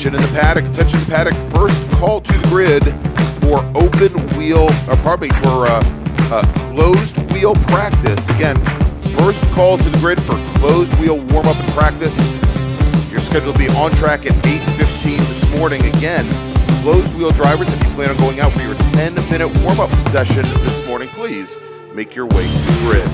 Attention in the paddock, first call to the grid for closed wheel practice. Again, first call to the grid for closed wheel warm-up and practice. You're scheduled to be on track at 8:15 this morning. Again, closed wheel drivers, if you plan on going out for your 10-minute warm-up session this morning, please make your way to the grid.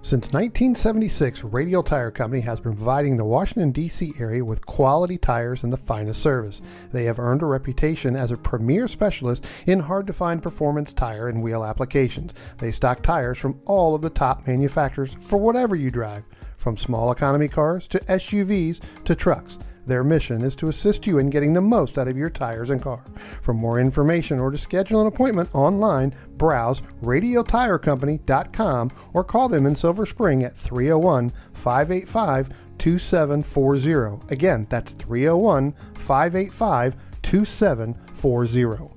Since 1976, Radial Tire Company has been providing the Washington, D.C. area with quality tires and the finest service. They have earned a reputation as a premier specialist in hard-to-find performance tire and wheel applications. They stock tires from all of the top manufacturers for whatever you drive, from small economy cars to SUVs to trucks. Their mission is to assist you in getting the most out of your tires and car. For more information or to schedule an appointment online, browse radialtirecompany.com or call them in Silver Spring at 301-585-2740. Again, that's 301-585-2740.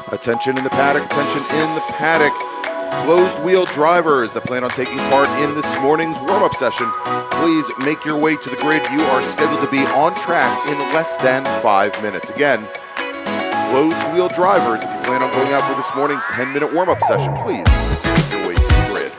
Attention in the paddock, attention in the paddock. Closed wheel drivers that plan on taking part in this morning's warm-up session, please make your way to the grid. You are scheduled to be on track in less than 5 minutes. Again, closed wheel drivers, if you plan on going out for this morning's 10-minute warm-up session, please make your way to the grid.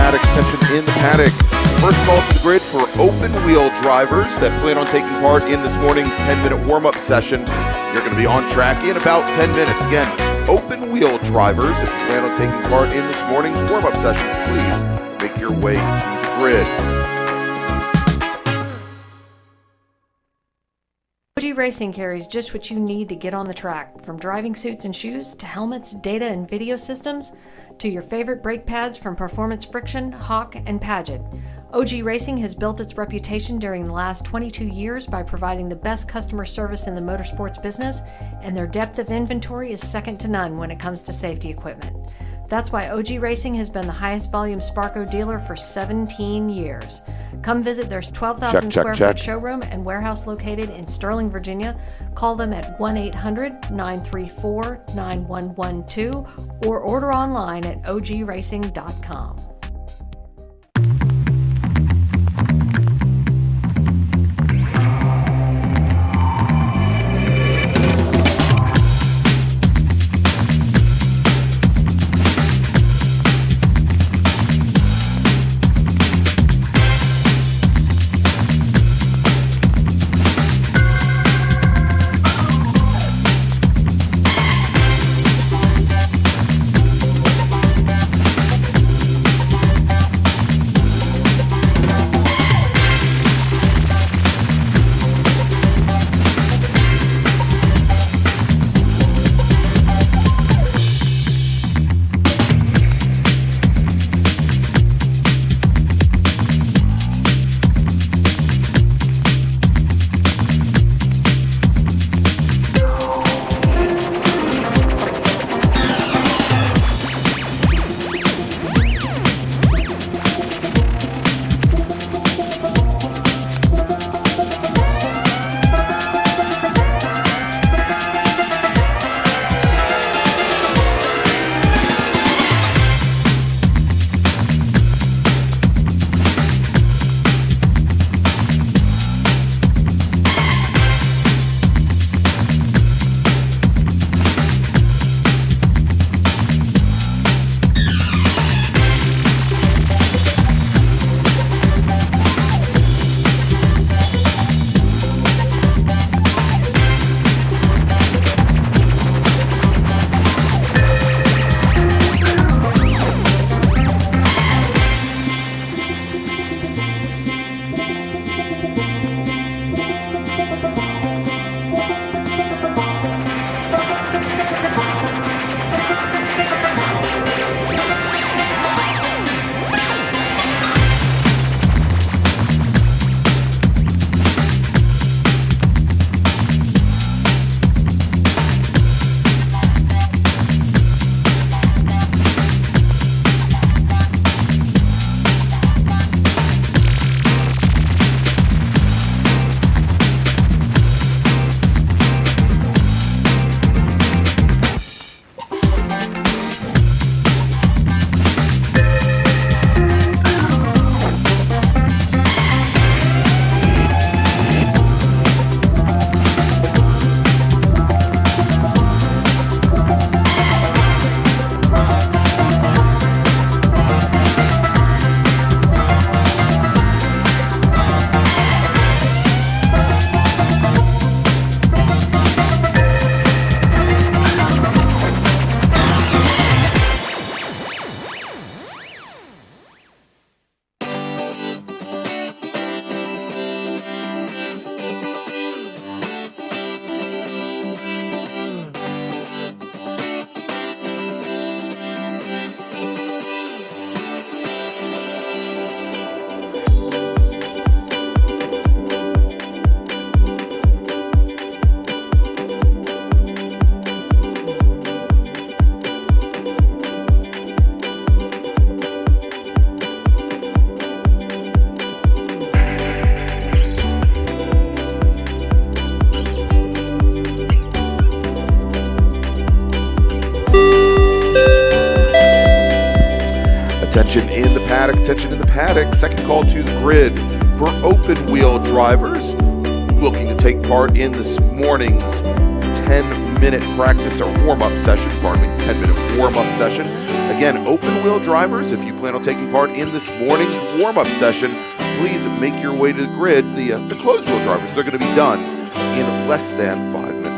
Attention in the paddock. First call to the grid for open wheel drivers that plan on taking part in this morning's 10-minute warm-up session. You're going to be on track in about 10 minutes. Again, open wheel drivers, if you plan on taking part in this morning's warm-up session, please make your way to the grid. OG Racing carries just what you need to get on the track, from driving suits and shoes to helmets, data and video systems, to your favorite brake pads from Performance Friction, Hawk, and Paget. OG Racing has built its reputation during the last 22 years by providing the best customer service in the motorsports business, and their depth of inventory is second to none when it comes to safety equipment. That's why OG Racing has been the highest volume Sparco dealer for 17 yeyears. Come visit their 12,000 square foot showroom and warehouse located in Sterling, Virginia. Call them at 1-800-934-9112 or order online at ogracing.com. Attention in the paddock, attention in the paddock. Second call to the grid for open wheel drivers looking to take part in this morning's 10-minute practice or warm-up session, 10-minute warm-up session. Again, open wheel drivers, if you plan on taking part in this morning's warm-up session, please make your way to the grid. The closed wheel drivers, they're going to be done in less than 5 minutes.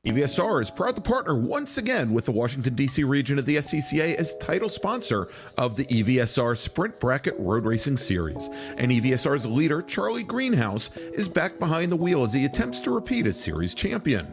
EVSR is proud to partner once again with the Washington, D.C. region of the SCCA as title sponsor of the EVSR Sprint Bracket Road Racing Series. And EVSR's leader, Charlie Greenhouse, is back behind the wheel as he attempts to repeat as series champion.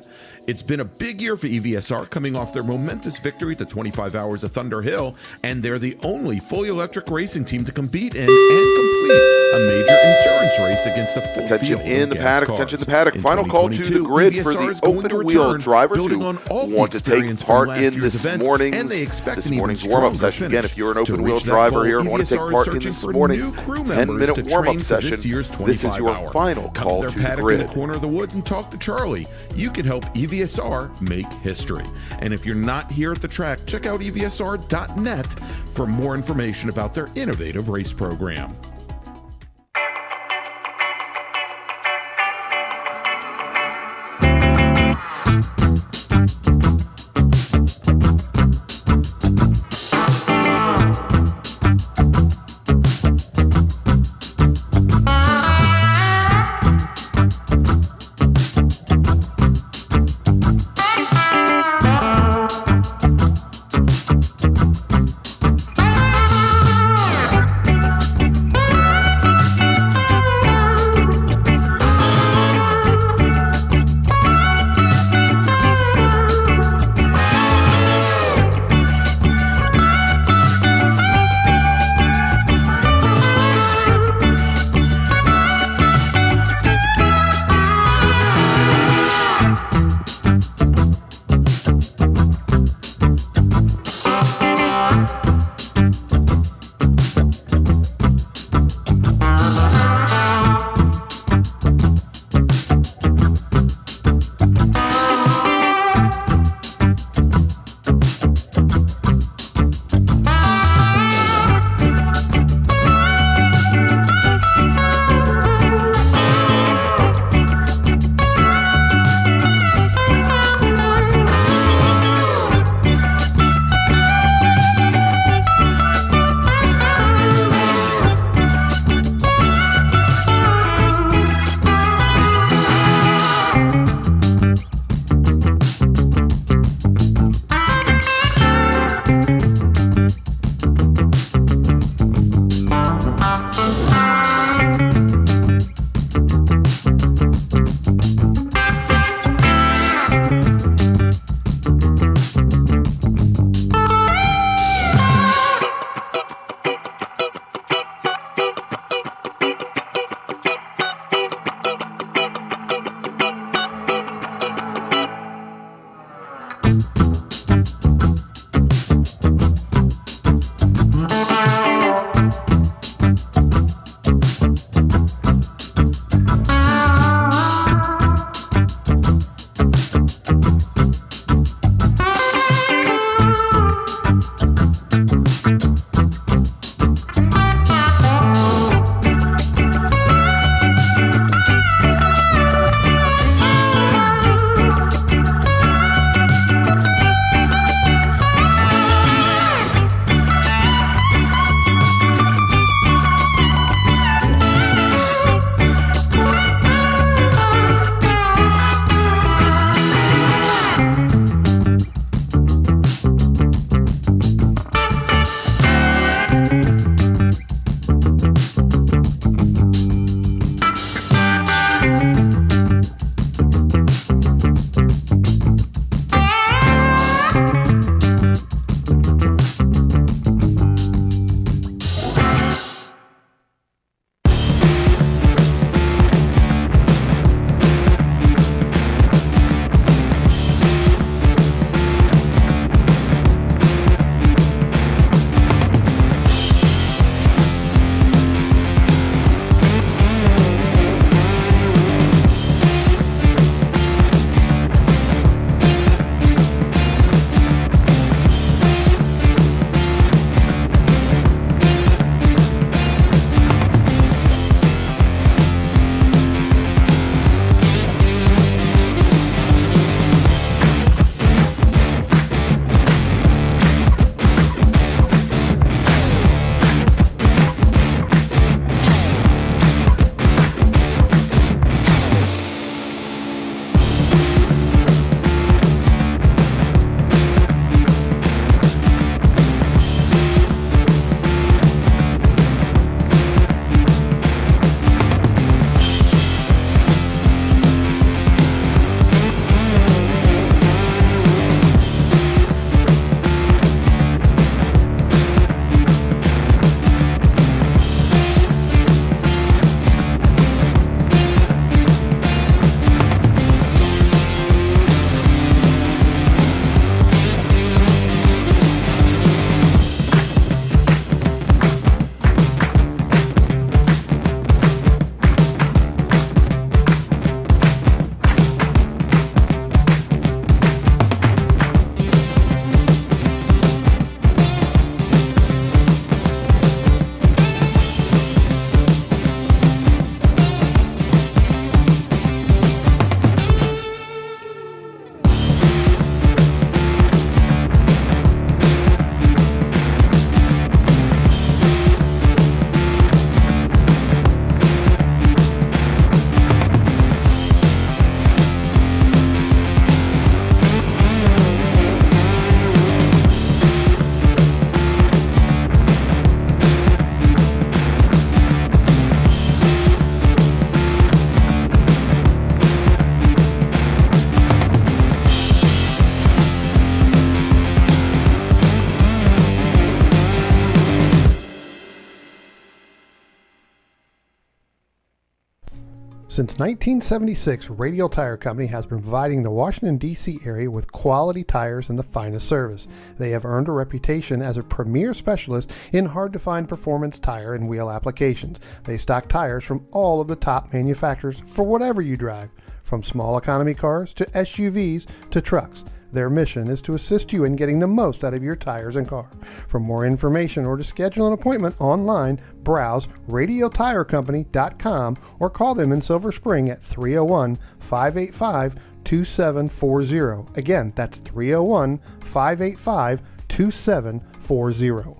It's been a big year for EVSR, coming off their momentous victory at the 25 Hours of Thunder Hill, and they're the only fully electric racing team to compete in and complete a major endurance race against a full Attention field in of the gas paddock, cars. attention in the paddock. In Final call to the grid for EVSR is the going to open wheel return, drivers building who on all the want to take experience from part last in year's this event, morning's and they expect an even warm-up stronger session. Again, finish. if you're an To open wheel reach that driver goal, here and want to EVSR take part is in searching this for morning's new crew members 10-minute to warm-up train for session, this year's this is your 25-hour. final Come call to to their the paddock grid. in the corner of the woods and talk to Charlie. You can help EVSR make history. And if you're not here at the track, check out EVSR.net for more information about their innovative race program. Since 1976, Radial Tire Company has been providing the Washington, D.C. area with quality tires and the finest service. They have earned a reputation as a premier specialist in hard-to-find performance tire and wheel applications. They stock tires from all of the top manufacturers for whatever you drive, from small economy cars to SUVs to trucks. Their mission is to assist you in getting the most out of your tires and car. For more information or to schedule an appointment online, browse radialtirecompany.com or call them in Silver Spring at 301-585-2740. Again, that's 301-585-2740.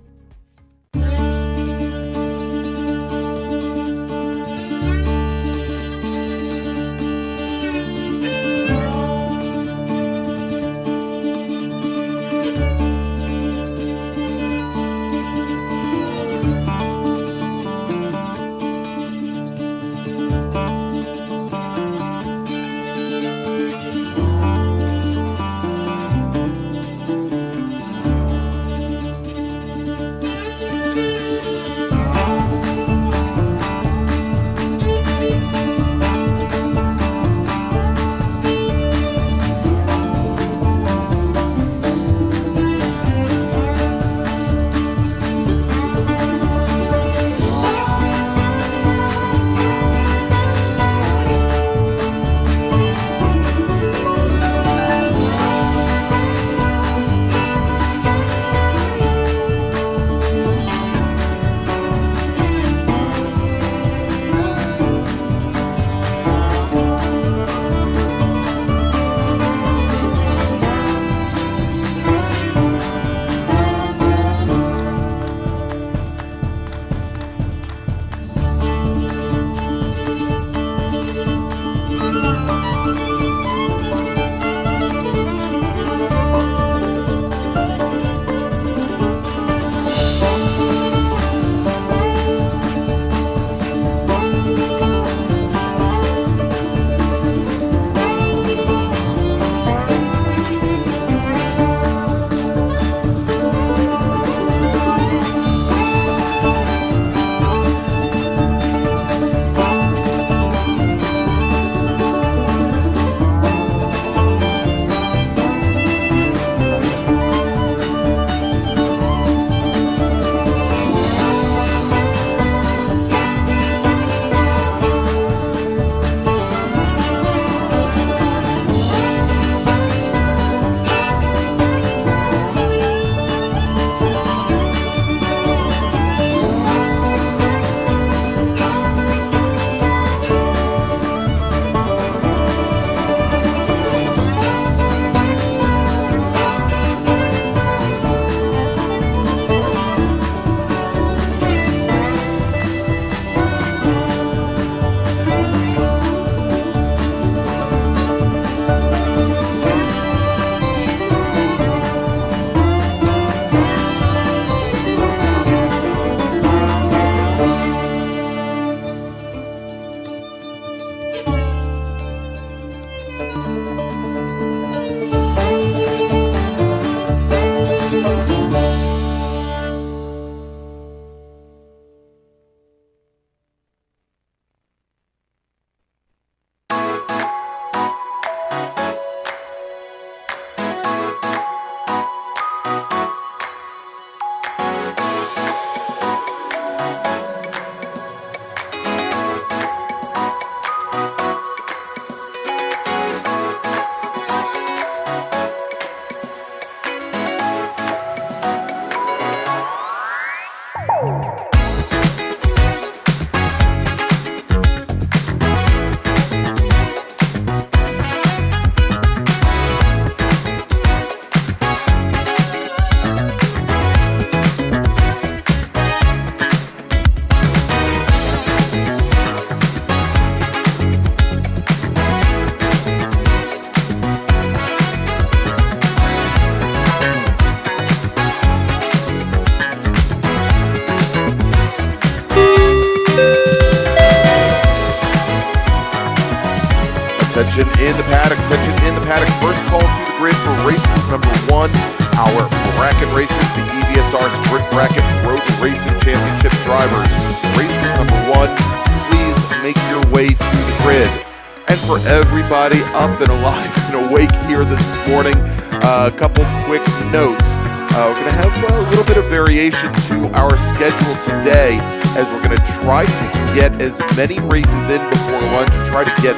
Attention in the paddock, attention in the paddock. First call to the grid for race group number 1, our bracket races, the EVSR Sprint Bracket Road Racing Championship drivers. Race group number 1, please make your way to the grid. And for everybody up and alive and awake here this morning, a couple quick notes. We're going to have a little bit of variation to our schedule today, as we're going to try to get as many races in before lunch and try to get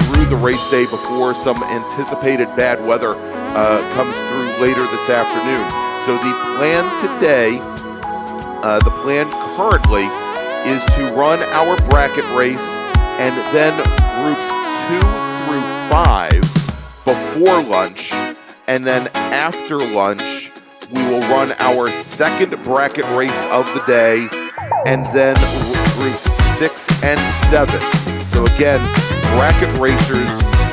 through the race day before some anticipated bad weather comes through later this afternoon. So the plan today, the plan currently, is to run our bracket race and then groups 2 through 5 before lunch, and then after lunch we will run our second bracket race of the day, and then groups 6 and 7. So again, bracket racers,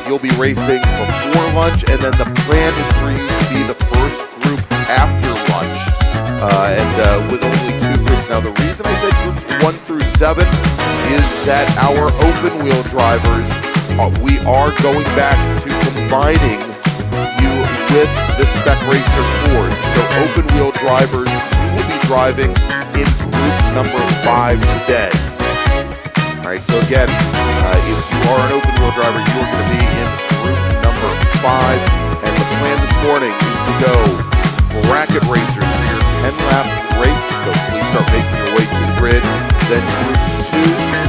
you'll be racing before lunch, and then the plan is for you to be the first group after lunch, and with only 2 groups. Now the reason I said groups 1 through 7 is that our open wheel drivers, we are going back to combining you with the Spec Racer Ford. So open wheel drivers, you will be driving in group number 5 today. All right, so again, if you are an open wheel driver, you are going to be in group number 5. And the plan this morning is to go bracket racers for your 10-lap race. So please start making your way to the grid. Then groups 2,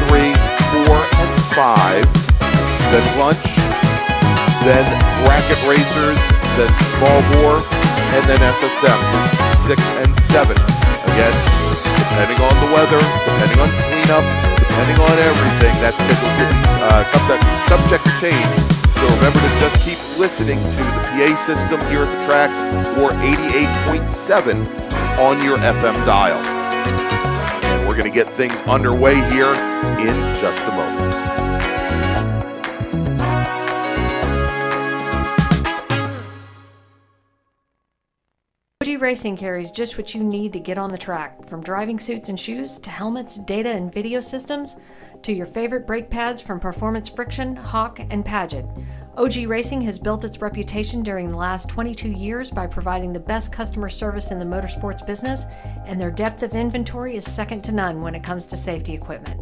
3, 4, and 5. Then lunch. Then bracket racers. Then small bore. And then SSM, groups 6 and 7. Again, depending on the weather, depending on cleanups, depending on everything, that schedule could be subject to change. So remember to just keep listening to the PA system here at the track, or 88.7 on your FM dial. And we're going to get things underway here in just a moment. OG Racing carries just what you need to get on the track, from driving suits and shoes to helmets, data and video systems, to your favorite brake pads from Performance Friction, Hawk, and Paget. OG Racing has built its reputation during the last 22 years by providing the best customer service in the motorsports business, and their depth of inventory is second to none when it comes to safety equipment.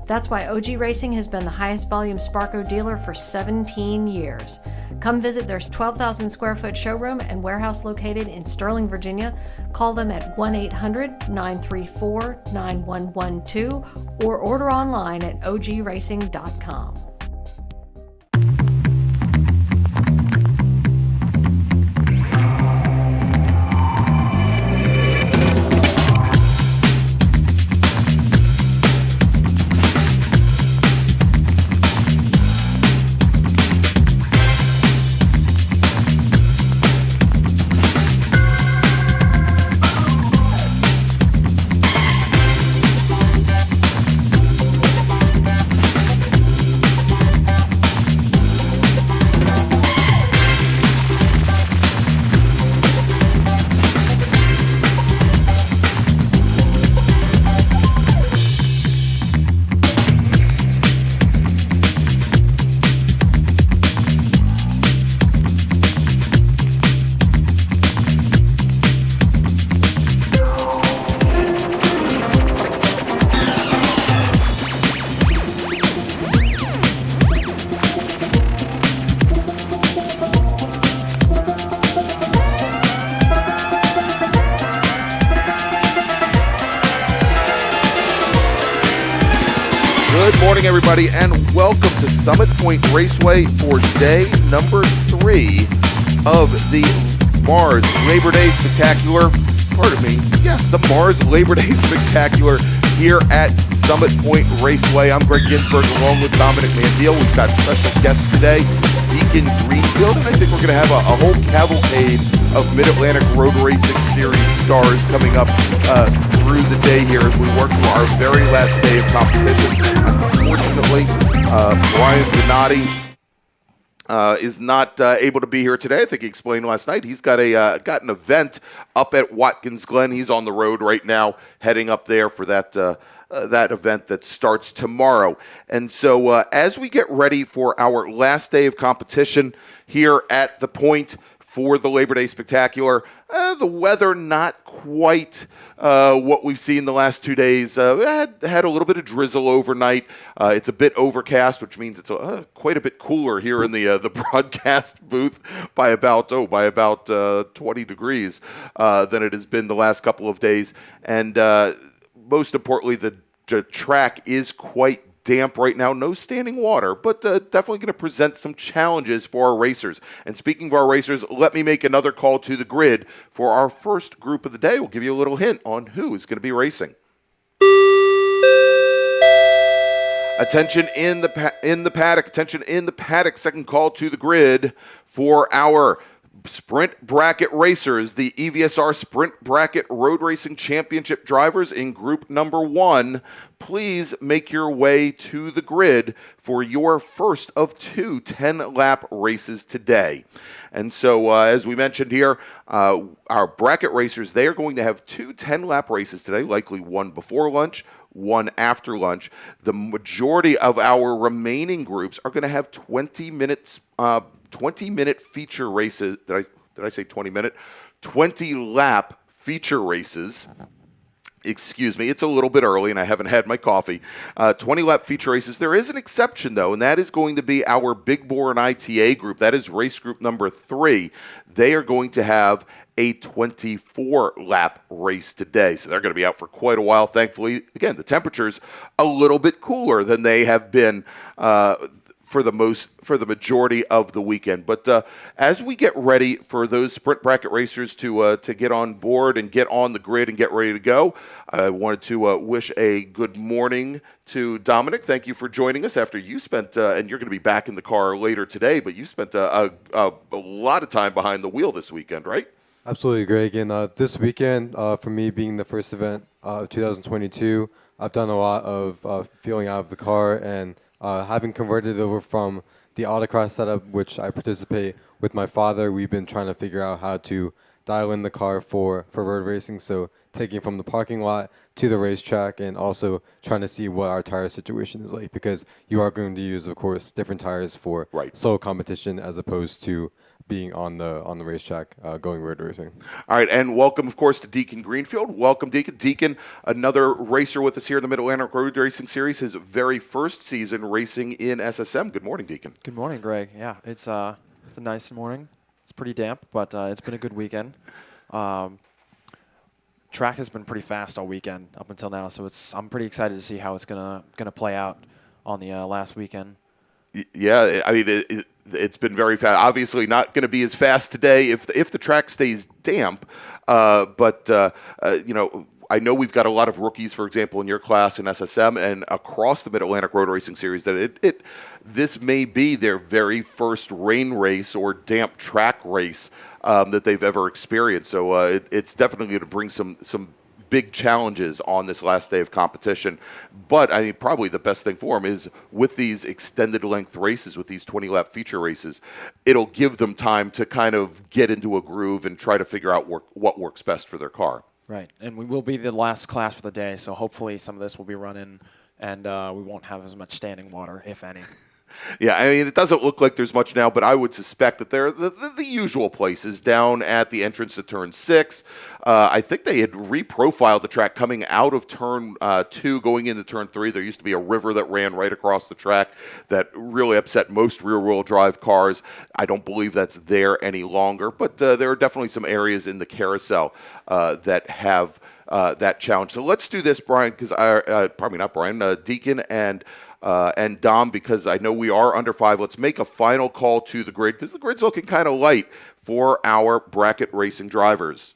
That's why OG Racing has been the highest volume Sparco dealer for 17 years. Come visit their 12,000 square foot showroom and warehouse located in Sterling, Virginia. Call them at 1-800-934-9112 or order online at ogracing.com. Good morning, everybody, and welcome to Summit Point Raceway for day number 3 of the MARRS Labor Day Spectacular. Pardon me. Yes, the MARRS Labor Day Spectacular here at Summit Point Raceway. I'm Greg Ginsberg along with Dominic Mandiel. We've got special guests today, Deacon Greenfield, and I think we're going to have a whole cavalcade of Mid-Atlantic Road Racing Series stars coming up through the day here as we work through our very last day of competition. Unfortunately, Brian Donati is not able to be here today. I think he explained last night. He's got an event up at Watkins Glen. He's on the road right now, heading up there for that event that starts tomorrow. And so as we get ready for our last day of competition here at the point for the Labor Day Spectacular. The weather not quite what we've seen the last 2 days. Had a little bit of drizzle overnight. It's a bit overcast, which means it's quite a bit cooler here in the broadcast booth by about 20 degrees than it has been the last couple of days. And most importantly, the track is quite damp right now. No standing water, but definitely going to present some challenges for our racers. And speaking of our racers, let me make another call to the grid for our first group of the day. We'll give you a little hint on who is going to be racing. Attention in the paddock. Attention in the paddock. Second call to the grid for our Sprint Bracket racers, the EVSR Sprint Bracket Road Racing Championship drivers in group number 1. Please make your way to the grid for your first of 2 10-lap races today. And so, as we mentioned here, our bracket racers, they are going to have 2 10-lap races today, likely one before lunch, one after lunch. The majority of our remaining groups are going to have 20-minute feature races. Did I say 20-minute? 20-lap feature races. Excuse me, it's a little bit early and I haven't had my coffee. 20-lap feature races. There is an exception, though, and that is going to be our Big Bore and ITA group. That is race group number 3. They are going to have a 24-lap race today. So they're going to be out for quite a while. Thankfully, again, the temperature's a little bit cooler than they have been for the majority of the weekend. But as we get ready for those Sprint Bracket racers to get on board and get on the grid and get ready to go, I wanted to wish a good morning to Dominic. Thank you for joining us after you spent, and you're going to be back in the car later today, but you spent a lot of time behind the wheel this weekend, right? Absolutely, Greg. And this weekend, for me being the first event of 2022, I've done a lot of feeling out of the car and having converted over from the autocross setup, which I participate with my father. We've been trying to figure out how to dial in the car for road racing. So taking from the parking lot to the racetrack and also trying to see what our tire situation is like, because you are going to use, of course, different tires for solo competition as opposed to being on the racetrack going road racing. All right, and welcome, of course, to Deacon Greenfield. Welcome, Deacon. Deacon, another racer with us here in the Mid-Atlantic Road Racing Series, his very first season racing in SSM. Good morning, Deacon. Good morning, Greg. Yeah, it's a nice morning. It's pretty damp, but it's been a good weekend. Track has been pretty fast all weekend up until now, so I'm pretty excited to see how it's gonna play out on the last weekend. Yeah, I mean, it's been very fast. Obviously not going to be as fast today if the track stays damp, but you know, I know we've got a lot of rookies, for example, in your class in SSM and across the Mid-Atlantic Road Racing Series that this may be their very first rain race or damp track race that they've ever experienced. So it's definitely going to bring some big challenges on this last day of competition. But I mean, probably the best thing for them is with these extended length races, with these 20-lap feature races, it'll give them time to kind of get into a groove and try to figure out what works best for their car. Right, and we will be the last class for the day, so hopefully some of this will be running and we won't have as much standing water, if any. Yeah, I mean, it doesn't look like there's much now, but I would suspect that they're the usual places down at the entrance to Turn 6. I think they had reprofiled the track coming out of Turn 2, going into Turn 3. There used to be a river that ran right across the track that really upset most rear-wheel drive cars. I don't believe that's there any longer, but there are definitely some areas in the carousel that have that challenge. So let's do this, Brian, because probably not Brian, Deacon and Dom, because I know we are under 5. Let's make a final call to the grid, because the grid's looking kind of light for our bracket racing drivers.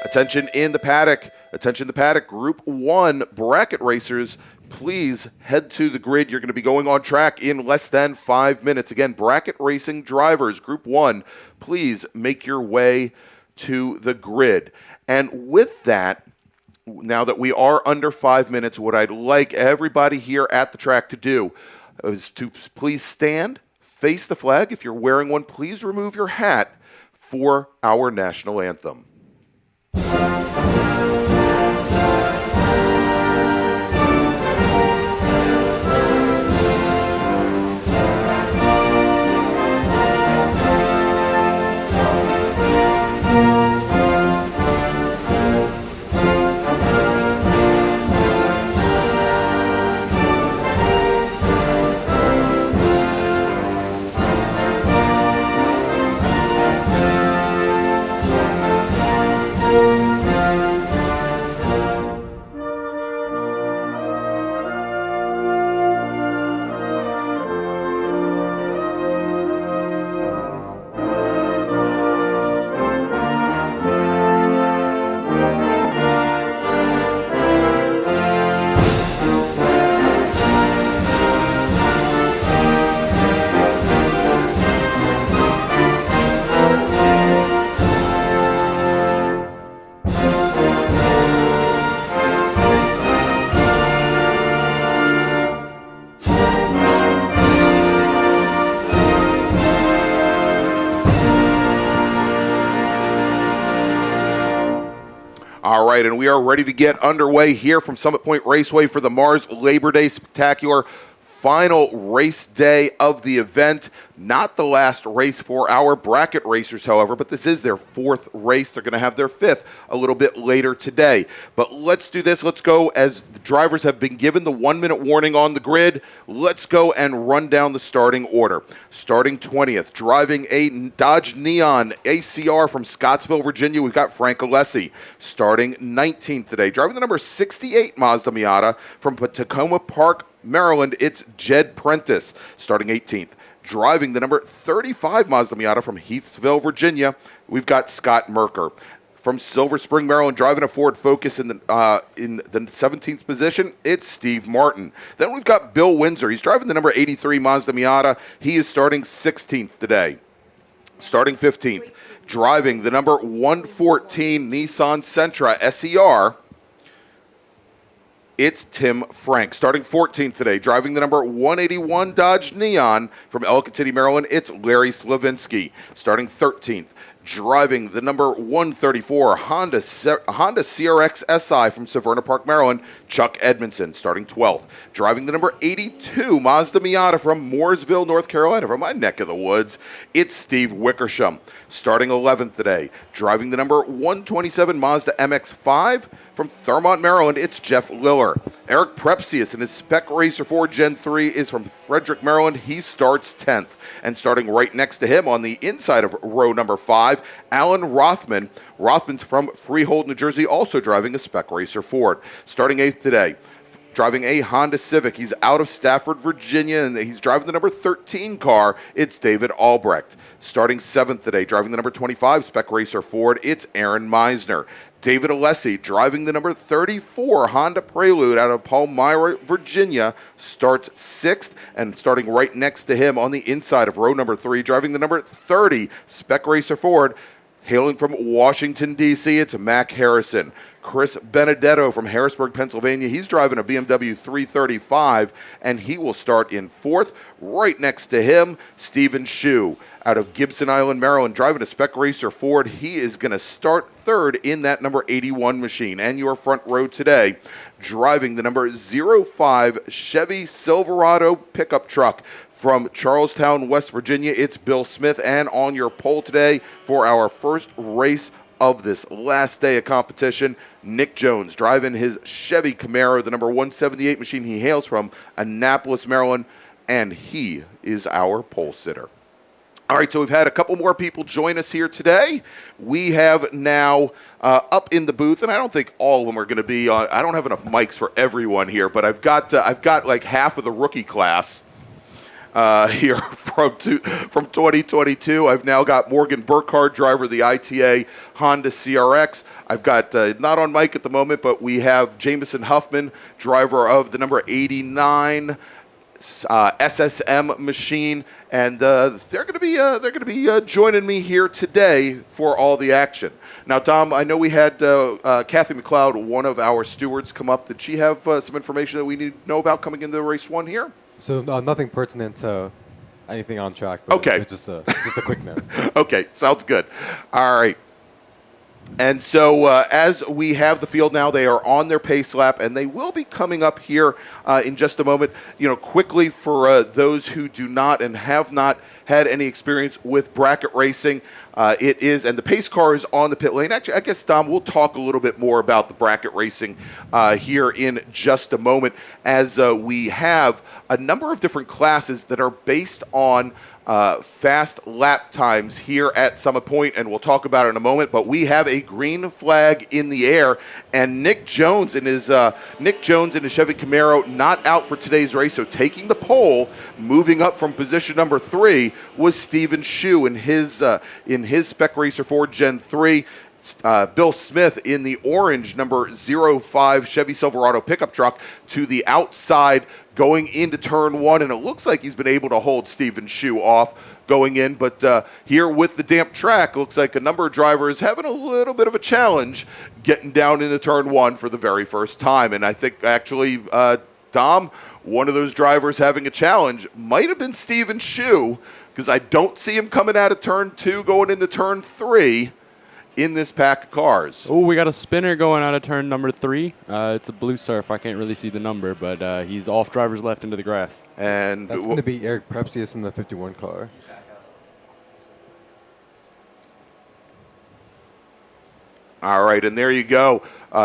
Attention in the paddock. Attention the paddock. Group 1 bracket racers, please head to the grid. You're going to be going on track in less than 5 minutes. Again, bracket racing drivers, Group 1, please make your way to the grid. And with that, now that we are under 5 minutes, what I'd like everybody here at the track to do is to please stand, face the flag. If you're wearing one, please remove your hat for our national anthem. right, and we are ready to get underway here from Summit Point Raceway for the MARRS Labor Day Spectacular. Final race day of the event. Not the last race for our bracket racers, however, but this is their 4th race. They're going to have their 5th a little bit later today. But let's do this. Let's go, as the drivers have been given the 1-minute warning on the grid. Let's go and run down the starting order. Starting 20th, driving a Dodge Neon ACR from Scottsville, Virginia, we've got Frank Alessi. Starting 19th today, driving the number 68 Mazda Miata from Tacoma Park, Maryland, it's Jed Prentice. Starting 18th, driving the number 35 Mazda Miata from Heathsville, Virginia, we've got Scott Merker. From Silver Spring, Maryland, driving a Ford Focus in the 17th position, it's Steve Martin. Then we've got Bill Windsor. He's driving the number 83 Mazda Miata. He is starting 16th today. Starting 15th, driving the number 114 Nissan Sentra SER, it's Tim Frank. Starting 14th today, driving the number 181 Dodge Neon from Ellicott City, Maryland, it's Larry Slavinsky. Starting 13th, driving the number 134 Honda CRX SI from Severna Park, Maryland, Chuck Edmondson. Starting 12th, driving the number 82 Mazda Miata from Mooresville, North Carolina, from my neck of the woods, it's Steve Wickersham. Starting 11th today, driving the number 127 Mazda MX-5 from Thurmont, Maryland, it's Jeff Liller. Eric Prepsius in his Spec Racer 4 Gen 3 is from Frederick, Maryland. He starts 10th. And starting right next to him on the inside of row number 5, Alan Rothman. Rothman's from Freehold, New Jersey, also driving a Spec Racer Ford. Starting 8th today, driving a Honda Civic. He's out of Stafford, Virginia, and he's driving the number 13 car. It's David Albrecht. Starting 7th today, driving the number 25 Spec Racer Ford, it's Aaron Meisner. David Alessi, driving the number 34 Honda Prelude out of Palmyra, Virginia, starts 6th. And starting right next to him on the inside of row number 3, driving the number 30 Spec Racer Ford, hailing from Washington, D.C., it's Mac Harrison. Chris Benedetto from Harrisburg, Pennsylvania. He's driving a BMW 335, and he will start in 4th. Right next to him, Stephen Shue out of Gibson Island, Maryland, driving a Spec Racer Ford. He is going to start 3rd in that number 81 machine. And your front row today, driving the number 05 Chevy Silverado pickup truck from Charlestown, West Virginia, it's Bill Smith. And on your pole today for our first race of this last day of competition, Nick Jones driving his Chevy Camaro, the number 178 machine. He hails from Annapolis, Maryland, and he is our pole sitter. All right, so we've had a couple more people join us here today. We have now up in the booth, and I don't think all of them are going to be on. I don't have enough mics for everyone here, but I've got like half of the rookie class here from 2022. I've now got Morgan Burkhardt, driver of the ITA Honda CRX. I've got, not on mic at the moment, but we have Jameson Huffman, driver of the number 89 SSM machine, and they're going to be joining me here today for all the action. Now, Dom, I know we had Kathy McLeod, one of our stewards, come up. Did she have some information that we need to know about coming into race 1 here? So nothing pertinent to anything on track. But okay, it's just a quick note. Okay, sounds good. All right. And so as we have the field now, they are on their pace lap, and they will be coming up here in just a moment. You know, quickly for those who do not and have not had any experience with bracket racing, it is, and the pace car is on the pit lane. Actually, I guess, Dom, we'll talk a little bit more about the bracket racing here in just a moment, as we have a number of different classes that are based on fast lap times here at Summit Point, and we'll talk about it in a moment. But we have a green flag in the air, and Nick Jones in his Chevy Camaro not out for today's race. So taking the pole, moving up from position number 3, was Stephen Shue in his Spec Racer Ford Gen 3. Bill Smith in the orange number 05 Chevy Silverado pickup truck to the outside going into turn 1, and it looks like he's been able to hold Stephen Shue off going in, but here with the damp track, looks like a number of drivers having a little bit of a challenge getting down into turn 1 for the very first time. And I think actually, Dom, one of those drivers having a challenge might have been Stephen Shue, because I don't see him coming out of turn 2 going into turn 3. in this pack of cars. Oh, we got a spinner going out of turn number 3. It's a blue surf. I can't really see the number, but he's off driver's left into the grass. And That's going to be Eric Prepsius in the 51 car. All right, and there you go.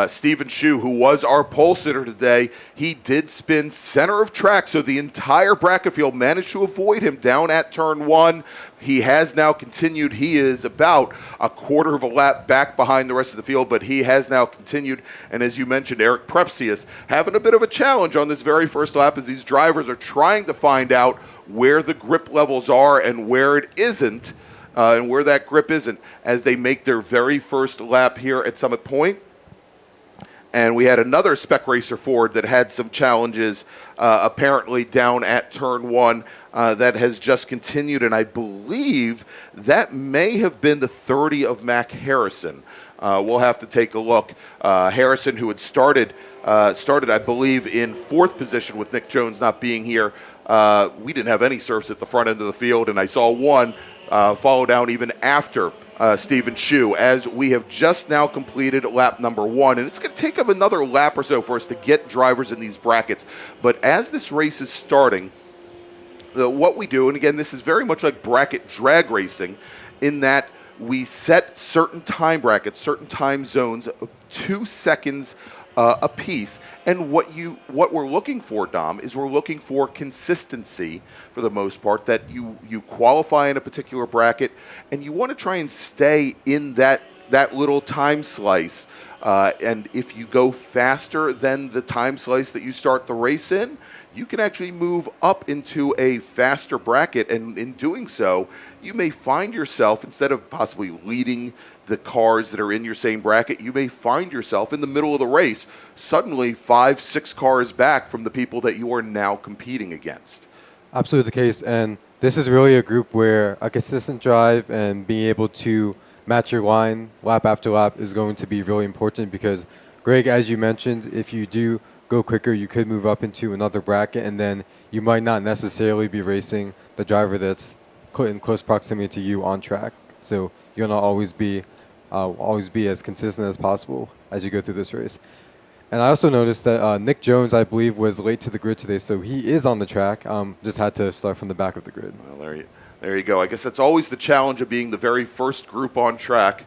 Stephen Shu, who was our pole sitter today, he did spin center of track, so the entire bracket field managed to avoid him down at turn 1. He has now continued. He is about a quarter of a lap back behind the rest of the field, but he has now continued. And as you mentioned, Eric Prepsius having a bit of a challenge on this very first lap as these drivers are trying to find out where the grip levels are and where it isn't. And where that grip isn't as they make their very first lap here at Summit Point. And we had another Spec Racer Ford that had some challenges apparently down at turn 1 that has just continued. And I believe that may have been the 30 of Mac Harrison. We'll have to take a look. Harrison, who had started, I believe, in 4th position with Nick Jones not being here. We didn't have any serves at the front end of the field, and I saw one follow down even after Stephen Shu, as we have just now completed lap number 1. And it's going to take up another lap or so for us to get drivers in these brackets. But as this race is starting, what we do, and again, this is very much like bracket drag racing, in that we set certain time brackets, certain time zones, 2 seconds a piece. And what we're looking for, Dom, is we're looking for consistency for the most part, that you qualify in a particular bracket and you want to try and stay in that little time slice. And if you go faster than the time slice that you start the race in, you can actually move up into a faster bracket. And in doing so, you may find yourself, instead of possibly leading the cars that are in your same bracket, you may find yourself in the middle of the race, suddenly 5-6 cars back from the people that you are now competing against. Absolutely the case. And this is really a group where a consistent drive and being able to match your line lap after lap is going to be really important, because, Greg, as you mentioned, if you do go quicker, you could move up into another bracket, and then you might not necessarily be racing the driver that's in close proximity to you on track. So you're going to always be as consistent as possible as you go through this race. And I also noticed that Nick Jones, I believe, was late to the grid today, so he is on the track. Just had to start from the back of the grid. Well, there you go. I guess that's always the challenge of being the very first group on track.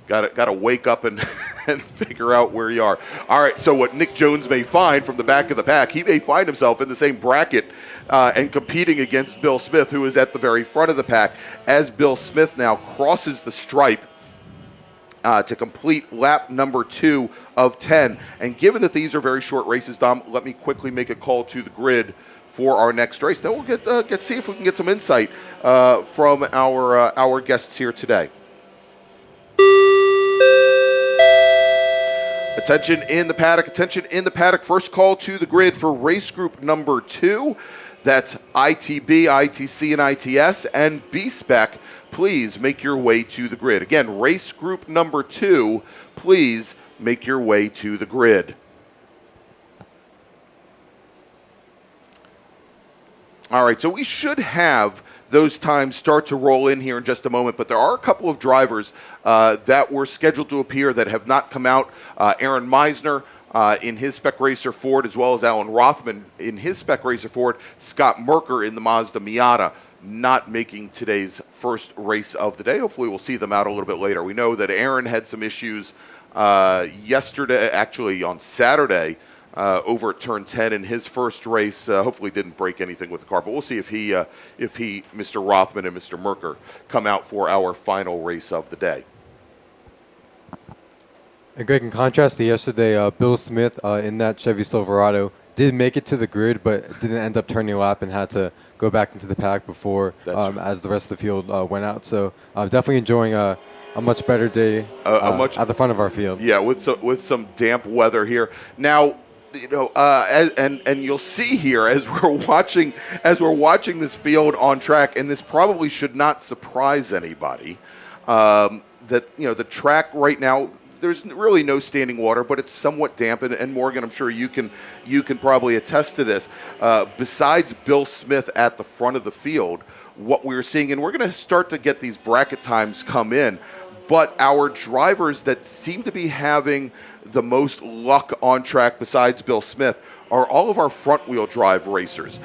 Got to wake up and figure out where you are. All right, so what Nick Jones may find from the back of the pack, he may find himself in the same bracket and competing against Bill Smith, who is at the very front of the pack, as Bill Smith now crosses the stripe to complete lap number 2 of 10. And given that these are very short races, Dom, let me quickly make a call to the grid for our next race. Then we'll see if we can get some insight from our guests here today. Attention in the paddock. First call to the grid for race group number 2. That's ITB, ITC, and ITS, and B-Spec. Please make your way to the grid. Again, race group number 2, please make your way to the grid. All right, so we should have those times start to roll in here in just a moment, but there are a couple of drivers that were scheduled to appear that have not come out. Aaron Meisner in his Spec Racer Ford, as well as Alan Rothman in his Spec Racer Ford, Scott Merker in the Mazda Miata, not making today's first race of the day. Hopefully we'll see them out a little bit later. We know that Aaron had some issues yesterday, actually on Saturday, over at turn 10 in his first race. Hopefully didn't break anything with the car, but we'll see if he, Mr. Rothman and Mr. Merker, come out for our final race of the day. And Greg, in contrast to yesterday, Bill Smith in that Chevy Silverado did make it to the grid, but didn't end up turning a lap and had to go back into the pack before as the rest of the field went out. So definitely enjoying a much better day at the front of our field. Yeah, with some damp weather here. Now, you know, and you'll see here as we're watching this field on track, and this probably should not surprise anybody, that, you know, the track right now, there's really no standing water, but it's somewhat damp. And Morgan, I'm sure you can probably attest to this. Besides Bill Smith at the front of the field, what we're seeing, and we're going to start to get these bracket times come in, but our drivers that seem to be having the most luck on track besides Bill Smith are all of our front-wheel drive racers.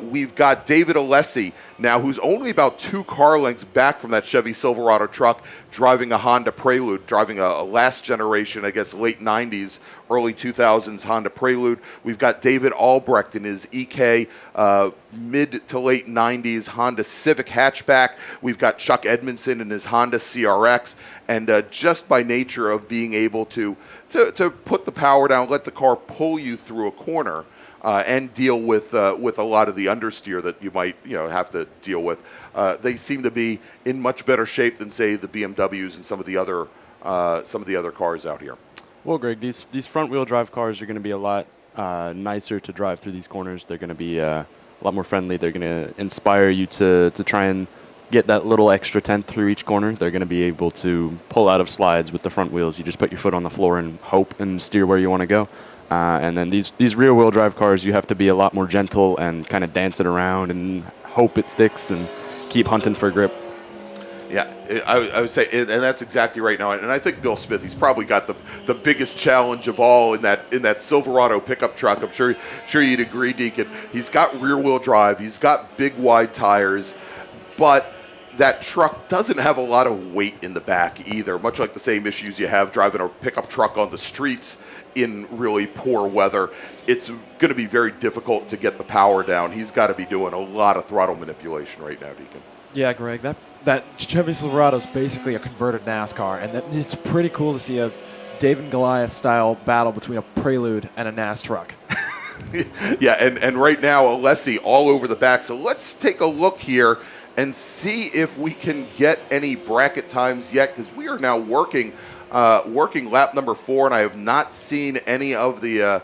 We've got David Alessi now, who's only about 2 car lengths back from that Chevy Silverado truck, driving a Honda Prelude, driving a last generation, I guess, late 90s, early 2000s Honda Prelude. We've got David Albrecht in his EK mid to late 90s Honda Civic hatchback. We've got Chuck Edmondson in his Honda CRX. And just by nature of being able to put the power down, let the car pull you through a corner, and deal with a lot of the understeer that you might have to deal with, they seem to be in much better shape than, say, the BMWs and some of the other cars out here. Well, Greg, these front-wheel drive cars are going to be a lot nicer to drive through these corners. They're going to be a lot more friendly. They're going to inspire you to try and get that little extra tenth through each corner. They're going to be able to pull out of slides with the front wheels. You just put your foot on the floor and hope and steer where you want to go. And then these rear-wheel drive cars, you have to be a lot more gentle and kind of dance it around and hope it sticks and keep hunting for grip. Yeah, I would say, and that's exactly right now. And I think Bill Smith, he's probably got the biggest challenge of all in that Silverado pickup truck. I'm sure you'd agree, Deacon. He's got rear-wheel drive. He's got big, wide tires, but that truck doesn't have a lot of weight in the back either, much like the same issues you have driving a pickup truck on the streets in really poor weather. It's going to be very difficult to get the power down. He's got to be doing a lot of throttle manipulation right now, Deacon. Yeah, Greg, that Chevy Silverado is basically a converted NASCAR, and it's pretty cool to see a David and Goliath style battle between a Prelude and a NAS truck. Yeah, and right now, Alessi all over the back. So let's take a look here and see if we can get any bracket times yet, because we are now working lap number 4, and I have not seen any of the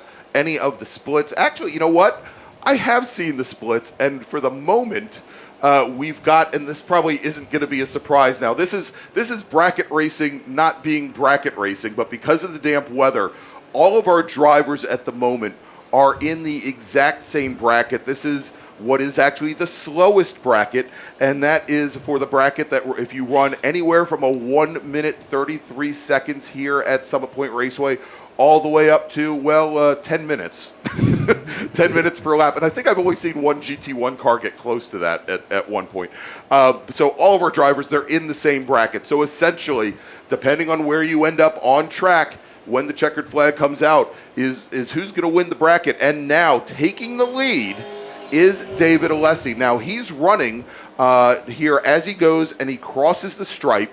splits. Actually, you know what? I have seen the splits, and for the moment, we've got, and this probably isn't going to be a surprise now. This is bracket racing not being bracket racing, but because of the damp weather, all of our drivers at the moment are in the exact same bracket. This is what is actually the slowest bracket, and that is for the bracket that if you run anywhere from a 1 minute 33 seconds here at Summit Point Raceway all the way up to 10 minutes 10 minutes per lap. And I think I've only seen one GT1 car get close to that at one point. So all of our drivers, they're in the same bracket. So essentially, depending on where you end up on track when the checkered flag comes out, is who's going to win the bracket. And now taking the lead is David Alessi. Now he's running here as he goes and he crosses the stripe.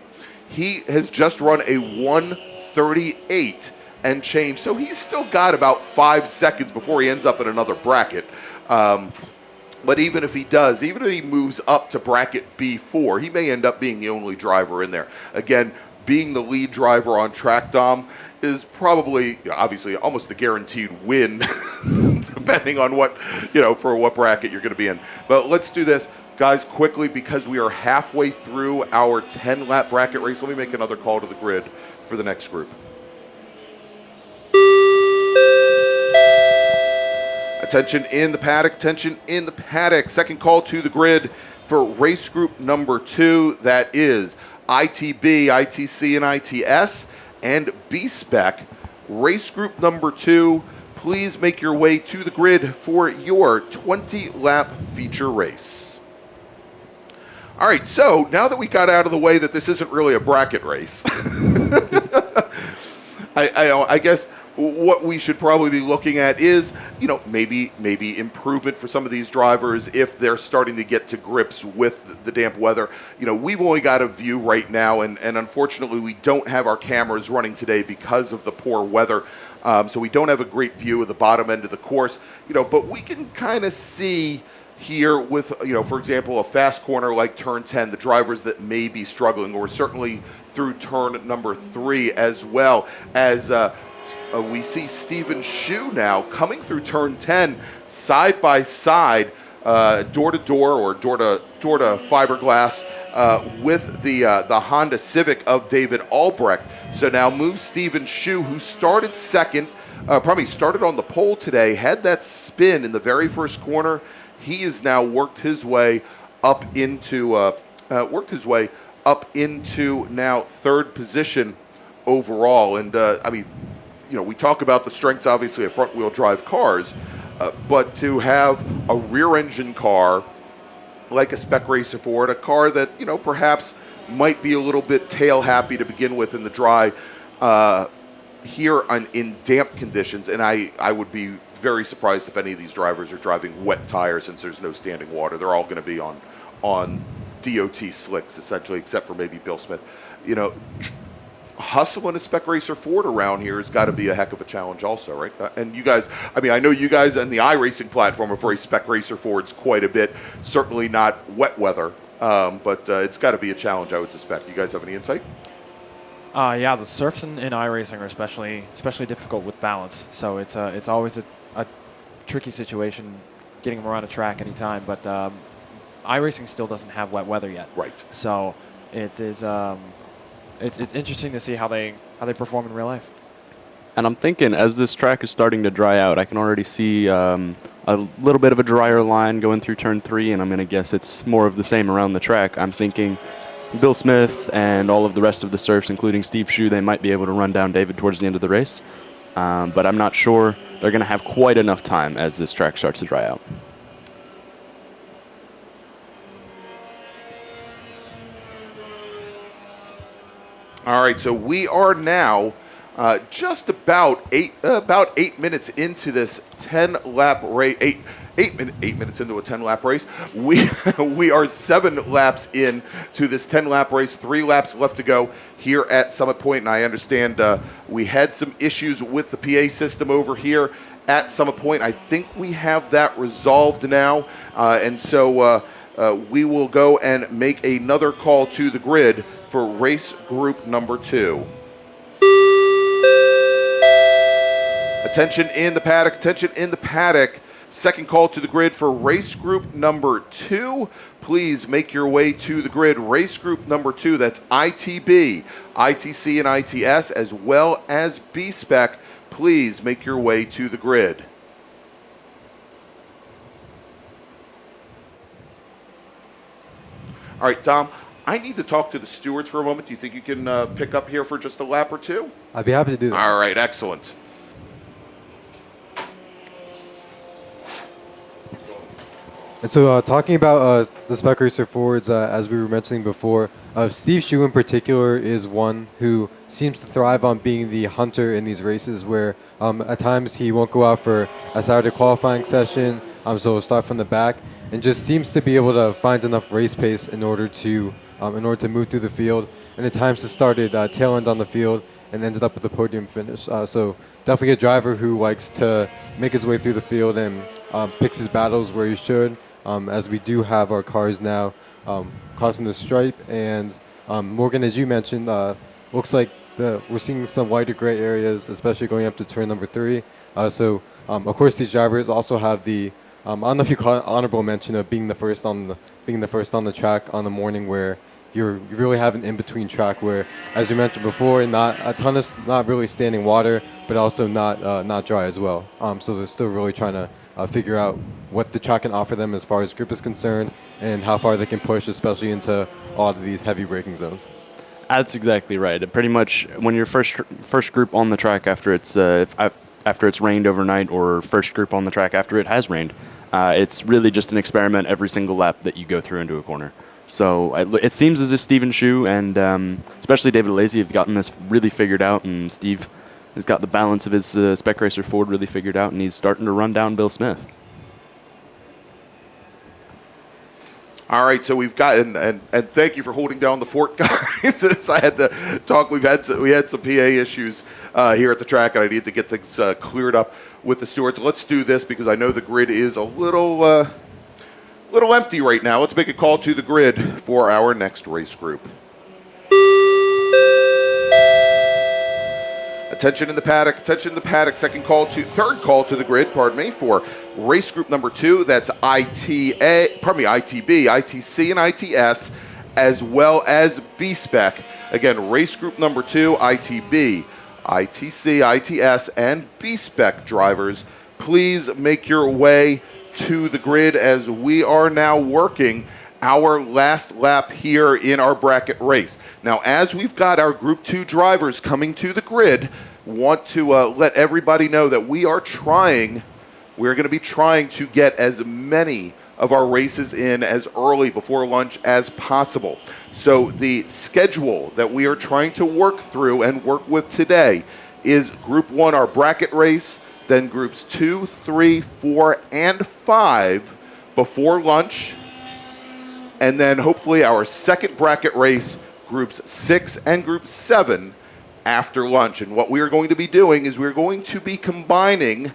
He has just run a 1:38 and change, so he's still got about 5 seconds before he ends up in another bracket. But even if he moves up to bracket B4, he may end up being the only driver in there. Again, being the lead driver on track, Dom, is probably, obviously, almost a guaranteed win, depending on for what bracket you're going to be in. But let's do this, guys, quickly, because we are halfway through our 10-lap bracket race. Let me make another call to the grid for the next group. Attention in the paddock, attention in the paddock. Second call to the grid for race group number 2. That is ITB, ITC, and ITS, and B-Spec. Race group number 2, please make your way to the grid for your 20-lap feature race. All right, so now that we got out of the way that this isn't really a bracket race, I guess what we should probably be looking at is, maybe improvement for some of these drivers if they're starting to get to grips with the damp weather. We've only got a view right now, and unfortunately we don't have our cameras running today because of the poor weather. So we don't have a great view of the bottom end of the course, but we can kind of see here with, for example, a fast corner like turn 10, the drivers that may be struggling, or certainly through turn number 3 as well, as we see Stephen Shue now coming through turn 10 side by side, door to door or door to fiberglass with the Honda Civic of David Albrecht. So now moves Stephen Shue, who started second, started on the pole today, had that spin in the very first corner. He has now worked his way up into up into now third position overall. And I mean, you know, we talk about the strengths, obviously, of front-wheel drive cars, but to have a rear-engine car like a Spec Racer Ford, a car that, you know, perhaps might be a little bit tail-happy to begin with in the dry here in damp conditions, and I would be very surprised if any of these drivers are driving wet tires since there's no standing water. They're all going to be on DOT slicks, essentially, except for maybe Bill Smith. You know, hustling a Spec Racer Ford around here has got to be a heck of a challenge also, right? And you guys, I mean, I know you guys on the iRacing platform have raced Spec Racer Fords quite a bit, certainly not wet weather, but it's got to be a challenge, I would suspect. You guys have any insight? Yeah, the surfs in iRacing are especially difficult with balance, so it's always a tricky situation getting them around a track anytime, but iRacing still doesn't have wet weather yet. Right. So it is it's interesting to see how they perform in real life. And I'm thinking, as this track is starting to dry out, I can already see a little bit of a drier line going through turn 3, and I'm going to guess it's more of the same around the track. I'm thinking Bill Smith and all of the rest of the surfs, including Steve Shue, they might be able to run down David towards the end of the race. But I'm not sure they're going to have quite enough time as this track starts to dry out. All right, so we are now just about 8 minutes into this 10-lap race. 8 minutes into a 10-lap race. We are 7 laps in to this 10-lap race. 3 laps left to go here at Summit Point, and I understand we had some issues with the PA system over here at Summit Point. I think we have that resolved now, and so we will go and make another call to the grid for race group number 2. Attention in the paddock, attention in the paddock. Second call to the grid for race group number 2. Please make your way to the grid. Race group number 2, that's ITB, ITC, and ITS, as well as B-Spec. Please make your way to the grid. All right, Tom, I need to talk to the stewards for a moment. Do you think you can pick up here for just a lap or two? I'd be happy to do that. All right, excellent. And so talking about the Spec Racer Fords, as we were mentioning before, Steve Shue in particular is one who seems to thrive on being the hunter in these races where at times he won't go out for a Saturday qualifying session, so he'll start from the back and just seems to be able to find enough race pace in order to move through the field. And at times he started tail end on the field and ended up with a podium finish. So definitely a driver who likes to make his way through the field and picks his battles where he should. As we do have our cars now crossing the stripe, and Morgan, as you mentioned, looks like we're seeing some wider gray areas, especially going up to turn number 3. So of course these drivers also have the I don't know if you call it honorable mention of being the first on the track on the morning where you really have an in-between track where, as you mentioned before, not really standing water, but also not dry as well. So they're still really trying to figure out what the track can offer them as far as grip is concerned and how far they can push, especially into all of these heavy braking zones. That's exactly right. Pretty much when you're first group on the track after it's rained overnight, or first group on the track after it has rained, it's really just an experiment every single lap that you go through into a corner. So it seems as if Steven Shue and especially David Alesi have gotten this really figured out, and Steve has got the balance of his Spec Racer Ford really figured out, and he's starting to run down Bill Smith. All right, so we've got and thank you for holding down the fort, guys. Since I had to talk, we had some PA issues here at the track, and I need to get things cleared up with the stewards. Let's do this because I know the grid is a little empty right now. Let's make a call to the grid for our next race group. Attention in the paddock, attention in the paddock. Third call to the grid, for race group number 2. That's ITB, ITC, and ITS, as well as B-Spec. Again, race group number 2, ITB, ITC, ITS, and B-Spec drivers. Please make your way to the grid as we are now working our last lap here in our bracket race. Now, as we've got our Group 2 drivers coming to the grid, want to let everybody know that we're going to be trying to get as many of our races in as early before lunch as possible. So the schedule that we are trying to work through and work with today is Group 1, our bracket race, then Groups 2, 3, 4, and 5 before lunch, and then hopefully our second bracket race, Groups 6 and Group 7, after lunch. And what we are going to be doing is we're going to be combining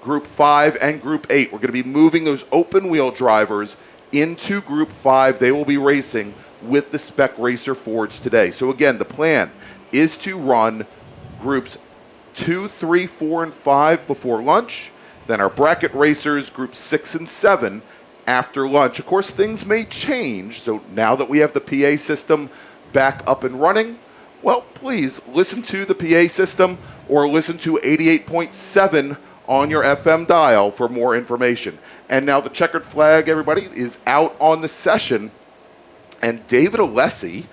Group 5 and Group 8. We're going to be moving those open wheel drivers into Group 5. They will be racing with the Spec Racer Fords today. So again, the plan is to run Groups 2, 3, 4, and 5 before lunch, then our bracket racers, Groups 6 and 7, after lunch. Of course, things may change, so now that we have the PA system back up and running, well, please listen to the PA system or listen to 88.7 on your FM dial for more information. And now the checkered flag, everybody, is out on the session, and David Alessi,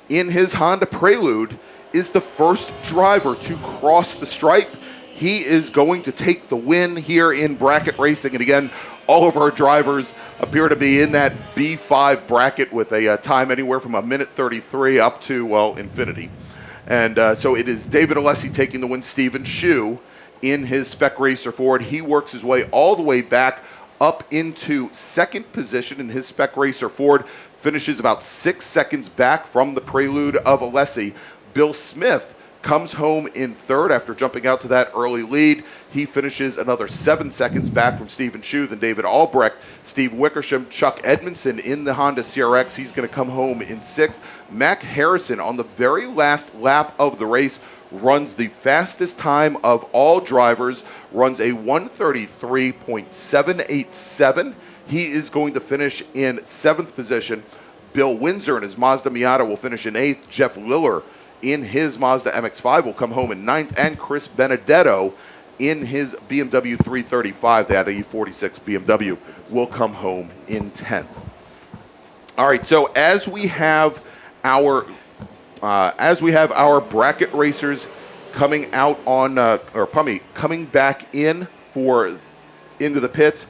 in his Honda Prelude, is the first driver to cross the stripe. He is going to take the win here in bracket racing. And again, all of our drivers appear to be in that B5 bracket with a time anywhere from 1:33 up to, well, infinity. And so it is David Alessi taking the win. Stephen Shue in his Spec Racer Ford. He works his way all the way back up into second position in his Spec Racer Ford, finishes about 6 seconds back from the Prelude of Alessi. Bill Smith comes home in third after jumping out to that early lead. He finishes another 7 seconds back from Stephen Shue, then David Albrecht, Steve Wickersham, Chuck Edmondson in the Honda CRX. He's going to come home in sixth. Mac Harrison on the very last lap of the race runs the fastest time of all drivers, runs a 1:33.787. He is going to finish in seventh position. Bill Windsor in his Mazda Miata will finish in eighth. Jeff Liller in his Mazda MX-5 will come home in ninth, and Chris Benedetto in his BMW 335, that E46 BMW, will come home in 10th. All right, so as we have our bracket racers coming out on, coming back in into the pit,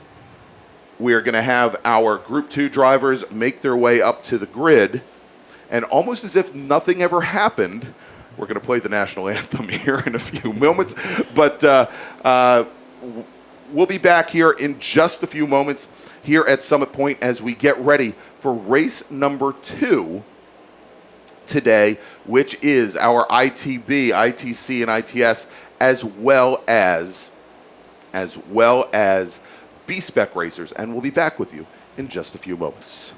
we are going to have our Group 2 drivers make their way up to the grid. And almost as if nothing ever happened, we're going to play the national anthem here in a few moments. But we'll be back here in just a few moments here at Summit Point as we get ready for race number 2 today, which is our ITB, ITC, and ITS, as well as B-Spec racers. And we'll be back with you in just a few moments.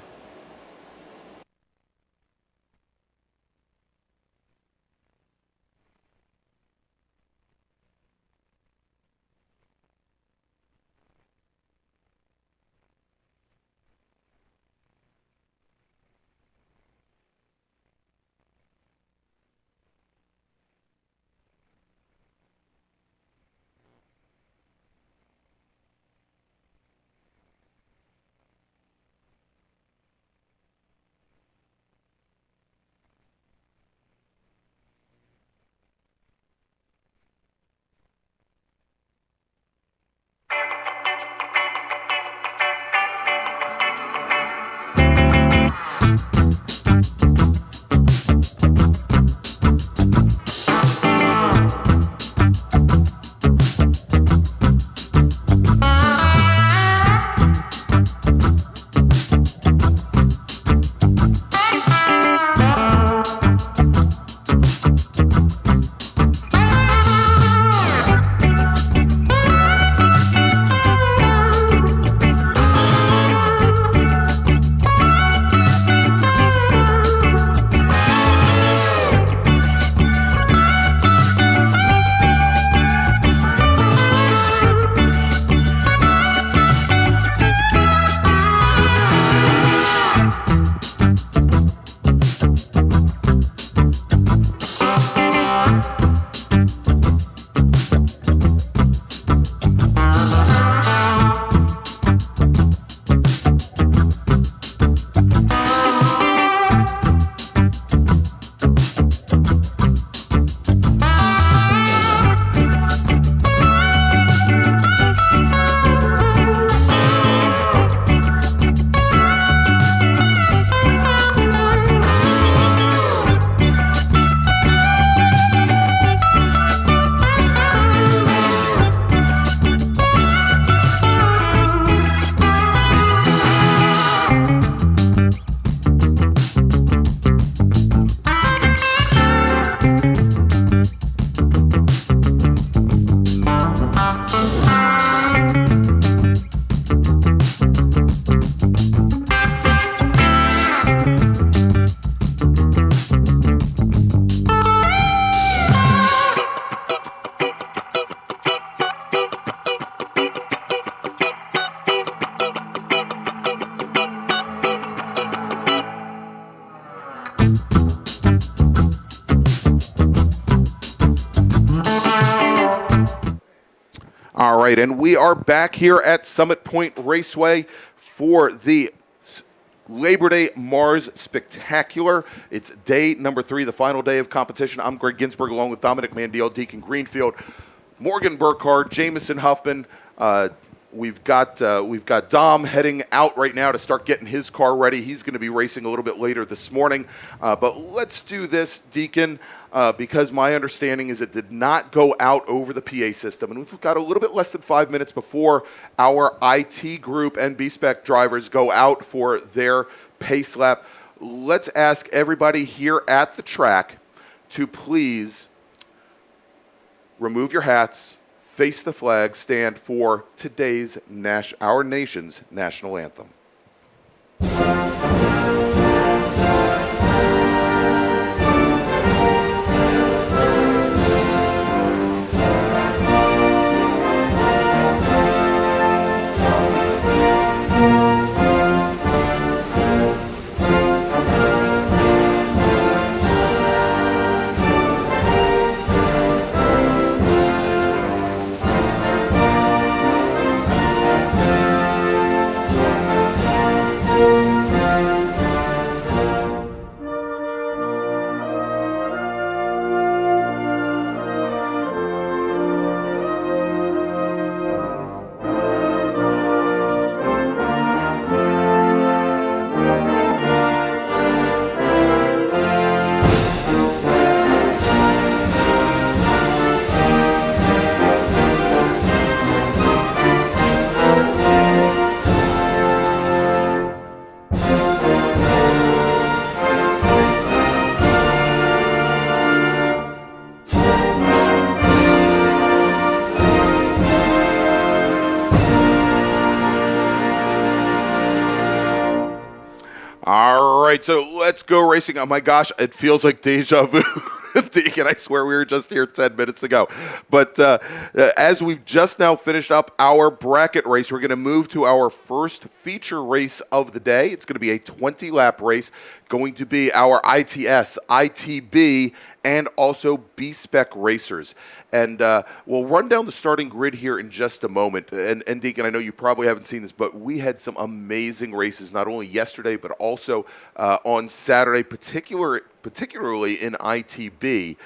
right, and we are back here at Summit Point Raceway for the Labor Day MARRS Spectacular. It's day number 3, the final day of competition. I'm Greg Ginsburg, along with Dominic Mandiel, Deacon Greenfield, Morgan Burkhardt, Jamison Huffman. We've got Dom heading out right now to start getting his car ready. He's going to be racing a little bit later this morning. But let's do this, Deacon, because my understanding is it did not go out over the PA system. And we've got a little bit less than 5 minutes before our IT group and B-Spec drivers go out for their pace lap. Let's ask everybody here at the track to please remove your hats, face the flag, stand for today's our nation's national anthem. All right, so let's go racing. Oh my gosh, it feels like deja vu. Deacon, I swear we were just here 10 minutes ago. But as we've just now finished up our bracket race, we're going to move to our first feature race of the day. It's going to be a 20-lap race, going to be our ITS, ITB, and also B-Spec racers. And we'll run down the starting grid here in just a moment. And Deacon, I know you probably haven't seen this, but we had some amazing races, not only yesterday, but also on Saturday, particularly in ITB,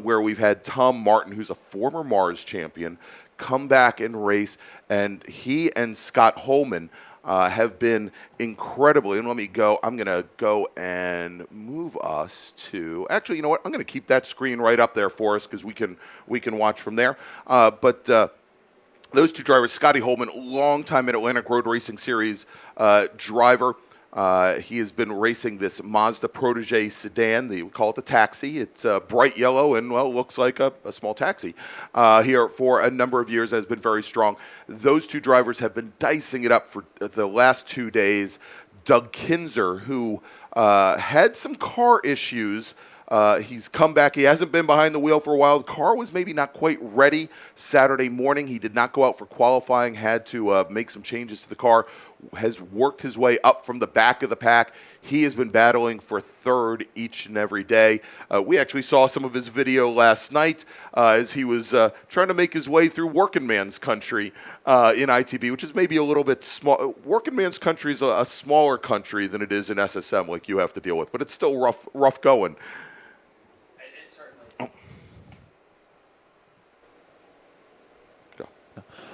where we've had Tom Martin, who's a former MARRS champion, come back and race. And he and Scott Holman have been incredibly, and let me go, I'm going to go and move us to, actually, you know what, I'm going to keep that screen right up there for us because we can watch from there. But those two drivers, Scotty Holman, longtime Mid-Atlantic Road Racing Series driver. He has been racing this Mazda Protege sedan. We call it the taxi. It's bright yellow and, well, looks like a small taxi here for a number of years. Has been very strong. Those two drivers have been dicing it up for the last 2 days. Doug Kinzer, who had some car issues. He's come back. He hasn't been behind the wheel for a while. The car was maybe not quite ready Saturday morning. He did not go out for qualifying, had to make some changes to the car, has worked his way up from the back of the pack. He has been battling for third each and every day. We actually saw some of his video last night as he was trying to make his way through working man's country in ITB, which is maybe a little bit small. Working man's country is a smaller country than it is in SSM, like you have to deal with, but it's still rough going.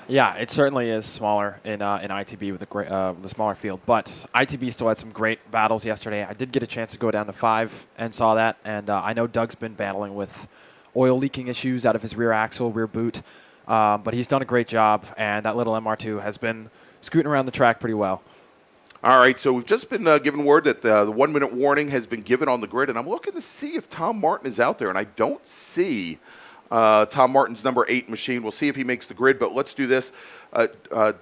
Yeah, it certainly is smaller in ITB with the smaller field, but ITB still had some great battles yesterday. I did get a chance to go down to 5 and saw that, and I know Doug's been battling with oil leaking issues out of his rear axle, rear boot, but he's done a great job, and that little MR2 has been scooting around the track pretty well. All right, so we've just been given word that the 1 minute warning has been given on the grid, and I'm looking to see if Tom Martin is out there, and I don't see Tom Martin's number 8 machine. We'll see if he makes the grid, but let's do this.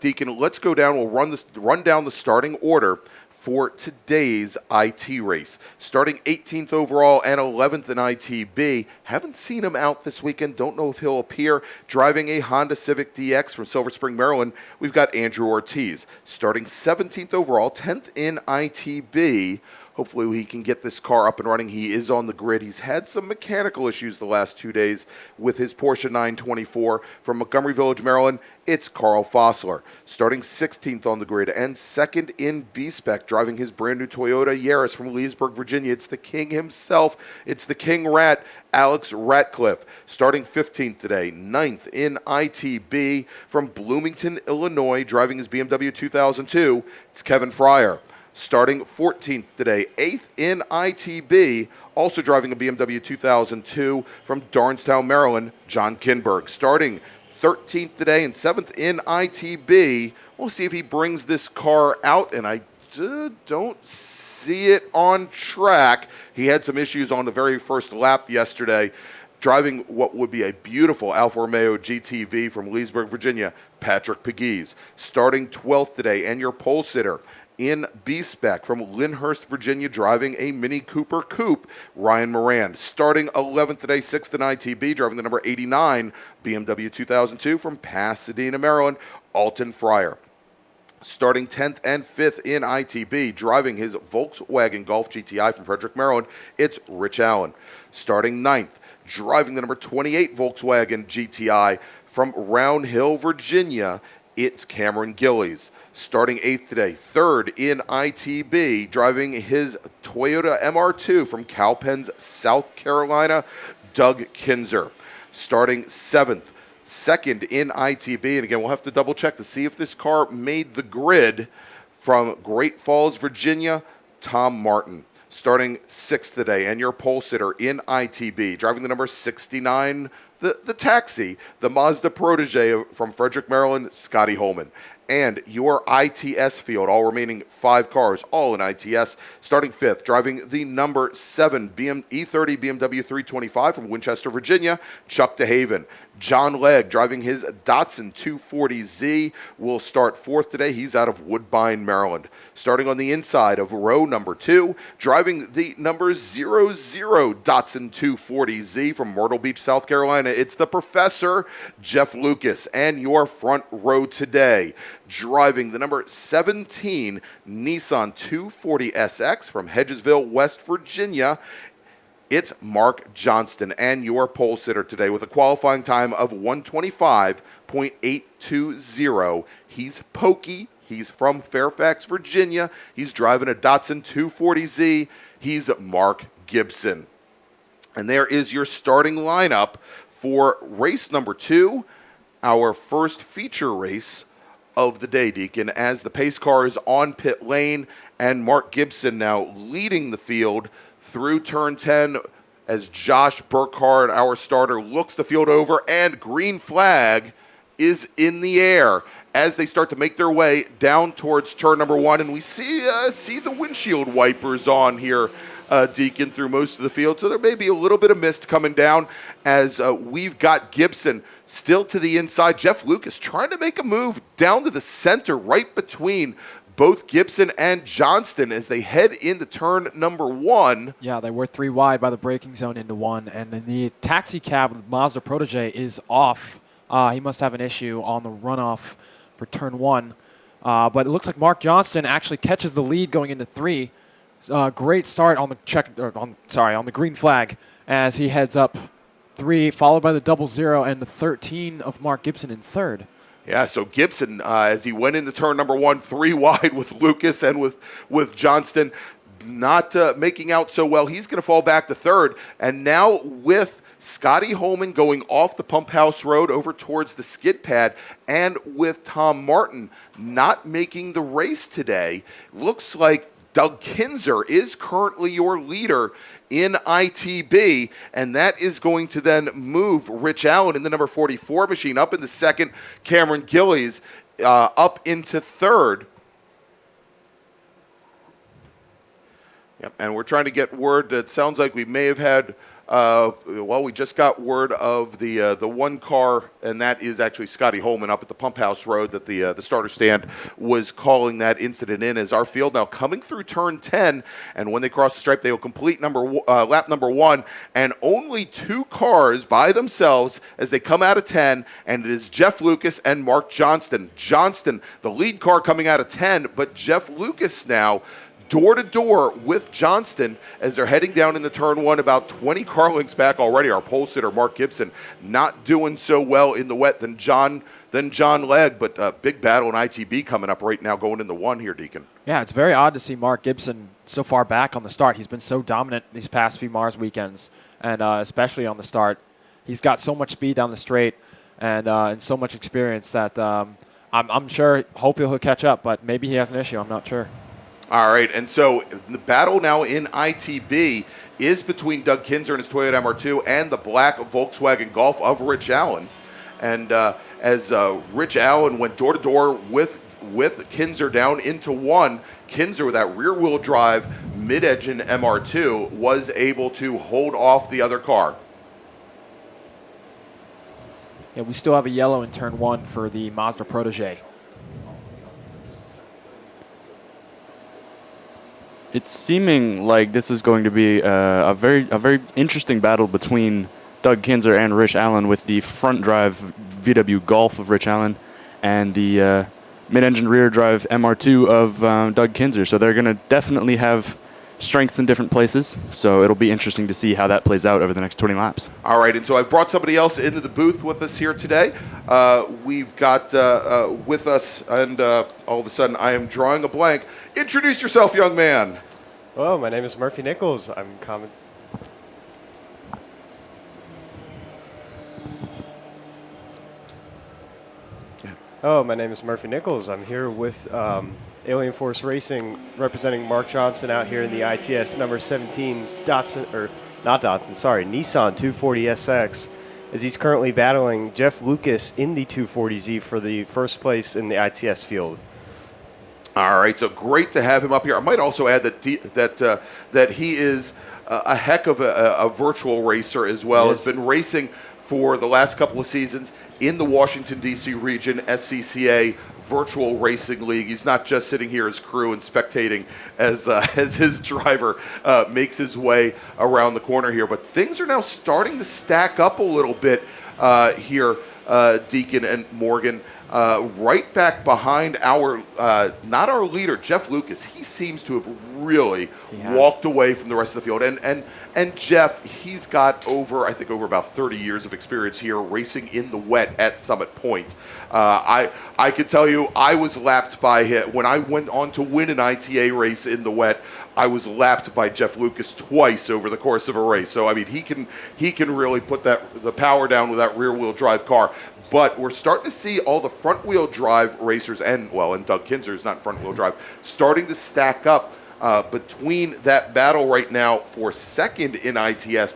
Deacon, let's go down. We'll run down the starting order for today's IT race. Starting 18th overall and 11th in ITB. Haven't seen him out this weekend. Don't know if he'll appear. Driving a Honda Civic DX from Silver Spring, Maryland, we've got Andrew Ortiz. Starting 17th overall, 10th in ITB. Hopefully he can get this car up and running. He is on the grid. He's had some mechanical issues the last 2 days with his Porsche 924 from Montgomery Village, Maryland. it's Carl Fossler. Starting 16th on the grid and second in B-Spec, driving his brand new Toyota Yaris from Leesburg, Virginia. It's the king himself. It's the King Rat, Alex Ratcliffe. Starting 15th today, 9th in ITB from Bloomington, Illinois, driving his BMW 2002. It's Kevin Fryer. Starting 14th today, 8th in ITB, also driving a BMW 2002 from Darnestown, Maryland, John Kinberg. Starting 13th today and 7th in ITB. We'll see if he brings this car out, and I don't see it on track. He had some issues on the very first lap yesterday, driving what would be a beautiful Alfa Romeo GTV from Leesburg, Virginia, Patrick Pegues. Starting 12th today, and your pole sitter in B-Spec from Lyndhurst, Virginia, driving a Mini Cooper Coupe, Ryan Moran. Starting 11th today, 6th in ITB, driving the number 89 BMW 2002 from Pasadena, Maryland, Alton Fryer. Starting 10th and 5th in ITB, driving his Volkswagen Golf GTI from Frederick, Maryland, it's Rich Allen. Starting 9th, driving the number 28 Volkswagen GTI from Round Hill, Virginia, it's Cameron Gillies. Starting 8th today, 3rd in ITB, driving his Toyota MR2 from Cowpens, South Carolina, Doug Kinzer. Starting 7th, 2nd in ITB, and again, we'll have to double check to see if this car made the grid, from Great Falls, Virginia, Tom Martin. Starting 6th today, and your pole sitter in ITB, driving the number 69, the taxi, the Mazda Protege from Frederick, Maryland, Scotty Holman. And your ITS field, all remaining 5 cars, all in ITS. Starting 5th, driving the number 7 E30 BMW 325 from Winchester, Virginia, Chuck DeHaven. John Legg, driving his Datsun 240Z, will start 4th today. He's out of Woodbine, Maryland. Starting on the inside of row number 2, driving the number 00 Datsun 240Z from Myrtle Beach, South Carolina, it's the Professor, Jeff Lucas. And your front row today, driving the number 17 Nissan 240SX from Hedgesville, West Virginia, it's Mark Johnston. And your pole sitter today with a qualifying time of 125.820. He's pokey. He's from Fairfax, Virginia. He's driving a Datsun 240Z. He's Mark Gibson. And there is your starting lineup for race number 2, our first feature race of the day, Deacon, as the pace car is on pit lane, and Mark Gibson now leading the field through turn 10 as Josh Burkhardt, our starter, looks the field over, and green flag is in the air as they start to make their way down towards turn number 1, and we see the windshield wipers on here, Deacon, through most of the field. So there may be a little bit of mist coming down as we've got Gibson still to the inside. Jeff Lucas trying to make a move down to the center, right between both Gibson and Johnston as they head into turn number 1. Yeah, they were 3 wide by the braking zone into 1, and then the taxi cab with Mazda Protege is off. He must have an issue on the runoff for turn 1. But it looks like Mark Johnston actually catches the lead going into 3. Great start on the green flag as he heads up 3, followed by the 00 and the 13 of Mark Gibson in 3rd. Yeah, so Gibson, as he went into turn number 1, 3 wide with Lucas and with Johnston, not making out so well. He's going to fall back to 3rd. And now with Scotty Holman going off the Pump House Road over towards the skid pad, and with Tom Martin not making the race today, looks like Doug Kinzer is currently your leader in ITB, and that is going to then move Rich Allen in the number 44 machine up into 2nd, Cameron Gillies up into 3rd. Yep, and we're trying to get word that sounds like we may have had we just got word of the one car, and that is actually Scotty Holman up at the Pump House Road that the starter stand was calling that incident in, as our field now coming through turn 10, and when they cross the stripe, they will complete lap number 1, and only 2 cars by themselves as they come out of 10, and it is Jeff Lucas and Mark Johnston. Johnston, the lead car coming out of 10, but Jeff Lucas now door-to-door with Johnston as they're heading down into turn one, about 20 car lengths back already. Our pole sitter, Mark Gibson, not doing so well in the wet than John Legg, but big battle in ITB coming up right now going into one here, Deacon. Yeah, it's very odd to see Mark Gibson so far back on the start. He's been so dominant these past few MARRS weekends, and especially on the start. He's got so much speed down the straight and so much experience that I'm sure, hope he'll catch up, but maybe he has an issue. I'm not sure. All right, and so the battle now in ITB is between Doug Kinzer and his Toyota MR2 and the black Volkswagen Golf of Rich Allen. And as Rich Allen went door-to-door with Kinzer down into one, Kinzer with that rear-wheel drive mid-engine MR2 was able to hold off the other car. Yeah, we still have a yellow in turn one for the Mazda Protege. It's seeming like this is going to be a very interesting battle between Doug Kinzer and Rich Allen, with the front drive VW Golf of Rich Allen and the mid-engine rear drive MR2 of Doug Kinzer. So they're going to definitely have strengths in different places. So it'll be interesting to see how that plays out over the next 20 laps. All right, and so I've brought somebody else into the booth with us here today. We've got with us, and all of a sudden I am drawing a blank. Introduce yourself, young man. Hello, my name is Murphy Nichols. I'm Oh, my name is Murphy Nichols. I'm here with Alien Force Racing, representing Mark Johnson out here in the ITS number 17 Nissan 240SX, as he's currently battling Jeff Lucas in the 240Z for the first place in the ITS field. All right, so great to have him up here. I might also add that he is a heck of a virtual racer as well. Has been racing for the last couple of seasons in the Washington, D.C. region, SCCA Virtual Racing League. He's not just sitting here as crew and spectating as his driver makes his way around the corner here. But things are now starting to stack up a little bit here, Deacon and Morgan. Right back behind our, not our leader, Jeff Lucas. He seems to have really walked away from the rest of the field. And Jeff, he's got over about 30 years of experience here racing in the wet at Summit Point. I could tell you I was lapped by him. When I went on to win an ITA race in the wet, I was lapped by Jeff Lucas twice over the course of a race. So, I mean, he can really put the power down with that rear-wheel drive car. But we're starting to see all the front-wheel drive racers, and Doug Kinzer's not front-wheel drive, starting to stack up between that battle right now for second in ITS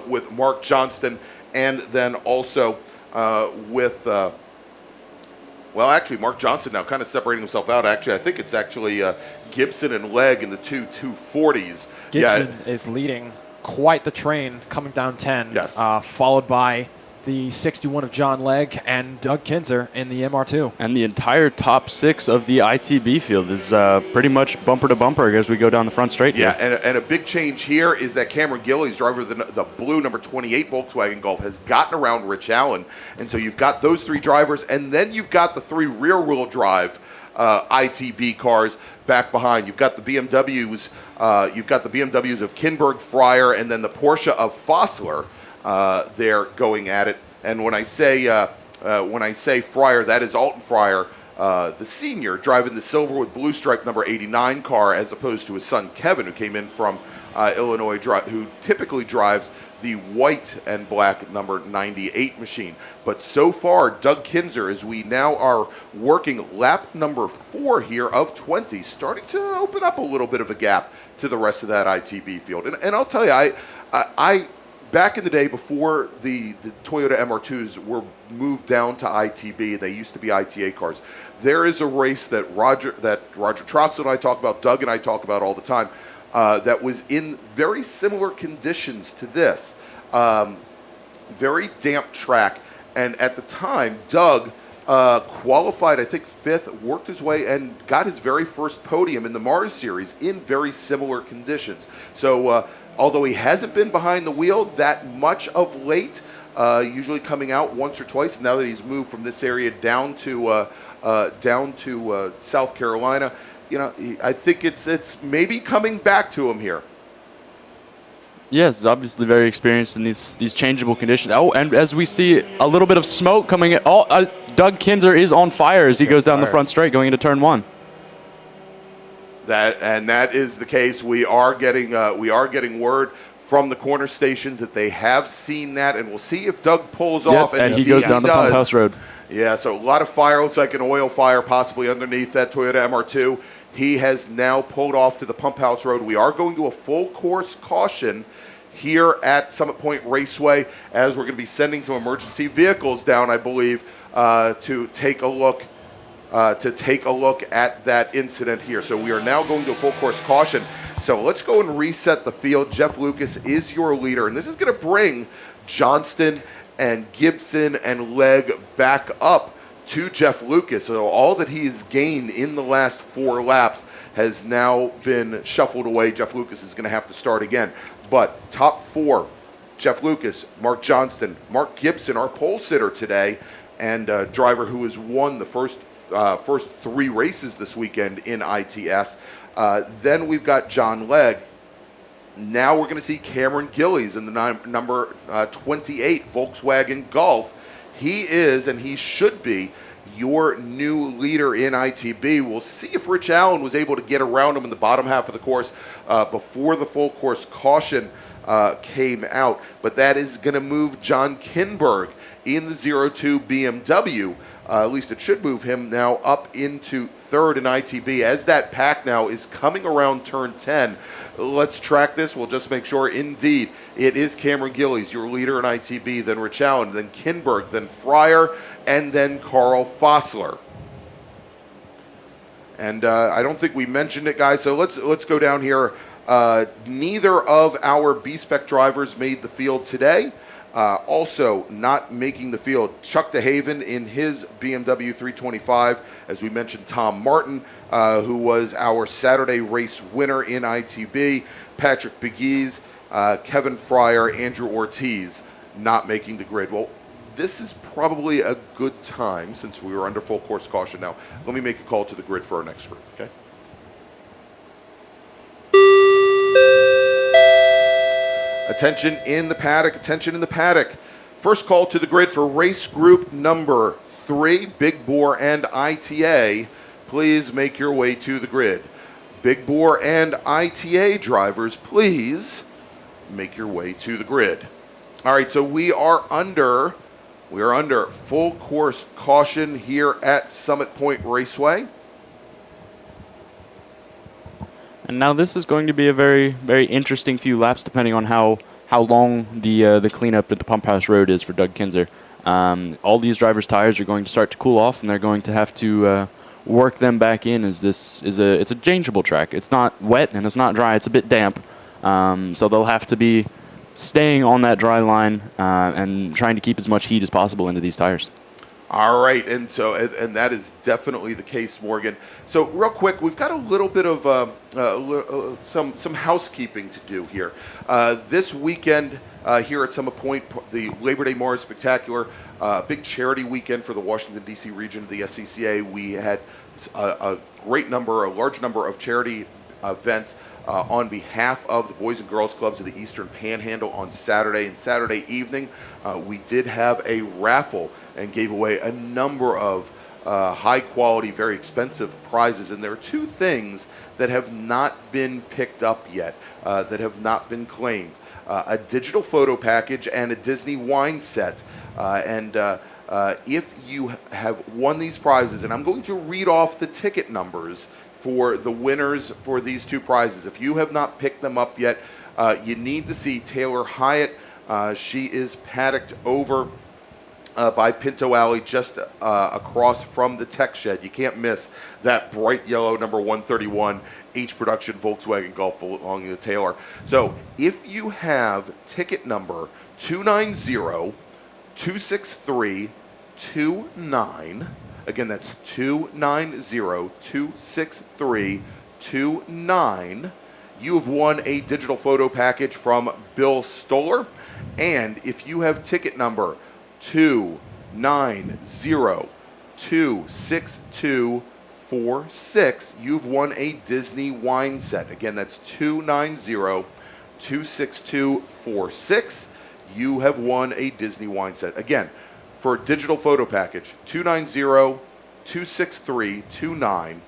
with Mark Johnston, and then also with, Mark Johnson now kind of separating himself out. Actually, I think it's actually Gibson and Legg in the two 240s. Gibson is leading quite the train coming down 10, followed by the 61 of John Legg and Doug Kinzer in the MR2. And the entire top six of the ITB field is pretty much bumper to bumper as we go down the front straight. Yeah, and a big change here is that Cameron Gillies, driver of the blue number 28 Volkswagen Golf, has gotten around Rich Allen. And so you've got those three drivers, and then you've got the three rear-wheel drive ITB cars back behind. You've got the BMWs. You've got the BMWs of Kinberg, Fryer, and then the Porsche of Fossler. They're going at it, and when I say Fryer, that is Alton Fryer, the senior, driving the silver with blue stripe number 89 car, as opposed to his son Kevin, who came in from Illinois, who typically drives the white and black number 98 machine. But so far, Doug Kinzer, as we now are working lap number 4 here of 20, starting to open up a little bit of a gap to the rest of that ITB field. And I'll tell you, I back in the day, before the Toyota MR2s were moved down to ITB, they used to be ITA cars. There is a race that Roger Troxel and I talk about, Doug and I talk about all the time, that was in very similar conditions to this. Very damp track. And at the time, Doug qualified, I think, 5th, worked his way and got his very first podium in the MARRS series in very similar conditions. So, although he hasn't been behind the wheel that much of late, usually coming out once or twice, now that he's moved from this area down to South Carolina, I think it's maybe coming back to him here. Yes, he's obviously very experienced in these changeable conditions. Oh, and as we see a little bit of smoke coming in. Doug Kinzer is on fire as he goes down the front straight going into turn 1. That is the case. We are getting word from the corner stations that they have seen that, and we'll see if Doug pulls off. And he goes down the pump house road. Yeah, so a lot of fire. Looks like an oil fire possibly underneath that Toyota MR2. He has now pulled off to the pump house road. We are going to a full course caution here at Summit Point Raceway, as we're going to be sending some emergency vehicles down, I believe, to take a look at that incident here. So we are now going to a full course caution. So let's go and reset the field. Jeff Lucas is your leader, and this is going to bring Johnston and Gibson and Legg back up to Jeff Lucas. So all that he has gained in the last 4 laps has now been shuffled away. Jeff Lucas is going to have to start again. But top 4, Jeff Lucas, Mark Johnston, Mark Gibson, our pole sitter today, and a driver who has won the first 3 races this weekend in ITS. Then we've got John Legg. Now we're going to see Cameron Gillies in the number 28 Volkswagen Golf. He is, and he should be, your new leader in ITB. We'll see if Rich Allen was able to get around him in the bottom half of the course before the full course caution came out. But that is going to move John Kinberg in the 02 BMW. At least it should move him now up into 3rd in ITB as that pack now is coming around turn 10. Let's track this. We'll just make sure, indeed, it is Cameron Gillies, your leader in ITB, then Rich Allen, then Kinberg, then Fryer, and then Carl Fossler. And I don't think we mentioned it, guys, so let's go down here. Neither of our B-Spec drivers made the field today. Also not making the field, Chuck DeHaven in his BMW 325. As we mentioned, Tom Martin, who was our Saturday race winner in ITB. Patrick Begues, Kevin Fryer, Andrew Ortiz not making the grid. Well, this is probably a good time, since we were under full course caution now. Let me make a call to the grid for our next group, okay? Attention in the paddock, attention in the paddock. First call to the grid for race group number 3, Big Bore and ITA. Please make your way to the grid. Big Bore and ITA drivers, please make your way to the grid. All right, so we are under full course caution here at Summit Point Raceway. And now this is going to be a very, very interesting few laps, depending on how long the cleanup at the Pump House Road is for Doug Kinzer. All these drivers' tires are going to start to cool off, and they're going to have to work them back in. As it's a changeable track. It's not wet and it's not dry. It's a bit damp, so they'll have to be staying on that dry line and trying to keep as much heat as possible into these tires. All right, and that is definitely the case, Morgan. So real quick, we've got a little bit of some housekeeping to do here. This weekend here at Summit Point, the Labor Day MARRS Spectacular, big charity weekend for the Washington, D.C. region of the SCCA. We had a large number of charity events on behalf of the Boys and Girls Clubs of the Eastern Panhandle on Saturday. And Saturday evening, we did have a raffle and gave away a number of high-quality, very expensive prizes. And there are 2 things that have not been picked up yet, that have not been claimed. A digital photo package and a Disney wine set. If you have won these prizes, and I'm going to read off the ticket numbers for the winners for these 2 prizes. If you have not picked them up yet, you need to see Taylor Hyatt. She is paddocked over by Pinto Alley, just across from the tech shed. You can't miss that bright yellow number 131 H Production Volkswagen Golf belonging to Taylor. So if you have ticket number 290-263-29, again, that's 290-263-29. You have won a digital photo package from Bill Stoller. And if you have ticket number 290-262-5, 260-262-46, you've won a Disney wine set. Again, that's 290-262-46. You have won a Disney wine set. Again, for a digital photo package, 290-263-29.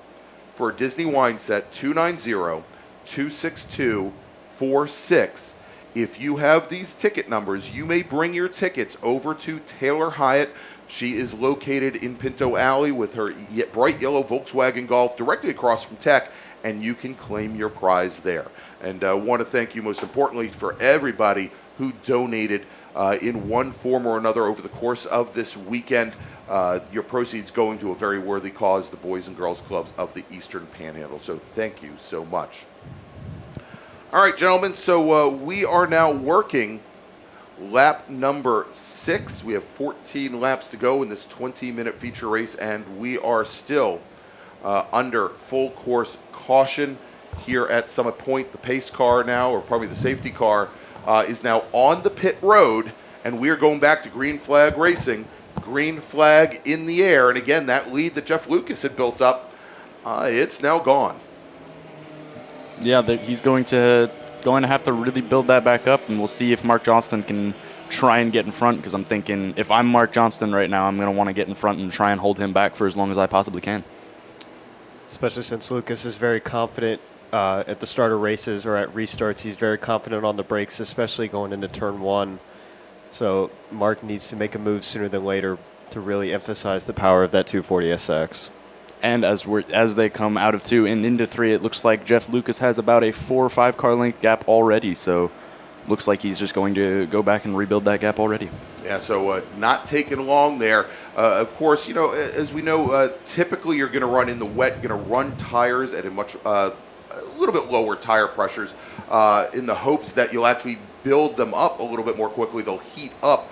For a Disney wine set, 290-262-46. If you have these ticket numbers, you may bring your tickets over to Taylor Hyatt. She is located in Pinto Alley with her bright yellow Volkswagen Golf directly across from Tech, and you can claim your prize there. And I want to thank you most importantly for everybody who donated in one form or another over the course of this weekend. Your proceeds going to a very worthy cause, the Boys and Girls Clubs of the Eastern Panhandle. So thank you so much. All right, gentlemen, so we are now working lap number 6. We have 14 laps to go in this 20-minute feature race, and we are still under full course caution here at Summit Point. The pace car now, or probably the safety car, is now on the pit road, and we are going back to green flag racing. Green flag in the air, and again, that lead that Jeff Lucas had built up, it's now gone. Yeah, he's going to have to really build that back up, and we'll see if Mark Johnston can try and get in front, because I'm thinking if I'm Mark Johnston right now, I'm going to want to get in front and try and hold him back for as long as I possibly can. Especially since Lucas is very confident at the start of races or at restarts. He's very confident on the brakes, especially going into turn 1. So Mark needs to make a move sooner than later to really emphasize the power of that 240SX. And as they come out of 2 and into 3, it looks like Jeff Lucas has about a 4 or 5 car length gap already. So looks like he's just going to go back and rebuild that gap already. Yeah, so not taking long there. Of course, you know, as we know, typically you're going to run in the wet, you're going to run tires at a much a little bit lower tire pressures in the hopes that you'll actually build them up a little bit more quickly. They'll heat up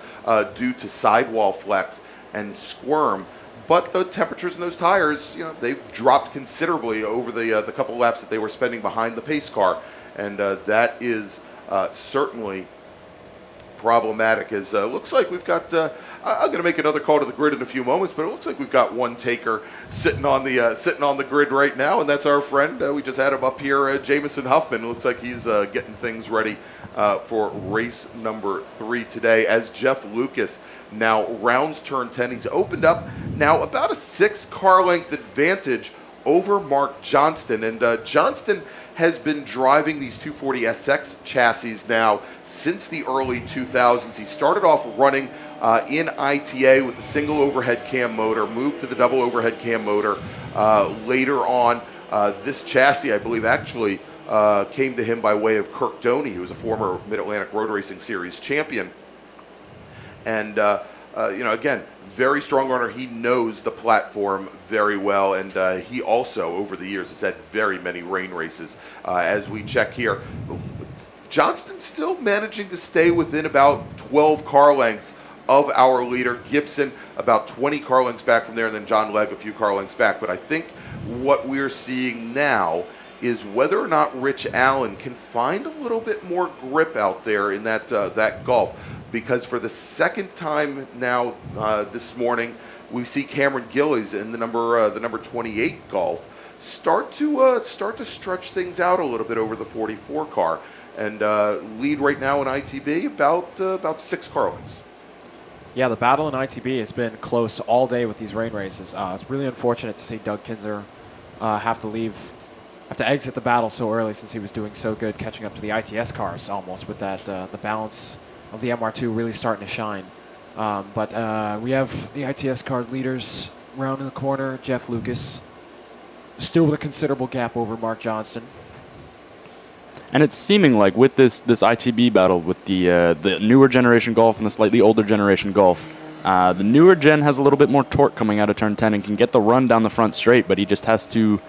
due to sidewall flex and squirm. But the temperatures in those tires, you know, they've dropped considerably over the couple laps that they were spending behind the pace car, and that is certainly problematic. As looks like we've got, I'm going to make another call to the grid in a few moments, but it looks like we've got one taker sitting on the grid right now, and that's our friend. We just had him up here, Jamison Huffman. It looks like he's getting things ready for race number 3 today. As Jeff Lucas now rounds turn 10, he's opened up now about a 6 car length advantage over Mark Johnston, and Johnston has been driving these 240SX chassis now since the early 2000s. He started off running in ITA with a single overhead cam motor, moved to the double overhead cam motor later on. This chassis, I believe, actually came to him by way of Kirk Doney, who was a former Mid-Atlantic Road Racing Series champion. And, you know, again, very strong runner. He knows the platform very well, and he also, over the years, has had very many rain races. As we check here, Johnston's still managing to stay within about 12 car lengths of our leader. Gibson about 20 car lengths back from there, and then John Legg a few car lengths back. But I think what we're seeing now is whether or not Rich Allen can find a little bit more grip out there in that Golf. Because for the second time now this morning, we see Cameron Gillies in the number 28 Golf start to stretch things out a little bit over the 44 car, and lead right now in ITB about 6 car lengths. Yeah, the battle in ITB has been close all day with these rain races. It's really unfortunate to see Doug Kinzer have to exit the battle so early, since he was doing so good catching up to the ITS cars almost, with that the balance of the MR2 really starting to shine. But we have the ITS car leaders round in the corner. Jeff Lucas still with a considerable gap over Mark Johnston. And it's seeming like with this ITB battle with the newer generation Golf and the slightly older generation Golf, the newer gen has a little bit more torque coming out of turn 10 and can get the run down the front straight, but he just has to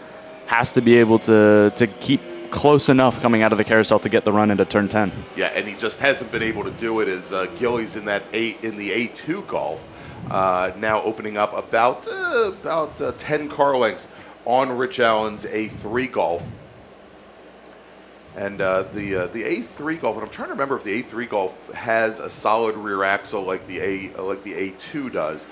be able to keep close enough coming out of the carousel to get the run into turn 10. Yeah, and he just hasn't been able to do it, as Gillies in the A2 Golf now opening up about 10 car lengths on Rich Allen's A3 Golf. And the A3 Golf, and I'm trying to remember if the A3 Golf has a solid rear axle like the A2 does.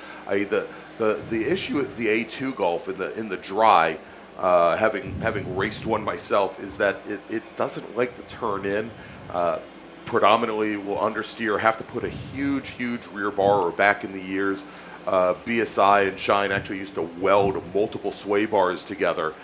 The issue with the A2 Golf in the dry, having raced one myself, is that it doesn't like to turn in. Predominantly will understeer, have to put a huge rear bar, or back in the years, BSI and Shine actually used to weld multiple sway bars together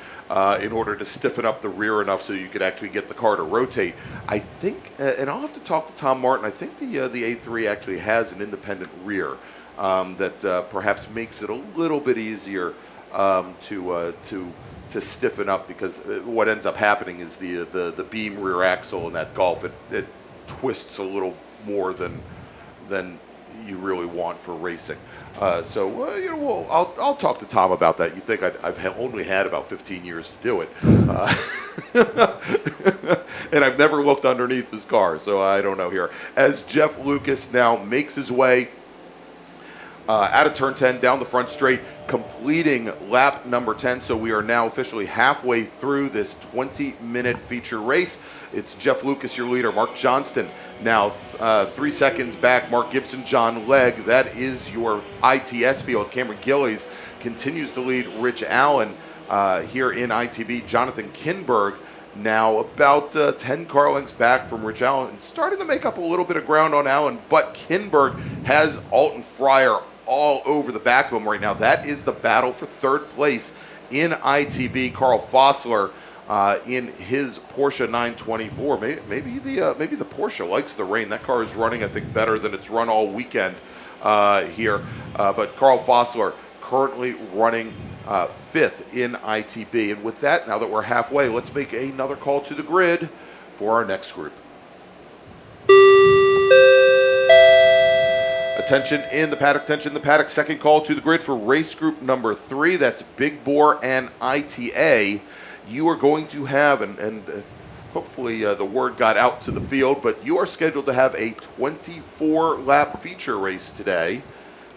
in order to stiffen up the rear enough so you could actually get the car to rotate. I think, and I'll have to talk to Tom Martin, I think the A3 actually has an independent rear that perhaps makes it a little bit easier to stiffen up, because what ends up happening is the beam rear axle in that Golf, it twists a little more than you really want for racing. I'll talk to Tom about that. You think I've only had about 15 years to do it, and I've never looked underneath his car, so I don't know here. As Jeff Lucas now makes his way out of turn 10 down the front straight, completing lap number 10. So we are now officially halfway through this 20-minute feature race. It's Jeff Lucas, your leader. Mark Johnston now 3 seconds back. Mark Gibson, John Legg. That is your ITS field. Cameron Gillies continues to lead Rich Allen here in ITB. Jonathan Kinberg now about 10 car lengths back from Rich Allen, starting to make up a little bit of ground on Allen, but Kinberg has Alton Fryer all over the back of him right now. That is the battle for third place in ITB. Carl Fossler in his Porsche 924. Maybe the Porsche likes the rain. That car is running, I think, better than it's run all weekend here. But Carl Fossler currently running fifth in ITB. And with that, now that we're halfway, let's make another call to the grid for our next group. Attention in the paddock, second call to the grid for race group number 3. That's Big Bore and ITA. You are going to have, and hopefully the word got out to the field, but you are scheduled to have a 24-lap feature race today.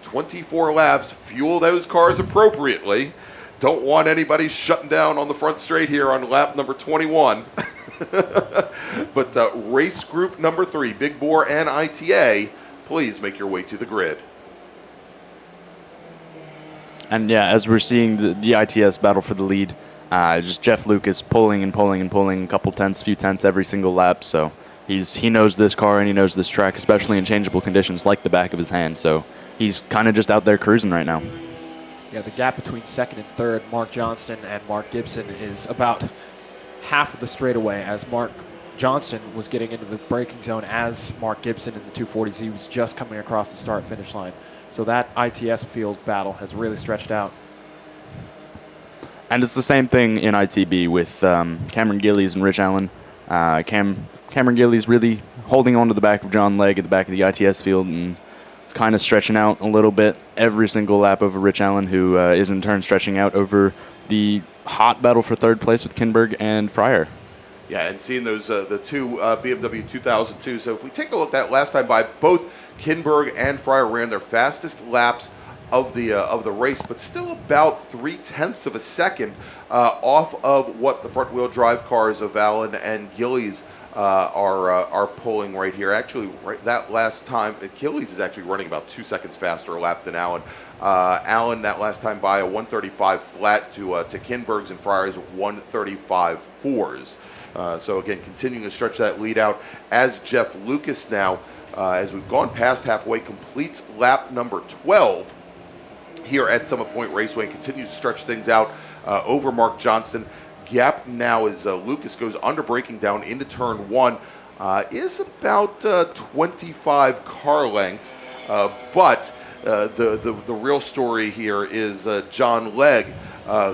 24 laps, fuel those cars appropriately. Don't want anybody shutting down on the front straight here on lap number 21. But race group number 3, Big Bore and ITA, please make your way to the grid. And yeah, as we're seeing the ITS battle for the lead, just Jeff Lucas pulling a couple tenths, few tenths every single lap. So he knows this car and he knows this track, especially in changeable conditions like the back of his hand. So he's kind of just out there cruising right now. Yeah, the gap between second and third, Mark Johnston and Mark Gibson, is about half of the straightaway, as Mark Johnston was getting into the braking zone as Mark Gibson in the 240s. He was just coming across the start-finish line. So that ITS field battle has really stretched out. And it's the same thing in ITB with Cameron Gillies and Rich Allen. Cameron Gillies really holding on to the back of John Legg at the back of the ITS field and kind of stretching out a little bit every single lap over Rich Allen, who is in turn stretching out over the hot battle for third place with Kinberg and Fryer. Yeah, and seeing those the two BMW 2002. So if we take a look at that last time by, both Kinberg and Fryer ran their fastest laps of the race, but still about 0.3 of a second off of what the front wheel drive cars of Allen and Gillies are pulling right here. Actually, right that last time, Gillies is actually running about 2 seconds faster a lap than Allen. Allen that last time by a 135 flat to Kinberg's and Fryer's 135 fours. So again, continuing to stretch that lead out as Jeff Lucas now, as we've gone past halfway, completes lap number 12 here at Summit Point Raceway and continues to stretch things out over Mark Johnston. Gap now as Lucas goes under braking down into turn 1 is about 25 car lengths, but the real story here is John Legg,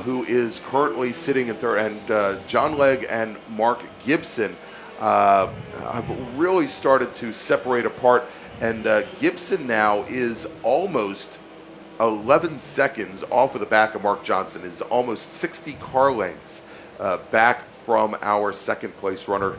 who is currently sitting in third, and John Legg and Mark Gibson have really started to separate apart, and Gibson now is almost 11 seconds off of the back of Mark Johnson, is almost 60 car lengths back from our second place runner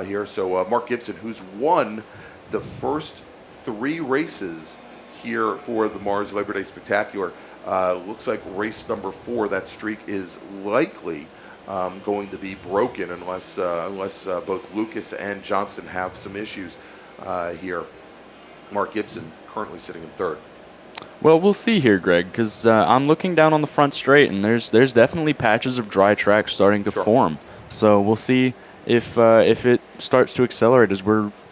here. So Mark Gibson, who's won the first 3 races here for the MARRS Labor Day Spectacular, looks like race number 4, that streak is likely going to be broken unless both Lucas and Johnson have some issues here. Mark Gibson currently sitting in third. Well, we'll see here, Greg, because I'm looking down on the front straight, and there's definitely patches of dry track starting to form. So we'll see if it starts to accelerate, as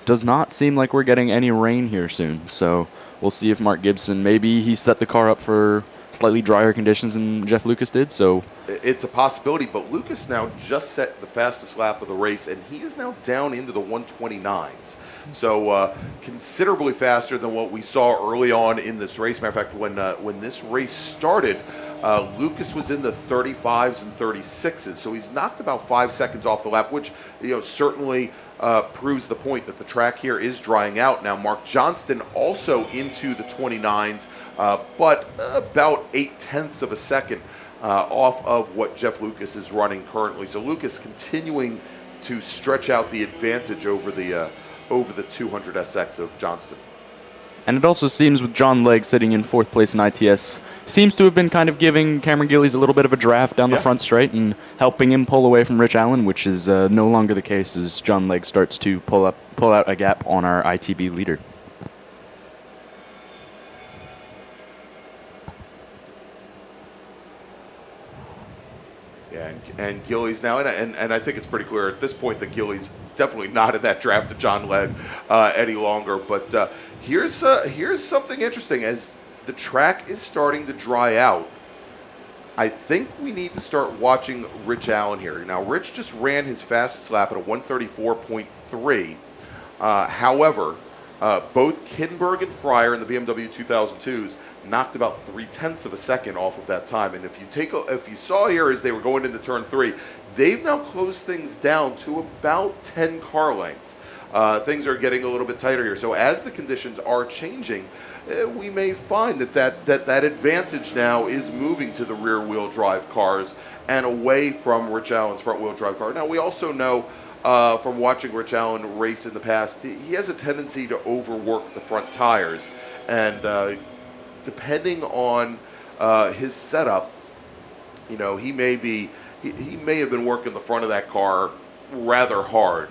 does not seem like we're getting any rain here soon. So we'll see if Mark Gibson, maybe he set the car up for slightly drier conditions than Jeff Lucas did. So it's a possibility, but Lucas now just set the fastest lap of the race, and he is now down into the 129s. So considerably faster than what we saw early on in this race. Matter of fact, when this race started, Lucas was in the 35s and 36s, so he's knocked about 5 seconds off the lap, which certainly proves the point that the track here is drying out. Now, Mark Johnston also into the 29s, but about 0.8 of a second off of what Jeff Lucas is running currently. So Lucas continuing to stretch out the advantage over the 200 SX of Johnston. And it also seems with John Legg sitting in 4th place in ITS, seems to have been kind of giving Cameron Gillies a little bit of a draft down the front straight and helping him pull away from Rich Allen, which is no longer the case as John Legg starts to pull out a gap on our ITB leader. Yeah, and Gillies now, and I think it's pretty clear at this point that Gillies definitely not in that draft of John Legg any longer. But here's something interesting. As the track is starting to dry out, I think we need to start watching Rich Allen here. Now, Rich just ran his fastest lap at a 134.3. However, both Kinberg and Fryer in the BMW 2002s knocked about 0.3 of a second off of that time. And if you saw here as they were going into turn 3, they've now closed things down to about 10 car lengths. Things are getting a little bit tighter here. So as the conditions are changing, we may find that advantage now is moving to the rear-wheel drive cars and away from Rich Allen's front-wheel drive car. Now, we also know from watching Rich Allen race in the past, he has a tendency to overwork the front tires. And depending on his setup, he may have been working the front of that car rather hard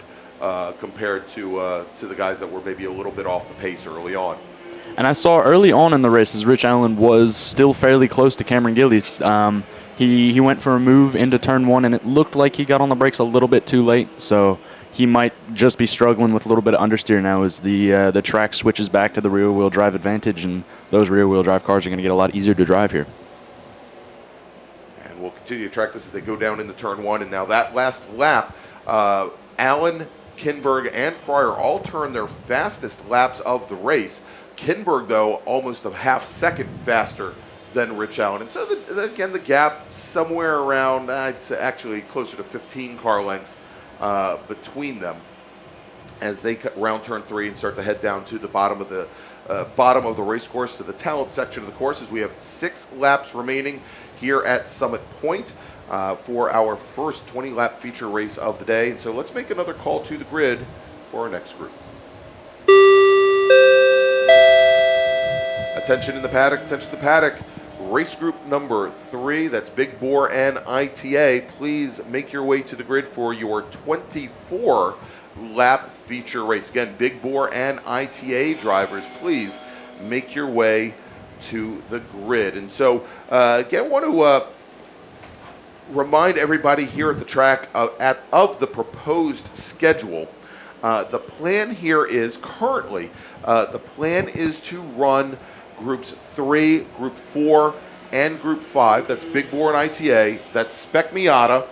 compared to the guys that were maybe a little bit off the pace early on. And I saw early on in the races, Rich Allen was still fairly close to Cameron Gillies. He went for a move into turn 1, and it looked like he got on the brakes a little bit too late. So he might just be struggling with a little bit of understeer now as the track switches back to the rear-wheel drive advantage, and those rear-wheel drive cars are going to get a lot easier to drive here. And we'll continue to track this as they go down into turn 1. And now that last lap, Allen, Kinberg, and Fryer all turned their fastest laps of the race. Kinberg, though, almost a half second faster than Rich Allen. And so, again, the gap somewhere around, I'd say actually closer to 15 car lengths between them as they cut round turn 3 and start to head down to the bottom of the race course, to the talent section of the course, as we have 6 laps remaining here at Summit Point for our first 20-lap feature race of the day. And so let's make another call to the grid for our next group. Attention in the paddock, attention to the paddock. Race group number 3, that's Big Bore and ITA. Please make your way to the grid for your 24-lap feature race. Again, Big Bore and ITA drivers, please make your way to the grid. And so, again, I want to remind everybody here at the track of the proposed schedule. The plan here is currently, the plan is to run Groups 3, Group 4, and Group 5. That's Big Bore and ITA. That's Spec Miata.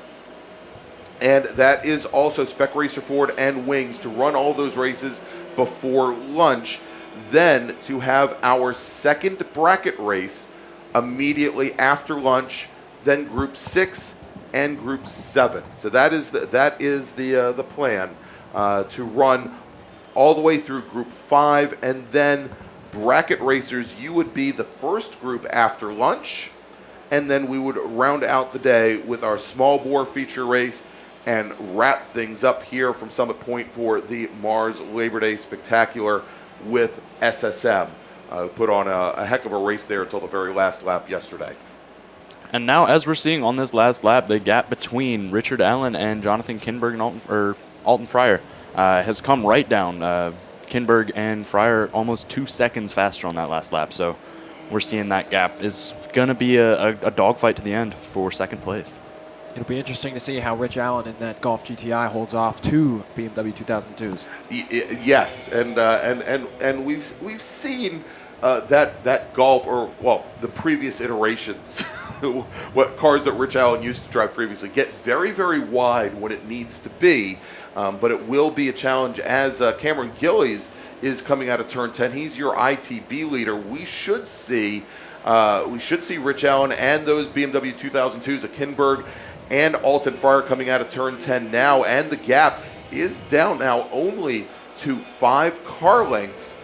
And that is also Spec Racer Ford and Wings, to run all those races before lunch. Then to have our second bracket race immediately after lunch. Then Group 6 and Group 7. So that is the plan to run all the way through Group 5, and then bracket racers, you would be the first group after lunch, and then we would round out the day with our small bore feature race and wrap things up here from Summit Point for the MARRS Labor Day Spectacular with SSM. Put on a heck of a race there until the very last lap yesterday. And now, as we're seeing on this last lap, the gap between Richard Allen and Jonathan Kinberg and Alton Fryer has come right down. Kinberg and Fryer almost 2 seconds faster on that last lap. So we're seeing that gap is going to be a dogfight to the end for second place. It'll be interesting to see how Rich Allen in that Golf GTI holds off two BMW 2002s. Yes, and we've seen that Golf, or well, the previous iterations, what cars that Rich Allen used to drive previously, get very, very wide when it needs to be, but it will be a challenge as Cameron Gillies is coming out of turn 10. He's your ITB leader. We should see Rich Allen and those BMW 2002s, a Kinberg and Alton Fryer coming out of turn 10 now, and the gap is down now only to 5 car lengths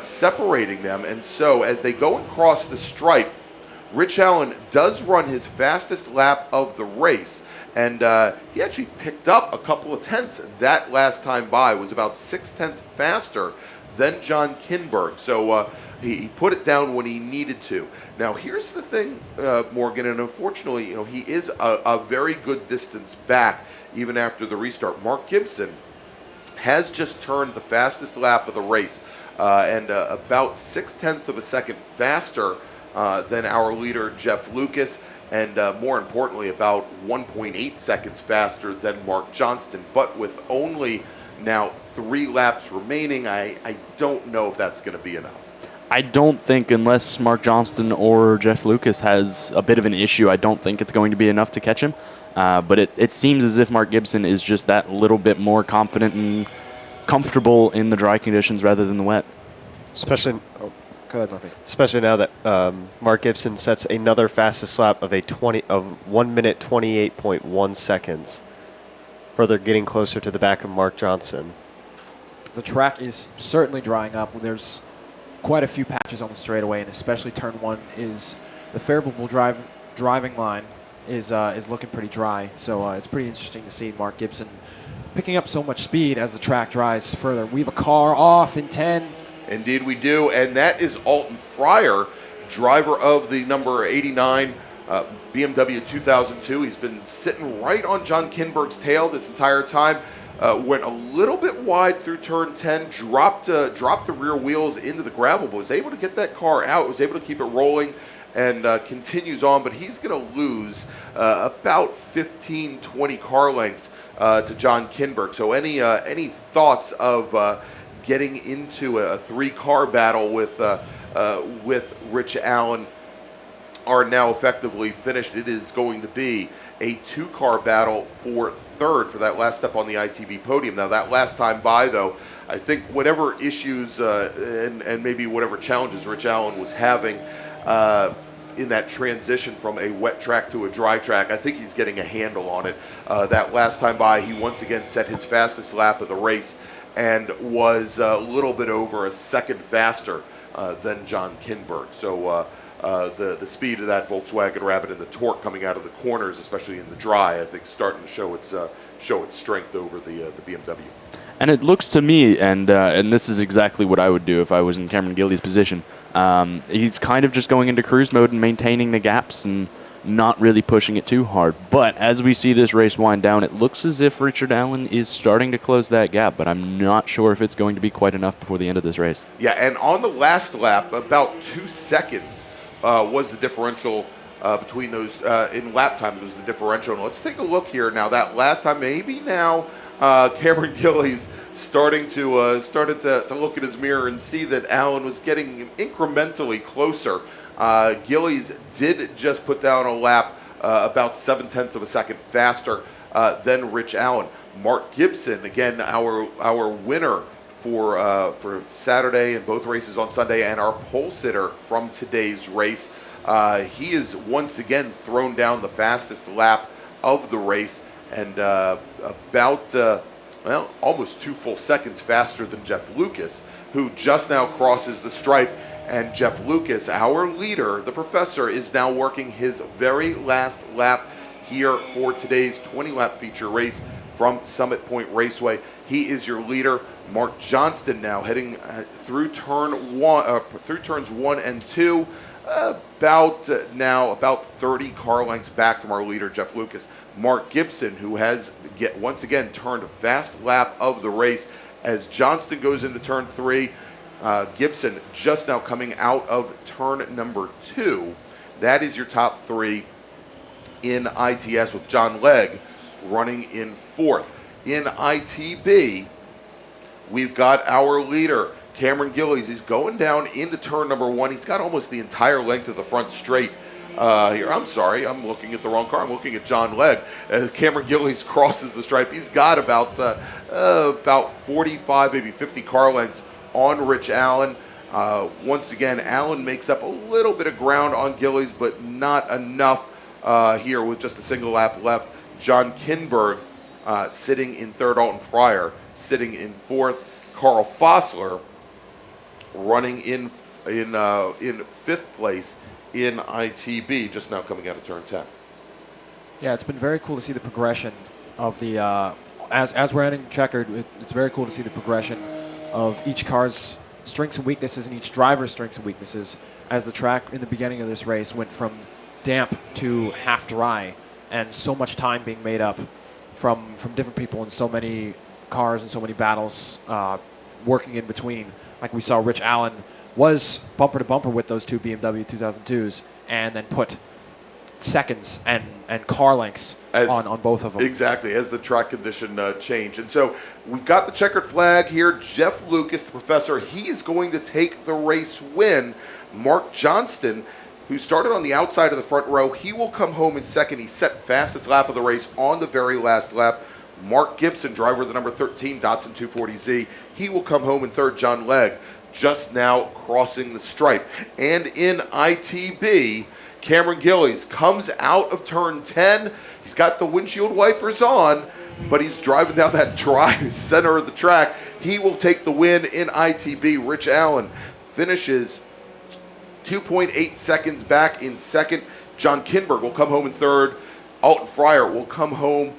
separating them. And so as they go across the stripe, Rich Allen does run his fastest lap of the race, and he actually picked up a couple of tenths that last time by. Was about 6 tenths faster than John Kinberg. So he put it down when he needed to. Now, here's the thing, Morgan, and unfortunately, he is a very good distance back even after the restart. Mark Gibson has just turned the fastest lap of the race, and about 6 tenths of a second faster than our leader, Jeff Lucas, and more importantly, about 1.8 seconds faster than Mark Johnston. But with only now 3 laps remaining, I don't know if that's going to be enough. I don't think, unless Mark Johnston or Jeff Lucas has a bit of an issue, I don't think it's going to be enough to catch him. But it seems as if Mark Gibson is just that little bit more confident and comfortable in the dry conditions rather than the wet. Especially, Go ahead, Murphy. especially now that Mark Gibson sets another fastest lap of 1 minute 28.1 seconds, further getting closer to the back of Mark Johnson. The track is certainly drying up. There's quite a few patches on the straightaway, and especially turn 1 is the favorable driving line is looking pretty dry. So it's pretty interesting to see Mark Gibson picking up so much speed as the track dries further. We have a car off in 10. Indeed we do, and that is Alton Fryer, driver of the number 89 BMW 2002. He's been sitting right on John Kinberg's tail this entire time. Went a little bit wide through turn 10, dropped the rear wheels into the gravel, but was able to get that car out, was able to keep it rolling, and continues on. But he's going to lose about 15, 20 car lengths to John Kinberg. So any thoughts of getting into a 3-car battle with Rich Allen are now effectively finished. It is going to be a 2-car battle for third for that last step on the ITV podium. Now, that last time by, though, I think whatever issues and maybe whatever challenges Rich Allen was having in that transition from a wet track to a dry track, I think he's getting a handle on it. That last time by, he once again set his fastest lap of the race and was a little bit over a second faster than John Kinberg. So the speed of that Volkswagen Rabbit and the torque coming out of the corners, especially in the dry, I think starting to show its strength over the BMW. And it looks to me, and this is exactly what I would do if I was in Cameron Gillies' position. He's kind of just going into cruise mode and maintaining the gaps and not really pushing it too hard. But as we see this race wind down, it looks as if Richard Allen is starting to close that gap, but I'm not sure if it's going to be quite enough before the end of this race. Yeah, and on the last lap, about 2 seconds was the differential between those in lap times was the differential. And let's take a look here now. That last time, maybe now Cameron Gillies started to look at his mirror and see that Allen was getting incrementally closer. Gillies did just put down a lap about 7/10 of a second faster than Rich Allen. Mark Gibson, again, our winner for Saturday and both races on Sunday, and our pole sitter from today's race. He is once again thrown down the fastest lap of the race, and about almost 2 full seconds faster than Jeff Lucas, who just now crosses the stripe. And Jeff Lucas, our leader, the professor, is now working his very last lap here for today's 20-lap feature race from Summit Point Raceway. He is your leader. Mark Johnston now heading through turns 1 and 2, about 30 car lengths back from our leader, Jeff Lucas. Mark Gibson, who has once again turned a fast lap of the race as Johnston goes into turn 3. Gibson just now coming out of turn number 2. That is your top 3 in ITS, with John Legg running in 4th. In ITB, we've got our leader, Cameron Gillies. He's going down into turn number 1. He's got almost the entire length of the front straight here. I'm sorry, I'm looking at the wrong car. I'm looking at John Legg. As Cameron Gillies crosses the stripe, he's got about 45, maybe 50 car lengths on Rich Allen. Once again, Allen makes up a little bit of ground on Gillies, but not enough here with just a single lap left. John Kinberg sitting in 3rd, Alton Pryor sitting in 4th. Carl Fossler running in 5th place in ITB, just now coming out of turn 10. Yeah, it's been very cool to see the progression of the, as we're ending checkered, it's very cool to see the progression of each car's strengths and weaknesses and each driver's strengths and weaknesses as the track in the beginning of this race went from damp to half dry, and so much time being made up from different people and so many cars and so many battles working in between. Like we saw Rich Allen was bumper to bumper with those 2 BMW 2002s and then put seconds and car lengths on both of them. Exactly, as the track condition changed. And so we've got the checkered flag here. Jeff Lucas, the professor, he is going to take the race win. Mark Johnston, who started on the outside of the front row, he will come home in 2nd. He set fastest lap of the race on the very last lap. Mark Gibson, driver of the number 13 Datsun 240Z, he will come home in 3rd. John Legg just now crossing the stripe. And in ITB, Cameron Gillies comes out of turn 10. He's got the windshield wipers on, but he's driving down that dry center of the track. He will take the win in ITB. Rich Allen finishes 2.8 seconds back in 2nd. John Kinberg will come home in 3rd. Alton Fryer will come home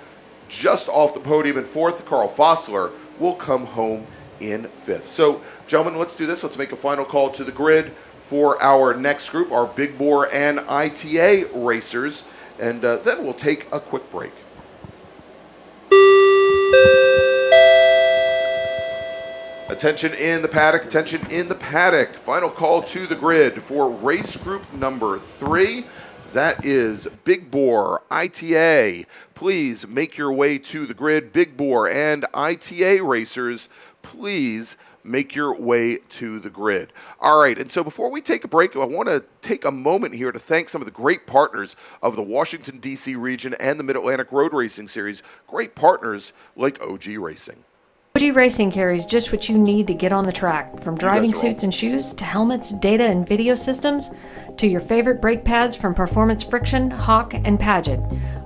just off the podium in 4th. Carl Fossler will come home in 5th. So, gentlemen, let's do this. Let's make a final call to the grid for our next group, our Big Bore and ITA racers, and then we'll take a quick break. Attention in the paddock, attention in the paddock. Final call to the grid for race group number 3. That is Big Bore, ITA. Please make your way to the grid. Big Bore and ITA racers, please make your way to the grid. All right, and so before we take a break, I want to take a moment here to thank some of the great partners of the Washington, D.C. region and the Mid-Atlantic Road Racing Series. Great partners like OG Racing. OG Racing carries just what you need to get on the track, from driving suits and shoes to helmets, data and video systems, to your favorite brake pads from Performance Friction, Hawk, and Paget.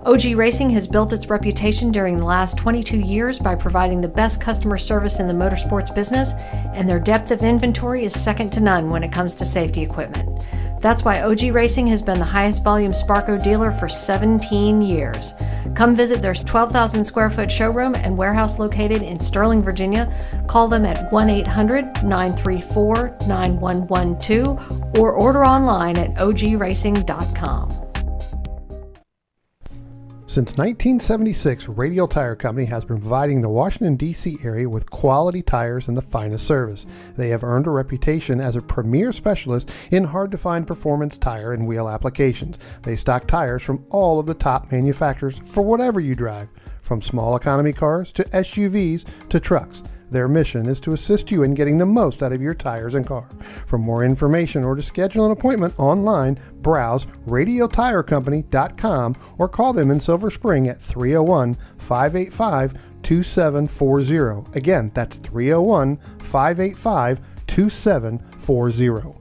OG Racing has built its reputation during the last 22 years by providing the best customer service in the motorsports business, and their depth of inventory is second to none when it comes to safety equipment. That's why OG Racing has been the highest volume Sparco dealer for 17 years. Come visit their 12,000 square foot showroom and warehouse located in Sterling, Virginia. Call them at 1-800-934-9112 or order online at ogracing.com. Since 1976, Radial Tire Company has been providing the Washington, D.C. area with quality tires and the finest service. They have earned a reputation as a premier specialist in hard-to-find performance tire and wheel applications. They stock tires from all of the top manufacturers for whatever you drive, from small economy cars to SUVs to trucks. Their mission is to assist you in getting the most out of your tires and car. For more information or to schedule an appointment online, browse radialtirecompany.com or call them in Silver Spring at 301-585-2740. Again, that's 301-585-2740.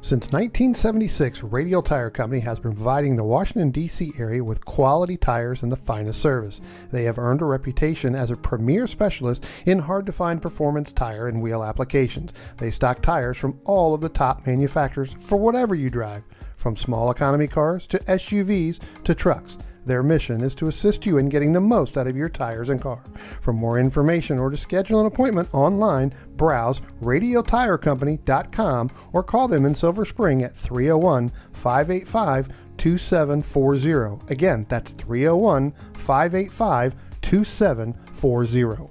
Since 1976, Radial Tire Company has been providing the Washington, D.C. area with quality tires and the finest service. They have earned a reputation as a premier specialist in hard-to-find performance tire and wheel applications. They stock tires from all of the top manufacturers for whatever you drive, from small economy cars to SUVs to trucks. Their mission is to assist you in getting the most out of your tires and car. For more information or to schedule an appointment online, browse radialtirecompany.com or call them in Silver Spring at 301-585-2740. Again, that's 301-585-2740.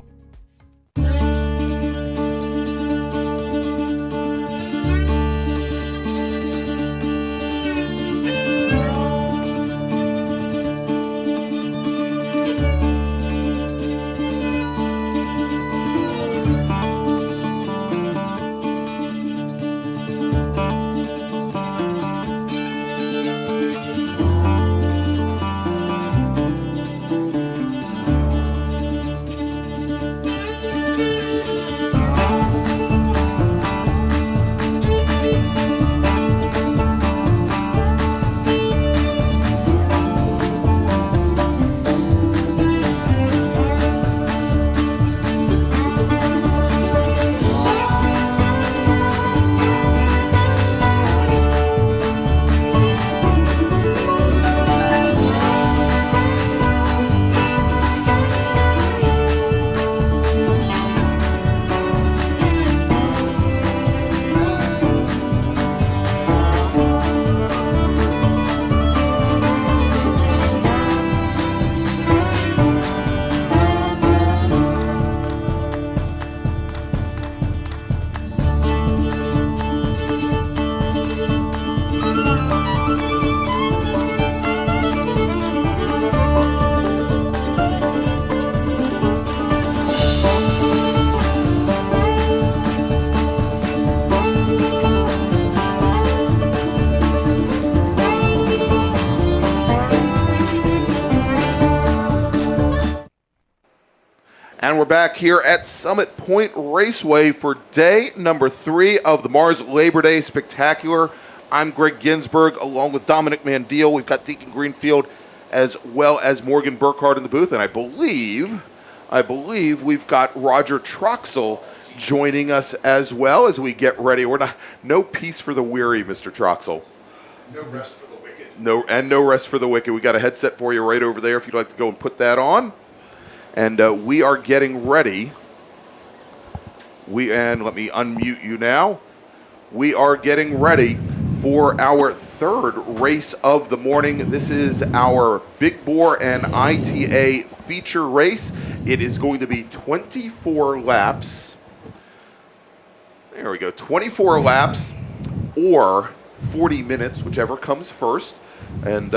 And we're back here at Summit Point Raceway for day number 3 of the MARRS Labor Day Spectacular. I'm Greg Ginsberg along with Dominic Mandiel. We've got Deacon Greenfield as well as Morgan Burkhardt in the booth. And I believe we've got Roger Troxel joining us as well as we get ready. No peace for the weary, Mr. Troxel. No rest for the wicked. No rest for the wicked. We got a headset for you right over there if you'd like to go and put that on. And we are getting ready. And let me unmute you now. We are getting ready for our third race of the morning. This is our Big Bore and ITA feature race. It is going to be 24 laps. There we go, 24 laps or 40 minutes, whichever comes first. And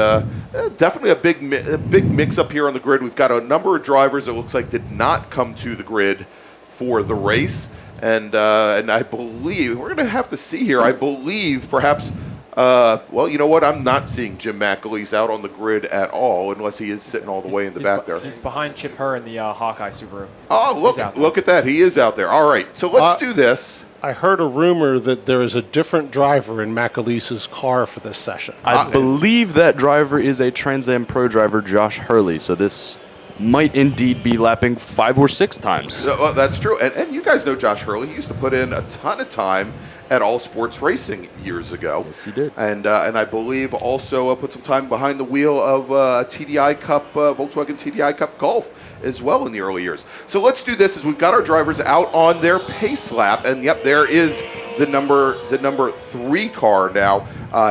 definitely a big mix up here on the grid. We've got a number of drivers that looks like did not come to the grid for the race. And I believe, we're going to have to see here, I believe perhaps, well, you know what, I'm not seeing Jim McAleese out on the grid at all, unless he is sitting all the way in the back there. He's behind Chip Herr in the Hawkeye Subaru. Oh, look at that, he is out there. All right, so let's do this. I heard a rumor that there is a different driver in McAleese's car for this session. I believe that driver is a Trans Am Pro driver, Josh Hurley. So this might indeed be lapping 5 or 6 times. That's true. And you guys know Josh Hurley. He used to put in a ton of time at All Sports Racing years ago. Yes, he did. And I believe also put some time behind the wheel of TDI Cup, Volkswagen TDI Cup Golf as well in the early years. So let's do this as we've got our drivers out on their pace lap. And yep, there is the number 3 car now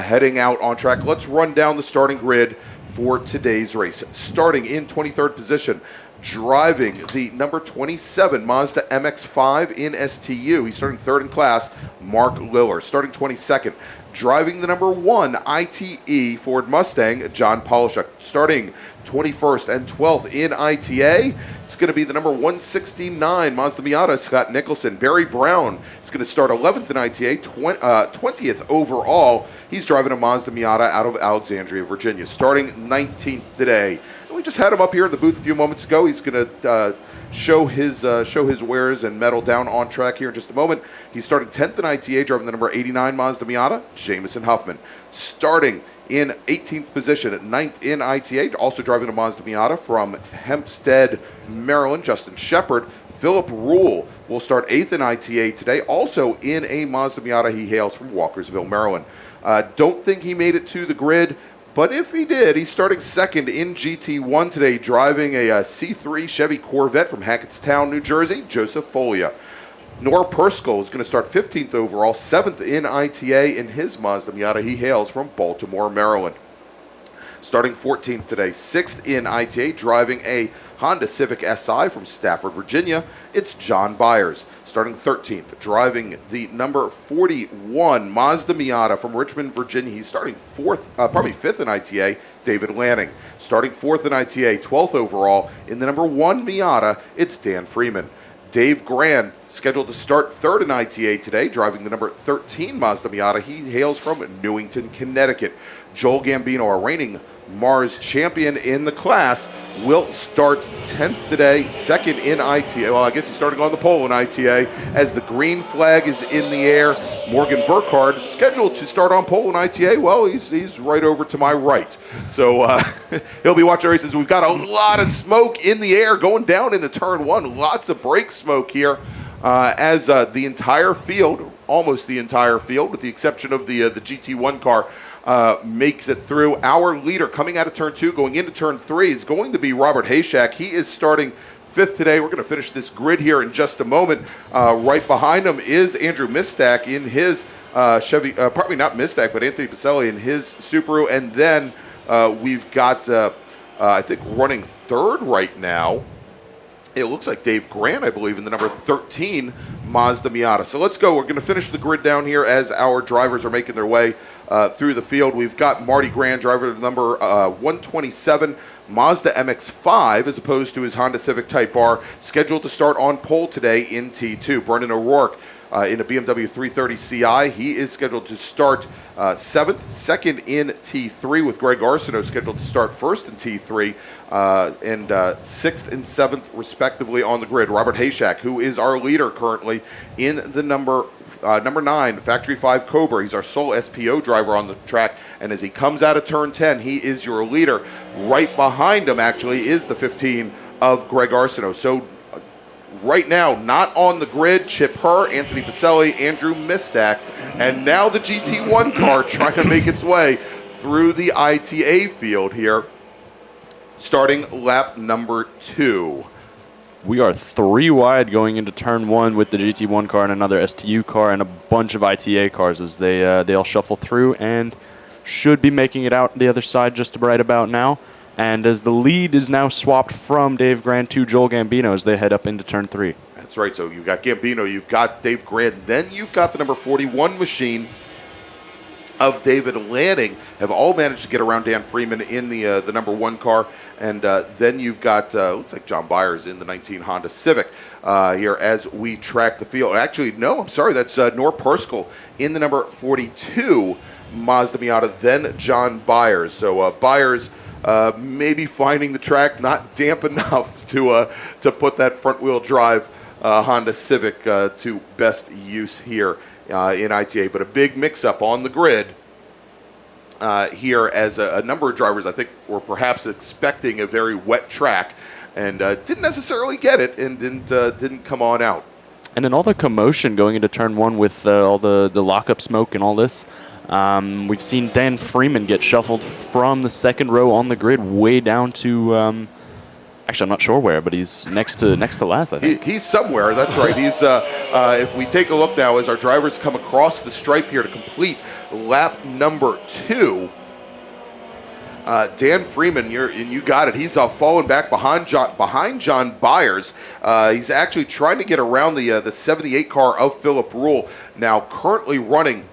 heading out on track. Let's run down the starting grid for today's race. Starting in 23rd position, driving the number 27 Mazda MX-5 in STU. He's starting 3rd in class, Mark Liller. Starting 22nd, driving the number 1 ITE Ford Mustang, John Polishuk. Starting 21st and 12th in ITA, it's going to be the number 169 Mazda Miata, Scott Nicholson. Barry Brown is going to start 11th in ITA, 20th overall. He's driving a Mazda Miata out of Alexandria, Virginia. Starting 19th today, we just had him up here in the booth a few moments ago. He's going to show his wares and medal down on track here in just a moment. He's starting 10th in ITA, driving the number 89 Mazda Miata, Jamison Huffman. Starting in 18th position at 9th in ITA, also driving a Mazda Miata from Hempstead, Maryland, Justin Shepard. Philip Rule will start 8th in ITA today, also in a Mazda Miata. He hails from Walkersville, Maryland. Don't think he made it to the grid, but if he did, he's starting 2nd in GT1 today, driving a C3 Chevy Corvette from Hackettstown, New Jersey, Joseph Folia. Nor Perskell is going to start 15th overall, 7th in ITA in his Mazda Miata. He hails from Baltimore, Maryland. Starting 14th today, 6th in ITA, driving a Honda Civic Si from Stafford, Virginia, it's John Byers. Starting 13th, driving the number 41 Mazda Miata from Richmond, Virginia. He's starting 5th in ITA, David Lanning. Starting 4th in ITA, 12th overall, in the number 1 Miata, it's Dan Freeman. Dave Grand, scheduled to start 3rd in ITA today, driving the number 13 Mazda Miata. He hails from Newington, Connecticut. Joel Gambino, our reigning MARRS champion in the class, will start 10th today, 2nd in ITA. Well, I guess he's starting on the pole in ITA as the green flag is in the air. Morgan Burkhardt, scheduled to start on pole in ITA. Well, he's right over to my right. So he'll be watching races. We've got a lot of smoke in the air going down into turn 1. Lots of brake smoke here as the entire field, almost the entire field, with the exception of the GT1 car, makes it through. Our leader coming out of turn 2, going into turn 3, is going to be Robert Hayshak. He is starting 5th today. We're going to finish this grid here in just a moment. Right behind him is Andrew Mistak in his Chevy, probably not Mistak, but Anthony Pacelli in his Subaru. And then we've got, I think, running 3rd right now, it looks like Dave Grant, I believe, in the number 13 Mazda Miata. So let's go. We're going to finish the grid down here as our drivers are making their way through the field. We've got Marty Grand, driver number 127 Mazda MX-5, as opposed to his Honda Civic Type R, scheduled to start on pole today in T2. Brendan O'Rourke in a BMW 330 Ci. He is scheduled to start 7th, 2nd in T3, with Greg Arsenault scheduled to start 1st in T3, and 6th and 7th, respectively, on the grid. Robert Hayshak, who is our leader currently in the number 9, Factory 5 Cobra. He's our sole SPO driver on the track, and as he comes out of turn 10, he is your leader. Right behind him, actually, is the 15 of Greg Arsenault. So right now, not on the grid, Chip Herr, Anthony Pacelli, Andrew Mistak, and now the GT1 car trying to make its way through the ITA field here, starting lap number 2. We are 3 wide going into turn 1 with the GT1 car and another STU car and a bunch of ITA cars as they all shuffle through and should be making it out the other side just right about now. And as the lead is now swapped from Dave Grant to Joel Gambino as they head up into turn 3. That's right. So you've got Gambino, you've got Dave Grant, then you've got the number 41 machine of David Lanning, have all managed to get around Dan Freeman in the number 1 car. And then you've got, looks like John Byers in the 19 Honda Civic here as we track the field. Actually, no, I'm sorry, that's Nor Perskell in the number 42 Mazda Miata, then John Byers. So Byers maybe finding the track not damp enough to put that front-wheel drive Honda Civic to best use here in ITA. But a big mix-up on the grid here as a number of drivers, I think, were perhaps expecting a very wet track and didn't necessarily get it and didn't come on out. And in all the commotion going into turn 1 with all the lockup smoke and all this, we've seen Dan Freeman get shuffled from the 2nd row on the grid way down to actually, I'm not sure where, but he's next to last, I think. He's somewhere, that's right. He's if we take a look now as our drivers come across the stripe here to complete lap number 2, Dan Freeman, you got it. He's falling back behind John Byers. He's actually trying to get around the 78 car of Philip Rule, now currently running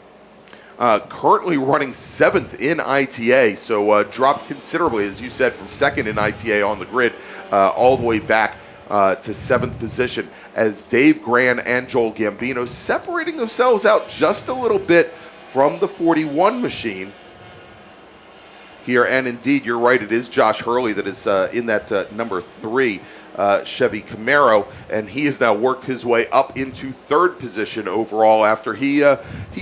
7th in ITA, so dropped considerably, as you said, from 2nd in ITA on the grid all the way back to 7th position, as Dave Grant and Joel Gambino separating themselves out just a little bit from the 41 machine here. And indeed, you're right, it is Josh Hurley that is in that number 3 Chevy Camaro, and he has now worked his way up into 3rd position overall after he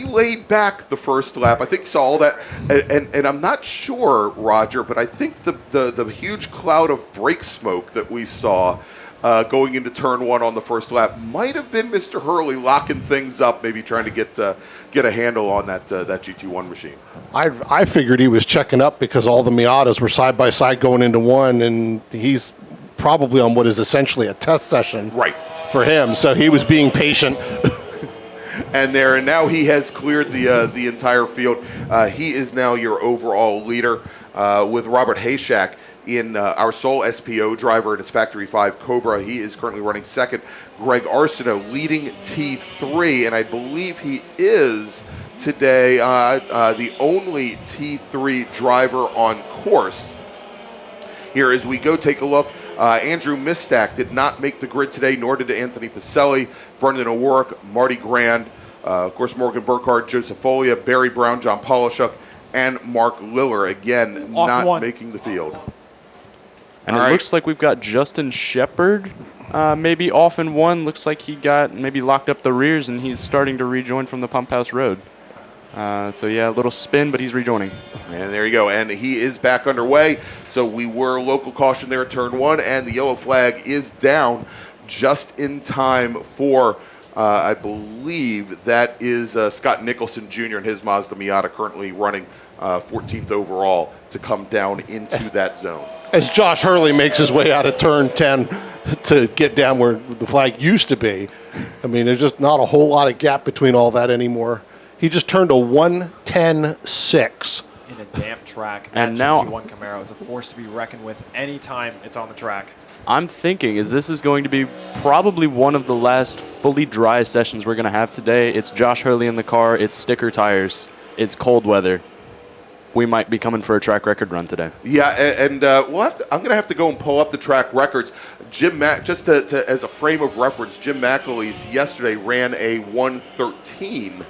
laid back the first lap. I think saw all that, and I'm not sure, Roger, but I think the huge cloud of brake smoke that we saw going into turn 1 on the first lap might have been Mr. Hurley locking things up, maybe trying to get a handle on that GT1 machine. I figured he was checking up because all the Miatas were side by side going into one, and he's probably on what is essentially a test session for him. So he was being patient. And now he has cleared the entire field. He is now your overall leader with Robert Hayshak in our sole SPO driver in his Factory 5 Cobra. He is currently running 2nd. Greg Arsenault leading T3, and I believe he is today the only T3 driver on course. Here as we go take a look, Andrew Mistack did not make the grid today, nor did Anthony Pacelli, Brendan O'Rourke, Marty Grand, of course Morgan Burkhardt, Joseph Folia, Barry Brown, John Polishuk, and Mark Liller, again, not making the field. And it looks like we've got Justin Shepard maybe off in 1. Looks like he got maybe locked up the rears, and he's starting to rejoin from the Pump House Road. So, yeah, a little spin, but he's rejoining. And there you go. And he is back underway. So we were local caution there at turn 1, and the yellow flag is down just in time for, I believe, that is Scott Nicholson Jr. and his Mazda Miata currently running 14th overall to come down into that zone. As Josh Hurley makes his way out of turn 10 to get down where the flag used to be. I mean, there's just not a whole lot of gap between all that anymore. He just turned a 1:10.6. In a damp track, and that now GT1 Camaro is a force to be reckoned with anytime it's on the track. I'm thinking this is going to be probably one of the last fully dry sessions we're going to have today. It's Josh Hurley in the car. It's sticker tires. It's cold weather. We might be coming for a track record run today. Yeah, and we'll have to, I'm going to have to go and pull up the track records. Just as a frame of reference, Jim McAleese yesterday ran a 1:13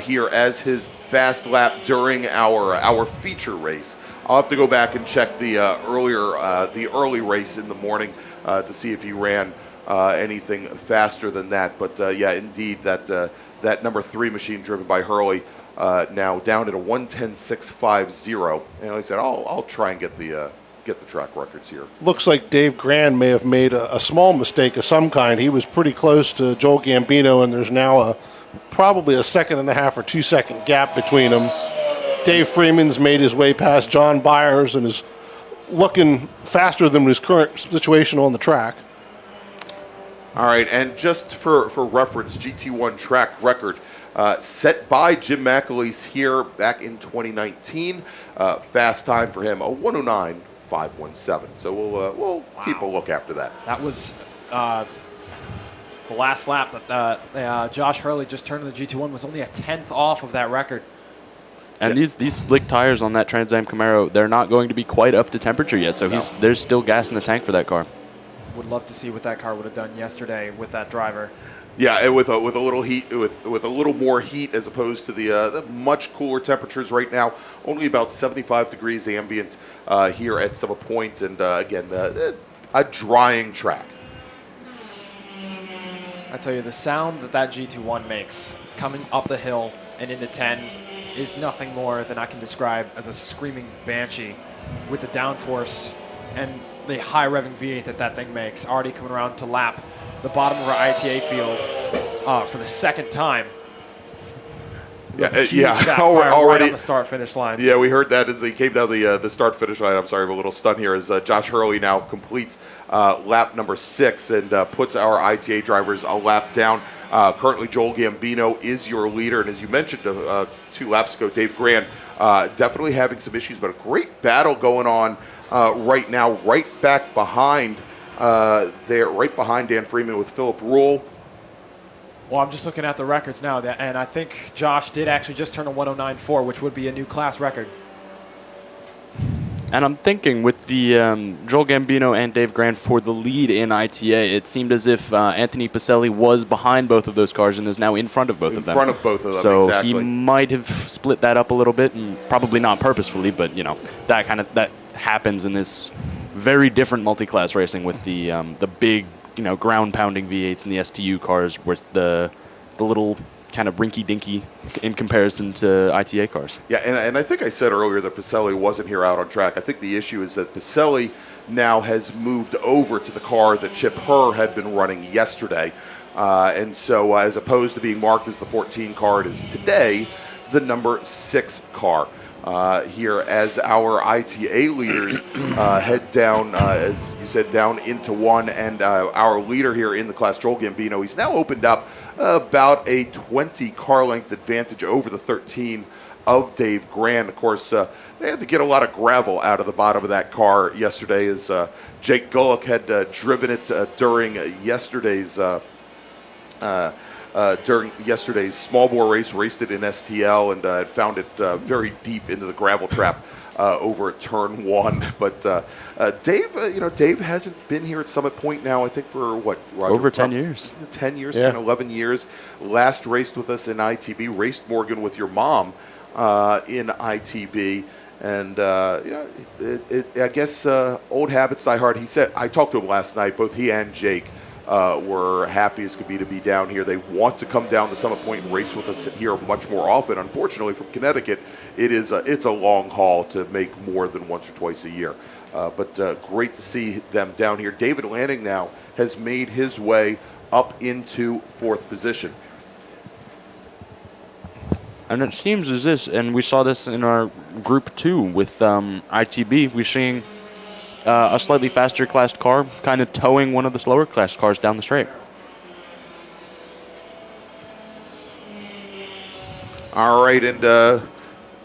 here as his fast lap during our feature race. I'll have to go back and check the early race in the morning to see if he ran anything faster than that. But yeah, indeed, that number 3 machine driven by Hurley now down at a 1:10.650. And like I said, I'll try and get the track records here. Looks like Dave Grand may have made a small mistake of some kind. He was pretty close to Joel Gambino, and there's now probably a 1.5 or 2 second gap between them. Dave Freeman's made his way past John Byers and is looking faster than his current situation on the track. All right, and just for reference, GT1 track record set by Jim McAleese here back in 2019. Fast time for him, a 1:09.517. So we'll keep a look after that. That was the last lap that Josh Hurley just turned in the GT1 was only a 10th off of that record. And these slick tires on that Trans Am Camaro, they're not going to be quite up to temperature yet. So there's still gas in the tank for that car. Would love to see what that car would have done yesterday with that driver. Yeah, and with a little heat, with a little more heat as opposed to the much cooler temperatures right now. Only about 75 degrees ambient here at Summit Point, and again, a drying track. I tell you, the sound that GT1 makes coming up the hill and into 10 is nothing more than I can describe as a screaming banshee with the downforce and the high revving V8 that thing makes. Already coming around to lap the bottom of our ITA field for the 2nd time. Yeah, already on the start-finish line. Yeah, we heard that as they came down the start-finish line. I'm sorry, I'm a little stunned here as Josh Hurley now completes lap number 6 and puts our ITA drivers a lap down. Currently, Joel Gambino is your leader, and as you mentioned 2 laps ago, Dave Grand definitely having some issues, but a great battle going on right now, right behind Dan Freeman with Philip Rule. Well, I'm just looking at the records now, and I think Josh did actually just turn a 1:09.4, which would be a new class record. And I'm thinking with the Joel Gambino and Dave Grand for the lead in ITA, it seemed as if Anthony Pacelli was behind both of those cars and is now in front of both of them. In front of both of them, so exactly. he might have split that up a little bit, and probably not purposefully, but that happens in this very different multi-class racing with the big ground pounding V8s and the STU cars, with the little kind of rinky-dinky in comparison to ITA cars. Yeah, and I think I said earlier that Pacelli wasn't here out on track. I think the issue is that Pacelli now has moved over to the car that Chip Herr had been running yesterday. And so as opposed to being marked as the 14 car, it is today the number 6 car. Here as our ITA leaders head down, as you said, down into 1, and our leader here in the class, Joel Gambino, he's now opened up about a 20 car length advantage over the 13 of Dave Grand. Of course, they had to get a lot of gravel out of the bottom of that car yesterday, as Jake Gullick had driven it during yesterday's small bore race, raced it in STL, and had found it very deep into the gravel trap over at turn 1. But Dave hasn't been here at Summit Point now, I think, for what, Roger? Over 10 years. 10 years, Yeah. 10, 11 years. Last raced with us in ITB, raced Morgan with your mom in ITB. And, I guess old habits die hard. He said, I talked to him last night, both he and Jake were happy as could be to be down here. They want to come down to Summit Point and race with us here much more often. Unfortunately, from Connecticut, it's a long haul to make more than once or twice a year. But great to see them down here. David Lanning now has made his way up into 4th position. And it seems as this, and we saw this in our group 2 with ITB, we're seeing a slightly faster classed car kind of towing one of the slower classed cars down the straight. All right, and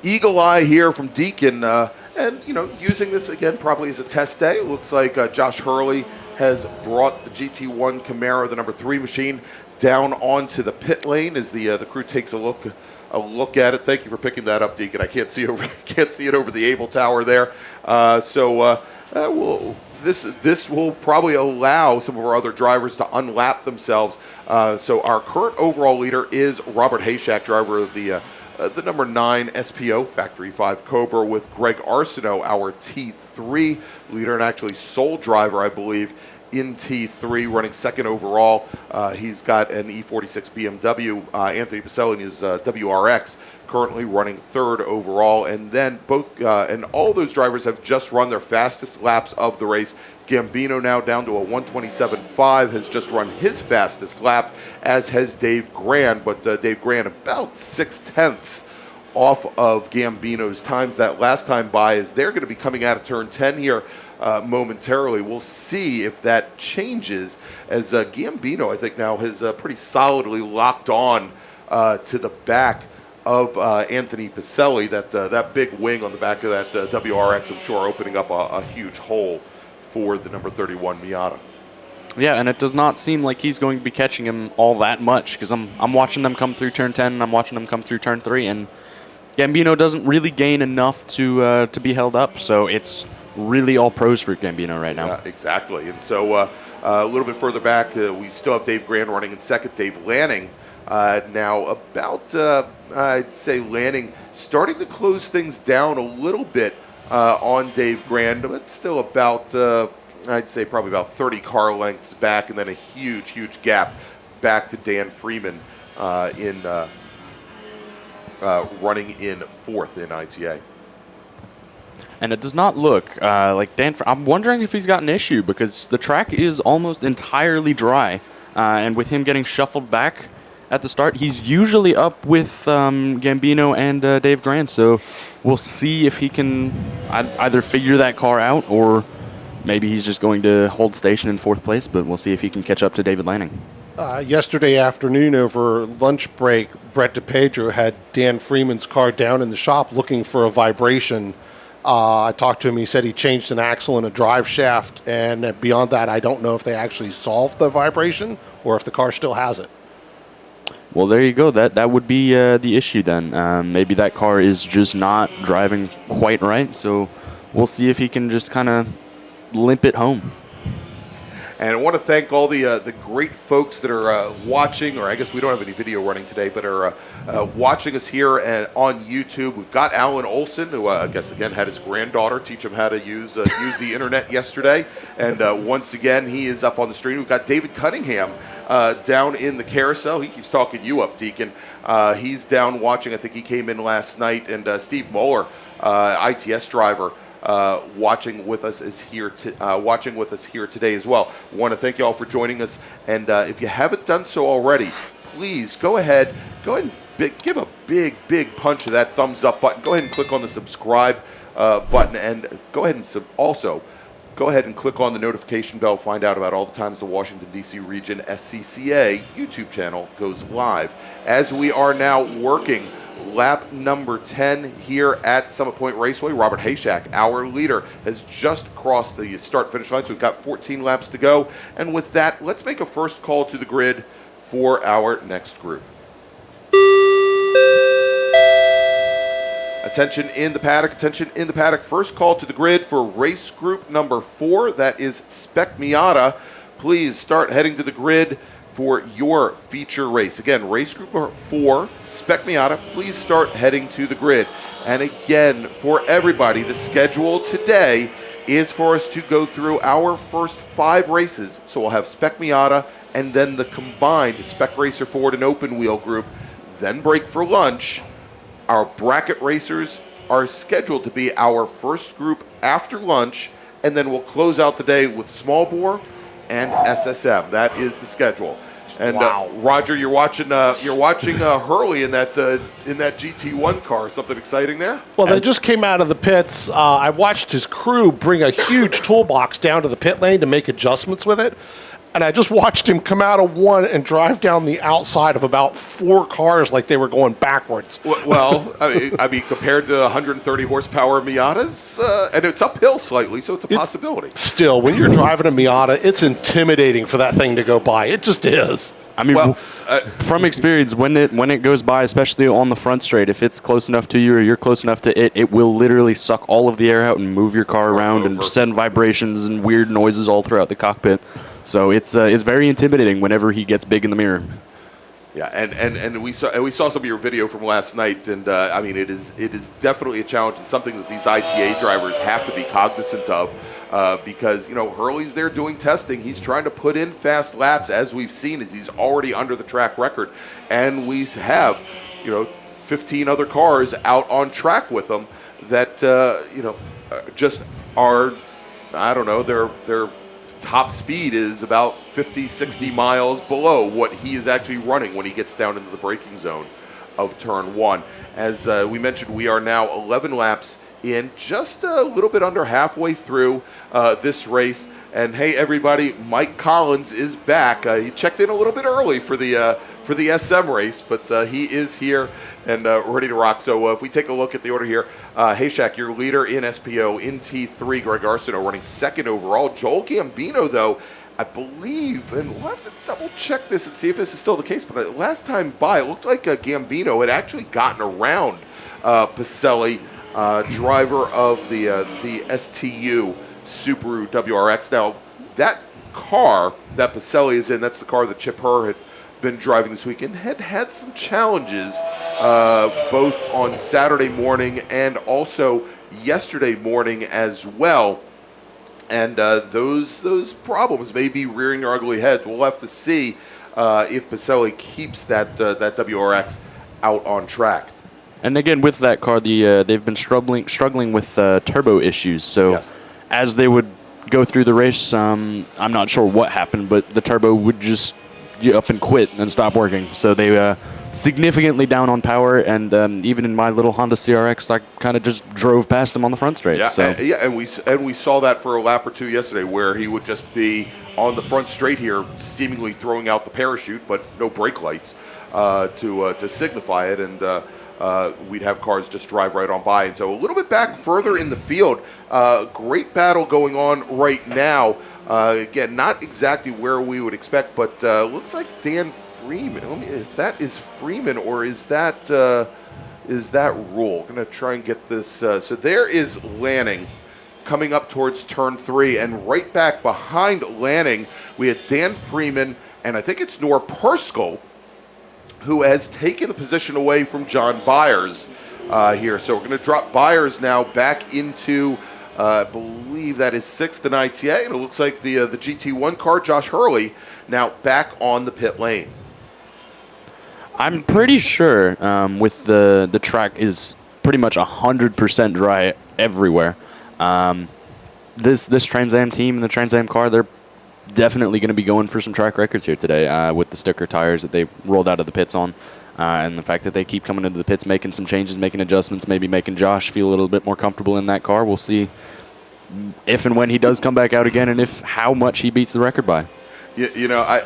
eagle eye here from Deacon, and using this again probably as a test day. It looks like Josh Hurley has brought the GT1 Camaro, the number 3 machine, down onto the pit lane as the crew takes a look at it. Thank you for picking that up, Deacon. I can't see it over the Able Tower there. This will probably allow some of our other drivers to unlap themselves. So our current overall leader is Robert Hayshak, driver of the number 9 SPO Factory 5 Cobra, with Greg Arsenault, our T3 leader, and actually sole driver, I believe, in T3, running 2nd overall. He's got an E46 BMW. Anthony Pacelli in his WRX, currently running 3rd overall. And then and all those drivers have just run their fastest laps of the race. Gambino now down to a 127.5, has just run his fastest lap, as has Dave Grand. But Dave Grand about 0.6 off of Gambino's times that last time by, as they're going to be coming out of turn 10 here momentarily. We'll see if that changes, as Gambino, I think, now has pretty solidly locked on to the back of Anthony Pacelli. That big wing on the back of that WRX, I'm sure, opening up a huge hole for the number 31 Miata. Yeah, and it does not seem like he's going to be catching him all that much, because I'm watching them come through turn 10, and I'm watching them come through turn 3, and Gambino doesn't really gain enough to be held up, so it's really all pros for Gambino right now. Yeah, exactly. And so a little bit further back, we still have Dave Grand running in 2nd. Dave Lanning now about, I'd say, Lanning starting to close things down a little bit on Dave Grand, but still about, I'd say, probably about 30 car lengths back, and then a huge, huge gap back to Dan Freeman running in 4th in ITA. And it does not look like Dan. I'm wondering if he's got an issue, because the track is almost entirely dry. And with him getting shuffled back at the start, he's usually up with Gambino and Dave Grand. So we'll see if he can either figure that car out, or maybe he's just going to hold station in 4th place. But we'll see if he can catch up to David Lanning. Yesterday afternoon over lunch break, Brett DePedro had Dan Freeman's car down in the shop looking for a vibration. I talked to him. He said he changed an axle and a drive shaft, and beyond that, I don't know if they actually solved the vibration or if the car still has it. Well, there you go. That would be the issue then. Maybe that car is just not driving quite right. So we'll see if he can just kind of limp it home. And I want to thank all the great folks that are watching, or I guess we don't have any video running today, but are watching us here on YouTube. We've got Alan Olson, who I guess again had his granddaughter teach him how to use the internet yesterday, and once again he is up on the stream. We've got David Cunningham down in the carousel. He keeps talking you up, Deacon. He's down watching. I think he came in last night, and Steve Moeller, ITS driver. Watching with us here today as well. I want to thank you all for joining us, and if you haven't done so already, please go ahead and give a big punch of that thumbs up button. Go ahead and click on the subscribe button, and go ahead and click on the notification bell. Find out about all the times the Washington D.C. Region SCCA YouTube channel goes live, as we are now working lap number 10 here at Summit Point Raceway. Robert Hayshak, our leader, has just crossed the start-finish line, so we've got 14 laps to go. And with that, let's make a first call to the grid for our next group. Attention in the paddock, First call to the grid for race group number 4. That is Spec Miata. Please start heading to the grid for your feature race. Again, race group 4, Spec Miata, please start heading to the grid. And again, for everybody, the schedule today is for us to go through our first 5 races. So we'll have Spec Miata and then the combined Spec Racer Ford and Open Wheel group, then break for lunch. Our bracket racers are scheduled to be our first group after lunch, and then we'll close out the day with small bore and SSM. That is the schedule. And Roger, you're watching Hurley in that GT1 car. Something exciting there? Well, they just came out of the pits. I watched his crew bring a huge toolbox down to the pit lane to make adjustments with it. And I just watched him come out of one and drive down the outside of about 4 cars like they were going backwards. Well, I mean, compared to 130 horsepower Miatas, and it's uphill slightly, so it's a possibility. Still, when you're driving a Miata, it's intimidating for that thing to go by. It just is. I mean, from experience, when it goes by, especially on the front straight, if it's close enough to you or you're close enough to it, it will literally suck all of the air out and move your car around and send vibrations and weird noises all throughout the cockpit. So it's very intimidating whenever he gets big in the mirror. Yeah, and we saw some of your video from last night, and I mean it is definitely a challenge and something that these ITA drivers have to be cognizant of, because Hurley's there doing testing. He's trying to put in fast laps, as we've seen, as he's already under the track record, and we have 15 other cars out on track with him that just are, I don't know, they're top speed is about 50, 60 miles below what he is actually running when he gets down into the braking zone of turn 1. As we mentioned, we are now 11 laps in, just a little bit under halfway through this race. And hey, everybody, Mike Collins is back. He checked in a little bit early for the SM race, but he is here and ready to rock. So if we take a look at the order here, Hayshak, your leader in SPO in T3, Greg Arsenault running second overall. Joel Gambino, though, I believe, and we'll have to double check this and see if this is still the case, but last time by, it looked like Gambino had actually gotten around Pacelli, driver of the STU Subaru WRX. Now, that car that Pacelli is in, that's the car that Chip Herr had been driving this weekend, had some challenges both on Saturday morning and also yesterday morning as well. And those problems may be rearing their ugly heads. We'll have to see if Pacelli keeps that WRX out on track. And again, with that car, they've been struggling with turbo issues. So yes, as they would go through the race, I'm not sure what happened, but the turbo would just up and quit and stop working. So they significantly down on power, and even in my little Honda CRX, I kind of just drove past him on the front straight. Yeah, so. and we saw that for a lap or two yesterday, where he would just be on the front straight here, seemingly throwing out the parachute, but no brake lights to signify it, and we'd have cars just drive right on by. And so a little bit back further in the field, great battle going on right now. Again, not exactly where we would expect, but looks like Dan Freeman. If that is Freeman or is that Rule? I'm going to try and get this. So there is Lanning coming up towards turn 3. And right back behind Lanning, we had Dan Freeman, and I think it's Noah Perskell, who has taken a position away from John Byers here. So we're going to drop Byers now back into, I believe that is 6th in ITA, and it looks like the GT1 car, Josh Hurley, now back on the pit lane. I'm pretty sure with the track is pretty much 100% dry everywhere. This Trans Am team and the Trans Am car, they're definitely going to be going for some track records here today with the sticker tires that they rolled out of the pits on. And the fact that they keep coming into the pits, making some changes, making adjustments, maybe making Josh feel a little bit more comfortable in that car. We'll see if and when he does come back out again, and if how much he beats the record by. You know, I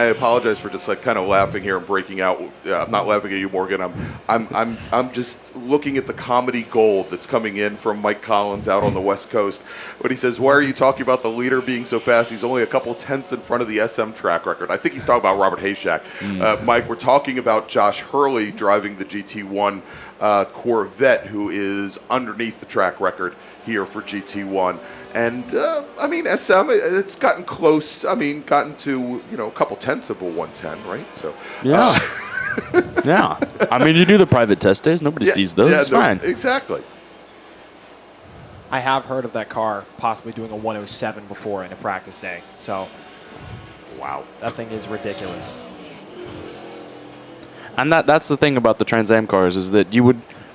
apologize for just like kind of laughing here and breaking out. I'm not laughing at you, Morgan. I'm just looking at the comedy gold that's coming in from Mike Collins out on the West Coast. When he says, "Why are you talking about the leader being so fast? He's only a couple tenths in front of the SM track record." I think he's talking about Robert Hayshak. Mike, we're talking about Josh Hurley driving the GT1 Corvette, who is underneath the track record here for GT1. And, I mean, SM, it's gotten close. I mean, gotten to, a couple tenths of a 110, right? So yeah. Yeah. I mean, you do the private test days. Nobody sees those. It's fine. Exactly. I have heard of that car possibly doing a 107 before in a practice day. So, wow, that thing is ridiculous. And that's the thing about the Trans Am cars is that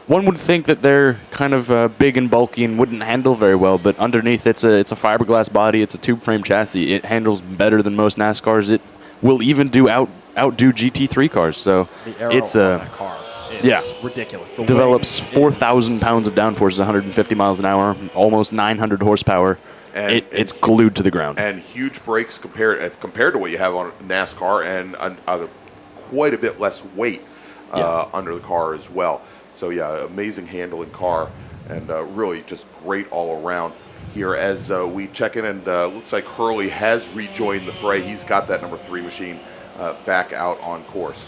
one would think that they're kind of big and bulky and wouldn't handle very well, but underneath it's a fiberglass body, it's a tube frame chassis. It handles better than most NASCARs. It will even outdo GT3 cars. So the aero it's on that car is ridiculous. The develops 4,000 pounds of downforce at 150 miles an hour, almost 900 horsepower. And it's glued to the ground. And huge brakes compared to what you have on NASCAR, and quite a bit less weight under the car as well. So, yeah, amazing handling car, and really just great all around here as we check in. And looks like Hurley has rejoined the fray. He's got that number 3 machine back out on course.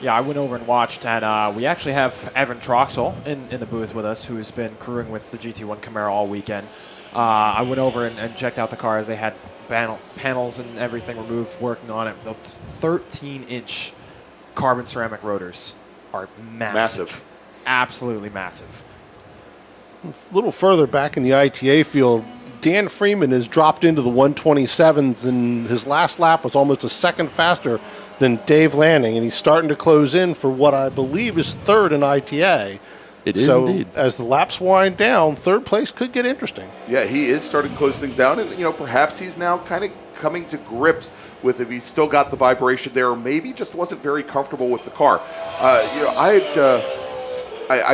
Yeah, I went over and watched, and we actually have Evan Troxel in the booth with us, who's been crewing with the GT1 Camaro all weekend. I went over and checked out the car as they had panels and everything removed, working on it. The 13-inch carbon ceramic rotors are massive. Absolutely massive. A little further back in the ITA field, Dan Freeman has dropped into the 127s, and his last lap was almost a second faster than Dave Lanning, and he's starting to close in for what I believe is 3rd in ITA. It is indeed. As the laps wind down, 3rd place could get interesting. Yeah, he is starting to close things down, and perhaps he's now kind of coming to grips with if he's still got the vibration there, or maybe just wasn't very comfortable with the car. I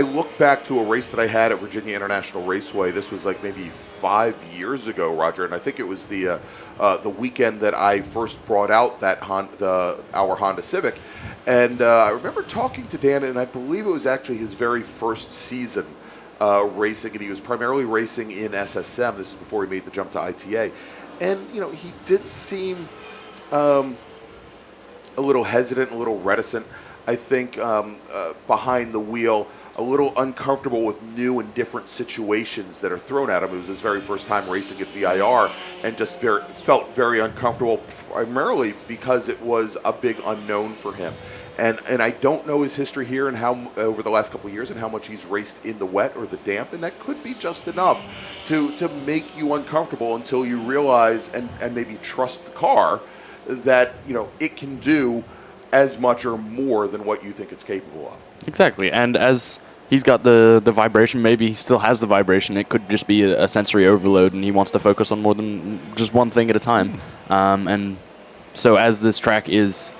look back to a race that I had at Virginia International Raceway. This was like maybe 5 years ago, Roger, and I think it was the weekend that I first brought out that our Honda Civic. And I remember talking to Dan, and I believe it was actually his very first season racing, and he was primarily racing in SSM. This is before he made the jump to ITA. And, he did seem a little hesitant, a little reticent, I think, behind the wheel, a little uncomfortable with new and different situations that are thrown at him. It was his very first time racing at VIR, and just felt very uncomfortable, primarily because it was a big unknown for him. And I don't know his history here and how over the last couple of years and how much he's raced in the wet or the damp, and that could be just enough to make you uncomfortable until you realize and maybe trust the car that it can do as much or more than what you think it's capable of. Exactly, and as he's got the vibration, maybe he still has the vibration. It could just be a sensory overload, and he wants to focus on more than just one thing at a time. And so as this track is,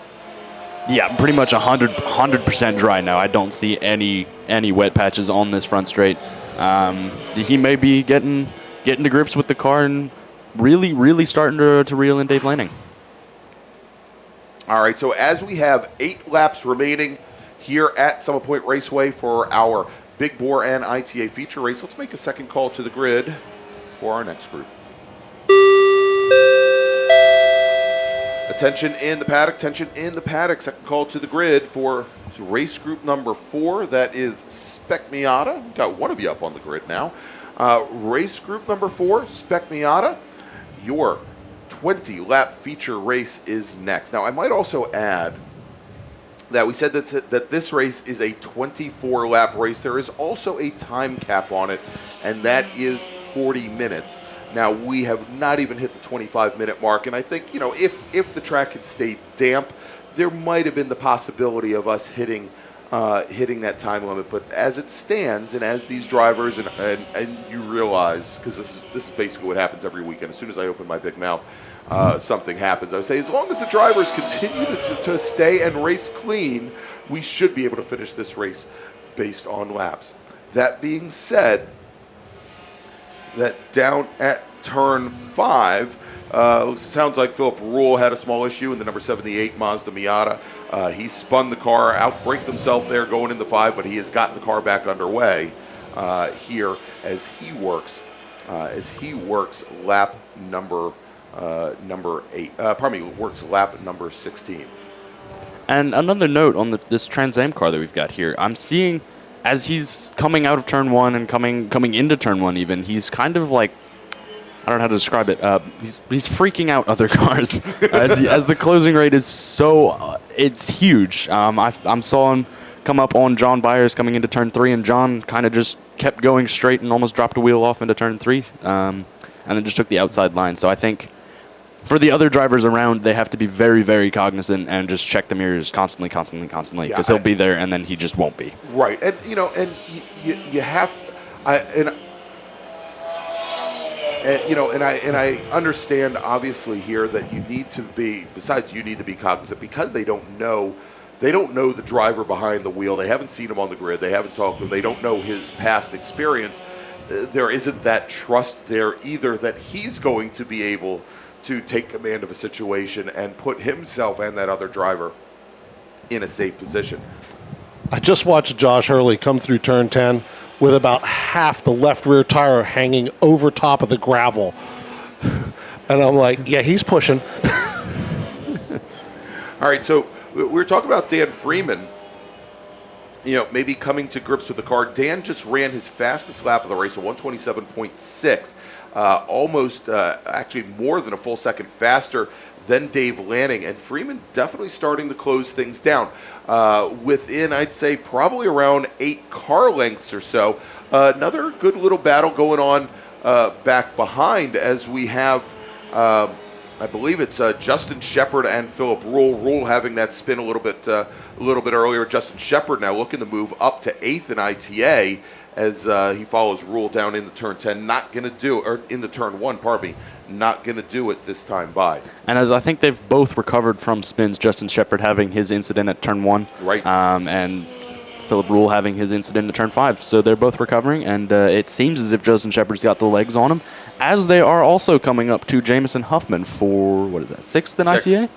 pretty much 100% dry now. I don't see any wet patches on this front straight. He may be getting to grips with the car and really starting to reel in Dave Lanning. All right, so as we have 8 laps remaining here at Summit Point Raceway for our Big Bore and ITA feature race, let's make a second call to the grid for our next group. Attention in the paddock, second call to the grid for race group number 4. That is Spec Miata. Got one of you up on the grid now. Race group number 4, Spec Miata, your 20-lap feature race is next. Now, I might also add that we said that this race is a 24-lap race. There is also a time cap on it, and that is 40 minutes. Now, we have not even hit the 25-minute mark, and I think, you know, if the track had stayed damp, there might have been the possibility of us hitting that time limit. But as it stands, and as these drivers, and you realize, because this is basically what happens every weekend, as soon as I open my big mouth, something happens. I would say, as long as the drivers continue to stay and race clean, we should be able to finish this race based on laps. That being said, that down at turn 5, sounds like Philip Rule had a small issue in the number 78 Mazda Miata. He spun the car, outbraked himself there going into 5, but he has gotten the car back underway here as he works lap number 8. Works lap number 16. And another note on this Trans Am car that we've got here, I'm seeing as he's coming out of turn 1 and coming into turn 1 even, he's kind of like, I don't know how to describe it. He's freaking out other cars as the closing rate is so it's huge. I saw him come up on John Byers coming into turn 3, and John kind of just kept going straight and almost dropped a wheel off into turn 3, and then just took the outside line. So I think for the other drivers around, they have to be very, very cognizant and just check the mirrors constantly, because he'll be there and then he just won't be. Right, and you know, and you have, and I understand obviously here that you need to be. Besides, you need to be cognizant because they don't know the driver behind the wheel. They haven't seen him on the grid. They haven't talked to him. They don't know his past experience. There isn't that trust there either that he's going to be able to take command of a situation and put himself and that other driver in a safe position. I just watched Josh Hurley come through turn 10 with about half the left rear tire hanging over top of the gravel. And I'm like, yeah, he's pushing. All right, so we were talking about Dan Freeman, you know, maybe coming to grips with the car. Dan just ran his fastest lap of the race, a 127.6. Almost actually more than a full second faster than Dave Lanning, and Freeman definitely starting to close things down within, I'd say, probably around 8 car lengths or so. Another good little battle going on back behind as we have, I believe it's Justin Shepard and Philip Rule. Rule having that spin a little bit earlier. Justin Shepard now looking to move up to 8th in ITA as he follows Rule down into turn 10. Not going to do, or into turn 1, pardon me. Not going to do it this time by. And as I think they've both recovered from spins, Justin Shepard having his incident at turn 1. Right. And Philip Rule having his incident at turn 5. So they're both recovering, and it seems as if Justin Shepard's got the legs on him, as they are also coming up to Jamison Huffman for, what is that, 6th in ITA?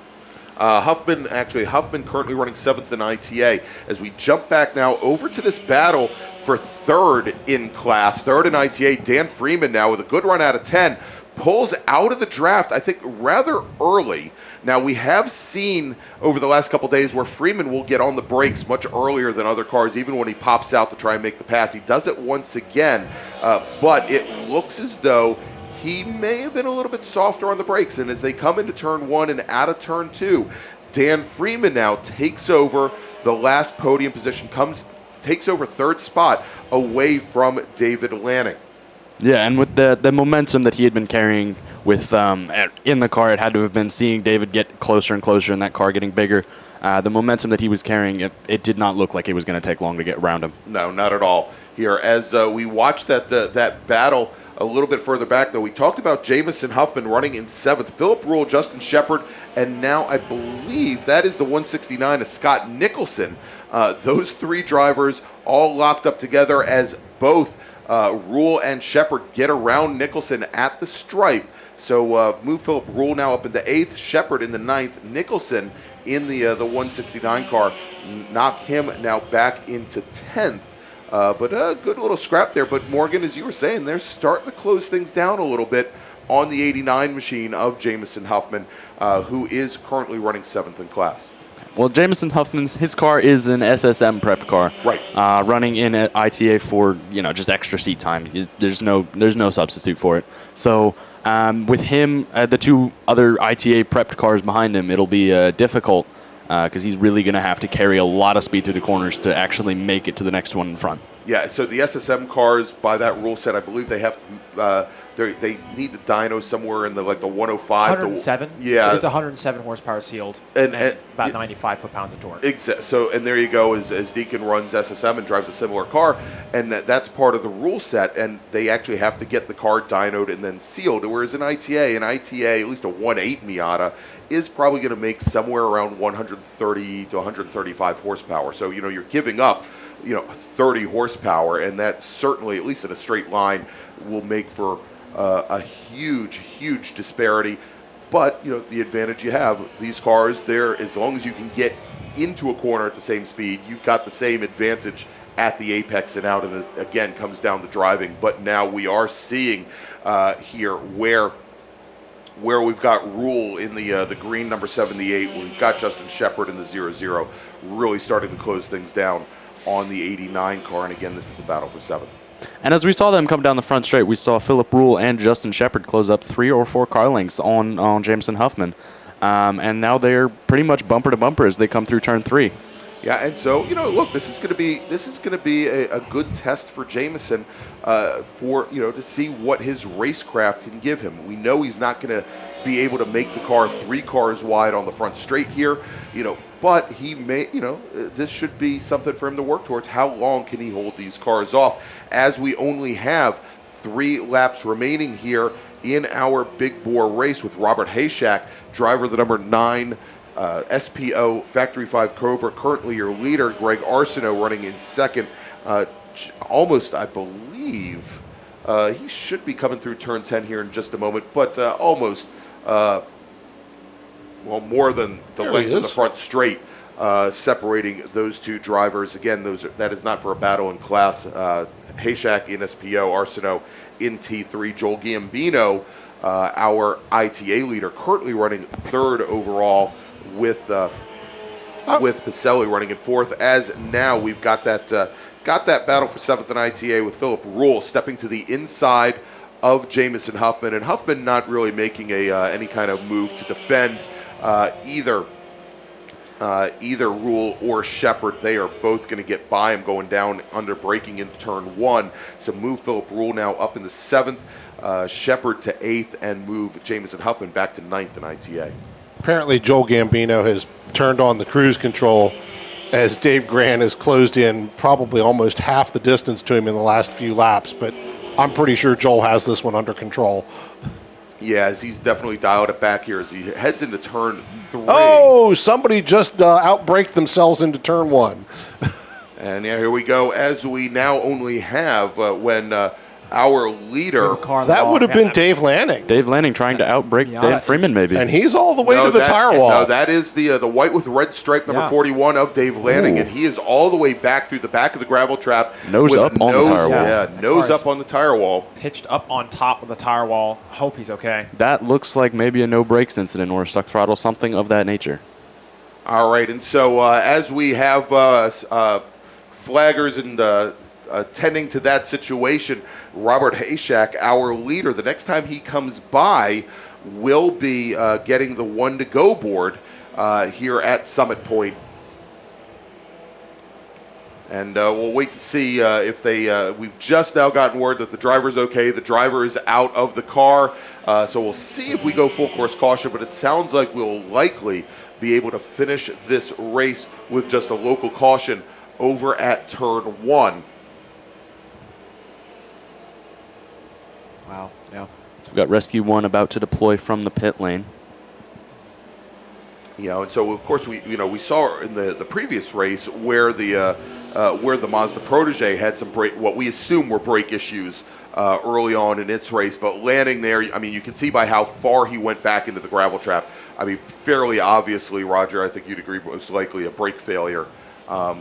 Huffman currently running 7th in ITA. As we jump back now over to this battle for 3rd in class, 3rd in ITA, Dan Freeman now with a good run out of 10. Pulls out of the draft, I think, rather early. Now, we have seen over the last couple days where Freeman will get on the brakes much earlier than other cars, even when he pops out to try and make the pass. He does it once again, but it looks as though he may have been a little bit softer on the brakes. And as they come into turn 1 and out of turn 2, Dan Freeman now takes over the last podium position, takes over 3rd spot away from David Lanning. Yeah, and with the momentum that he had been carrying with in the car, it had to have been seeing David get closer and closer and that car getting bigger. The momentum that he was carrying, it did not look like it was going to take long to get around him. No, not at all. Here, as we watch that battle a little bit further back, though, we talked about Jamison Huffman running in 7th, Philip Rule, Justin Shepard, and now I believe that is the 169 of Scott Nicholson. Those 3 drivers all locked up together as both Rule and Shepard get around Nicholson at the stripe. So move Philip Rule now up into 8th, Shepard in the 9th, Nicholson in the 169 car. Knock him now back into 10th. But a good little scrap there. But Morgan, as you were saying, they're starting to close things down a little bit on the 89 machine of Jamison Huffman, who is currently running 7th in class. Well, Jameson Huffman's his car is an SSM prep car, Right. Running in at ITA for just extra seat time. There's no substitute for it. So with him, the two other ITA prepped cars behind him, it'll be difficult because he's really going to have to carry a lot of speed through the corners to actually make it to the next one in front. Yeah, so the SSM cars, by that rule set, I believe they have they need the dyno somewhere in the 105. 107. Yeah, It's 107 horsepower sealed And about 95 foot-pounds of torque. Exactly. So, and there you go, as Deacon runs SSM and drives a similar car, and that's part of the rule set, and they actually have to get the car dynoed and then sealed, whereas an ITA, at least a 1.8 Miata, is probably going to make somewhere around 130 to 135 horsepower. So, you're giving up, 30 horsepower, and that certainly, at least in a straight line, will make for a huge disparity. But the advantage you have, these cars, as long as you can get into a corner at the same speed, you've got the same advantage at the apex and out. And it, again, comes down to driving. But now we are seeing here where we've got Rule in the green number 78, we've got Justin Shepard in the 00, really starting to close things down on the 89 car. And again, this is the battle for 7th. And as we saw them come down the front straight, we saw Philip Rule and Justin Shepard close up 3 or 4 car lengths on Jameson Huffman. And now they're pretty much bumper to bumper as they come through turn 3. Yeah, and so look, this is going to be a good test for Jameson for to see what his racecraft can give him. We know he's not going to be able to make the car 3 cars wide on the front straight here, but he may, this should be something for him to work towards. How long can he hold these cars off, as we only have 3 laps remaining here in our big bore race with Robert Hayshak, driver of the number 9 SPO Factory 5 Cobra, currently your leader. Greg Arsenault running in second. Almost, I believe, he should be coming through turn 10 here in just a moment, but almost, more than the length of the front straight separating those two drivers. Again, that is not for a battle in class. Hayshak in SPO, Arsenault in T3. Joel Gambino, our ITA leader, currently running 3rd overall, with Pacelli running in 4th. As now we've got that battle for 7th in ITA with Philip Rule stepping to the inside of Jameson Huffman, and Huffman not really making any kind of move to defend either Rule or Shepard. They are both going to get by him going down under braking into turn 1. So move Philip Rule now up into 7th, Shepard to 8th, and move Jameson Huffman back to 9th in ITA. Apparently, Joel Gambino has turned on the cruise control as Dave Grant has closed in probably almost half the distance to him in the last few laps. But I'm pretty sure Joel has this one under control. Yeah, as he's definitely dialed it back here as he heads into turn 3. Oh, somebody just outbraked themselves into turn 1. And yeah, here we go. As we now only have when our leader. That would have been Dave Lanning. Dave Lanning trying to outbrake Dan Freeman, maybe. And he's all the way to the tire wall. No, that is the white with red stripe number 41 of Dave Lanning, and he is all the way back through the back of the gravel trap. Nose up on the tire wall. Yeah, nose up on the tire wall. Pitched up on top of the tire wall. Hope he's okay. That looks like maybe a no brakes incident or a stuck throttle, something of that nature. All right, and so as we have flaggers and attending to that situation, Robert Hayshak, our leader, the next time he comes by, will be getting the 1 to go board here at Summit Point. And we'll wait to see if they, we've just now gotten word that the driver's okay. The driver is out of the car. So we'll see if we go full course caution, but it sounds like we'll likely be able to finish this race with just a local caution over at turn 1. Wow, yeah. So we've got Rescue 1 about to deploy from the pit lane. And so of course we saw in the previous race where the Mazda Protege had some what we assume were brake issues early on in its race, but landing there, I mean, you can see by how far he went back into the gravel trap. I mean, fairly obviously, Roger, I think you'd agree, was likely a brake failure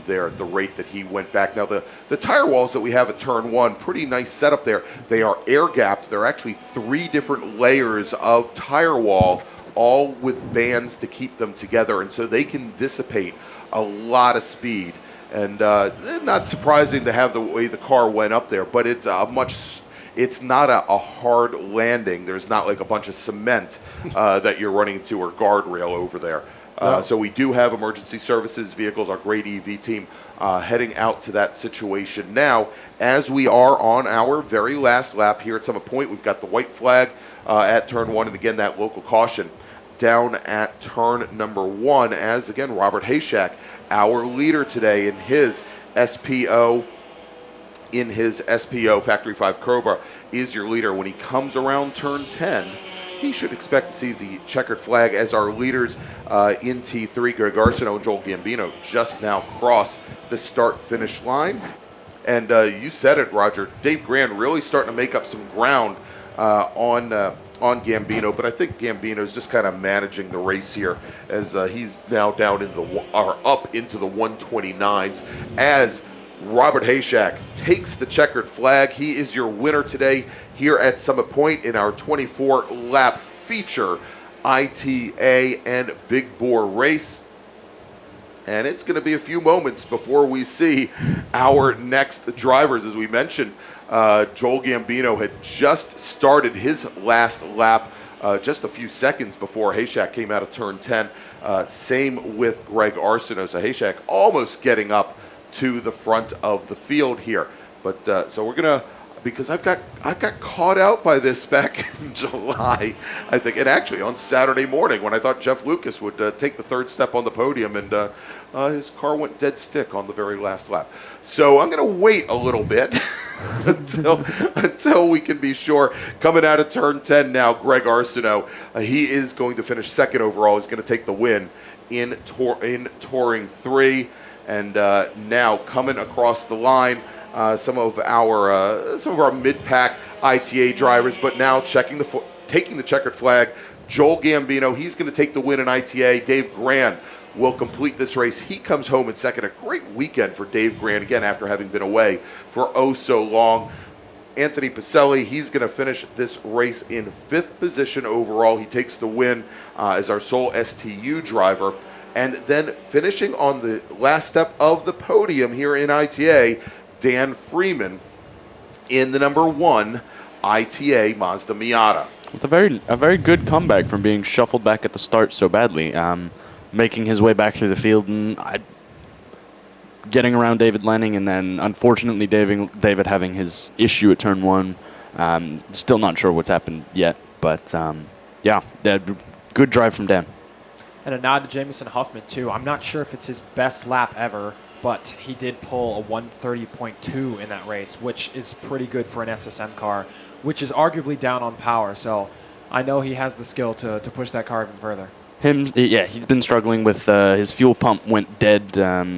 there at the rate that he went back. Now, the tire walls that we have at turn 1, pretty nice setup there. They are air gapped. There are actually 3 different layers of tire wall all with bands to keep them together, and so they can dissipate a lot of speed. And not surprising to have the way the car went up there, but it's not a hard landing. There's not like a bunch of cement that you're running into or guardrail over there. So we do have emergency services vehicles, our great EV team, heading out to that situation now. As we are on our very last lap here at Summit Point, we've got the white flag at turn 1, and again, that local caution down at turn number 1, as again, Robert Hayshak, our leader today in his SPO, Factory 5 Cobra, is your leader. When he comes around turn 10, he should expect to see the checkered flag as our leaders in T3, Greg Arsenault and Joel Gambino, just now cross the start-finish line. And you said it, Roger. Dave Grand really starting to make up some ground on Gambino, but I think Gambino's just kind of managing the race here as he's now down up into the 129s as Robert Hayshak takes the checkered flag. He is your winner today here at Summit Point in our 24-lap feature ITA and Big Bore race. And it's going to be a few moments before we see our next drivers. As we mentioned, Joel Gambino had just started his last lap just a few seconds before Hayshak came out of turn 10. Same with Greg Arsenault. So Hayshak almost getting up to the front of the field here. But so we're going to, because I got caught out by this back in July, I think, and actually on Saturday morning when I thought Jeff Lucas would take the third step on the podium, and his car went dead stick on the very last lap. So I'm going to wait a little bit until we can be sure. Coming out of turn 10 now, Greg Arsenault, he is going to finish second overall. He's going to take the win in Touring 3. And now coming across the line, some of our mid-pack ITA drivers, but now taking the checkered flag. Joel Gambino, he's going to take the win in ITA. Dave Grand will complete this race. He comes home in second. A great weekend for Dave Grand, again, after having been away for oh so long. Anthony Pacelli, he's going to finish this race in 5th position overall. He takes the win as our sole STU driver. And then finishing on the last step of the podium here in ITA, Dan Freeman in the number 1 ITA Mazda Miata. With a very good comeback from being shuffled back at the start so badly, making his way back through the field and getting around David Lenning, and then unfortunately David having his issue at turn 1. Still not sure what's happened yet, but yeah, good drive from Dan. And a nod to Jamison Huffman, too. I'm not sure if it's his best lap ever, but he did pull a 130.2 in that race, which is pretty good for an SSM car, which is arguably down on power. So I know he has the skill to push that car even further. He's been struggling with his fuel pump went dead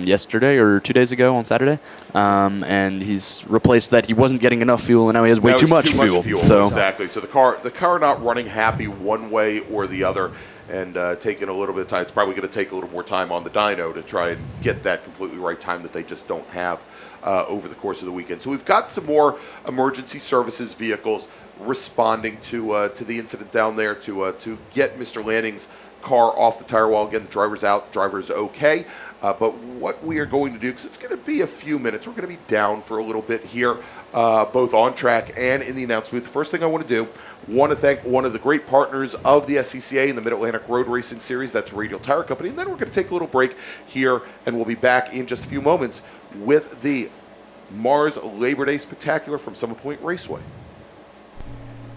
yesterday or 2 days ago on Saturday, and he's replaced that. He wasn't getting enough fuel, and now he has way too much fuel. So exactly. So the car not running happy one way or the other, and taking a little bit of time. It's probably going to take a little more time on the dyno to try and get that completely right time that they just don't have over the course of the weekend. So we've got some more emergency services vehicles responding to the incident down there to get Mr. Lanning's car off the tire wall. Again, the driver's out, driver's okay. But what we are going to do, because it's going to be a few minutes, we're going to be down for a little bit here, both on track and in the announce booth. The first thing I want to do, want to thank one of the great partners of the SCCA in the Mid-Atlantic Road Racing Series. That's Radial Tire Company. And then we're going to take a little break here, and we'll be back in just a few moments with the MARRS Labor Day Spectacular from Summit Point Raceway.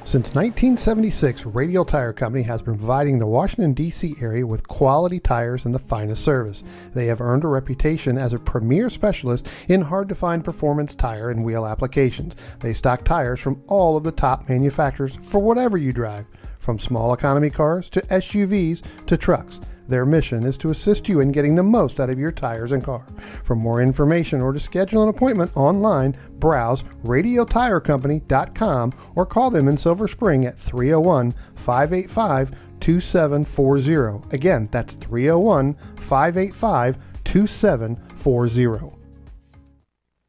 Since 1976, Radial Tire Company has been providing the Washington, D.C. area with quality tires and the finest service. They have earned a reputation as a premier specialist in hard-to-find performance tire and wheel applications. They stock tires from all of the top manufacturers for whatever you drive, from small economy cars to SUVs to trucks. Their mission is to assist you in getting the most out of your tires and car. For more information or to schedule an appointment online, browse radialtirecompany.com or call them in Silver Spring at 301-585-2740. Again, that's 301-585-2740.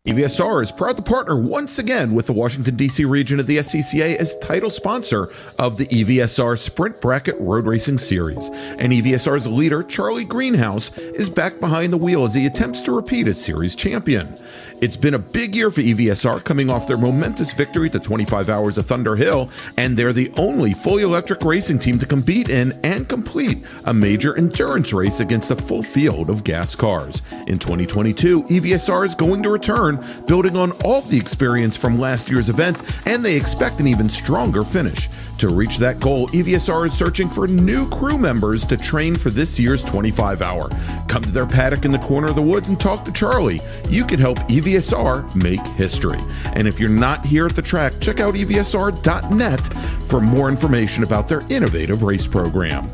EVSR is proud to partner once again with the Washington, D.C. region of the SCCA as title sponsor of the EVSR Sprint Bracket Road Racing Series. And EVSR's leader, Charlie Greenhouse, is back behind the wheel as he attempts to repeat as series champion. It's been a big year for EVSR, coming off their momentous victory at the 25 Hours of Thunder Hill, and they're the only fully electric racing team to compete in and complete a major endurance race against a full field of gas cars. In 2022, EVSR is going to return, building on all the experience from last year's event, and they expect an even stronger finish. To reach that goal, EVSR is searching for new crew members to train for this year's 25 Hour. Come to their paddock in the corner of the woods and talk to Charlie. You can help EVSR make history. And if you're not here at the track, check out EVSR.net for more information about their innovative race program.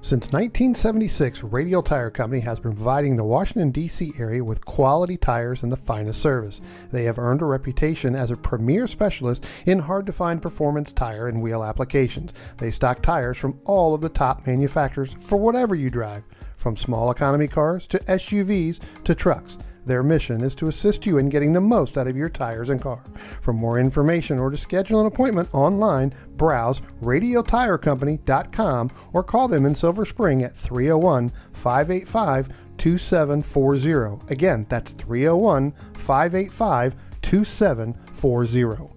Since 1976, Radial Tire Company has been providing the Washington, D.C. area with quality tires and the finest service. They have earned a reputation as a premier specialist in hard-to-find performance tire and wheel applications. They stock tires from all of the top manufacturers for whatever you drive, from small economy cars to SUVs to trucks. Their mission is to assist you in getting the most out of your tires and car. For more information or to schedule an appointment online, browse radialtirecompany.com or call them in Silver Spring at 301-585-2740. Again, that's 301-585-2740.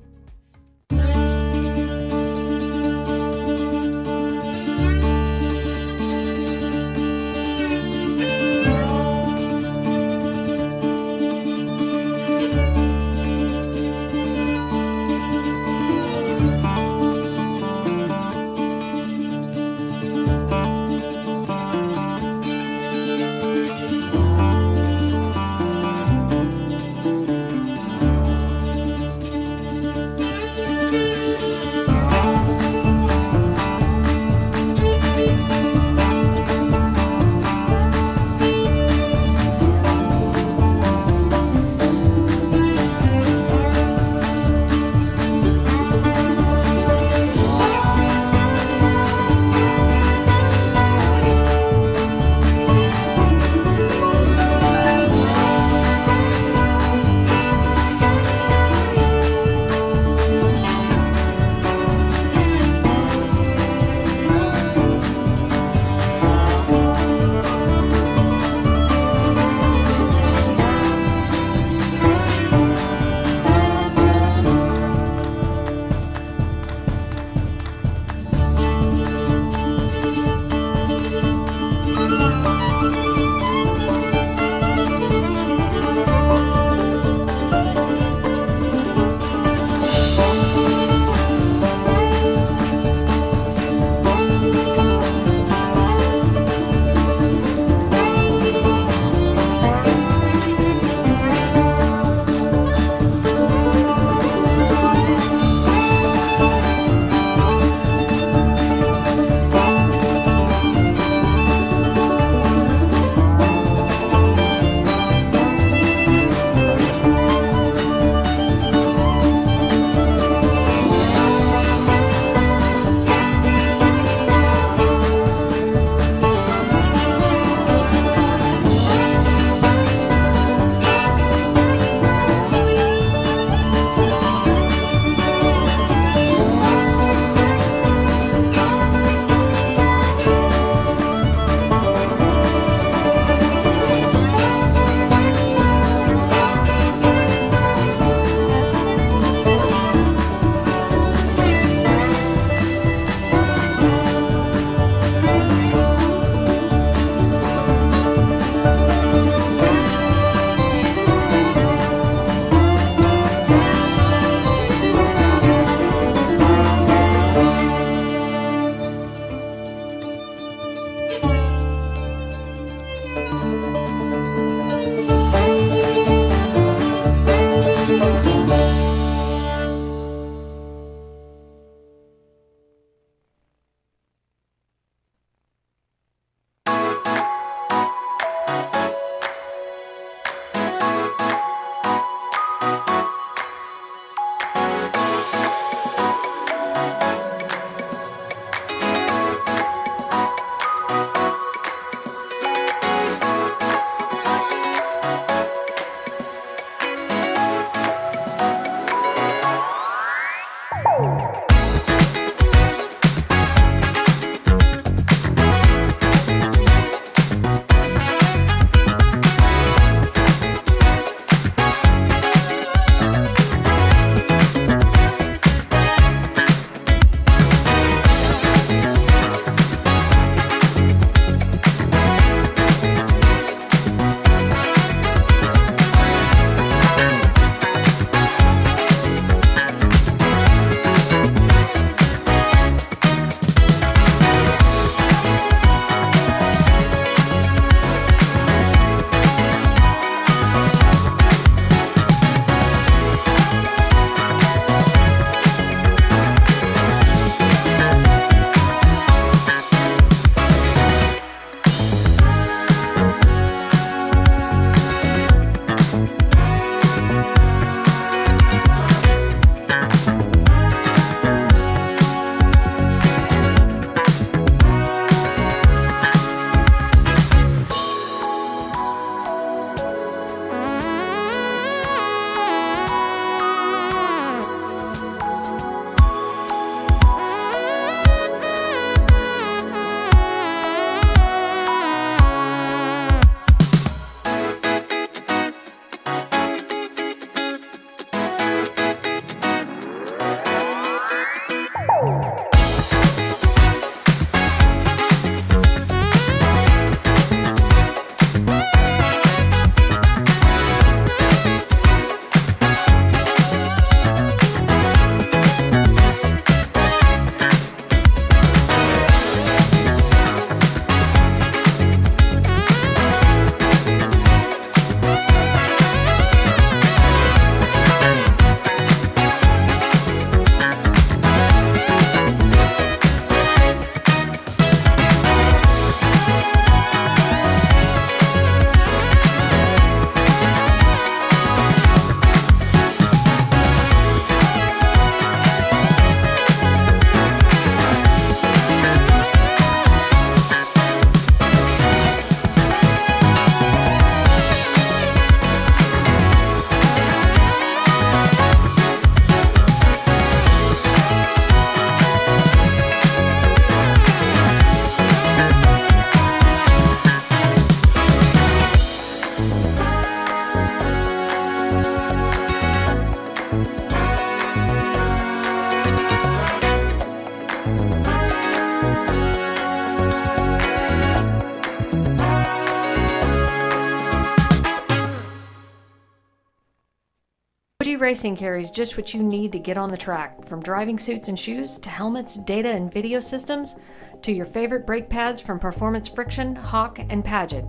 Racing carries just what you need to get on the track, from driving suits and shoes to helmets, data and video systems, to your favorite brake pads from Performance Friction, Hawk, and Paget.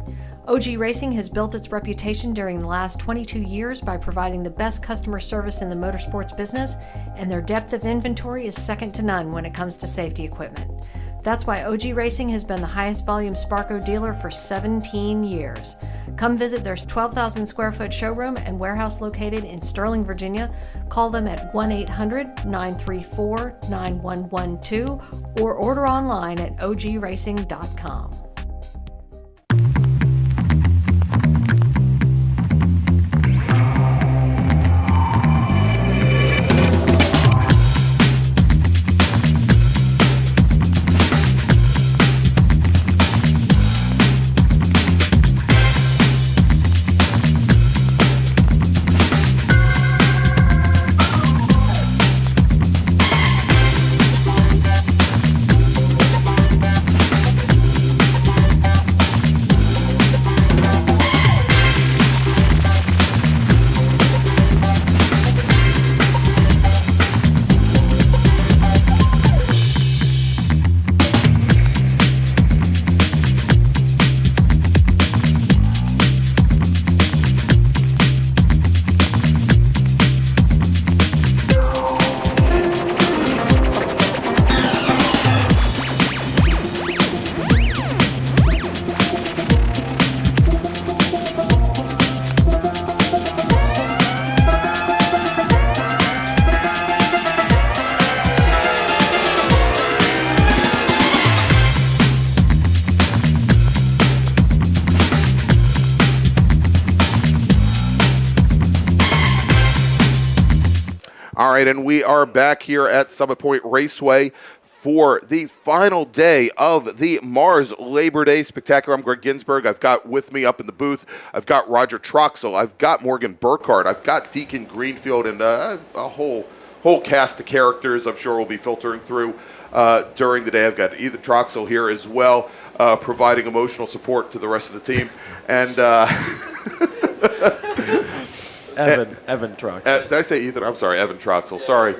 OG Racing has built its reputation during the last 22 years by providing the best customer service in the motorsports business, and their depth of inventory is second to none when it comes to safety equipment. That's why OG Racing has been the highest volume Sparco dealer for 17 years. Come visit their 12,000 square foot showroom and warehouse located in Sterling, Virginia. Call them at 1-800-934-9112 or order online at ogracing.com. All right, and we are back here at Summit Point Raceway for the final day of the MARRS Labor Day Spectacular. I'm Greg Ginsberg. I've got with me up in the booth, I've got Roger Troxel, I've got Morgan Burkhardt, I've got Deacon Greenfield, and a whole cast of characters I'm sure will be filtering through during the day. I've got Ethan Troxel here as well, providing emotional support to the rest of the team. And Evan Troxel. Did I say Ethan? I'm sorry, Evan Troxel. Sorry.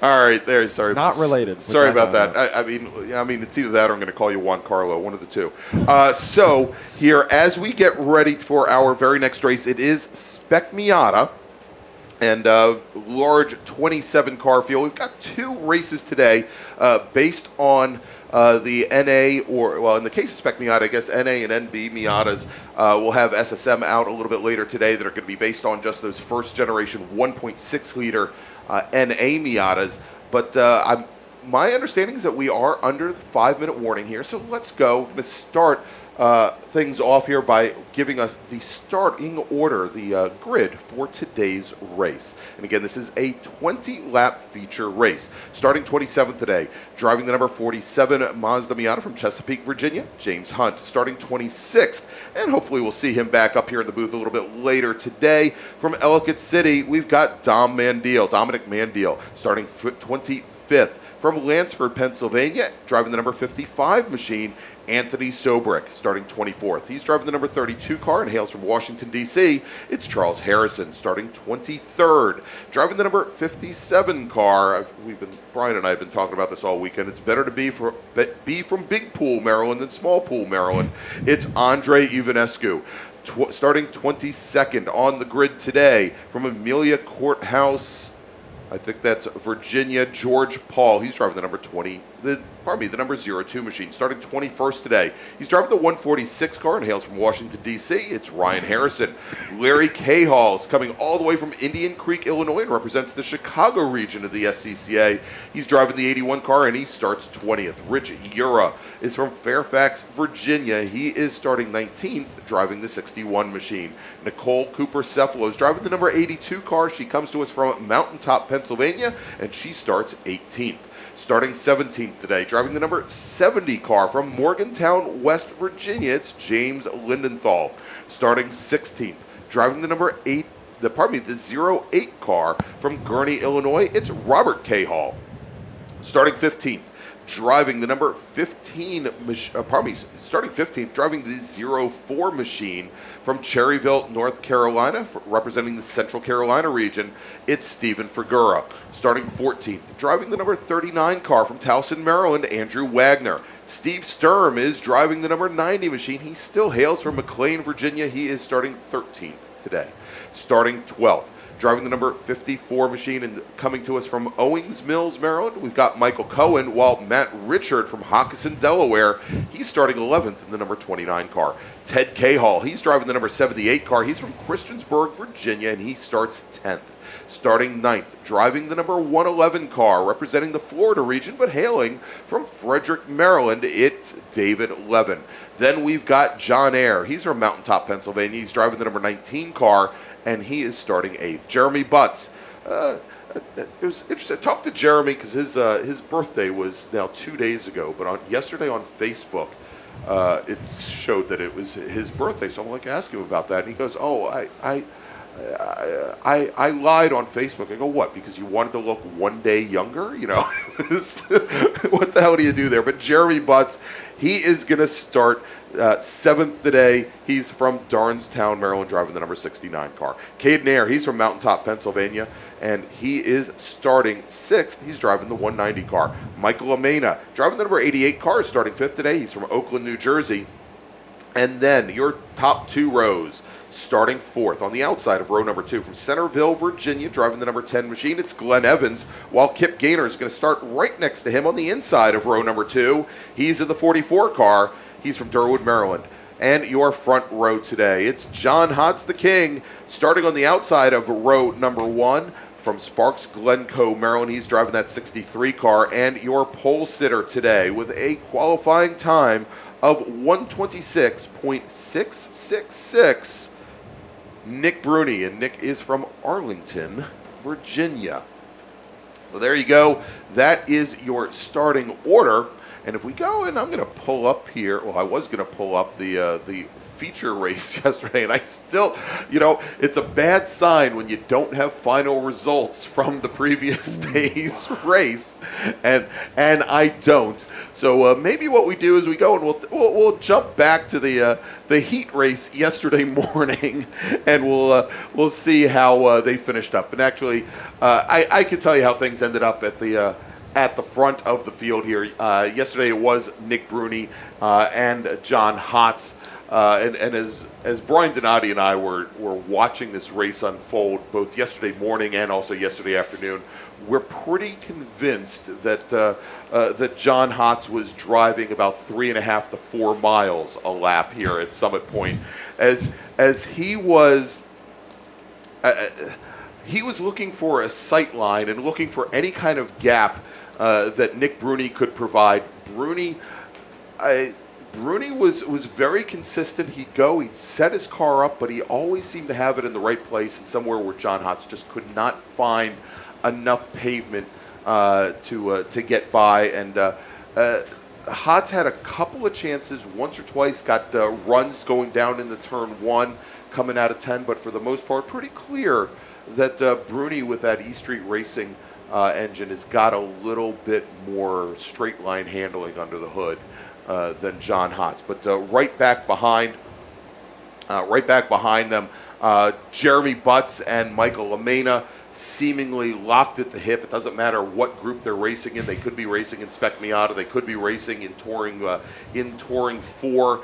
All right, there. Sorry. Not related. Sorry about that. I mean, it's either that or I'm going to call you Juan Carlo, one of the two. So here, as we get ready for our very next race, it is Spec Miata and large 27-car field. We've got two races today based on the NA, or, well, in the case of Spec Miata, I guess NA and NB Miatas will have SSM out a little bit later today that are going to be based on just those first-generation 1.6-liter NA Miatas. But my understanding is that we are under the 5-minute warning here, so let's go. I'm going to start things off here by giving us the starting order, the grid for today's race. And again, this is a 20-lap feature race. Starting 27th today, driving the number 47 Mazda Miata from Chesapeake, Virginia, James Hunt. Starting 26th, and hopefully we'll see him back up here in the booth a little bit later today. From Ellicott City, we've got Dominic Mandiel, starting 25th. From Lansford, Pennsylvania, driving the number 55 machine, Anthony Sobrick, starting 24th. He's driving the number 32 car and hails from Washington, D.C. It's Charles Harrison, starting 23rd. Driving the number 57 car, Brian and I have been talking about this all weekend. It's better to be from Big Pool, Maryland than Small Pool, Maryland. It's Andre Ivanescu. Starting 22nd on the grid today from Amelia Courthouse, I think that's Virginia, George Paul. He's driving the number the number 02 machine. Starting 21st today. He's driving the 146 car and hails from Washington, D.C. It's Ryan Harrison. Larry Cahall is coming all the way from Indian Creek, Illinois, and represents the Chicago region of the SCCA. He's driving the 81 car, and he starts 20th. Rich Ura is from Fairfax, Virginia. He is starting 19th, driving the 61 machine. Nicole Cooper-Cephalo is driving the number 82 car. She comes to us from Mountaintop, Pennsylvania, and she starts 18th. Starting 17th today, driving the number 70 car from Morgantown, West Virginia, it's James Lindenthal. Starting 16th, driving the number 08 car from Gurnee, Illinois, it's Robert Cahall. Starting 15th, driving the number 15, starting 15th, driving the 04 machine from Cherryville, North Carolina, representing the Central Carolina region, it's Stephen Figura. Starting 14th, driving the number 39 car from Towson, Maryland, Andrew Wagner. Steve Sturm is driving the number 90 machine. He still hails from McLean, Virginia. He is starting 13th today. Starting 12th, driving the number 54 machine and coming to us from Owings Mills, Maryland, we've got Michael Cohen, while Matt Richard from Hockinson, Delaware, he's starting 11th in the number 29 car. Ted Cahall, he's driving the number 78 car. He's from Christiansburg, Virginia, and he starts 10th. Starting 9th, driving the number 111 car, representing the Florida region, but hailing from Frederick, Maryland, it's David Levin. Then we've got John Ayer. He's from Mountaintop, Pennsylvania. He's driving the number 19 car, and he is starting 8th. Jeremy Butts. It was interesting. I talked to Jeremy because his birthday was now 2 days ago, but yesterday on Facebook, it showed that it was his birthday. So I'm like, ask him about that, and he goes, "Oh, I lied on Facebook." I go, "What? Because you wanted to look 1 day younger? You know, what the hell do you do there?" But Jeremy Butts, he is going to start 7th today. He's from Darnestown, Maryland, driving the number 69 car. Caden Ayer, he's from Mountaintop, Pennsylvania, and he is starting 6th. He's driving the 190 car. Michael Amena, driving the number 88 car, is starting 5th today. He's from Oakland, New Jersey. And then your top 2 rows, starting 4th on the outside of row number 2 from Centerville, Virginia, driving the number 10 machine, it's Glenn Evans, while Kip Gaynor is going to start right next to him on the inside of row number 2. He's in the 44 car. He's from Durwood, Maryland. And your front row today, it's John Hotz the King, starting on the outside of row number 1 from Sparks, Glencoe, Maryland. He's driving that 63 car. And your pole sitter today with a qualifying time of 126.666, Nick Bruni, and Nick is from Arlington, Virginia. So there you go. That is your starting order. And if we go, and I'm going to pull up here, well, I was going to pull up the feature race yesterday, and I still, you know, it's a bad sign when you don't have final results from the previous day's race, and I don't. So maybe what we do is we go and we'll jump back to the heat race yesterday morning, and we'll see how they finished up. And actually, I can tell you how things ended up at the front of the field here. Yesterday it was Nick Bruni and John Hotz. And as Brian Donati and I were watching this race unfold both yesterday morning and also yesterday afternoon, we're pretty convinced that that John Hotz was driving about 3.5 to 4 miles a lap here at Summit Point, as he was looking for a sight line and looking for any kind of gap that Nick Bruni could provide. Bruni was very consistent. He'd set his car up, but he always seemed to have it in the right place and somewhere where John Hotz just could not find enough pavement to get by. And Hotz had a couple of chances, once or twice, got runs going down into turn 1, coming out of 10, but for the most part, pretty clear that Bruni with that E Street Racing engine has got a little bit more straight line handling under the hood than John Hotz. But right back behind them, Jeremy Butts and Michael Amena seemingly locked at the hip. It doesn't matter what group they're racing in. They could be racing in Spec Miata. They could be racing in Touring 4.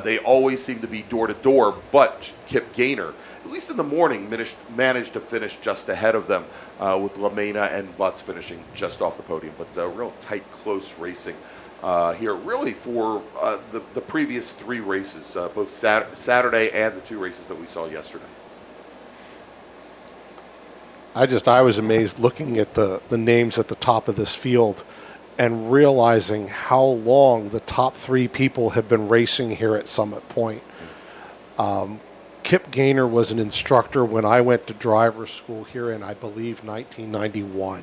They always seem to be door to door. But Kip Gaynor, at least in the morning, managed to finish just ahead of them, with Lamena and Butts finishing just off the podium. But real tight, close racing here, really for the previous 3 races, both Saturday and the 2 races that we saw yesterday. I was amazed looking at the names at the top of this field and realizing how long the top 3 people have been racing here at Summit Point. Kip Gaynor was an instructor when I went to driver's school here in, I believe, 1991.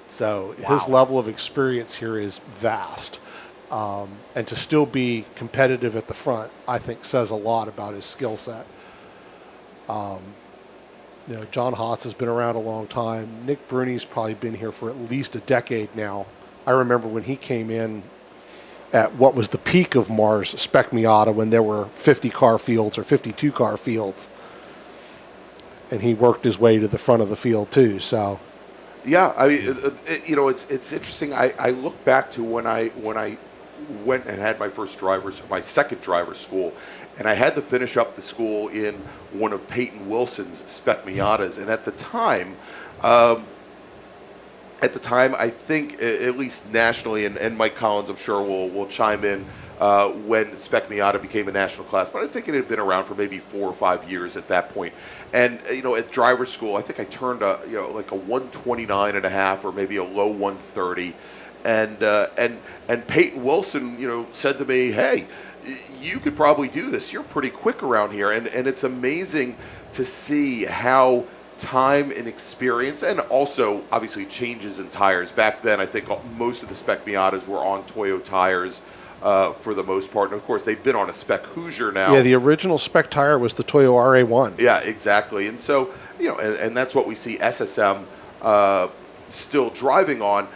So Wow. His level of experience here is vast. And to still be competitive at the front, I think, says a lot about his skill set. John Hotz has been around a long time. Nick Bruni's probably been here for at least a decade now, I remember when he came in at what was the peak of MARRS Spec Miata, when there were 50-car fields or 52-car fields. And he worked his way to the front of the field too. So, yeah, I mean, it's interesting. I look back to when I went and had my second driver's school, and I had to finish up the school in one of Peyton Wilson's Spec Miatas, and at the time, I think, at least nationally, and Mike Collins, I'm sure, will chime in when Spec Miata became a national class, but I think it had been around for maybe 4 or 5 years at that point. And at driver's school, I think I turned like a 129.5 or maybe a low 130, and Peyton Wilson, said to me, "Hey, you could probably do this. You're pretty quick around here," and it's amazing to see how time and experience, and also obviously changes in tires. Back then, I think most of the Spec Miatas were on Toyo tires for the most part, and of course they've been on a Spec Hoosier now. Yeah, the original Spec tire was the Toyo RA1. Yeah, exactly, and so and that's what we see SSM still driving on.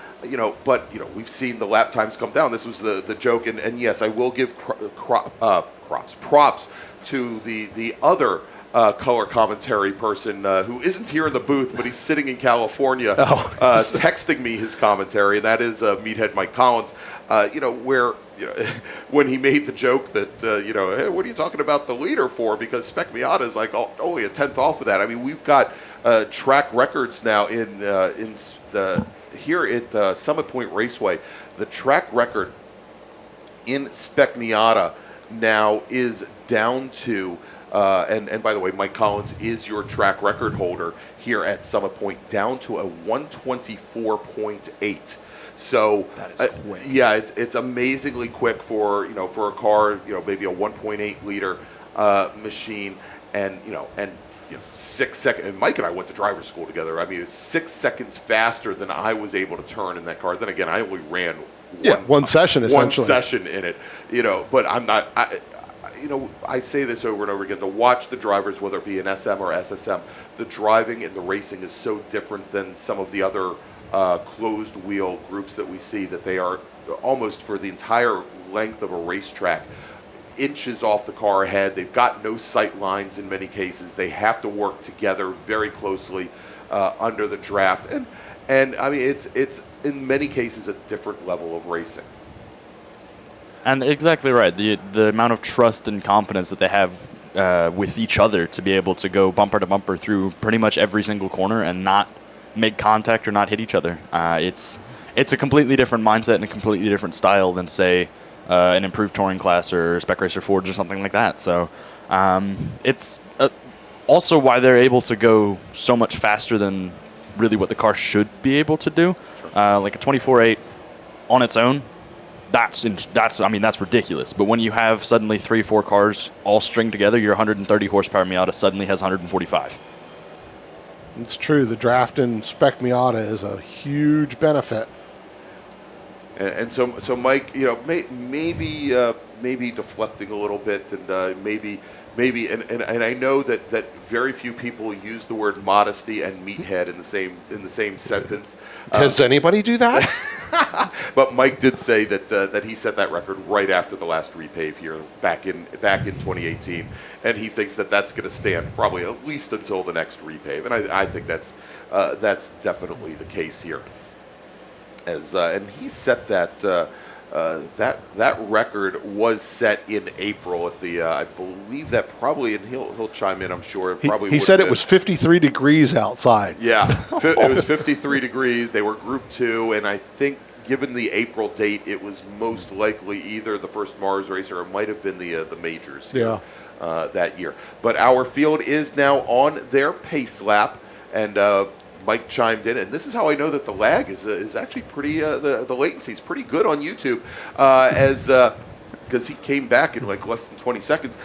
But we've seen the lap times come down. This was the joke, and yes, I will give props to the other color commentary person who isn't here in the booth, but he's sitting in California, texting me his commentary, and that is Meathead Mike Collins. Where when he made the joke that hey, what are you talking about the leader for? Because Spec Miata is like only a tenth off of that. I mean, we've got track records now in here at Summit Point Raceway. The track record in Spec Miata now is down to. And by the way, Mike Collins is your track record holder here at Summit Point, down to a 124.8. So that is quick. Yeah, it's amazingly quick for for a car, maybe a 1.8 liter machine, and 6 seconds. And Mike and I went to driver's school together. I mean, it's 6 seconds faster than I was able to turn in that car. Then again, I only ran one session essentially. One session in it, but I'm not. I say this over and over again, to watch the drivers, whether it be an SM or SSM, the driving and the racing is so different than some of the other closed wheel groups that we see, that they are almost for the entire length of a racetrack inches off the car ahead. They've got no sight lines in many cases. They have to work together very closely under the draft. And I mean, it's in many cases a different level of racing. And exactly right. The amount of trust and confidence that they have with each other to be able to go bumper to bumper through pretty much every single corner and not make contact or not hit each other. It's a completely different mindset and a completely different style than, say, an improved touring class or Spec Racer Forge or something like that. So it's also why they're able to go so much faster than really what the car should be able to do. Sure. Like a 24.8 on its own, that's ridiculous. But when you have suddenly 3-4 cars all stringed together, your 130 horsepower Miata suddenly has 145. It's true. The draft in Spec Miata is a huge benefit. And so Mike, maybe deflecting a little bit, and maybe, and I know that very few people use the word modesty and meathead in the same sentence. Does anybody do that? But Mike did say that he set that record right after the last repave here back in 2018, and he thinks that that's going to stand probably at least until the next repave, and I think that's definitely the case here. And he set that record was set in April at the I believe that probably, and he'll chime in, I'm sure. He said it was 53 degrees outside. Yeah, it was 53 degrees. They were Group 2, and I think given the April date, it was most likely either the first MARRS race or it might have been the majors here, that year. But our field is now on their pace lap, and Mike chimed in, and this is how I know that the lag is actually pretty, the latency is pretty good on YouTube, because he came back in like less than 20 seconds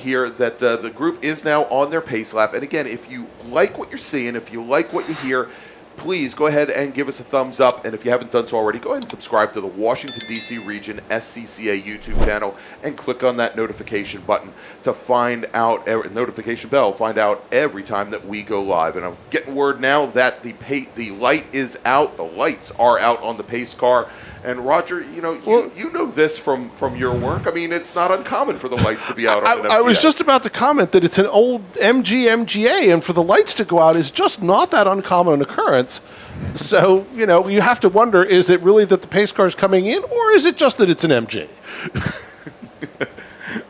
here, that the group is now on their pace lap. And again, if you like what you're seeing, if you like what you hear, please go ahead and give us a thumbs up. And if you haven't done so already, go ahead and subscribe to the Washington, D.C. Region SCCA YouTube channel and click on that notification button to find out, notification bell, find out every time that we go live. And I'm getting word now that the light is out. The lights are out on the pace car. And Roger, you know this from your work. I mean, it's not uncommon for the lights to be out on an MGA. I was just about to comment that it's an old MGA, and for the lights to go out is just not that uncommon an occurrence. So, you have to wonder, is it really that the pace car is coming in, or is it just that it's an MG?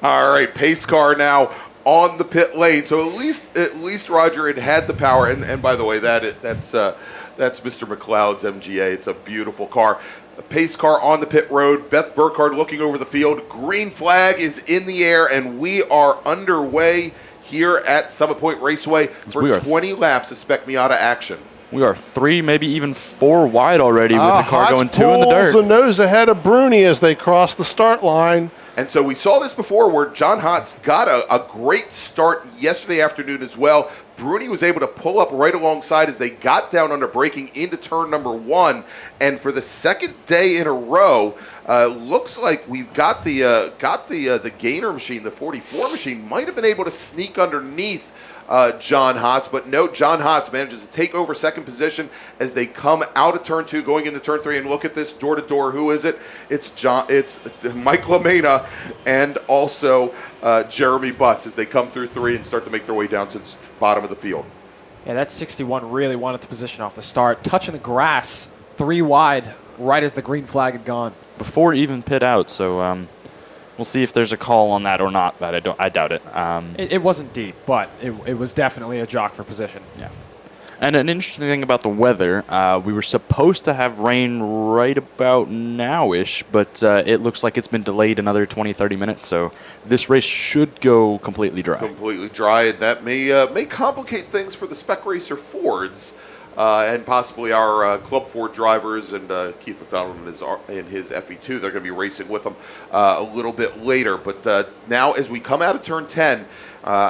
All right, pace car now on the pit lane. So at least Roger had the power. And by the way, that's Mr. McLeod's MGA. It's a beautiful car. A pace car on the pit road. Beth Burkhardt looking over the field. Green flag is in the air, and we are underway here at Summit Point Raceway for 20 laps of Spec Miata action. We are 3, maybe even 4 wide already with the car going 2 in the dirt. The nose ahead of Bruni as they cross the start line. And so we saw this before where John Hotz got a great start yesterday afternoon as well. Bruni was able to pull up right alongside as they got down under braking into turn number 1. And for the second day in a row, looks like we've got the Gainer machine, the 44 machine, might have been able to sneak underneath John Hotz, but no, John Hotz manages to take over second position as they come out of turn 2, going into turn 3, and look at this door to door. Who is it? It's Mike LaMena and also Jeremy Butts as they come through 3 and start to make their way down to the bottom of the field. Yeah, that 61 really wanted to position off the start, touching the grass 3 wide right as the green flag had gone. Before even pit out, so we'll see if there's a call on that or not, but I doubt it. It wasn't deep, but it was definitely a jock for position. Yeah. And an interesting thing about the weather, we were supposed to have rain right about now-ish, but it looks like it's been delayed another 20, 30 minutes, so this race should go completely dry. Completely dry, and that may complicate things for the Spec Racer Fords. And possibly our Club Ford drivers and Keith McDonald and his FE2. They're going to be racing with them a little bit later. But now as we come out of turn 10,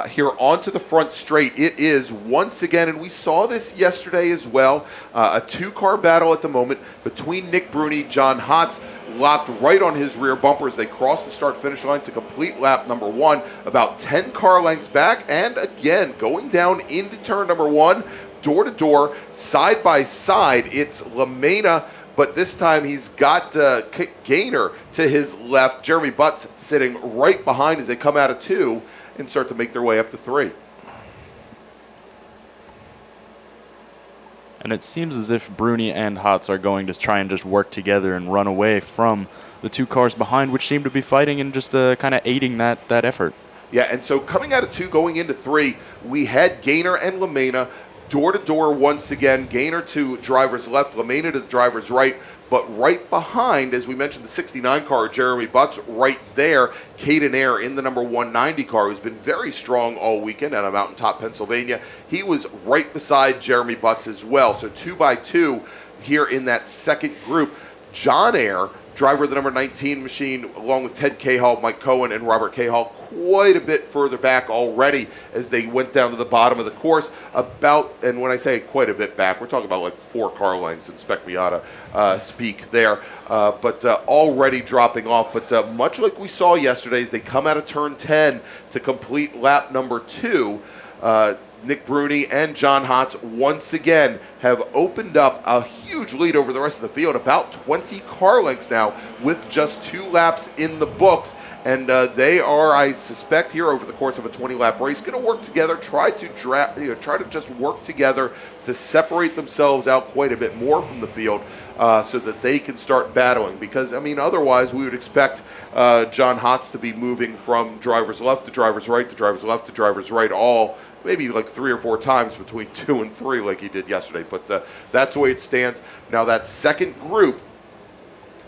here onto the front straight, it is once again, and we saw this yesterday as well, a 2-car battle at the moment between Nick Bruni, John Hotz, locked right on his rear bumper as they cross the start-finish line to complete lap number 1, about 10 car lengths back, and again, going down into turn number 1, door to door, side by side, it's LaMena, but this time he's got Gainer to his left. Jeremy Butts sitting right behind as they come out of 2 and start to make their way up to 3. And it seems as if Bruni and Hotz are going to try and just work together and run away from the 2 cars behind, which seem to be fighting and just kind of aiding that effort. Yeah, and so coming out of 2, going into 3, we had Gainer and LaMena door to door once again. Gainer to driver's left, LaMena to the driver's right, but right behind, as we mentioned, the 69 car, Jeremy Butts, right there, Caden Air in the number 190 car, who's been very strong all weekend out of Mountaintop, Pennsylvania. He was right beside Jeremy Butts as well. So 2 by 2 here in that second group. John Air, driver of the number 19 machine, along with Ted Cahall, Mike Cohen, and Robert Cahall, quite a bit further back already as they went down to the bottom of the course. And when I say quite a bit back, we're talking about like 4 car lengths in Spec Miata speak there, but already dropping off. But much like we saw yesterday, as they come out of turn 10 to complete lap number 2, Nick Bruni and John Hotz once again have opened up a huge lead over the rest of the field, about 20 car lengths now with just 2 laps in the books. And they are, I suspect, here over the course of a 20-lap race, going to work together, try to just work together to separate themselves out quite a bit more from the field so that they can start battling. Because, I mean, otherwise we would expect John Hotz to be moving from driver's left to driver's right to driver's left to driver's right, all maybe like 3 or 4 times between 2 and 3 like he did yesterday. But that's the way it stands. Now that second group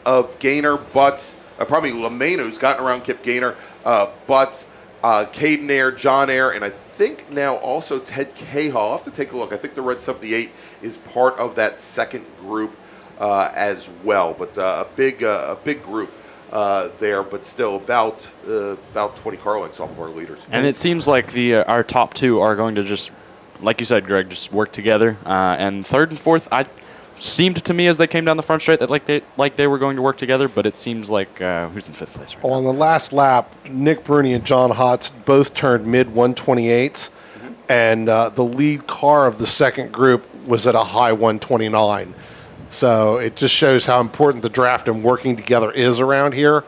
of Gainer, Butts, probably LaMena, who's gotten around Kip Gainer, Butts, Caden Air, John Air, and I think now also Ted Cahall. I'll have to take a look. I think the Red 78 is part of that second group as well. But a big group there, but still about 20 car lengths off of our leaders. And it seems like our top 2 are going to just like you said, Greg, just work together. And third and fourth, I seemed to me as they came down the front straight that they were going to work together, but it seems like who's in fifth place right now? On the last lap, Nick Bruni and John Hotz both turned mid 128s, and the lead car of the second group was at a high 129. So it just shows how important the draft and working together is around here.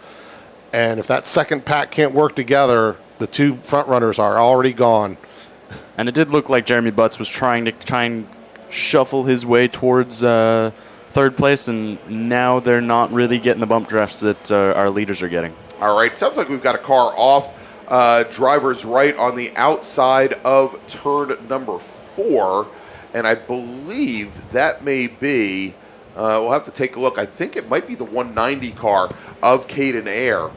And if that second pack can't work together, the two front runners are already gone. And it did look like Jeremy Butts was trying to shuffle his way towards third place, and now they're not really getting the bump drafts that our leaders are getting. All right, sounds like we've got a car off driver's right on the outside of turn number 4, and I believe that may be, we'll have to take a look, I think it might be the 190 car of Caden Air.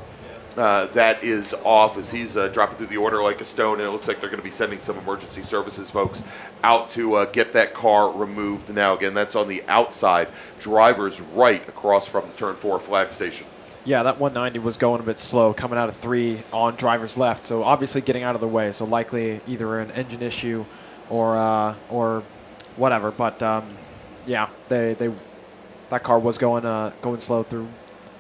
That is off as he's dropping through the order like a stone, and it looks like they're going to be sending some emergency services folks out to get that car removed now. Again, that's on the outside, driver's right across from the turn 4 flag station. Yeah, that 190 was going a bit slow, coming out of 3 on driver's left, so obviously getting out of the way, so likely either an engine issue or whatever. But yeah, that car was going slow through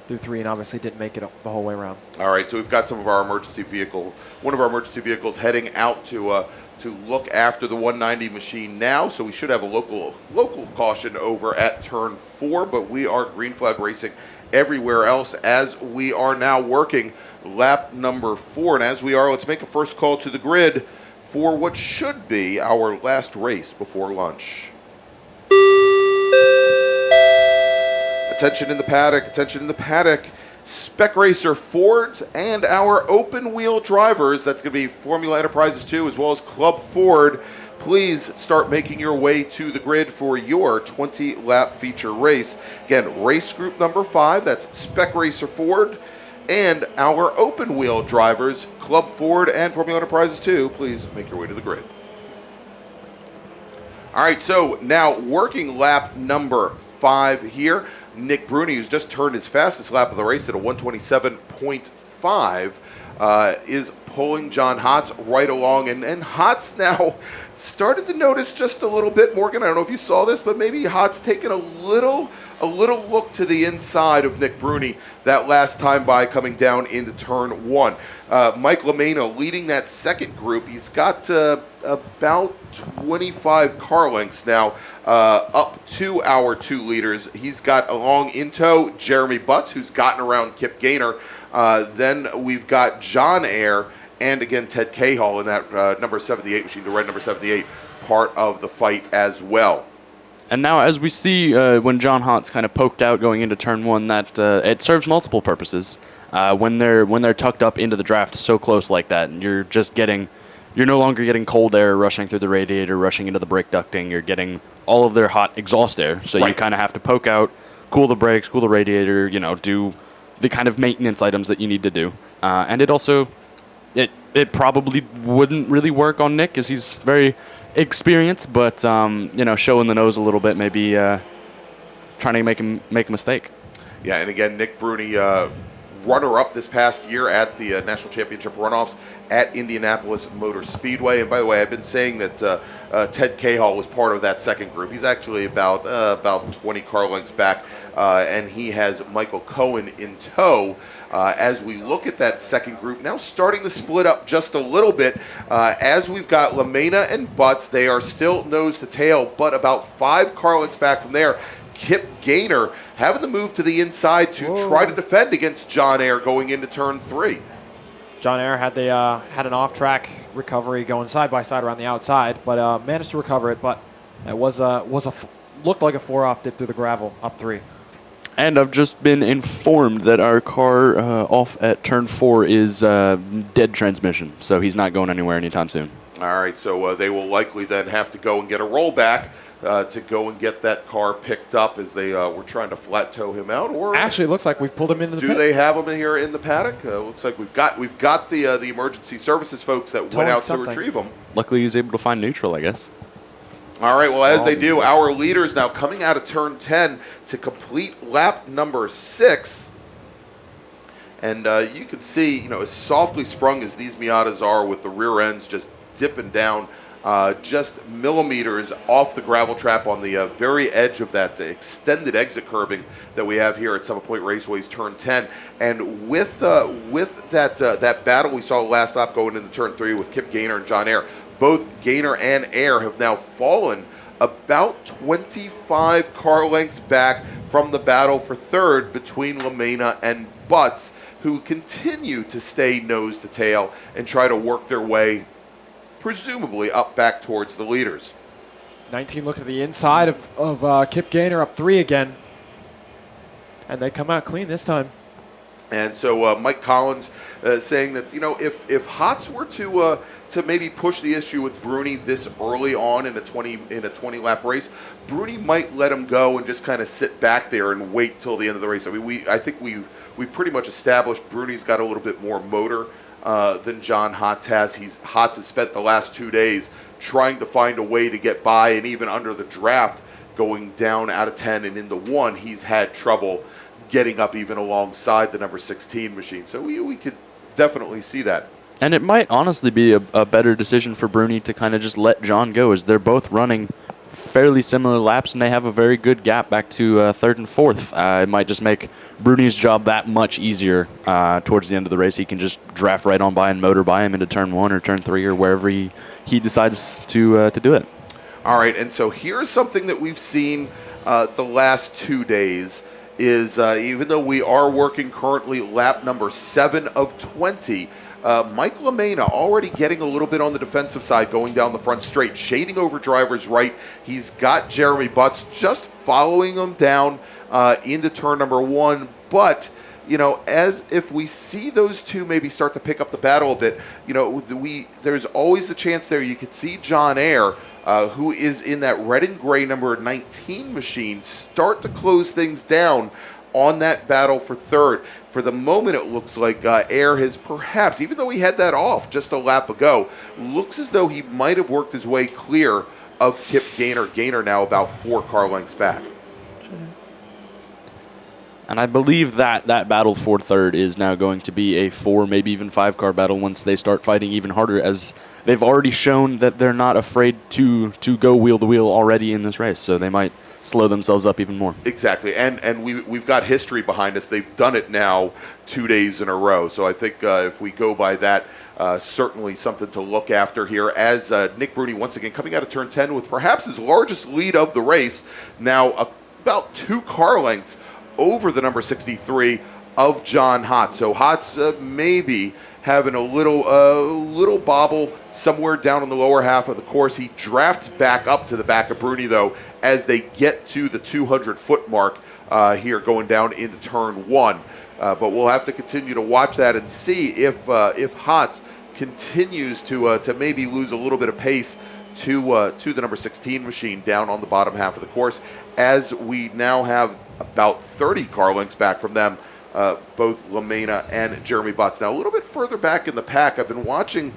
3 and obviously didn't make it the whole way around. All right, so we've got one of our emergency vehicles heading out to look after the 190 machine now. So we should have a local caution over at turn 4, but we are green flag racing everywhere else as we are now working lap number 4. And as we are, let's make a first call to the grid for what should be our last race before lunch. Attention in the paddock, Spec Racer Fords and our open wheel drivers, that's going to be Formula Enterprises 2 as well as Club Ford. Please start making your way to the grid for your 20-lap feature race. Again, race group number 5, that's Spec Racer Ford, and our open wheel drivers, Club Ford and Formula Enterprises 2. Please make your way to the grid. All right, so now working lap number 5 here. Nick Bruni, who's just turned his fastest lap of the race at a 127.5, is pulling John Hotz right along. And Hotz now started to notice just a little bit. Morgan, I don't know if you saw this, but maybe Hotz taking a little look to the inside of Nick Bruni that last time by coming down into turn 1. Mike Lamena leading that second group. He's got about 25 car lengths now up to our 2 leaders. He's got along in tow Jeremy Butts, who's gotten around Kip Gaynor. Then we've got John Ayer and again Ted Cahall in that number 78 machine, the red number 78, part of the fight as well. And now, as we see when John Hotz kind of poked out going into turn 1, that it serves multiple purposes. When they're tucked up into the draft so close like that, and you're no longer getting cold air rushing through the radiator, rushing into the brake ducting. You're getting all of their hot exhaust air. So you kind of have to poke out, cool the brakes, cool the radiator, do the kind of maintenance items that you need to do. And it also, it probably wouldn't really work on Nick as he's very experienced, but showing the nose a little bit, maybe trying to make a mistake. Yeah, and again, Nick Bruni, runner-up this past year at the National Championship runoffs at Indianapolis Motor Speedway. And by the way, I've been saying that Ted Cahall was part of that second group. He's actually about 20 car lengths back, and he has Michael Cohen in tow. As we look at that second group, now starting to split up just a little bit. As we've got Lamena and Butts, they are still nose to tail, but about 5 car lengths back from there. Kip Gaynor having to move to the inside to try to defend against John Ayer going into turn 3. John Ayer had an off-track recovery going side by side around the outside, but managed to recover it. But it looked like a 4-off dip through the gravel up 3. And I've just been informed that our car off at turn 4 is dead transmission, so he's not going anywhere anytime soon. All right, so they will likely then have to go and get a rollback to go and get that car picked up as they were trying to flat tow him out. Or actually, it looks like we've pulled him into the pit. Do they have him in here in the paddock? Looks like we've got the emergency services folks that went out to retrieve him. Luckily, he's able to find neutral, I guess. All right, well, as they do, our leaders now coming out of turn 10 to complete lap number 6. And you can see, as softly sprung as these Miatas are with the rear ends just dipping down just millimeters off the gravel trap on the very edge of that extended exit curbing that we have here at Summit Point Raceway's turn 10. And with that battle we saw last lap going into turn 3 with Kip Gaynor and John Ayer, both Gaynor and Ayer have now fallen about 25 car lengths back from the battle for third between LaMena and Butts, who continue to stay nose to tail and try to work their way presumably up back towards the leaders. 19 look at the inside of Kip Gaynor, up 3 again. And they come out clean this time. And so Mike Collins saying that, if Hotz were to maybe push the issue with Bruni this early on in a 20 lap race, Bruni might let him go and just kind of sit back there and wait till the end of the race. I mean, I think we've pretty much established Bruni's got a little bit more motor than John Hotz has. Hotz has spent the last 2 days trying to find a way to get by, and even under the draft, going down out of 10 and into 1, he's had trouble getting up even alongside the number 16 machine. So we could definitely see that. And it might honestly be a better decision for Bruni to kind of just let John go, as they're both running fairly similar laps, and they have a very good gap back to third and fourth. It might just make Bruni's job that much easier towards the end of the race. He can just draft right on by and motor by him into turn 1 or turn 3 or wherever he decides to do it. All right, and so here's something that we've seen the last 2 days is even though we are working currently lap number 7 of 20, Mike LaMena already getting a little bit on the defensive side going down the front straight, shading over driver's right. He's got Jeremy Butts just following him down into turn number 1. But, as if we see those two maybe start to pick up the battle a bit, there's always a chance there. You could see John Ayer, who is in that red and gray number 19 machine, start to close things down on that battle for third. For the moment, it looks like Ayer has perhaps, even though he had that off just a lap ago, looks as though he might have worked his way clear of Kip Gaynor. Gaynor now about 4 car lengths back. And I believe that battle for third is now going to be a 4, maybe even 5 car battle once they start fighting even harder, as they've already shown that they're not afraid to go wheel to wheel already in this race. So they might slow themselves up even more. Exactly, and we've got history behind us. They've done it now 2 days in a row. So I think if we go by that, certainly something to look after here as Nick Bruni once again coming out of turn 10 with perhaps his largest lead of the race, now about 2 car lengths over the number 63 of John Hotz. So Hotz maybe having a little bobble somewhere down in the lower half of the course. He drafts back up to the back of Bruni, though, as they get to the 200-foot mark here going down into turn 1. But we'll have to continue to watch that and see if Hotz continues to maybe lose a little bit of pace to the number 16 machine down on the bottom half of the course, as we now have about 30 car lengths back from them, both LaMena and Jeremy Butts. Now, a little bit further back in the pack, I've been watching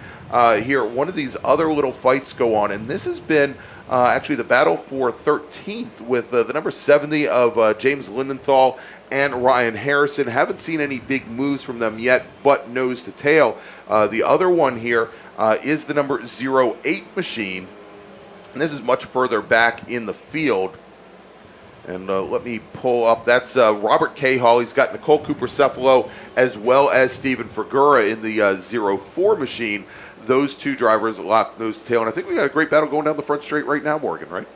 here one of these other little fights go on, and this has been actually the battle for 13th with the number 70 of James Lindenthal and Ryan Harrison. Haven't seen any big moves from them yet, but nose to tail. The other one here is the number 08 machine, and this is much further back in the field. And let me pull up. That's Robert Cahall. He's got Nicole Cooper-Cephalo as well as Steven Fregura in the 04 machine. Those two drivers lock nose to tail. And I think we got a great battle going down the front straight right now, Morgan, right?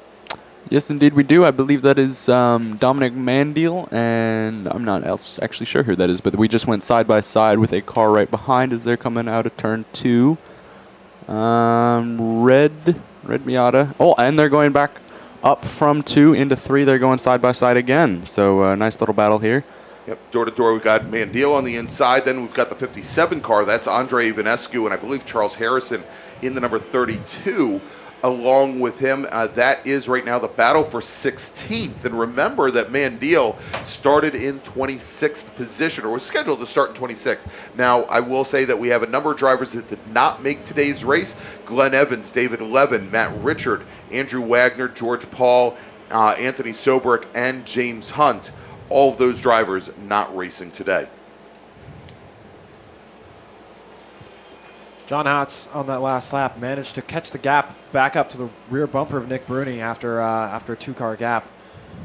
Yes, indeed we do. I believe that is Dominic Mandiel, and I'm not actually sure who that is, but we just went side by side with a car right behind as they're coming out of turn 2. Red Miata. Oh, and they're going back up from 2 into 3. They're going side by side again. So nice little battle here. Yep, door to door, we've got Mandiel on the inside. Then we've got the 57 car. That's Andre Ivanescu and I believe Charles Harrison in the number 32 along with him. That is right now the battle for 16th. And remember that Mandiel started in 26th position, or was scheduled to start in 26th. Now, I will say that we have a number of drivers that did not make today's race. Glenn Evans, David Levin, Matt Richard, Andrew Wagner, George Paul, Anthony Sobrick, and James Hunt. All of those drivers not racing today. John Hatz on that last lap managed to catch the gap back up to the rear bumper of Nick Bruni after a 2-car gap.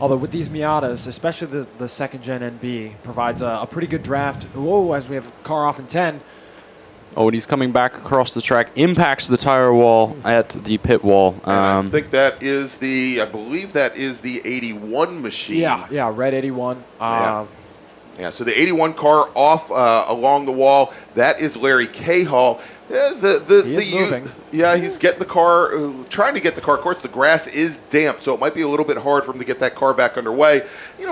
Although with these Miatas, especially the second gen NB, provides a pretty good draft. Whoa, as we have a car off in 10. Oh, and he's coming back across the track, impacts the tire wall at the pit wall. And I think that is I believe that is the 81 machine. Yeah, red 81. Yeah, so the 81 car off along the wall, that is Larry Cahall. He is moving. Yeah, he's getting the car, trying to get the car. Of course, the grass is damp, so it might be a little bit hard for him to get that car back underway.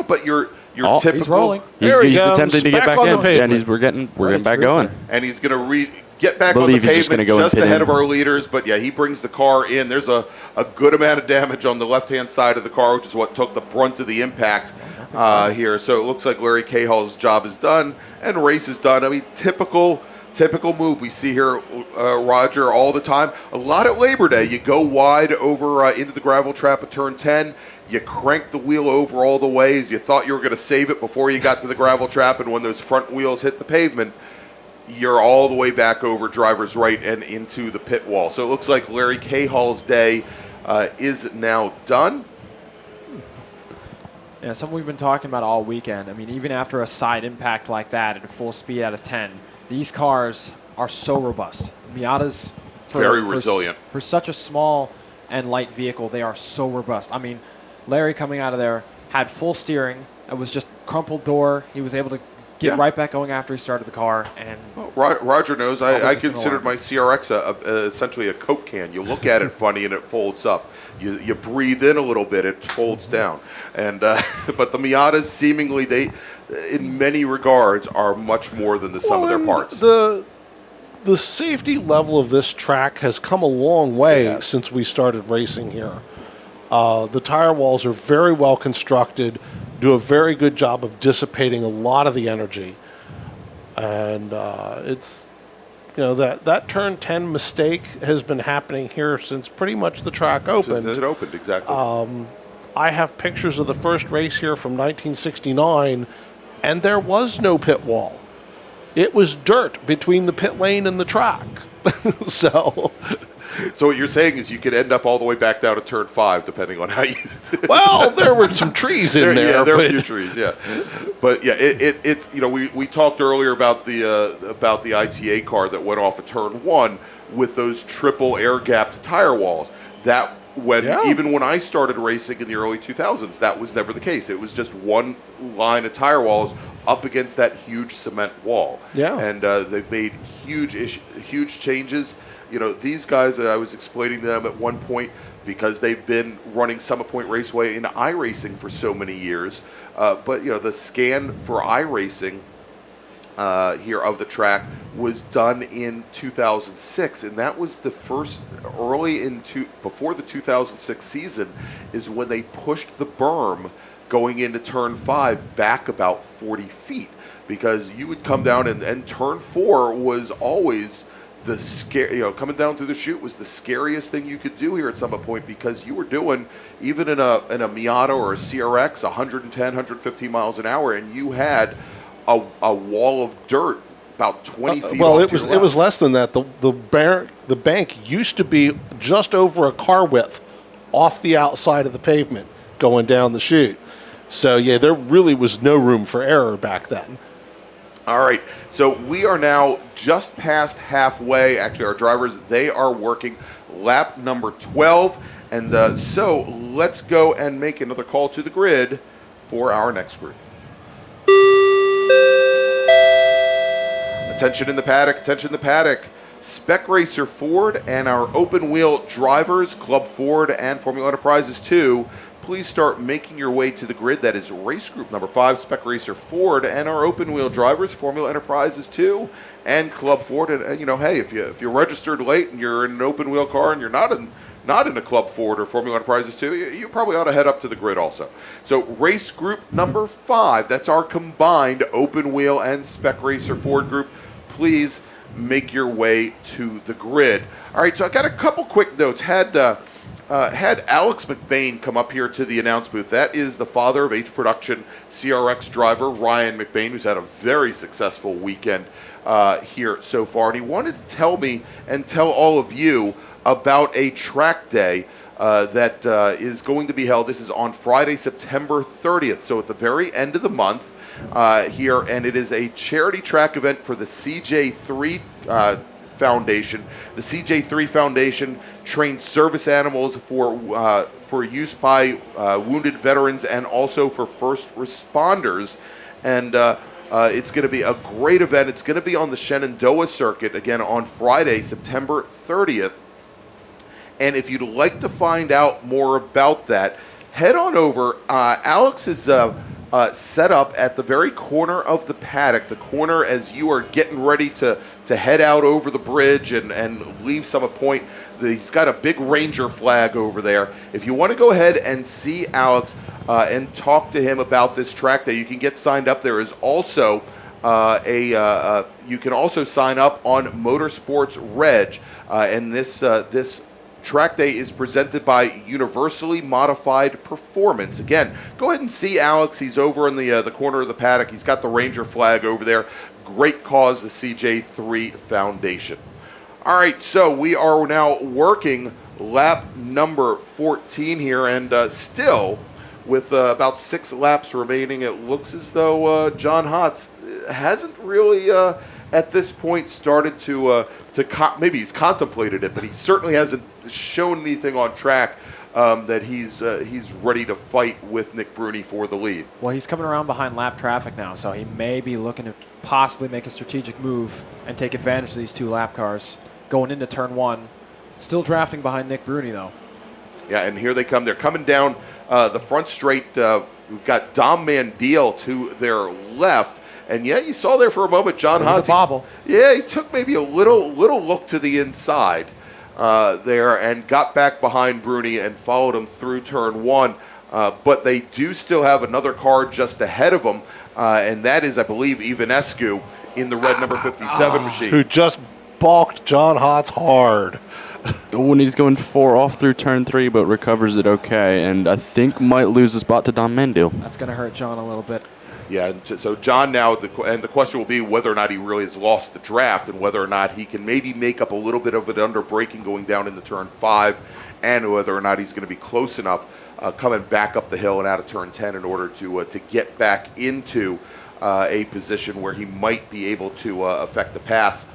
But your typical. He's rolling. He's attempting to get back in. Yeah, and we're getting back going. And he's going to get back on the pavement just ahead of our leaders. But yeah, he brings the car in. There's a good amount of damage on the left-hand side of the car, which is what took the brunt of the impact here. So it looks like Larry Cahall's job is done and race is done. I mean, typical move we see here, Roger, all the time. A lot at Labor Day. You go wide over into the gravel trap at turn 10. You crank the wheel over all the ways. You thought you were going to save it before you got to the gravel trap, and when those front wheels hit the pavement, you're all the way back over driver's right and into the pit wall. So it looks like Larry Cahall's day is now done. Yeah, something we've been talking about all weekend. I mean, even after a side impact like that at a full speed out of 10, these cars are so robust. Miatas, very resilient. For such a small and light vehicle, they are so robust. I mean, Larry coming out of there had full steering. It was just crumpled door. He was able to get right back going after he started the car. And Roger knows I considered my CRX essentially a Coke can. You look at it funny and it folds up. You breathe in a little bit, it folds down. And but the Miatas seemingly in many regards are much more than the sum of their parts. The safety level of this track has come a long way since we started racing here. The tire walls are very well constructed, do a very good job of dissipating a lot of the energy. And it's, that turn 10 mistake has been happening here since pretty much the track opened. Since it opened, exactly. I have pictures of the first race here from 1969, and there was no pit wall. It was dirt between the pit lane and the track. So what you're saying is you could end up all the way back down to turn 5, depending on how you. Well, there were some trees in there. Yeah, there were a few trees. Yeah, but yeah, it's we talked earlier about the ITA car that went off at turn 1 with those triple air gapped tire walls. That even when I started racing in the early 2000s, that was never the case. It was just one line of tire walls up against that huge cement wall. Yeah, and they've made huge changes. These guys, I was explaining to them at one point, because they've been running Summit Point Raceway in iRacing for so many years. But the scan for iRacing here of the track was done in 2006, and that was the first before the 2006 season is when they pushed the berm going into turn 5 back about 40 feet, because you would come down and turn 4 was always the coming down through the chute was the scariest thing you could do here at Summit Point, because you were doing, even in a Miata or a CRX, 110, 115 miles an hour, and you had a wall of dirt about 20 feet. Well, it was less than that. The bank used to be just over a car width off the outside of the pavement going down the chute. So yeah, there really was no room for error back then. All right, so we are now just past halfway. Actually, our drivers, they are working lap number 12. And so let's go and make another call to the grid for our next group. Attention in the paddock. Spec Racer Ford and our open wheel drivers, Club Ford and Formula Enterprises 2, please start making your way to the grid. That is race group number 5, Spec Racer Ford, and our open wheel drivers, Formula Enterprises 2 and Club Ford. And hey, if you're registered late and you're in an open wheel car and you're not in a Club Ford or Formula Enterprises 2, you probably ought to head up to the grid also. So race group number 5, that's our combined open wheel and Spec Racer Ford group. Please make your way to the grid. All right, so I got a couple quick notes. Had had Alex McBain come up here to the announce booth. That is the father of H Production CRX driver Ryan McBain, who's had a very successful weekend here so far. And he wanted to tell me and tell all of you about a track day that is going to be held. This is on Friday, September 30th, so at the very end of the month here, and it is a charity track event for the CJ3 Foundation. The CJ3 Foundation trains service animals for use by wounded veterans and also for first responders, and it's going to be a great event. It's going to be on the Shenandoah circuit again on Friday, September 30th. And if you'd like to find out more about that, head on over. Alex is set up at the very corner of the paddock, the corner as you are getting ready to head out over the bridge and leave Summit Point. He's got a big Ranger flag over there. If you want to go ahead and see Alex and talk to him about this track day, you can get signed up. There is also you can also sign up on Motorsports Reg, and this track day is presented by Universally Modified Performance. Again, go ahead and see Alex. He's over in the corner of the paddock. He's got the Ranger flag over there. Great cause, the CJ3 Foundation. All right, so we are now working lap number 14 here, and still with about 6 laps remaining, it looks as though John Hotz hasn't really at this point started to maybe he's contemplated it, but he certainly hasn't shown anything on track that he's ready to fight with Nick Bruni for the lead. Well, he's coming around behind lap traffic now, so he may be looking to possibly make a strategic move and take advantage of these 2 lap cars going into turn 1. Still drafting behind Nick Bruni, though. Yeah, and here they come. They're coming down the front straight. We've got Dom Mandil to their left. And yeah, you saw there for a moment John Hotz. Bobble. Yeah, he took maybe a little look to the inside there and got back behind Bruni and followed him through turn 1. But they do still have another car just ahead of them, and that is, I believe, Ivanescu in the red number 57 machine. Who just balked John Hotz hard. When he's going 4 off through turn 3, but recovers it okay, and I think might lose the spot to Don Mandil. That's going to hurt John a little bit. Yeah, so John now, and the question will be whether or not he really has lost the draft and whether or not he can maybe make up a little bit of it under braking going down into turn 5, and whether or not he's going to be close enough coming back up the hill and out of turn 10 in order to get back into a position where he might be able to affect the pass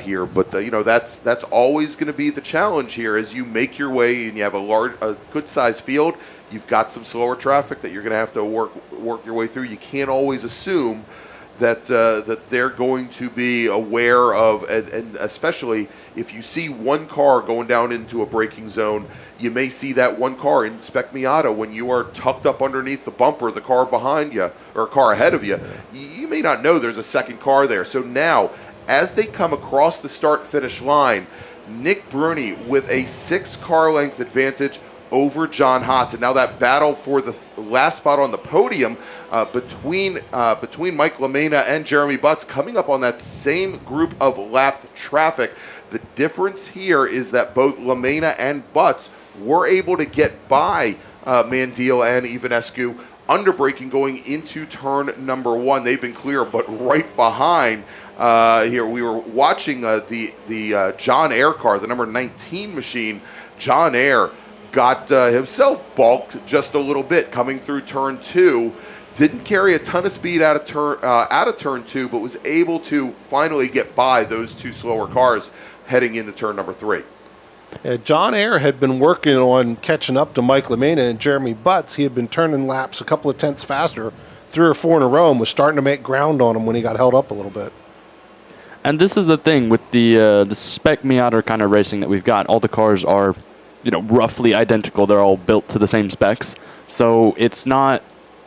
here. But that's always going to be the challenge here as you make your way and you have a good-sized field. You've got some slower traffic that you're going to have to work your way through. You can't always assume that they're going to be aware of, and especially if you see one car going down into a braking zone, you may see that one car in Spec Miata when you are tucked up underneath the bumper, the car behind you or a car ahead of you. You may not know there's a second car there. So now, as they come across the start-finish line, Nick Bruni with a 6-car length advantage over John Hotz. And now that battle for the last spot on the podium between Mike LaMena and Jeremy Butts coming up on that same group of lapped traffic. The difference here is that both LaMena and Butts were able to get by Mandil and Ivanescu under braking going into turn number 1. They've been clear, but right behind here we were watching the John Air car, the number 19 machine. John Air got himself balked just a little bit coming through turn 2. Didn't carry a ton of speed out of turn 2, but was able to finally get by those 2 slower cars heading into turn number 3. John Air had been working on catching up to Mike LaMena and Jeremy Butts. He had been turning laps a couple of tenths faster, 3 or 4 in a row, and was starting to make ground on him when he got held up a little bit. And this is the thing with the Spec Miata kind of racing that we've got. All the cars are, roughly identical. They're all built to the same specs, so it's not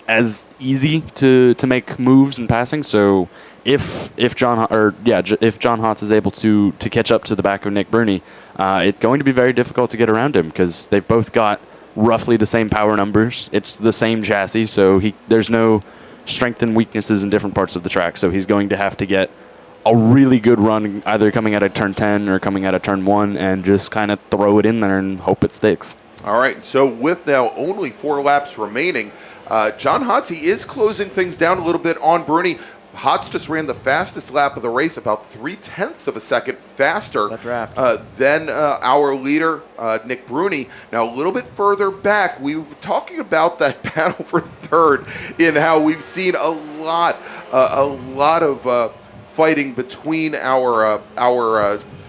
as easy to make moves and passing. So if John Hotz is able to catch up to the back of Nick Bruni, it's going to be very difficult to get around him because they've both got roughly the same power numbers. It's the same chassis, so there's no strength and weaknesses in different parts of the track. So he's going to have to get a really good run either coming out of turn 10 or coming out of turn 1 and just kind of throw it in there and hope it sticks. All right, so with now only 4 laps remaining, John Hotz, he is closing things down a little bit on Bruni. Hotz just ran the fastest lap of the race, about 0.3 of a second faster than our leader, Nick Bruni. Now, a little bit further back, we were talking about that battle for third in how we've seen a lot of fighting between our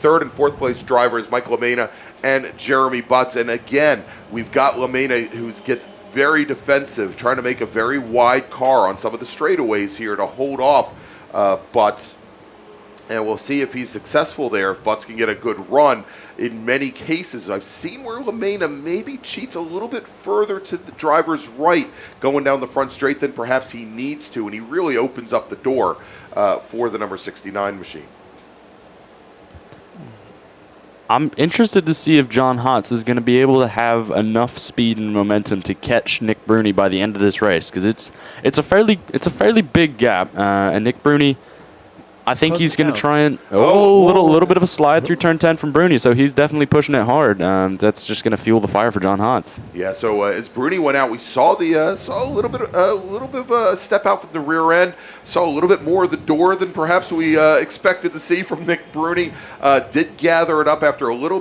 third and fourth place drivers, Mike LaMena and Jeremy Butts. And again, we've got LaMena who gets very defensive, trying to make a very wide car on some of the straightaways here to hold off Butts. And we'll see if he's successful there, if Butts can get a good run. In many cases, I've seen where LaMena maybe cheats a little bit further to the driver's right going down the front straight than perhaps he needs to, and he really opens up the door for the number 69 machine. I'm interested to see if John Hotz is going to be able to have enough speed and momentum to catch Nick Bruni by the end of this race, because it's a fairly big gap, and Nick Bruni, I think he's going to try and little bit of a slide through turn 10 from Bruni, so he's definitely pushing it hard. That's just going to fuel the fire for John Hotz. Yeah. So as Bruni went out, we saw a little bit of a step out from the rear end. Saw a little bit more of the door than perhaps we expected to see from Nick Bruni. Did gather it up after a little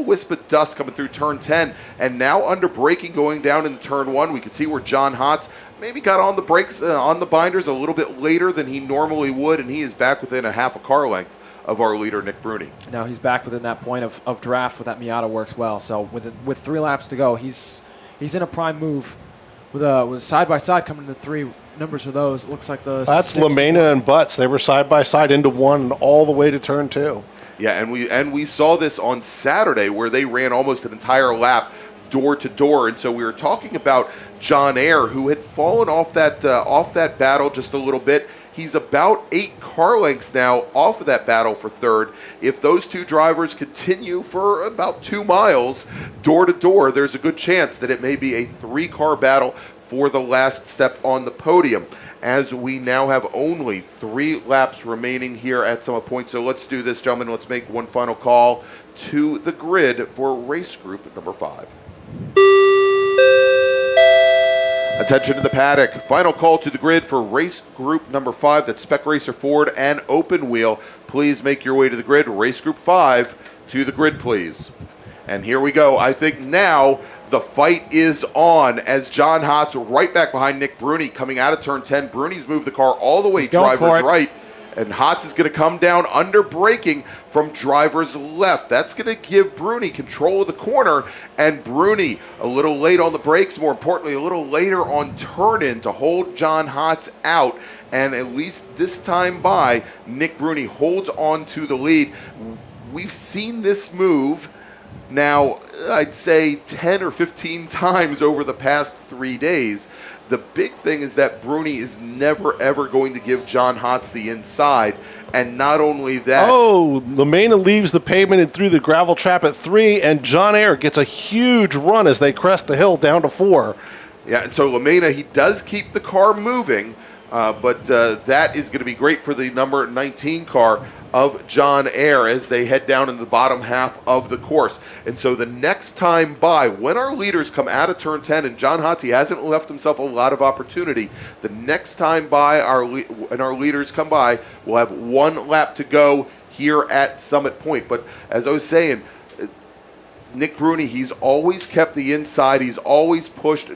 wisp of dust coming through turn 10, and now under braking going down into turn 1, we could see where John Hotz maybe got on the brakes, on the binders a little bit later than he normally would, and he is back within a half a car length of our leader, Nick Bruni. Now he's back within that point of draft with that Miata works well. So with 3 laps to go, he's in a prime move with side-by-side coming into 3 numbers for those. It looks like that's LaMena and Butts. They were side-by-side into 1 all the way to turn 2. Yeah, and we saw this on Saturday where they ran almost an entire lap door to door, and so we were talking about John Ayer, who had fallen off that battle just a little bit. He's about 8 car lengths now off of that battle for third. If those 2 drivers continue for about 2 miles door to door, there's a good chance that it may be a 3-car battle for the last step on the podium, as we now have only 3 laps remaining here at Summit Point. So let's do this, gentlemen. Let's make one final call to the grid for race group number 5. Attention to the paddock. Final call to the grid for race group number 5. That's Spec Racer Ford and Open Wheel. Please make your way to the grid. Race group 5 to the grid, please. And here we go. I think now the fight is on as John Hotz right back behind Nick Bruni coming out of turn 10. Bruni's moved the car all the way driver's right. And Hotz is going to come down under braking from driver's left. That's going to give Bruni control of the corner. And Bruni a little late on the brakes, more importantly, a little later on turn-in to hold John Hotz out. And at least this time by, Nick Bruni holds on to the lead. We've seen this move now, I'd say 10 or 15 times over the past 3 days. The big thing is that Bruni is never, ever going to give John Hotz the inside. And not only that... Oh, LaMena leaves the pavement and through the gravel trap at 3, and John Ayer gets a huge run as they crest the hill down to 4. Yeah, and so LaMena, he does keep the car moving, but that is going to be great for the number 19 car of John Ayer as they head down in the bottom half of the course. And so the next time by, when our leaders come out of turn 10, and John Hotz, he hasn't left himself a lot of opportunity, the next time by when our leaders come by, we'll have 1 lap to go here at Summit Point. But as I was saying, Nick Bruni, he's always kept the inside. He's always pushed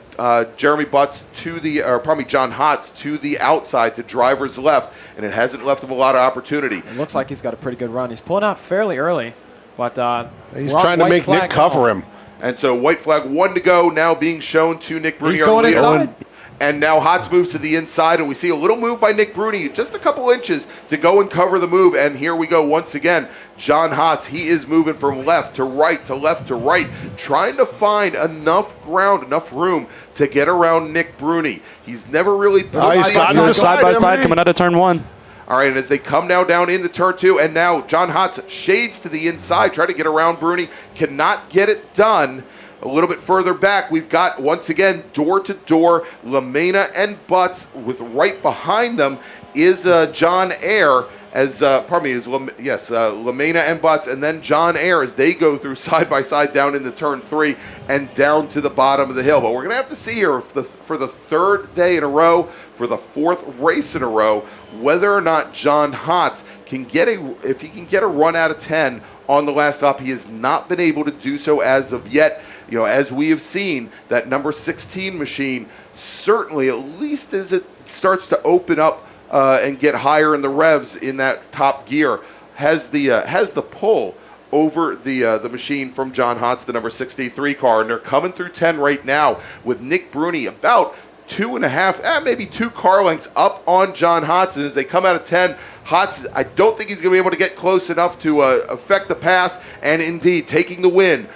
Jeremy Butts John Hotz to the outside to driver's left, and it hasn't left him a lot of opportunity. It looks like he's got a pretty good run. He's pulling out fairly early, but he's trying to make Nick cover him. And so white flag 1 to go now being shown to Nick Bruni. He's going inside. And now Hotz moves to the inside, and we see a little move by Nick Bruni, just a couple inches to go and cover the move. And here we go once again. John Hotz, he is moving from left to right to left to right, trying to find enough ground, enough room to get around Nick Bruni. He's never really... He's gotten side by side coming out of turn 1. All right, and as they come now down into turn 2, and now John Hotz shades to the inside, try to get around Bruni, cannot get it done. A little bit further back, we've got, once again, door-to-door, LaMena and Butts, with right behind them is John Ayer. LaMena and Butts, and then John Ayer as they go through side by side down into turn 3 and down to the bottom of the hill. But we're going to have to see here for the third day in a row, for the fourth race in a row, whether or not John Hotz can get a run out of 10 on the last lap. He has not been able to do so as of yet. You know, as we have seen, that number 16 machine certainly, at least as it starts to open up and get higher in the revs in that top gear, has the pull over the machine from John Hotz, the number 63 car, and they're coming through 10 right now with Nick Bruni about 2.5, maybe 2 car lengths up on John Hotz. And as they come out of 10, Hotz, I don't think he's going to be able to get close enough to affect the pass, and indeed taking the win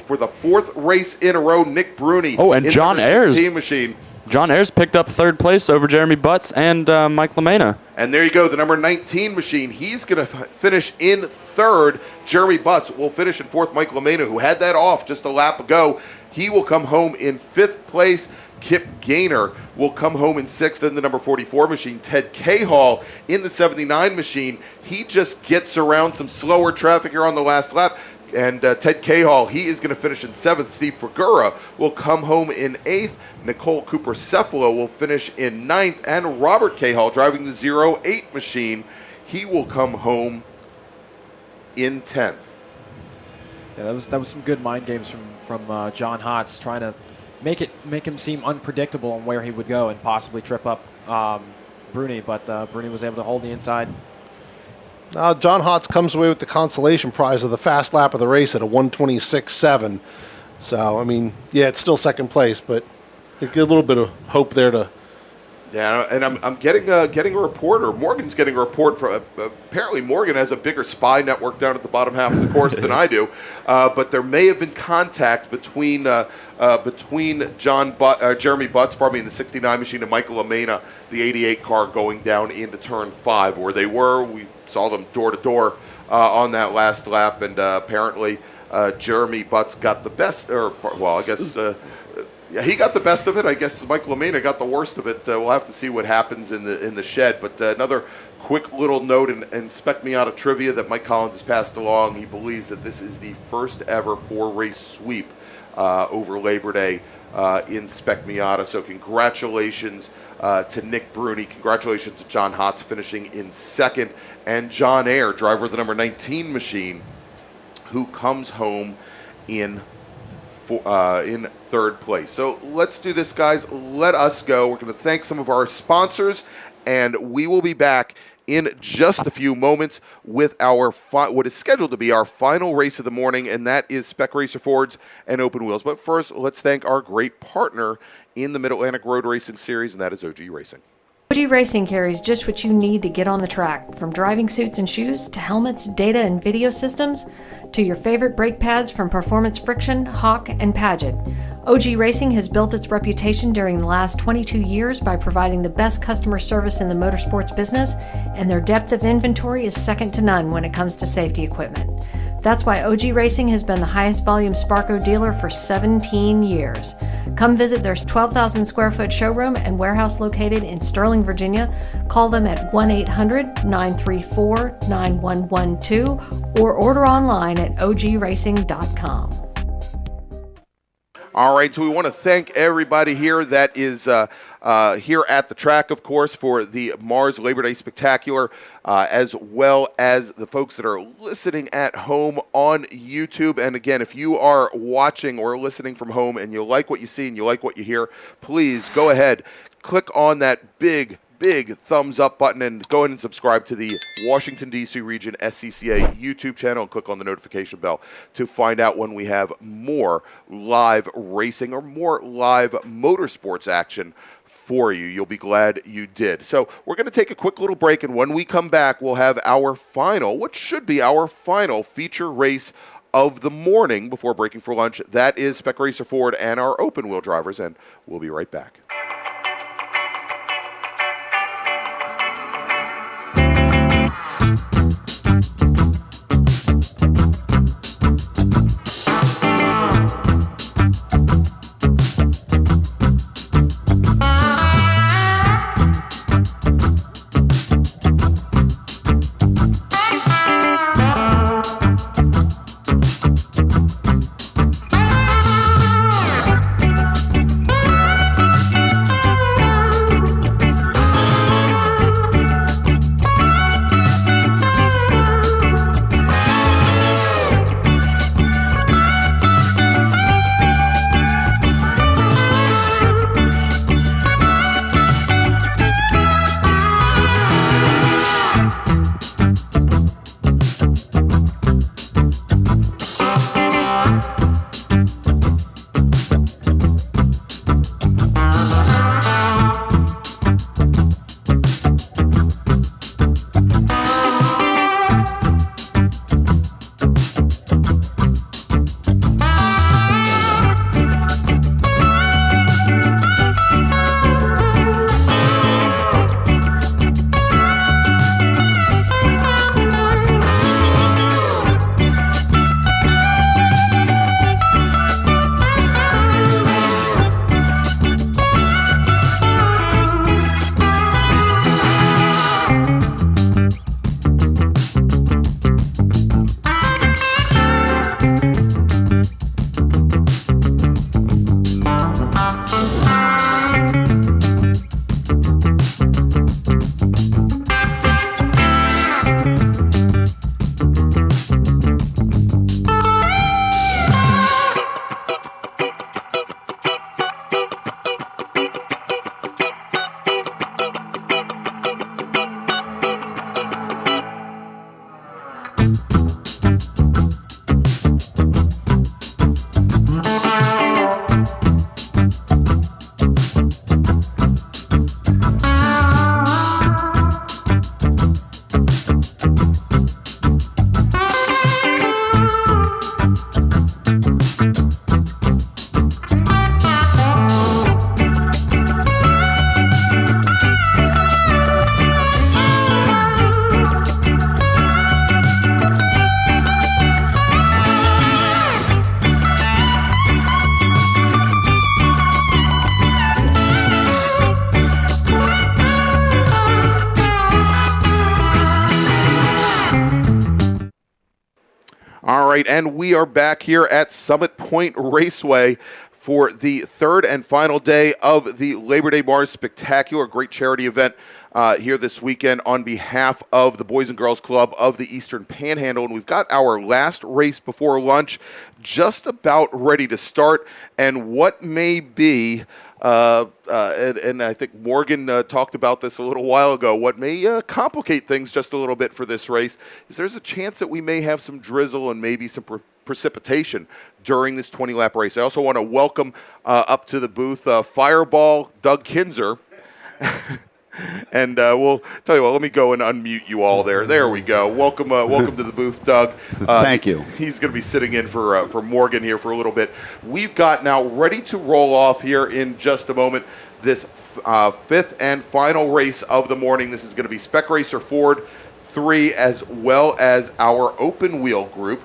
for the fourth race in a row, Nick Bruni. Oh, and John Ayers. Machine. John Ayers picked up third place over Jeremy Butts and Mike LaMena. And there you go, the number 19 machine. He's going to finish in third. Jeremy Butts will finish in fourth. Mike LaMena, who had that off just a lap ago, he will come home in fifth place. Kip Gaynor will come home in sixth. Then the number 44 machine, Ted Cahall, in the 79 machine. He just gets around some slower traffic here on the last lap. And Ted Cahall, he is going to finish in seventh. Steve Fragura will come home in eighth. Nicole Cooper-Cephalo will finish in ninth. And Robert Cahall, driving the 08 machine, he will come home in 10th. Yeah, that was some good mind games from John Hotz, trying to make him seem unpredictable on where he would go and possibly trip up Bruni, but Bruni was able to hold the inside. John Hotz comes away with the consolation prize of the fast lap of the race at a 1:26.7. So, I mean, yeah, it's still second place, but get a little bit of hope there to. Yeah, and I'm getting a report, or Morgan's getting a report from. Apparently, Morgan has a bigger spy network down at the bottom half of the course than I do. But there may have been contact between Jeremy Butts, in the 69 machine, and Michael LaMena, the 88 car, going down into turn 5, where they were. We saw them door to door on that last lap, and apparently Jeremy Butts got the best, yeah, he got the best of it. I guess Michael LaMena got the worst of it. We'll have to see what happens in the shed. But another quick little note in Spec Miata trivia that Mike Collins has passed along. He believes that this is the first ever 4-race sweep over Labor Day in Spec Miata. So congratulations to Nick Bruni. Congratulations to John Hotz finishing in second. And John Ayer, driver of the number 19 machine, who comes home in third place. So let's do this, guys. Let us go. We're going to thank some of our sponsors, and we will be back in just a few moments with our what is scheduled to be our final race of the morning, and that is Spec Racer Fords and Open Wheels. But first, let's thank our great partner in the Mid-Atlantic Road Racing Series, and that is OG Racing. OG Racing carries just what you need to get on the track, from driving suits and shoes to helmets, data and video systems, to your favorite brake pads from Performance Friction, Hawk, and Paget. OG Racing has built its reputation during the last 22 years by providing the best customer service in the motorsports business, and their depth of inventory is second to none when it comes to safety equipment. That's why OG Racing has been the highest volume Sparco dealer for 17 years. Come visit their 12,000 square foot showroom and warehouse located in Sterling, Virginia. Call them at 1-800-934-9112 or order online at ogracing.com. All right, so we want to thank everybody here that is here at the track, of course, for the MARRS Labor Day Spectacular, as well as the folks that are listening at home on YouTube. And again, if you are watching or listening from home and you like what you see and you like what you hear, please go ahead, click on that big thumbs up button and go ahead and subscribe to the Washington, D.C. Region SCCA YouTube channel and click on the notification bell to find out when we have more live racing or more live motorsports action for you. You'll be glad you did. So we're going to take a quick little break, and when we come back, we'll have our final, what should be our final feature race of the morning before breaking for lunch. That is Spec Racer Ford and our open wheel drivers, and we'll be right back. All right, and we are back here at Summit Point Raceway for the third and final day of the Labor Day MARRS Spectacular, great charity event here this weekend on behalf of the Boys and Girls Club of the Eastern Panhandle. And we've got our last race before lunch just about ready to start. And what may be, and I think Morgan talked about this a little while ago, what may complicate things just a little bit for this race is there's a chance that we may have some drizzle and maybe some precipitation during this 20-lap race. I also want to welcome up to the booth Fireball Doug Kinzer. And we'll tell you what, let me go and unmute you all there. There we go. Welcome to the booth, Doug. Thank you. He's going to be sitting in for Morgan here for a little bit. We've got now ready to roll off here in just a moment this fifth and final race of the morning. This is going to be Spec Racer Ford 3 as well as our open wheel group.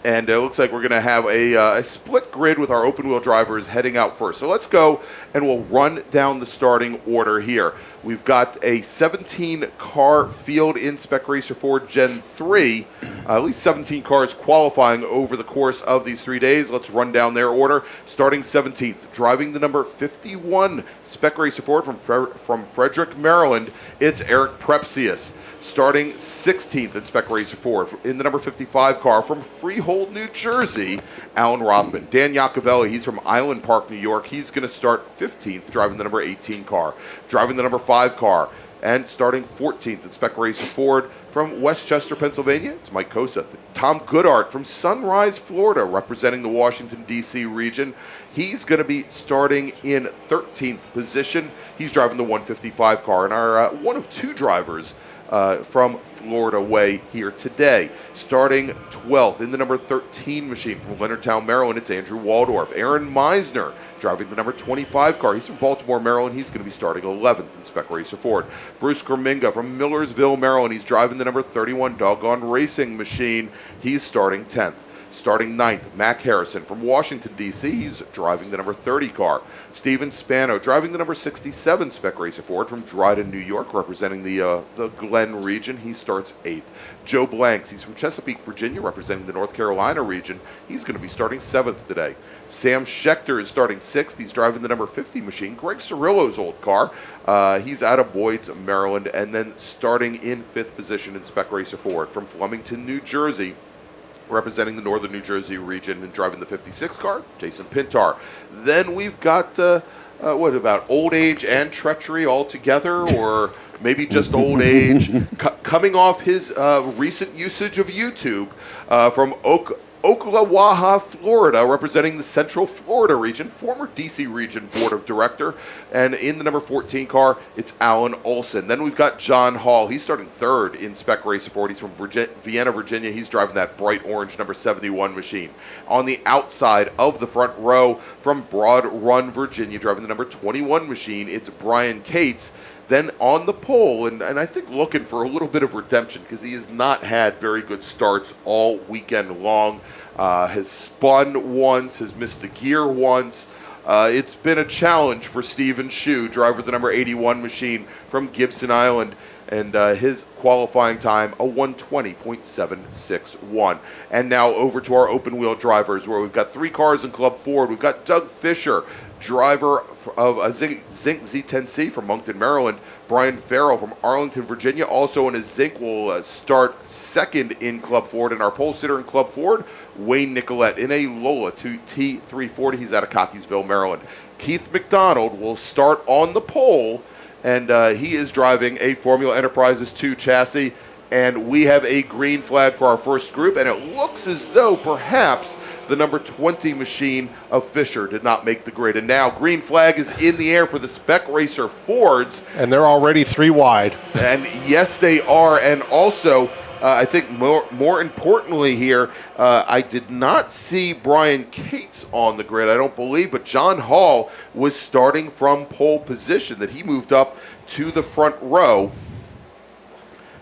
And it looks like we're going to have a split grid with our open-wheel drivers heading out first. So let's go, and we'll run down the starting order here. We've got a 17-car field in Spec Racer Ford Gen 3. At least 17 cars qualifying over the course of these 3 days. Let's run down their order. Starting 17th, driving the number 51 Spec Racer Ford from Frederick, Maryland, it's Eric Prepsius. Starting 16th in Spec Racer Ford in the number 55 car from Freehold, New Jersey, Alan Rothman. Dan Iacovelli, he's from Island Park, New York. He's going to start 15th, driving the number 18 car. Driving the number 5 car and starting 14th in Spec Racer Ford from Westchester, Pennsylvania, it's Mike Koseth. Tom Goodart from Sunrise, Florida, representing the Washington, D.C. region. He's going to be starting in 13th position. He's driving the 155 car, and our one of two drivers from Florida way here today. Starting 12th in the number 13 machine from Leonardtown, Maryland, it's Andrew Waldorf. Aaron Meisner driving the number 25 car. He's from Baltimore, Maryland. He's going to be starting 11th in Spec Racer Ford. Bruce Kerminga from Millersville, Maryland. He's driving the number 31 Doggone Racing machine. He's starting 10th. Starting 9th, Mac Harrison from Washington, D.C. He's driving the number 30 car. Steven Spano driving the number 67 Spec Racer Ford from Dryden, New York, representing the Glen region. He starts 8th. Joe Blanks, he's from Chesapeake, Virginia, representing the North Carolina region. He's going to be starting 7th today. Sam Schechter is starting 6th. He's driving the number 50 machine, Greg Cirillo's old car. He's out of Boyd's, Maryland. And then starting in 5th position in Spec Racer Ford from Flemington, New Jersey, representing the northern New Jersey region and driving the 56 car, Jason Pintar. Then we've got, what about old age and treachery all together, or maybe just old age, coming off his recent usage of YouTube from Ocklawaha, Florida, representing the Central Florida region, former D.C. region board of director. And in the number 14 car, it's Alan Olson. Then we've got John Hall. He's starting 3rd in Spec Racer Ford. He's from Vienna, Virginia. He's driving that bright orange number 71 machine. On the outside of the front row from Broad Run, Virginia, driving the number 21 machine, it's Brian Cates. Then on the pole, and I think looking for a little bit of redemption because he has not had very good starts all weekend long. Has spun once, has missed a gear once. It's been a challenge for Stephen Shue, driver of the number 81 machine from Gibson Island, and his qualifying time, a 1:20.761. And now over to our open wheel drivers, where we've got 3 cars in Club Ford. We've got Doug Fisher, driver of a Zink Z10C from Moncton, Maryland. Brian Farrell from Arlington, Virginia, also in his Zink, will start 2nd in Club Ford. And our pole sitter in Club Ford, Wayne Nicolette, in a Lola T340. He's out of Cockeysville, Maryland. Keith McDonald will start on the pole, and he is driving a Formula Enterprises 2 chassis. And we have a green flag for our first group, and it looks as though perhaps the number 20 machine of Fisher did not make the grid. And now green flag is in the air for the Spec Racer Fords. And they're already 3 wide. And yes, they are. And also, I think more importantly here, I did not see Brian Cates on the grid, I don't believe, but John Hall was starting from pole position, that he moved up to the front row.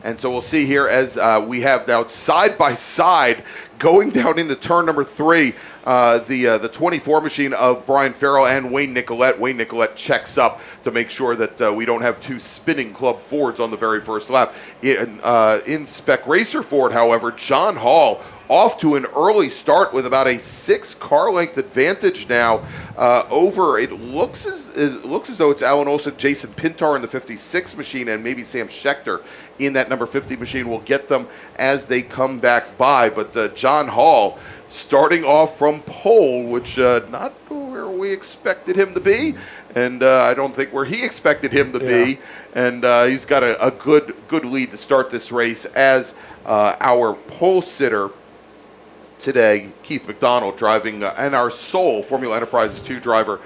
And so we'll see here as we have now side-by-side going down into turn number 3, the 24 machine of Brian Farrell and Wayne Nicolette. Wayne Nicolette checks up to make sure that we don't have 2 spinning Club Fords on the very first lap. In Spec Racer Ford, however, John Hall off to an early start with about a 6 car length advantage now over, it looks as though it's Alan Olson, Jason Pintar in the 56 machine, and maybe Sam Schechter in that number 50 machine will get them as they come back by. But John Hall starting off from pole, which not where we expected him to be, and I don't think where he expected him to be. And he's got a good lead to start this race as our pole sitter today, Keith McDonald, driving, and our sole Formula Enterprises 2 driver.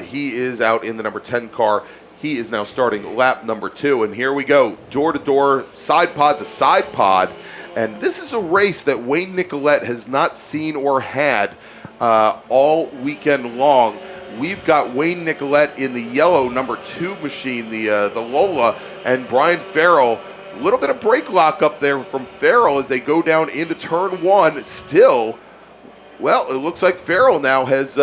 He is out in the number 10 car. He is now starting lap number 2, and here we go, door-to-door, side pod to side pod. And this is a race that Wayne Nicolette has not seen or had all weekend long. We've got Wayne Nicolette in the yellow number 2 machine, the Lola, and Brian Farrell. A little bit of brake lock up there from Farrell as they go down into turn 1. Still, well, it looks like Farrell now has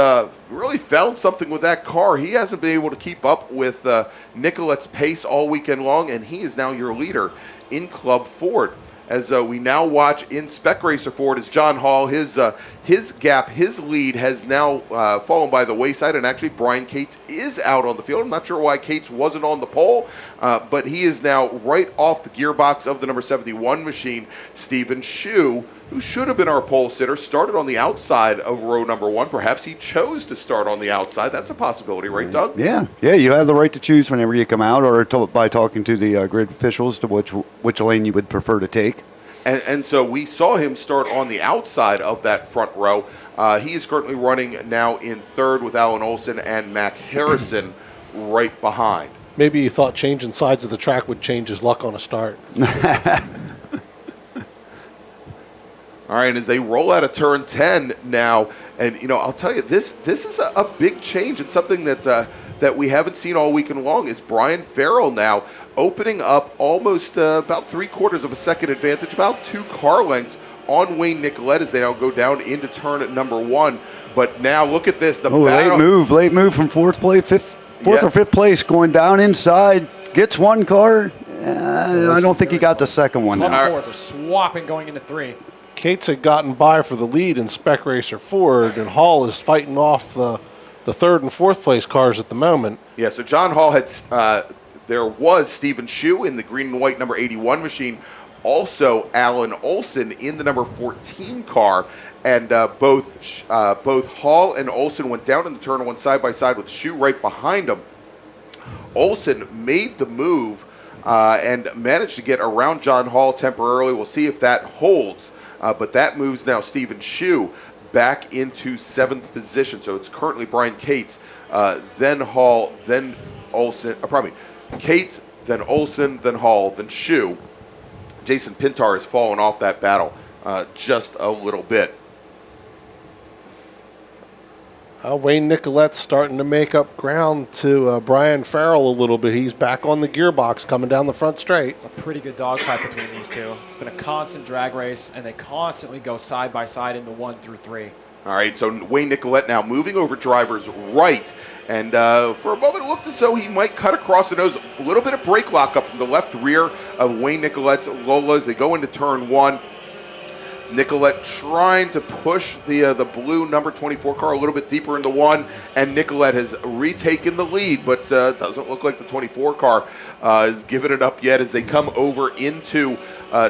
really found something with that car. He hasn't been able to keep up with Nicolette's pace all weekend long, and he is now your leader in Club Ford. As we now watch in Spec Racer Ford as John Hall, his lead has now fallen by the wayside, and actually Brian Cates is out on the field. I'm not sure why Cates wasn't on the pole, but he is now right off the gearbox of the number 71 machine. Stephen Shue, who should have been our pole sitter, started on the outside of row number 1. Perhaps he chose to start on the outside. That's a possibility, right, Doug? Yeah, you have the right to choose whenever you come out, or by talking to the grid officials to which lane you would prefer to take. And so we saw him start on the outside of that front row. He is currently running now in 3rd with Alan Olson and Mac Harrison right behind. Maybe you thought changing sides of the track would change his luck on a start. All right, and as they roll out of turn 10 now, and I'll tell you, this is a big change. It's something that we haven't seen all weekend long. Is Brian Farrell now opening up almost about 3/4 of a second advantage, about 2 car lengths on Wayne Nicolette as they now go down into turn number 1. But now look at this. Late move from 4th place, 4th or 5th place, going down inside, gets 1 car. I don't think he got the second one. Fourth are swapping going into 3. Cates had gotten by for the lead in Spec Racer Ford, and Hall is fighting off the 3rd and 4th place cars at the moment. Yeah, so John Hall had, there was Stephen Shue in the green and white number 81 machine, also Alan Olson in the number 14 car, and both Hall and Olson went down in the turn 1 side by side with Shue right behind them. Olson made the move and managed to get around John Hall temporarily. We'll see if that holds. But that moves now Stephen Shue back into 7th position. So it's currently Brian Cates, then Hall, then Olson. Cates, then Olson, then Hall, then Shue. Jason Pintar has fallen off that battle just a little bit. Wayne Nicolette's starting to make up ground to Brian Farrell a little bit. He's back on the gearbox coming down the front straight. It's a pretty good dogfight between these two. It's been a constant drag race, and they constantly go side by side into 1 through 3. All right, so Wayne Nicolette now moving over driver's right. And for a moment, it looked as though he might cut across the nose. A little bit of brake lock up from the left rear of Wayne Nicolette's Lolas. They go into turn 1. Nicolette trying to push the blue number 24 car a little bit deeper into 1, and Nicolette has retaken the lead, but doesn't look like the 24 car is giving it up yet as they come over into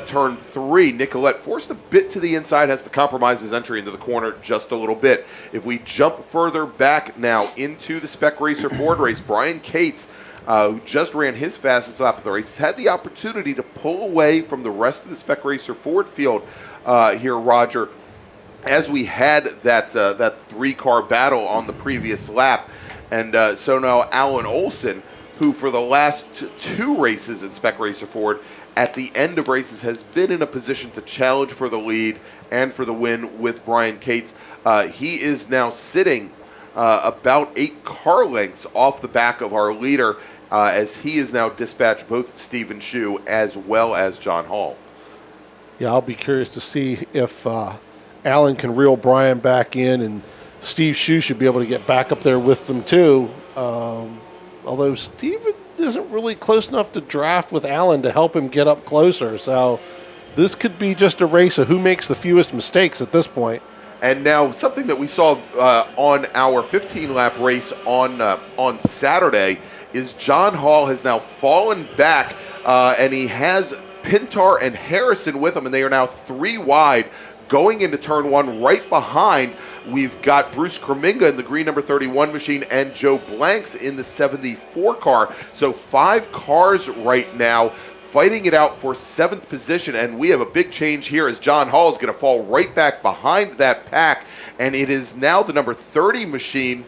turn 3. Nicolette forced a bit to the inside, has to compromise his entry into the corner just a little bit. If we jump further back now into the Spec Racer Ford race, Brian Cates, who just ran his fastest lap of the race, had the opportunity to pull away from the rest of the Spec Racer Ford field here, Roger, as we had that 3-car battle on the previous lap. And so now Alan Olson, who for the last 2 races in Spec Racer Ford, at the end of races has been in a position to challenge for the lead and for the win with Brian Cates. He is now sitting about 8 car lengths off the back of our leader as he is now dispatched both Stephen Shue as well as John Hall. Yeah, I'll be curious to see if Allen can reel Brian back in, and Steve Shue should be able to get back up there with them too. Although Steve isn't really close enough to draft with Allen to help him get up closer. So this could be just a race of who makes the fewest mistakes at this point. And now something that we saw on our 15-lap race on Saturday is John Hall has now fallen back, and he has Pintar and Harrison with him, and they are now 3 wide going into turn 1. Right behind, we've got Bruce Kreminga in the green number 31 machine and Joe Blanks in the 74 car. So 5 cars right now fighting it out for 7th position, and we have a big change here as John Hall is going to fall right back behind that pack, and it is now the number 30 machine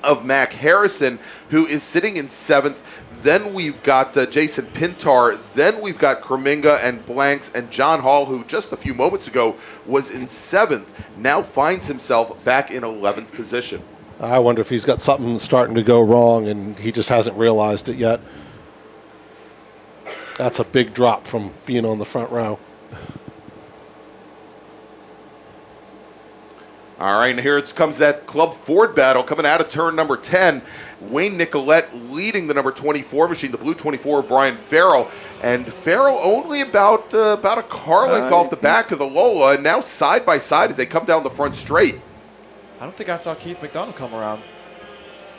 of Mac Harrison who is sitting in 7th. Then we've got Jason Pintar. Then we've got Kreminga and Blanks, and John Hall, who just a few moments ago was in 7th, now finds himself back in 11th position. I wonder if he's got something starting to go wrong and he just hasn't realized it yet. That's a big drop from being on the front row. All right, and here comes that Club Ford battle coming out of turn number 10. Wayne Nicolette leading the number 24 machine, the blue 24, Brian Farrell. And Farrell only about a car length off the back of the Lola, and now side by side as they come down the front straight. I don't think I saw Keith McDonald come around.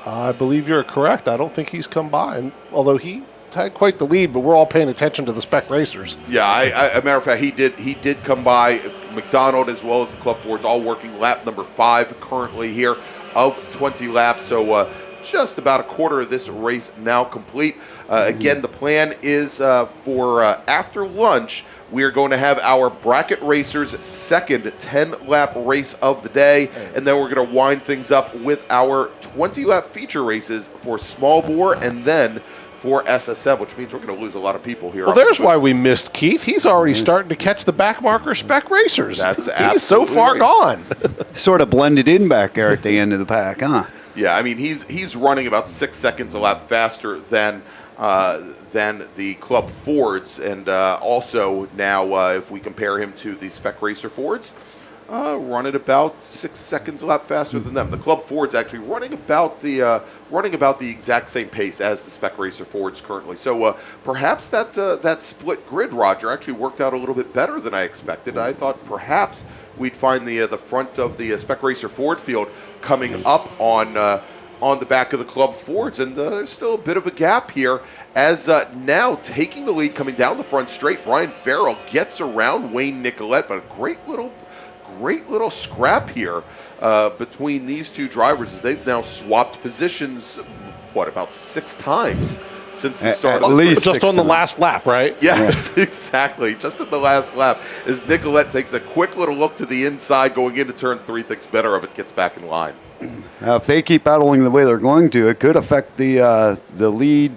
I believe you're correct. I don't think he's come by, and although he had quite the lead, but we're all paying attention to the Spec Racers. Yeah, a matter of fact, he did come by. McDonald as well as the Club Fords all working lap number 5 currently here of 20 laps. So just about a quarter of this race now complete. Again, the plan is for after lunch, we are going to have our bracket racers' second 10-lap race of the day, and then we're going to wind things up with our 20-lap feature races for small bore and then for SSM, which means we're going to lose a lot of people here. Well, there's why we missed Keith. He's already starting to catch the backmarker Spec Racers. He's so far gone. Sort of blended in back there at the end of the pack, huh? Yeah, I mean, he's running about 6 seconds a lap faster than the Club Fords, and also now if we compare him to the Spec Racer Fords, running about 6 seconds a lap faster than them. The Club Fords actually running about the exact same pace as the Spec Racer Fords currently. So perhaps that split grid, Roger, actually worked out a little bit better than I expected. I thought perhaps we'd find the front of the Spec Racer Ford field coming up on the back of the Club Fords, and there's still a bit of a gap here as now taking the lead coming down the front straight. Brian Farrell gets around Wayne Nicolette, but a great little scrap here between these two drivers as they've now swapped positions, about 6 times since the start. At least just on the last lap, right? Yes, exactly. Just at the last lap as Nicolette takes a quick little look to the inside going into turn 3, thinks better of it, gets back in line. Now, if they keep battling the way they're going to, it could affect the lead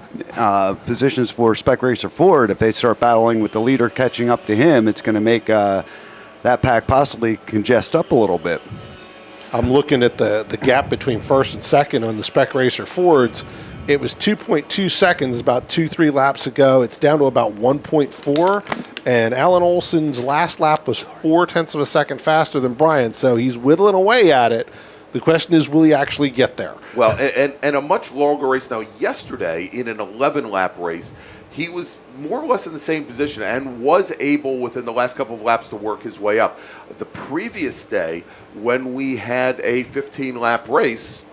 positions for Spec Racer Ford. If they start battling with the leader catching up to him, it's going to make that pack possibly congest up a little bit. I'm looking at the gap between first and second on the Spec Racer Fords. It was 2.2 seconds about 2-3 laps ago. It's down to about 1.4, and Alan Olson's last lap was 0.4 of a second faster than Brian, so he's whittling away at it. The question is, will he actually get there? Well, and a much longer race now. Yesterday, in an 11-lap race, he was more or less in the same position and was able, within the last couple of laps, to work his way up. The previous day, when we had a 15-lap race,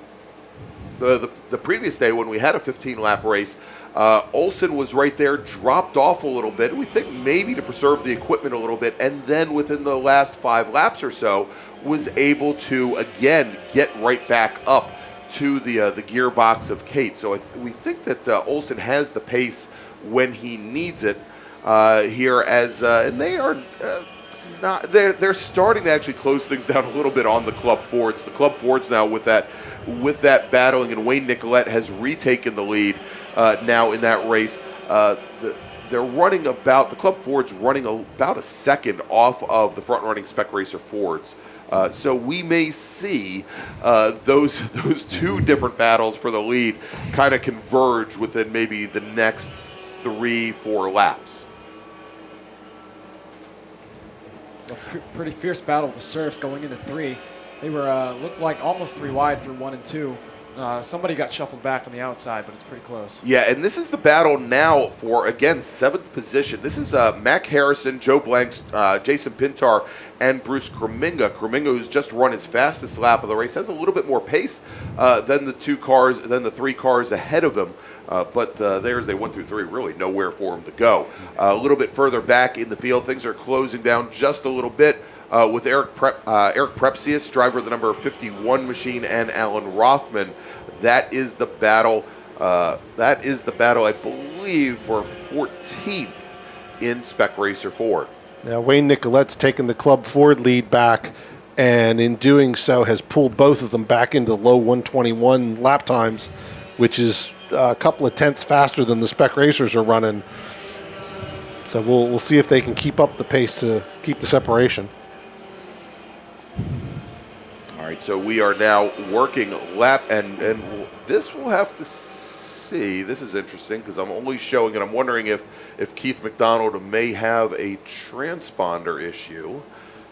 the previous day when we had a 15-lap race, Olson was right there, dropped off a little bit. We think maybe to preserve the equipment a little bit, and then within the last 5 laps or so, was able to again get right back up to the gearbox of Kate. So we think that Olson has the pace when he needs it here, and they are they're starting to actually close things down a little bit on the Club Fords. The Club Fords now with that battling, and Wayne Nicolette has retaken the lead now in that race. They're running about, the Club Fords running about a second off of the front-running Spec Racer Fords. So we may see those 2 different battles for the lead kind of converge within maybe the next 3-4 laps. pretty fierce battle of the serfs going into 3. They were looked like almost 3 wide through 1 and 2. Somebody got shuffled back on the outside, but it's pretty close. Yeah, and this is the battle now for, again, 7th position. This is Mac Harrison, Joe Blanks, Jason Pintar, and Bruce Kreminga. Kreminga, who's just run his fastest lap of the race, has a little bit more pace than the 3 cars ahead of him. But there's they 1 through 3, really nowhere for him to go. A little bit further back in the field, things are closing down just a little bit. With Eric Prepsius, driver of the number 51 machine, and Alan Rothman. That is the battle. I believe, for 14th in Spec Racer Ford. Now, Wayne Nicolette's taken the Club Ford lead back, and in doing so has pulled both of them back into low 121 lap times, which is a couple of tenths faster than the Spec Racers are running. So we'll see if they can keep up the pace to keep the separation. All right, so we are now working lap, and this we'll have to see. This is interesting because I'm only showing, and I'm wondering if Keith McDonald may have a transponder issue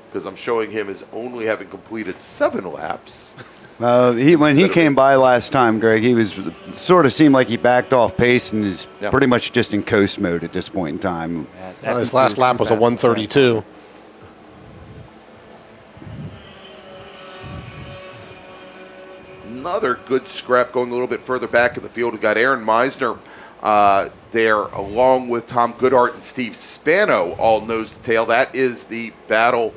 because I'm showing him as only having completed 7 laps. When he came by last time, Greg, he was sort of seemed like he backed off pace and is pretty much just in coast mode at this point in time. His last lap was a 132. Another good scrap going a little bit further back in the field. We've got Aaron Meisner there, along with Tom Goodhart and Steve Spano, all nose to tail. That is the battle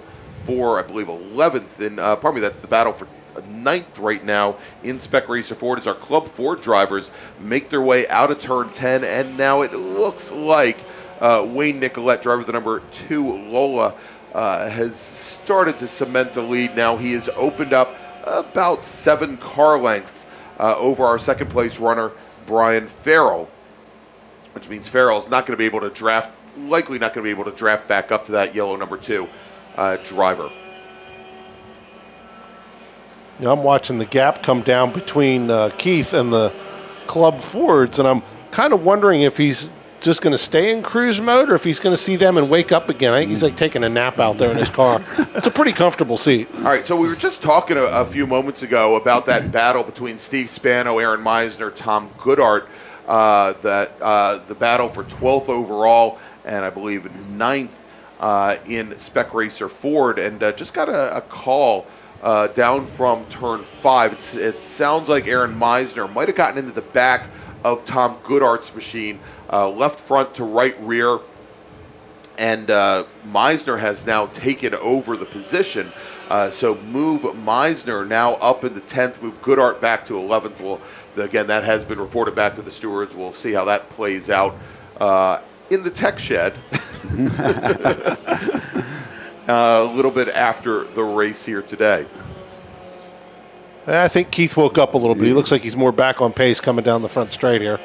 for, I believe, 11th. That's the battle for 9th right now in Spec Racer Ford as our Club Ford drivers make their way out of turn 10. And now it looks like Wayne Nicolette, driver of the number 2 Lola, has started to cement the lead. Now he has opened up about 7 car lengths over our second place runner, Brian Farrell, which means Farrell's not going to be able to draft, likely not going to be able to draft back up to that yellow number 2 driver. You know, I'm watching the gap come down between Keith and the Club Fords, and I'm kind of wondering if he's just going to stay in cruise mode or if he's going to see them and wake up again. I think he's like taking a nap out there in his car. It's a pretty comfortable seat. All right, so we were just talking a few moments ago about that battle between Steve Spano, Aaron Meisner, Tom Goodhart, the battle for 12th overall and I believe 9th in Spec Racer Ford, and just got a call down from turn 5. It sounds like Aaron Meisner might have gotten into the back of Tom Goodhart's machine, left front to right rear, and Meisner has now taken over the position. So move Meisner now up into 10th, move Goodhart back to 11th. Well, again, that has been reported back to the stewards. We'll see how that plays out in the tech shed a little bit after the race here today. I think Keith woke up a little bit. He looks like he's more back on pace coming down the front straight here.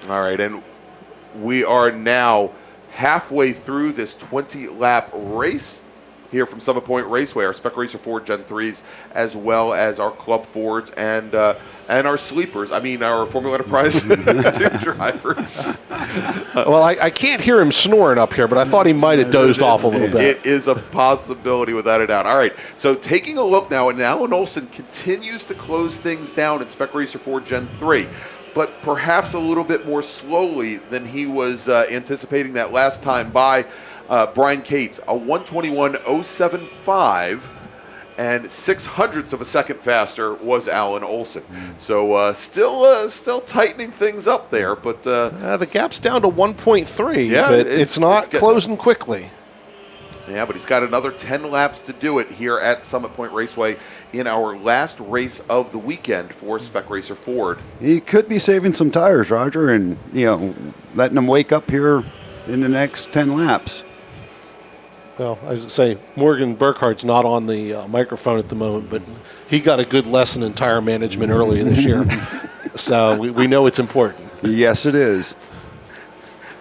All right, and we are now halfway through this 20-lap race here from Summit Point Raceway, our Spec Racer Ford Gen 3s, as well as our Club Fords and our sleepers. I mean, our Formula Enterprise 2 drivers. Well, I can't hear him snoring up here, but I thought he might have dozed off a little bit. It is a possibility without a doubt. All right, so taking a look now, and Alan Olson continues to close things down in Spec Racer Ford Gen 3, but perhaps a little bit more slowly than he was anticipating that last time by. Brian Cates, a 121.075, and 0.06 of a second faster was Alan Olson. So still tightening things up there, but the gap's down to 1.3. Yeah, but it's not closing quickly. Yeah, but he's got another 10 laps to do it here at Summit Point Raceway in our last race of the weekend for Spec Racer Ford. He could be saving some tires, Roger, and letting them wake up here in the next 10 laps. Well, I was say Morgan Burkhart's not on the microphone at the moment, but he got a good lesson in tire management earlier this year. So we know it's important. Yes, it is.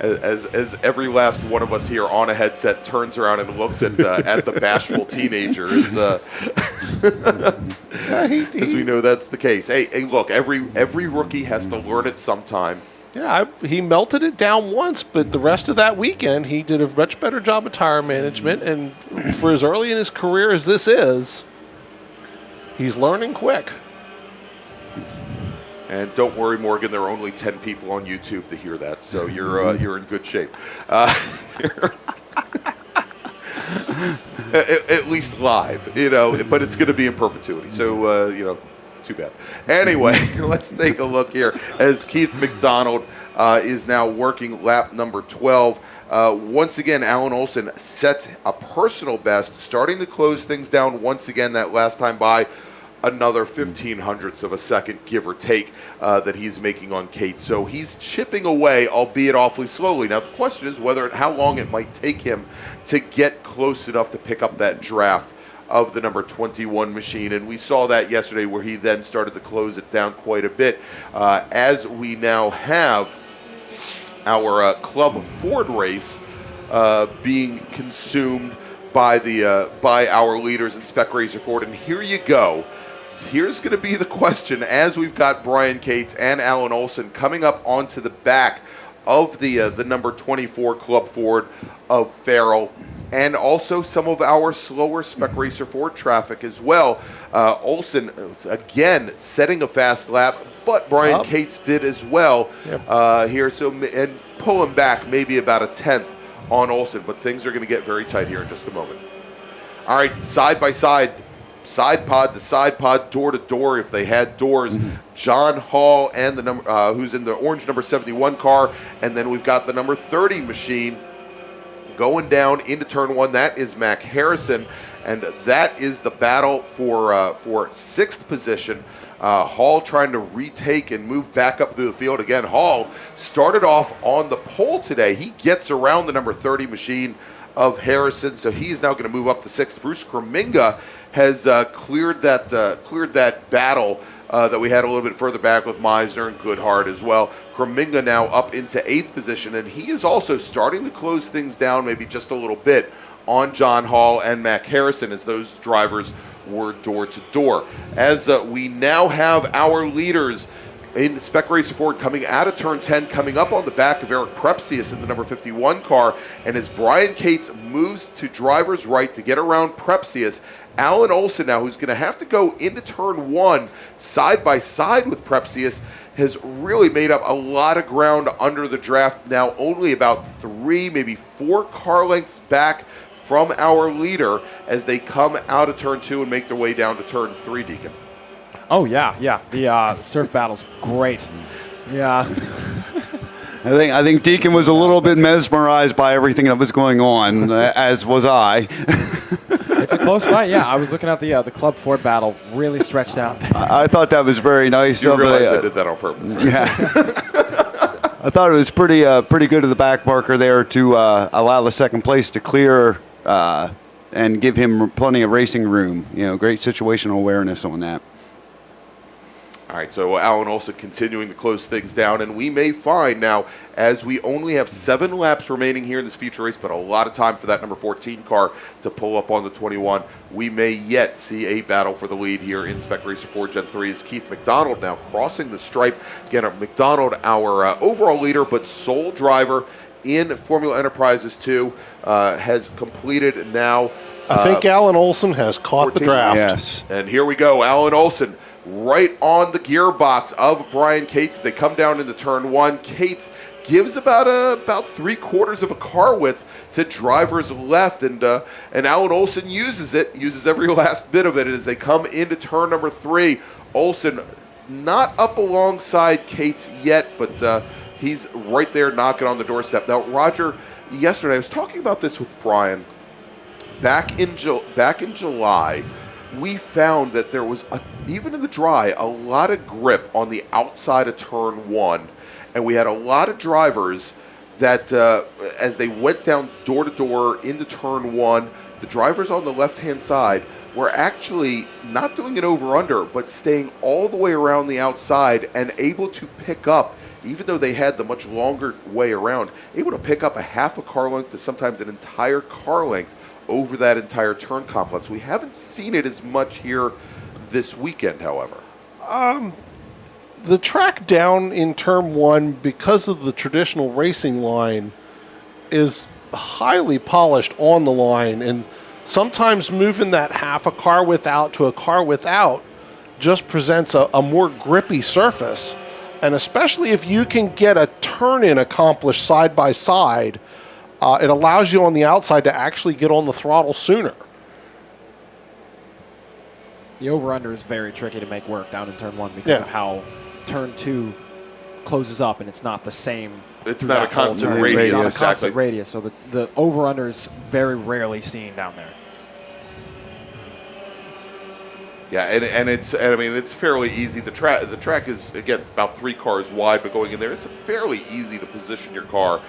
As every last one of us here on a headset turns around and looks at the bashful teenager, as we know that's the case. Hey, look, every rookie has to learn it sometime. Yeah, he melted it down once, but the rest of that weekend, he did a much better job of tire management. And for as early in his career as this is, he's learning quick. And don't worry, Morgan, there are only 10 people on YouTube to hear that, so you're in good shape. At least live, but it's going to be in perpetuity. So, too bad. Anyway, let's take a look here as Keith McDonald is now working lap number 12. Once again, Alan Olson sets a personal best, starting to close things down once again that last time by another 0.15 of a second, give or take, that he's making on Kate. So he's chipping away, albeit awfully slowly. Now, the question is how long it might take him to get close enough to pick up that draft of the number 21 machine. And we saw that yesterday where he then started to close it down quite a bit. As we now have our Club Ford race being consumed by our leaders in Spec Racer Ford. And here you go. Here's going to be the question as we've got Brian Cates and Alan Olson coming up onto the back of the number 24 Club Ford of Farrell, and also some of our slower Spec Racer Ford traffic as well. Olson, again, setting a fast lap, but Brian Cates did as well here. So, and pulling back maybe about a 1/10 on Olson, but things are going to get very tight here in just a moment. All right, side by side, side pod to side pod, door to door if they had doors. John Hall and the number who's in the orange number 71 car, and then we've got the number 30 machine going down into turn one. That is Mac Harrison, and that is the battle for sixth position. Hall trying to retake and move back up through the field. Again, Hall started off on the pole today. He gets around the number 30 machine of Harrison, so he is now going to move up to sixth. Bruce Kreminga has cleared that battle that we had a little bit further back with Meisner and Goodhart as well. Kreminga now up into eighth position, and he is also starting to close things down maybe just a little bit on John Hall and Mac Harrison as those drivers were door to door. As we now have our leaders in Spec Racer Ford coming out of turn 10, coming up on the back of Eric Prepsius in the number 51 car, and as Brian Cates moves to driver's right to get around Prepsius, Alan Olson now, who's going to have to go into turn one side by side with Prepsius, has really made up a lot of ground under the draft, now only about 3, maybe 4 car lengths back from our leader as they come out of turn 2 and make their way down to turn 3, Deacon. Oh, yeah. The surf battle's great. Yeah. I think Deacon was a little bit mesmerized by everything that was going on, as was I. It's a close fight, yeah. I was looking at the Club Ford battle, really stretched out there. I thought that was very nice. You realize I did that on purpose. Yeah. I thought it was pretty good of the back marker there to allow the second place to clear and give him plenty of racing room. Great situational awareness on that. All right, so Alan Olson continuing to close things down, and we may find now, as we only have 7 laps remaining here in this feature race, but a lot of time for that number 14 car to pull up on the 21, we may yet see a battle for the lead here in Spec Racer Ford Gen 3 as Keith McDonald now crossing the stripe. Again, McDonald, our overall leader, but sole driver in Formula Enterprises 2, has completed now. I think Alan Olson has caught the draft. Yes. And here we go, Alan Olson right on the gearbox of Brian Cates. They come down into turn 1. Cates gives about 3/4 of a car width to drivers left, and Alan Olson uses every last bit of it as they come into turn number 3. Olson not up alongside Cates yet, but he's right there knocking on the doorstep. Now, Roger, yesterday I was talking about this with Brian. Back in July, we found that there was, even in the dry, a lot of grip on the outside of turn 1. And we had a lot of drivers that, as they went down door to door into turn 1, the drivers on the left-hand side were actually not doing an over-under, but staying all the way around the outside and able to pick up, even though they had the much longer way around, able to pick up a half a car length to sometimes an entire car length over that entire turn complex. We haven't seen it as much here this weekend, however. The track down in turn one, because of the traditional racing line, is highly polished on the line, and sometimes moving that half a car width out to a car width out just presents a more grippy surface. And especially if you can get a turn-in accomplished side by side, it allows you on the outside to actually get on the throttle sooner. The over-under is very tricky to make work down in turn one because of how turn two closes up, and it's not the same. It's not a constant radius. It's not a Exactly. constant radius, so the over-under is very rarely seen down there. Yeah, and it's fairly easy. The track is, again, about 3 cars wide, but going in there, it's fairly easy to position your car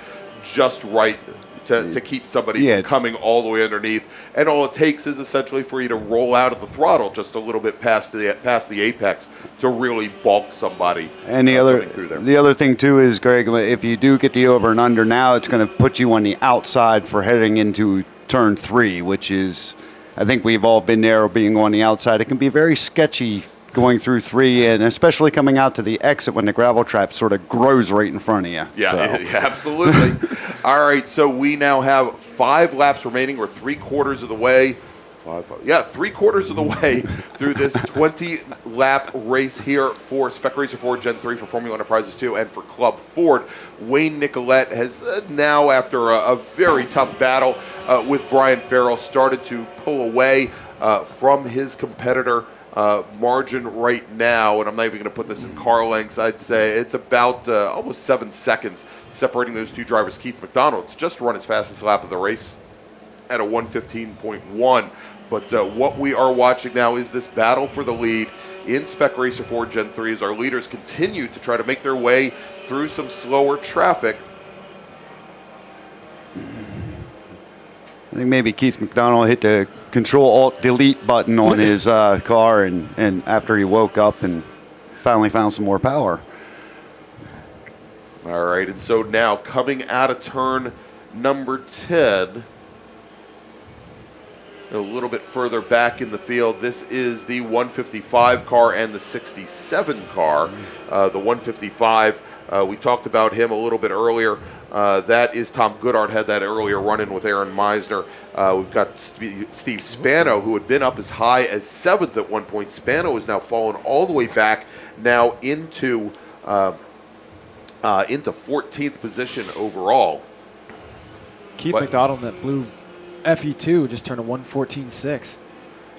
just right to keep somebody from coming all the way underneath. And all it takes is essentially for you to roll out of the throttle just a little bit past the apex to really bulk somebody. And the other thing too is, Greg, if you do get the over and under now, it's going to put you on the outside for heading into turn 3, which is, I think we've all been there, being on the outside. It can be very sketchy going through 3, and especially coming out to the exit when the gravel trap sort of grows right in front of you. Yeah, absolutely. All right, so we now have 5 laps remaining. We're 3/4 of the way. 3/4 of the way through this 20-lap race here for Spec Racer Ford Gen 3 for Formula Enterprises 2 and for Club Ford. Wayne Nicolette has now, after a very tough battle with Brian Farrell, started to pull away from his competitor margin right now, and I'm not even going to put this in car lengths. I'd say it's about almost 7 seconds separating those two drivers. Keith McDonald's just run his fastest lap of the race at a 1:15.1. But what we are watching now is this battle for the lead in Spec Racer Ford Gen 3 as our leaders continue to try to make their way through some slower traffic. I think maybe Keith McDonald hit the Control-Alt-Delete button on his car, and after he woke up and finally found some more power. All right, and so now coming out of turn number 10, a little bit further back in the field, this is the 155 car and the 67 car. The 155, we talked about him a little bit earlier. That is Tom Goodhart, had that earlier run-in with Aaron Meisner. We've got Steve Spano, who had been up as high as 7th at one point. Spano is now fallen all the way back now into 14th position overall. Keith McDonald in that blue FE2 just turned a 1:14.6.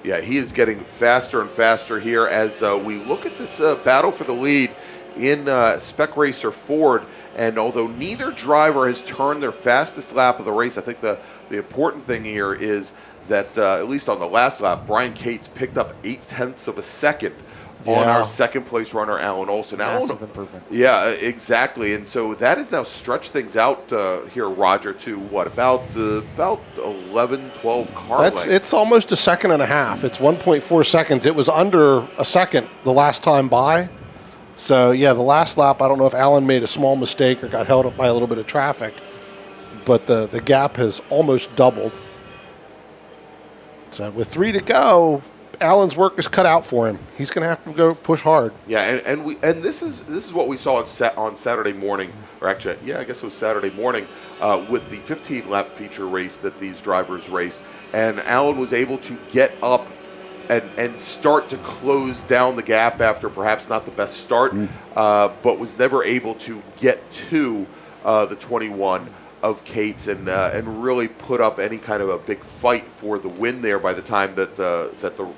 Yeah, he is getting faster and faster here as we look at this battle for the lead in Spec Racer Ford. And although neither driver has turned their fastest lap of the race, I think the important thing here is that, at least on the last lap, Brian Cates picked up 0.8 of a second on our second place runner, Alan Olson. Massive improvement. Yeah, exactly. And so that has now stretched things out here, Roger, to what, about 11, 12 car lengths? It's almost a second and a half. It's 1.4 seconds. It was under a second the last time by. So, yeah, the last lap, I don't know if Alan made a small mistake or got held up by a little bit of traffic, but the gap has almost doubled. So with 3 to go, Alan's work is cut out for him. He's going to have to go push hard. Yeah, and this is what we saw on Saturday morning, or actually, yeah, I guess it was Saturday morning, with the 15-lap feature race that these drivers raced, and Alan was able to get up and start to close down the gap after perhaps not the best start, but was never able to get to the 21 of Cates and really put up any kind of a big fight for the win there by the time that the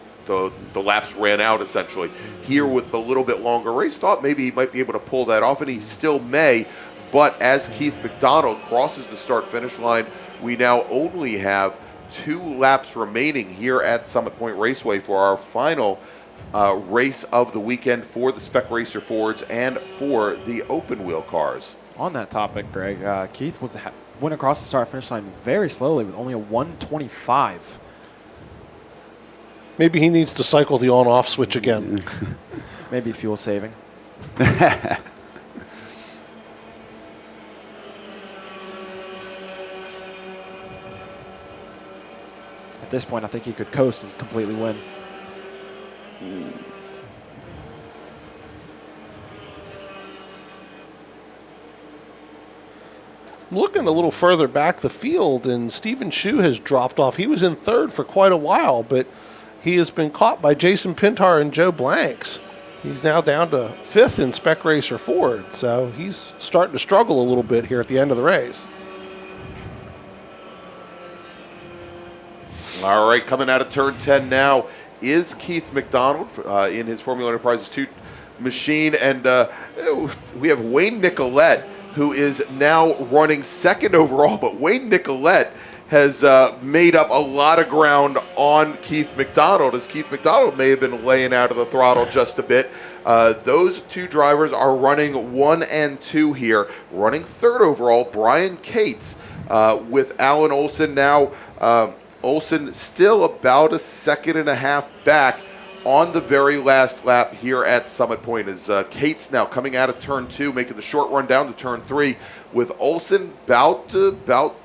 laps ran out, essentially. Here with the little bit longer race, thought maybe he might be able to pull that off, and he still may. But as Keith McDonald crosses the start-finish line, we now only have 2 laps remaining here at Summit Point Raceway for our final race of the weekend for the Spec Racer Fords and for the open wheel cars. On that topic, Greg, Keith went across the start-finish line very slowly with only a 1:25. Maybe he needs to cycle the on-off switch again. Maybe fuel saving. At this point, I think he could coast and completely win. looking a little further back the field, and Stephen Shu has dropped off. He was in third for quite a while, but he has been caught by Jason Pintar and Joe Blanks. He's now down to fifth in Spec Racer Ford, so he's starting to struggle a little bit here at the end of the race. All right, coming out of turn 10 now is Keith McDonald in his Formula Enterprises 2 machine, and we have Wayne Nicolette, who is now running second overall, but Wayne Nicolette has made up a lot of ground on Keith McDonald, as Keith McDonald may have been laying out of the throttle just a bit. Those two drivers are running 1 and 2 here. Running third overall, Brian Cates with Alan Olson now. Olson still about a second and a half back on the very last lap here at Summit Point, as Cates now coming out of turn 2, making the short run down to turn 3, with Olson about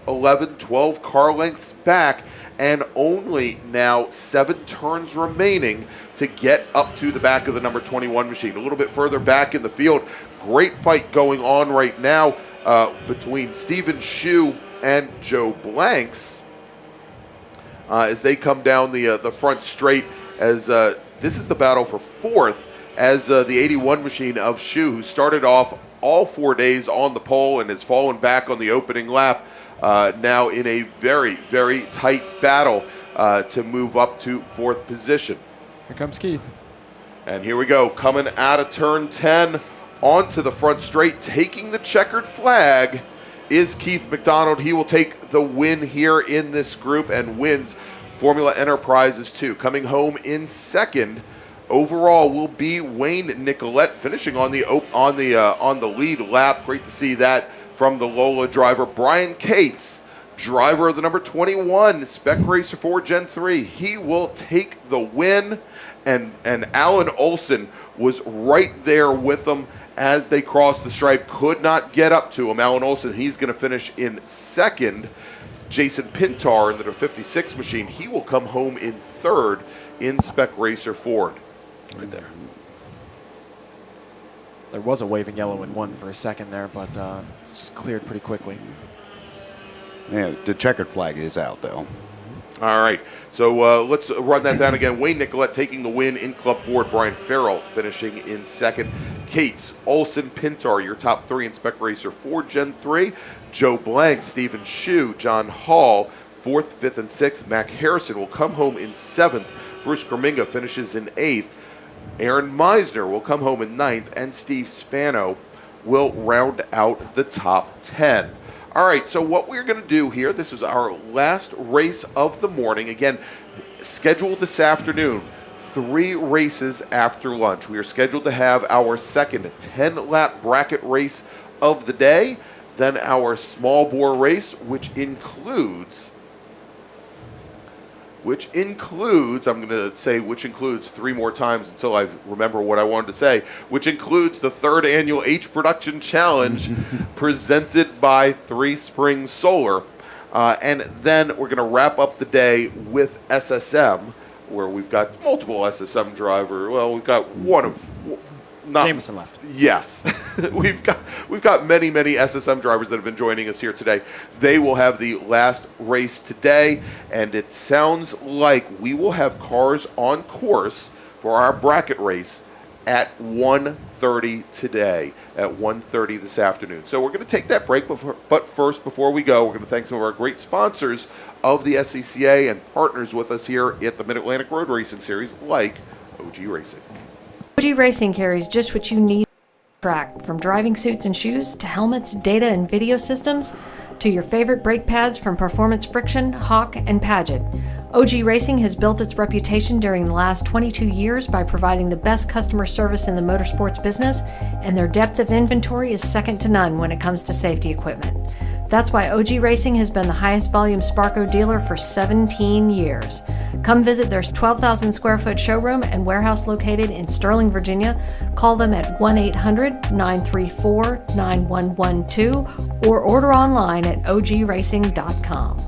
11, 12 car lengths back, and only now 7 turns remaining to get up to the back of the number 21 machine. A little bit further back in the field, great fight going on right now between Stephen Shu and Joe Blanks as they come down the front straight, as this is the battle for fourth, as the 81 machine of Shu, who started off all 4 days on the pole and has fallen back on the opening lap, now in a very, very tight battle to move up to fourth position. Here comes Keith. And here we go, coming out of turn 10 onto the front straight, taking the checkered flag, is Keith McDonald. He will take the win here in this group and wins Formula Enterprises 2. Coming home in second overall will be Wayne Nicolette, finishing on the lead lap. Great to see that from the Lola driver. Brian Cates, driver of the number 21 Spec Racer 4 Gen 3, he will take the win, and Alan Olson was right there with them as they crossed the stripe. Could not get up to him. Alan Olson, he's going to finish in second. Jason Pintar in the 56 machine, he will come home in third in Spec Racer Ford. Right there. There was a waving yellow in one for a second there, but it's cleared pretty quickly. Yeah, the checkered flag is out, though. All right, so let's run that down again. Wayne Nicolette taking the win in Club Ford. Brian Farrell finishing in second. Cates, Olson, Pintar, your top 3 in Spec Racer 4 Gen 3. Joe Blank, Stephen Shu, John Hall, 4th, 5th, and 6th. Mac Harrison will come home in 7th. Bruce Kerminga finishes in 8th. Aaron Meisner will come home in 9th. And Steve Spano will round out the top 10. All right, so what we're going to do here, this is our last race of the morning. Again, scheduled this afternoon, 3 races after lunch. We are scheduled to have our second 10-lap bracket race of the day, then our small bore race, which includes, I'm going to say which includes 3 more times until I remember what I wanted to say, which includes the 3rd annual H Production Challenge presented by 3 Springs Solar. And then we're going to wrap up the day with SSM, where we've got multiple SSM driver. Well, we've got one of... Not, Jameson left. Yes. we've got many SSM drivers that have been joining us here today. They will have the last race today, and it sounds like we will have cars on course for our bracket race at 1:30 today, at 1:30 this afternoon. So we're going to take that break, but first, before we go, we're going to thank some of our great sponsors of the SCCA and partners with us here at the Mid-Atlantic Road Racing Series, like OG Racing. OG Racing carries just what you need on track, from driving suits and shoes to helmets, data and video systems, to your favorite brake pads from Performance Friction, Hawk, and Paget. OG Racing has built its reputation during the last 22 years by providing the best customer service in the motorsports business, and their depth of inventory is second to none when it comes to safety equipment. That's why OG Racing has been the highest volume Sparco dealer for 17 years. Come visit their 12,000 square foot showroom and warehouse located in Sterling, Virginia. Call them at 1-800-934-9112 or order online at ogracing.com.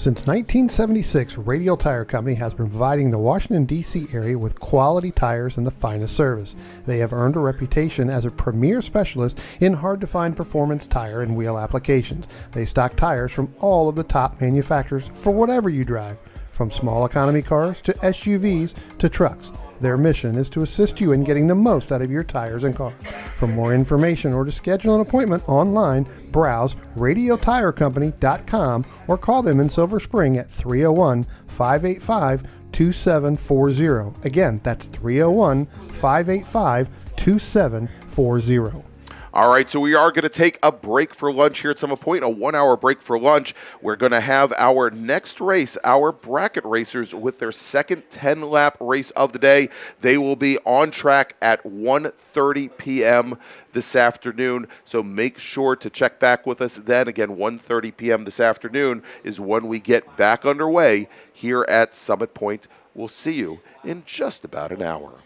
Since 1976, Radial Tire Company has been providing the Washington, D.C. area with quality tires and the finest service. They have earned a reputation as a premier specialist in hard-to-find performance tire and wheel applications. They stock tires from all of the top manufacturers for whatever you drive, from small economy cars to SUVs to trucks. Their mission is to assist you in getting the most out of your tires and cars. For more information or to schedule an appointment online, browse radialtirecompany.com or call them in Silver Spring at 301-585-2740. Again, that's 301-585-2740. All right, so we are going to take a break for lunch here at some point, a 1 hour break for lunch. We're going to have our next race, our bracket racers, with their second 10-lap race of the day. They will be on track at 1:30 p.m. this afternoon, so make sure to check back with us then. Again, 1:30 p.m. this afternoon is when we get back underway here at Summit Point. We'll see you in just about an hour.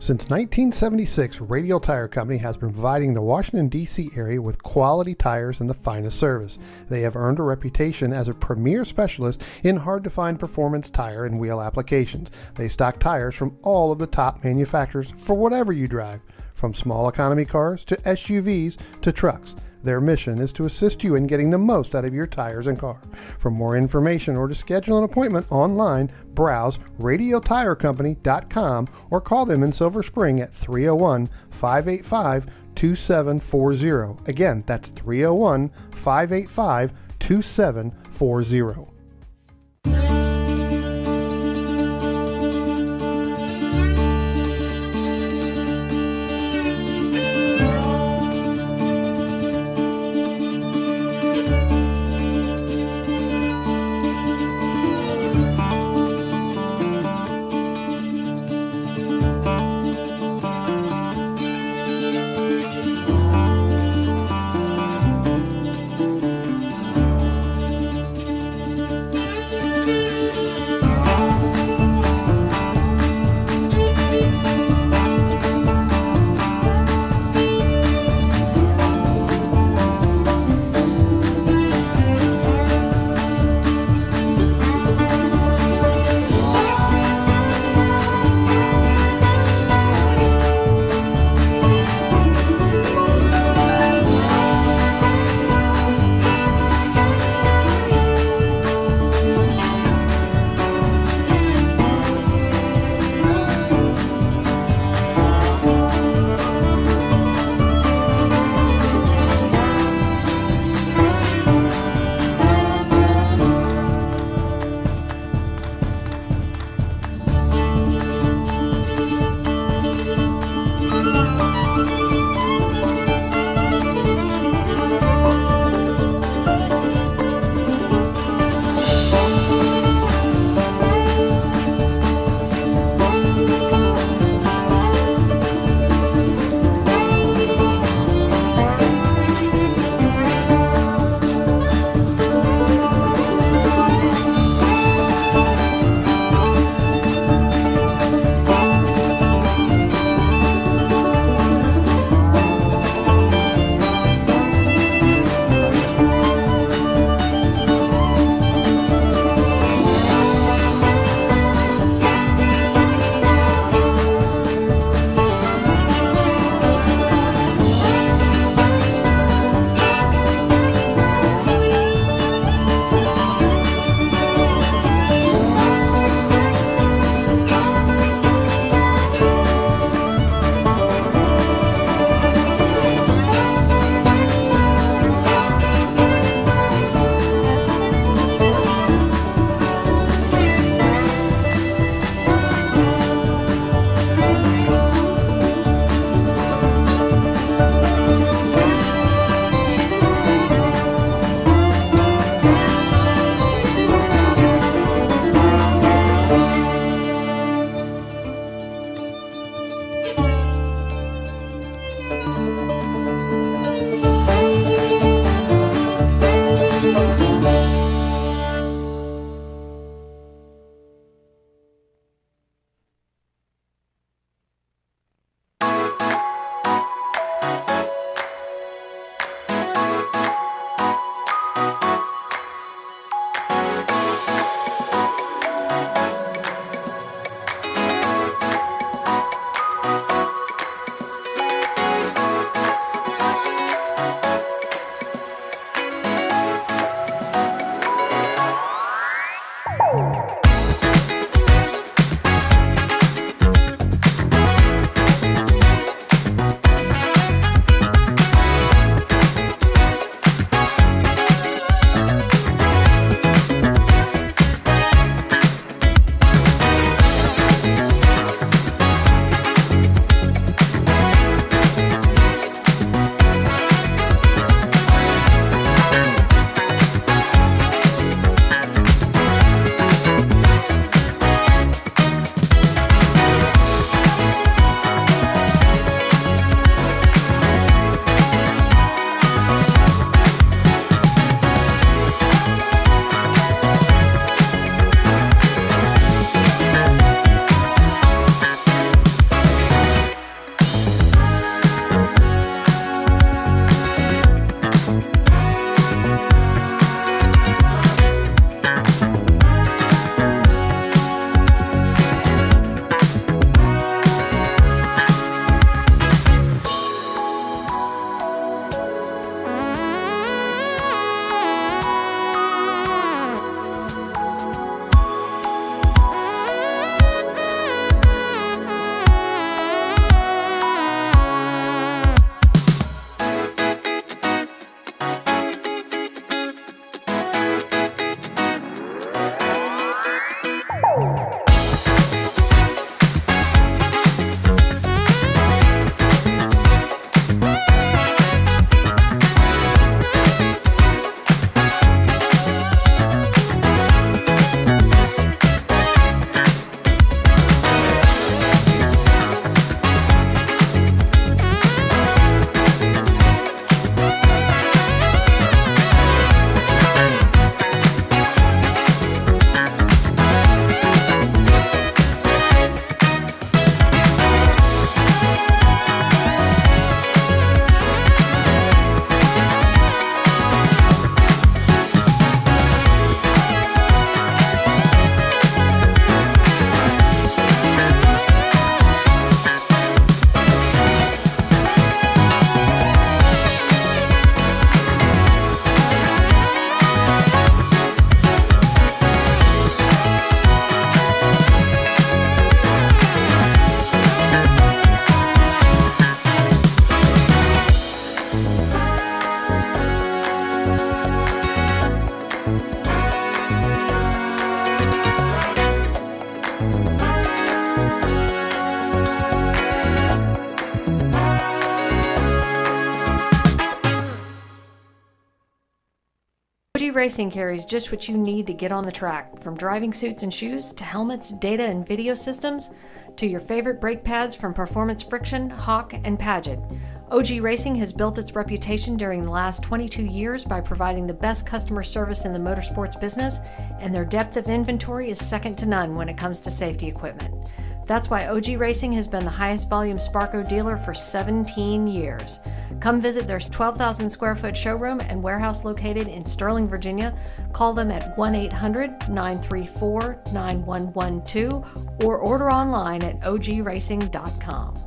Since 1976, Radial Tire Company has been providing the Washington, D.C. area with quality tires and the finest service. They have earned a reputation as a premier specialist in hard-to-find performance tire and wheel applications. They stock tires from all of the top manufacturers for whatever you drive, from small economy cars to SUVs to trucks. Their mission is to assist you in getting the most out of your tires and car. For more information or to schedule an appointment online, browse radialtirecompany.com or call them in Silver Spring at 301-585-2740. Again, that's 301-585-2740. Racing carries just what you need to get on the track, from driving suits and shoes to helmets, data and video systems, to your favorite brake pads from Performance Friction, Hawk, and Paget. OG Racing has built its reputation during the last 22 years by providing the best customer service in the motorsports business, and their depth of inventory is second to none when it comes to safety equipment. That's why OG Racing has been the highest volume Sparco dealer for 17 years. Come visit their 12,000 square foot showroom and warehouse located in Sterling, Virginia. Call them at 1-800-934-9112 or order online at ogracing.com.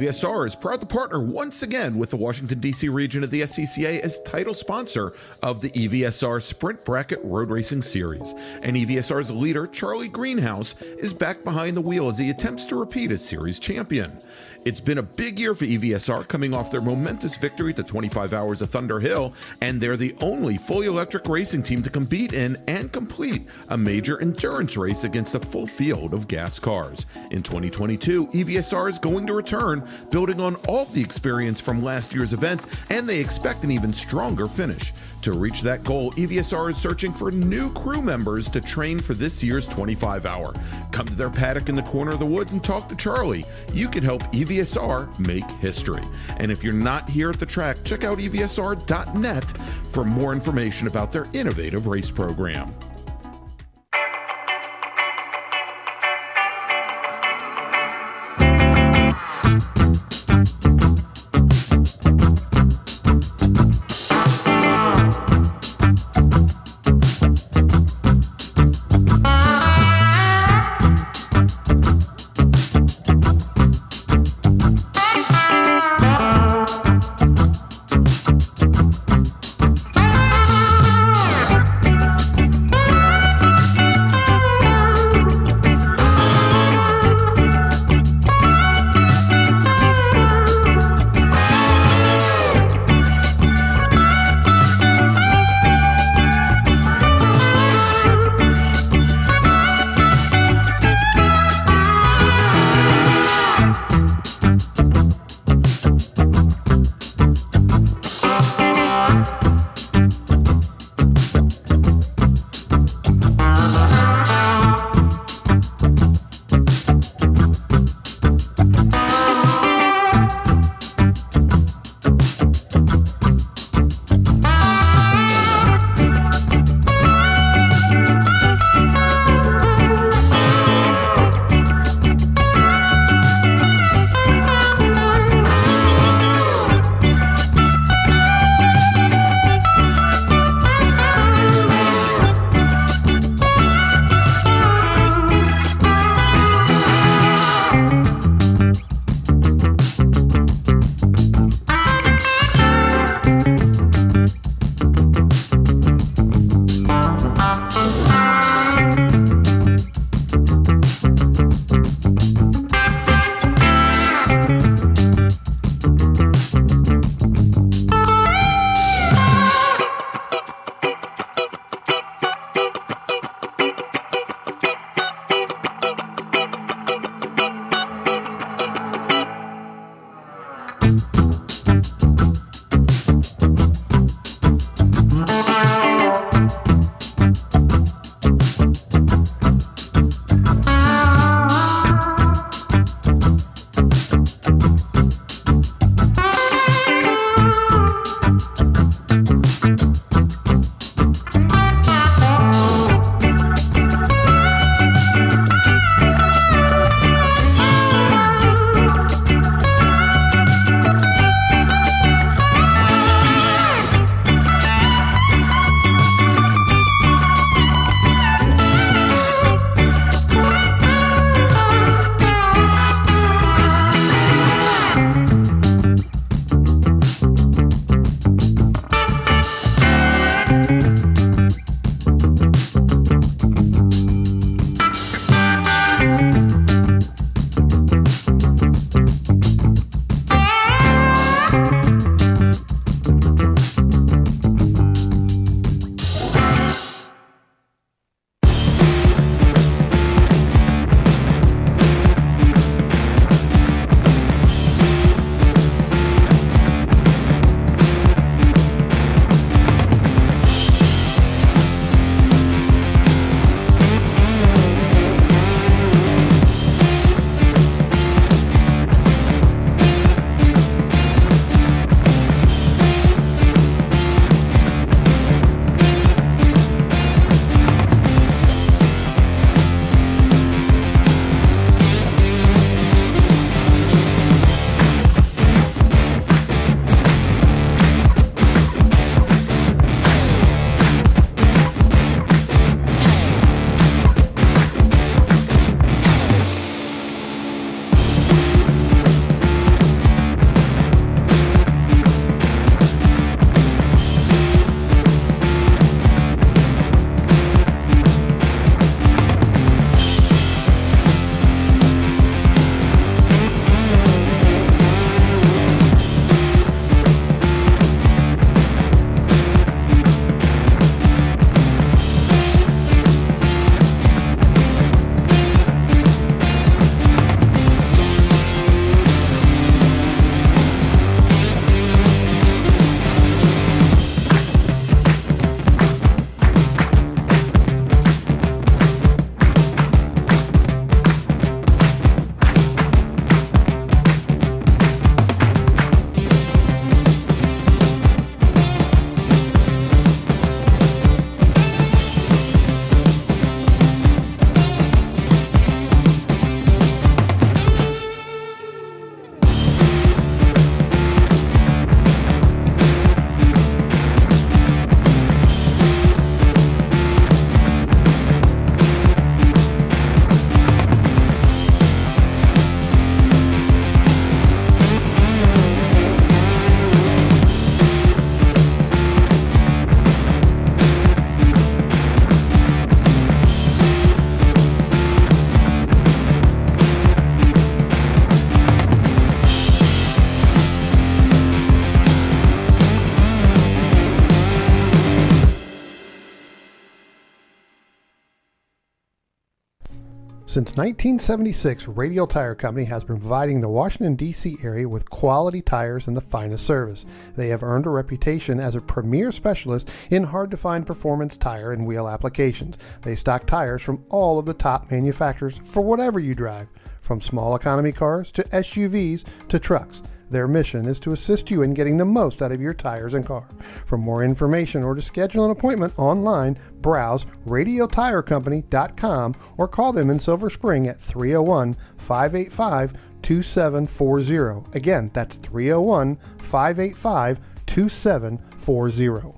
EVSR is proud to partner once again with the Washington, D.C. region of the SCCA as title sponsor of the EVSR Sprint Bracket Road Racing Series. And EVSR's leader, Charlie Greenhouse, is back behind the wheel as he attempts to repeat as series champion. It's been a big year for EVSR, coming off their momentous victory at the 25 Hours of Thunder Hill, and they're the only fully electric racing team to compete in and complete a major endurance race against a full field of gas cars. In 2022, EVSR is going to return, building on all the experience from last year's event, and they expect an even stronger finish. To reach that goal, EVSR is searching for new crew members to train for this year's 25 Hour. Come to their paddock in the corner of the woods and talk to Charlie. You can help EVSR make history. And if you're not here at the track, check out EVSR.net for more information about their innovative race program. Since 1976, Radial Tire Company has been providing the Washington, D.C. area with quality tires and the finest service. They have earned a reputation as a premier specialist in hard-to-find performance tire and wheel applications. They stock tires from all of the top manufacturers for whatever you drive, from small economy cars to SUVs to trucks. Their mission is to assist you in getting the most out of your tires and car. For more information or to schedule an appointment online, browse radialtirecompany.com or call them in Silver Spring at 301-585-2740. Again, that's 301-585-2740.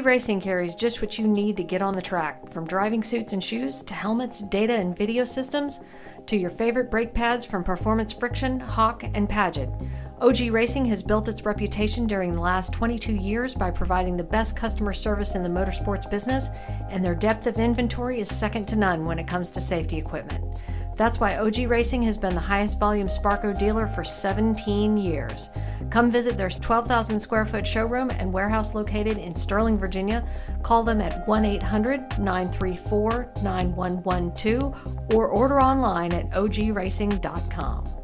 Racing carries just what you need to get on the track, from driving suits and shoes to helmets, data and video systems, to your favorite brake pads from Performance Friction, Hawk, and Paget. OG Racing has built its reputation during the last 22 years by providing the best customer service in the motorsports business, and their depth of inventory is second to none when it comes to safety equipment. That's why OG Racing has been the highest volume Sparco dealer for 17 years. Come visit their 12,000 square foot showroom and warehouse located in Sterling, Virginia. Call them at 1-800-934-9112 or order online at ogracing.com.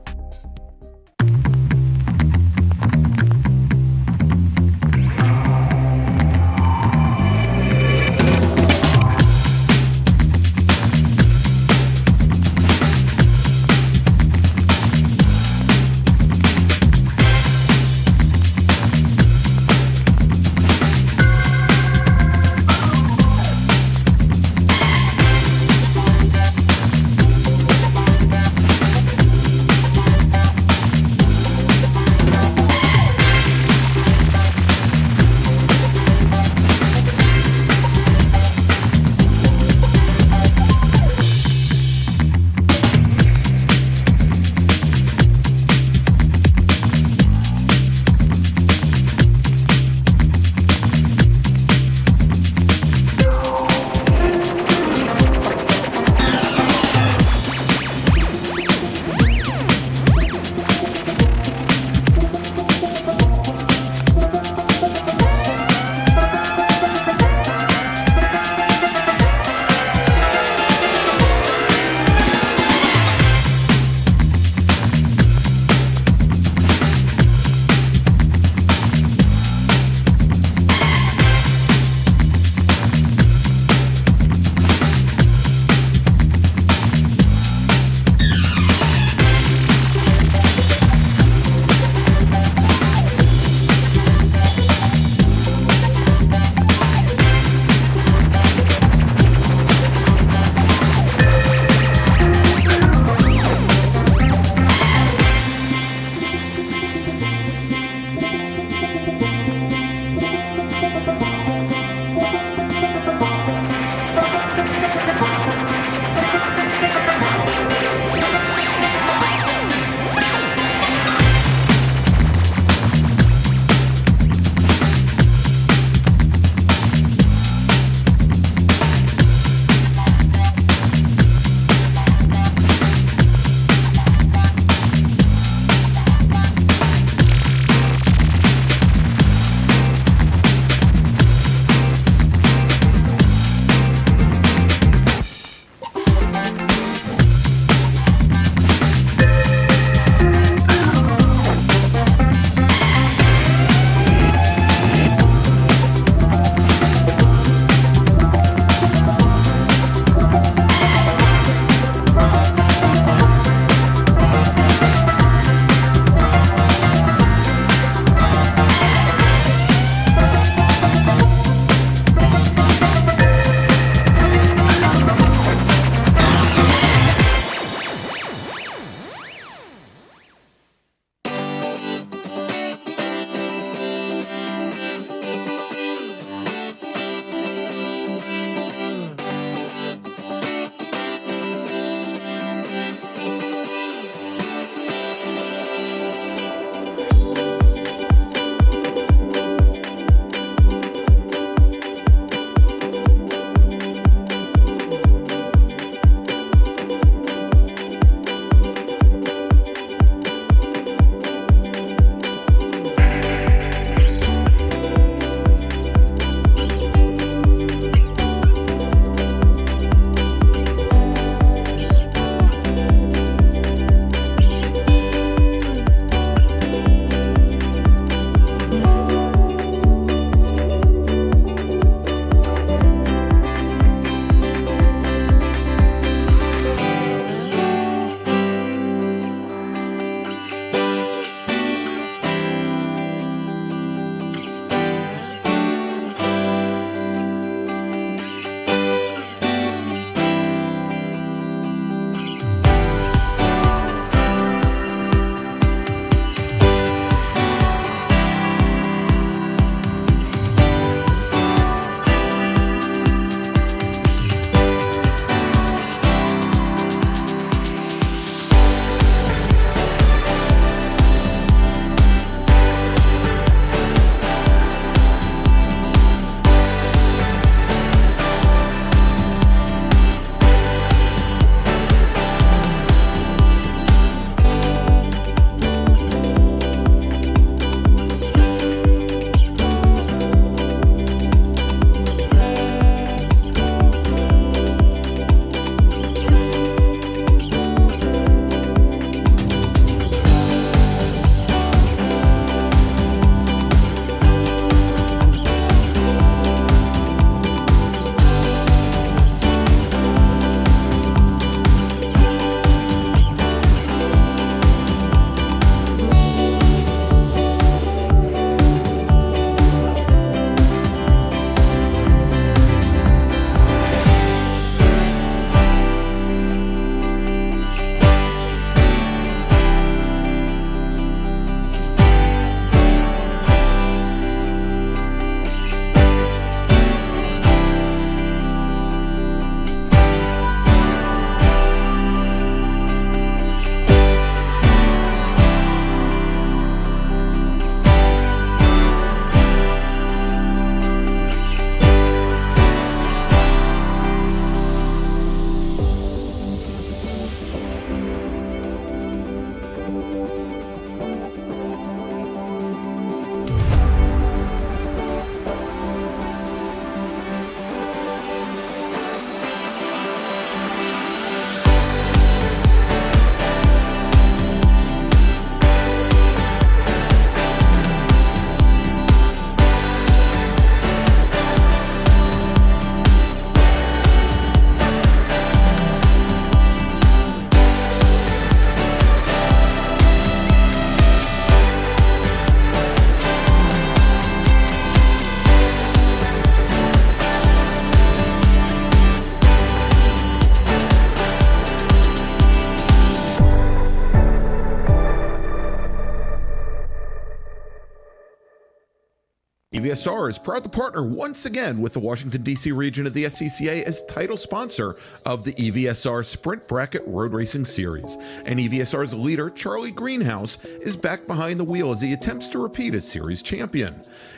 EVSR is proud to partner once again with the Washington, D.C. region of the SCCA as title sponsor of the EVSR Sprint Bracket Road Racing Series. And EVSR's leader, Charlie Greenhouse, is back behind the wheel as he attempts to repeat as series champion.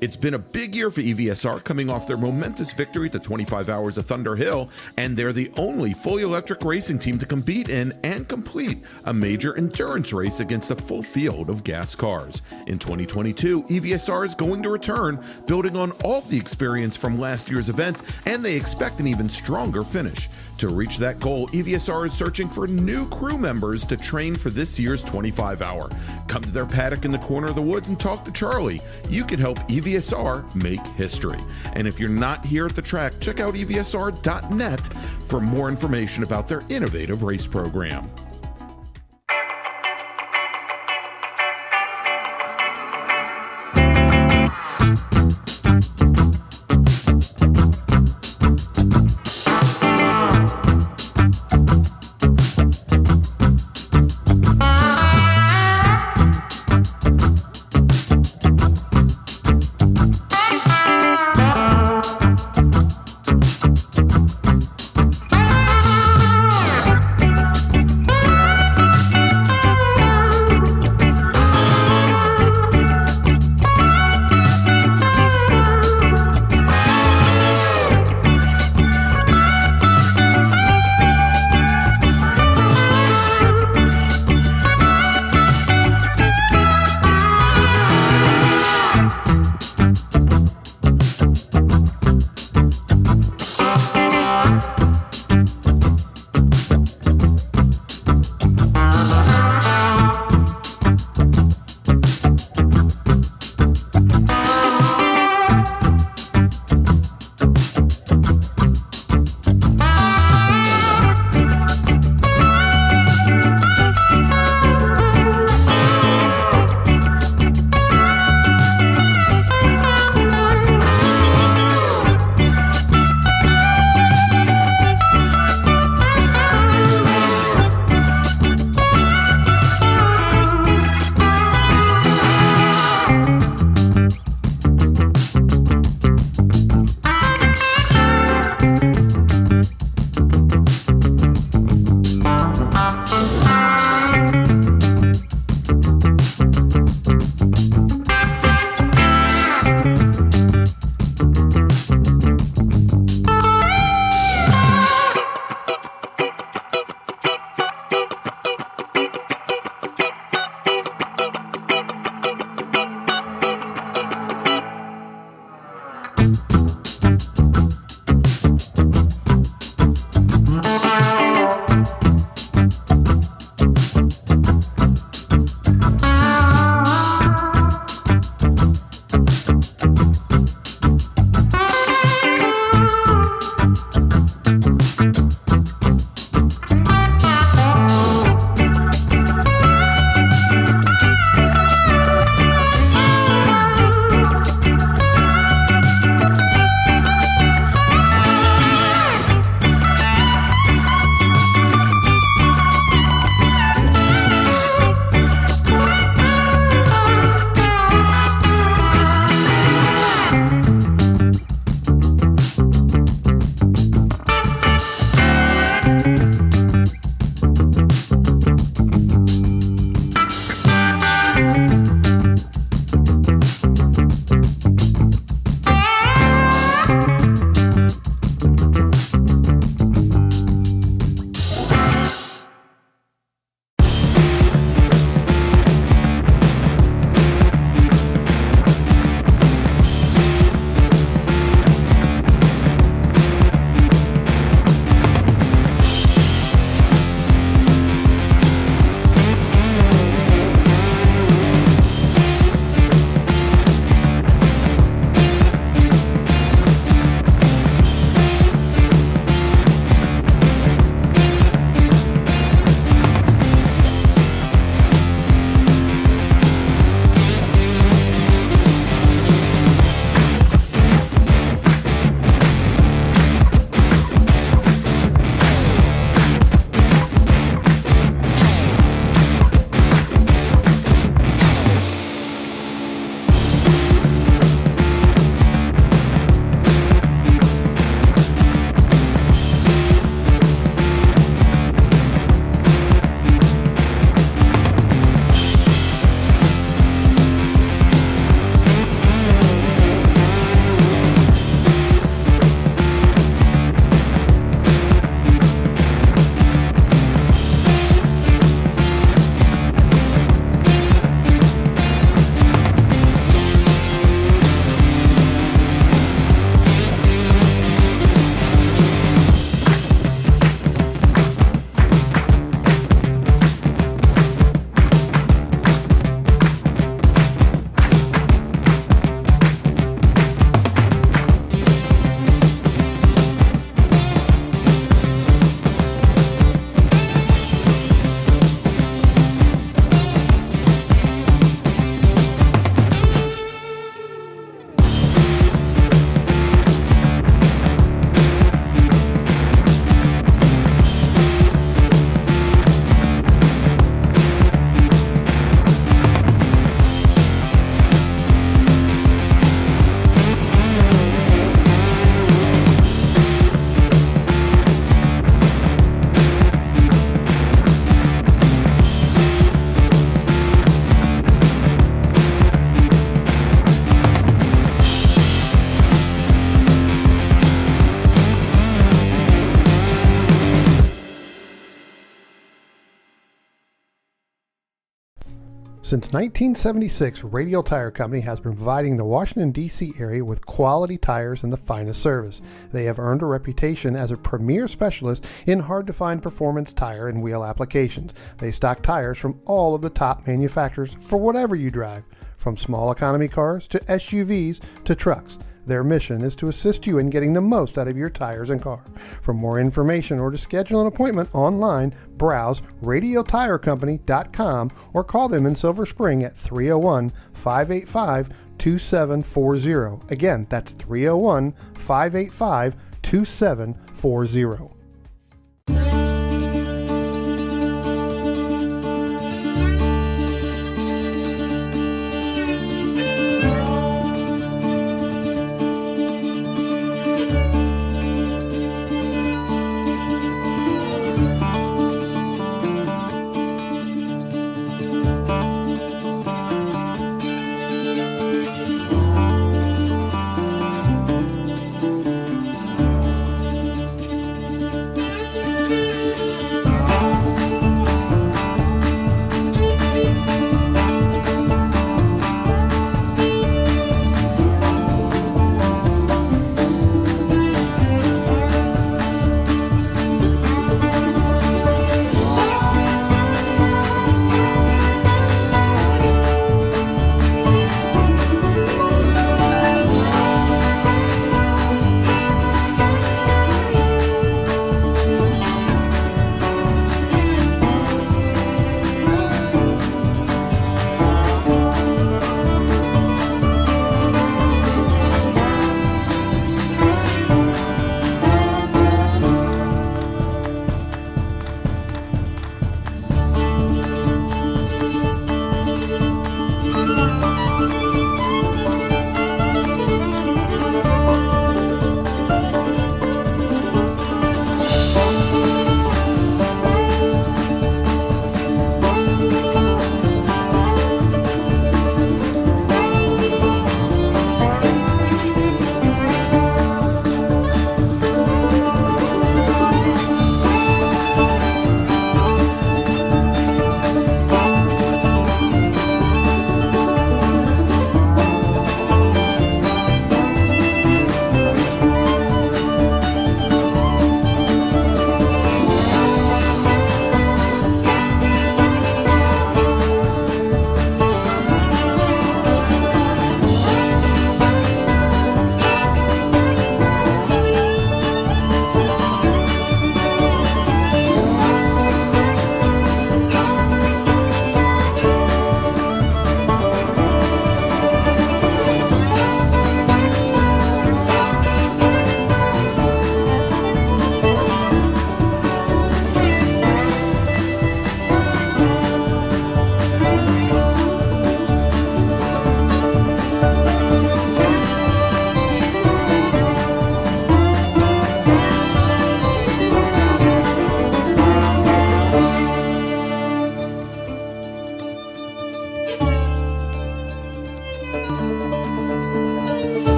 It's been a big year for EVSR, coming off their momentous victory at the 25 Hours of Thunder Hill, and they're the only fully electric racing team to compete in and complete a major endurance race against a full field of gas cars. In 2022, EVSR is going to return, building on all the experience from last year's event, and they expect an even stronger finish. To reach that goal, EVSR is searching for new crew members to train for this year's 25 Hour. Come to their paddock in the corner of the woods and talk to Charlie. You can help EVSR make history. And if you're not here at the track, check out EVSR.net for more information about their innovative race program. Since 1976, Radial Tire Company has been providing the Washington, D.C. area with quality tires and the finest service. They have earned a reputation as a premier specialist in hard-to-find performance tire and wheel applications. They stock tires from all of the top manufacturers for whatever you drive, from small economy cars to SUVs to trucks. Their mission is to assist you in getting the most out of your tires and car. For more information or to schedule an appointment online, browse radialtirecompany.com or call them in Silver Spring at 301-585-2740. Again, that's 301-585-2740.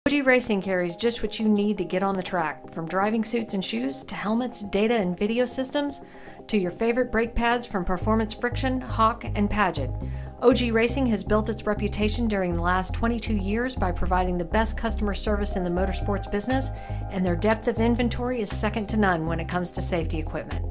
OG Racing carries just what you need to get on the track, from driving suits and shoes to helmets, data and video systems, to your favorite brake pads from Performance Friction, Hawk, and Paget. OG Racing has built its reputation during the last 22 years by providing the best customer service in the motorsports business, and their depth of inventory is second to none when it comes to safety equipment.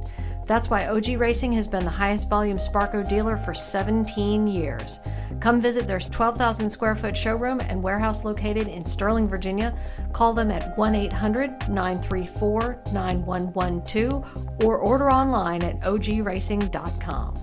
That's why OG Racing has been the highest volume Sparco dealer for 17 years. Come visit their 12,000 square foot showroom and warehouse located in Sterling, Virginia. Call them at 1-800-934-9112 or order online at ogracing.com.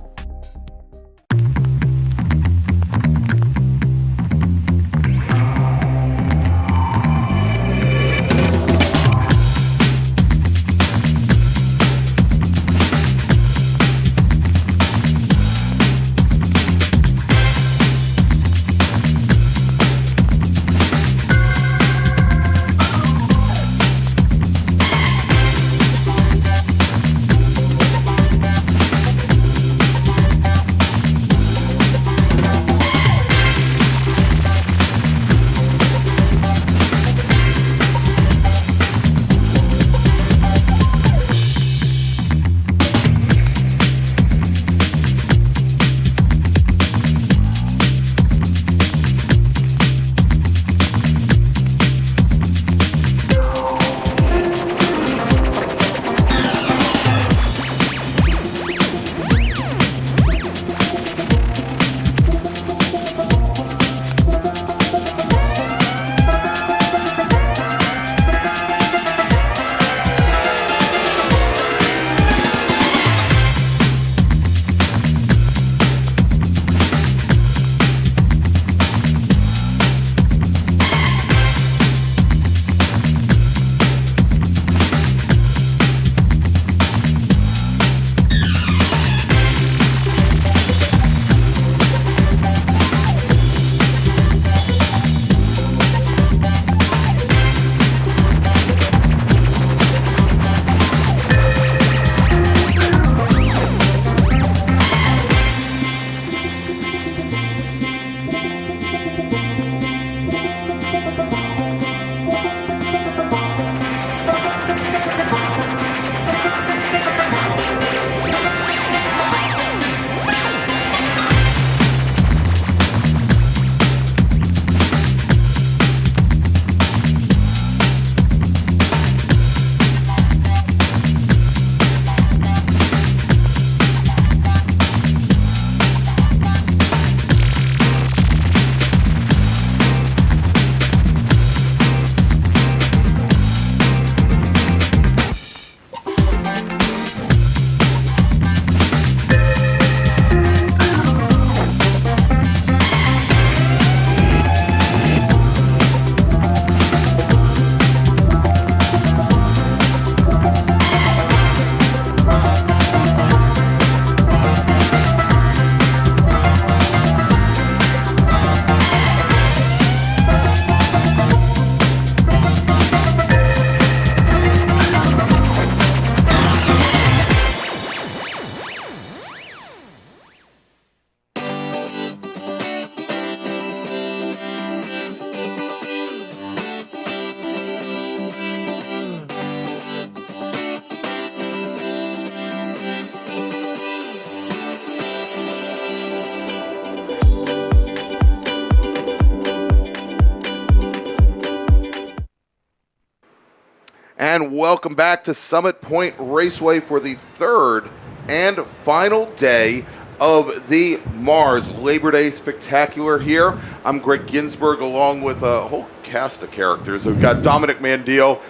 And welcome back to Summit Point Raceway for the third and final day of the MARRS Labor Day Spectacular here. I'm Greg Ginsberg along with a whole cast of characters. We've got Dominic Mandiel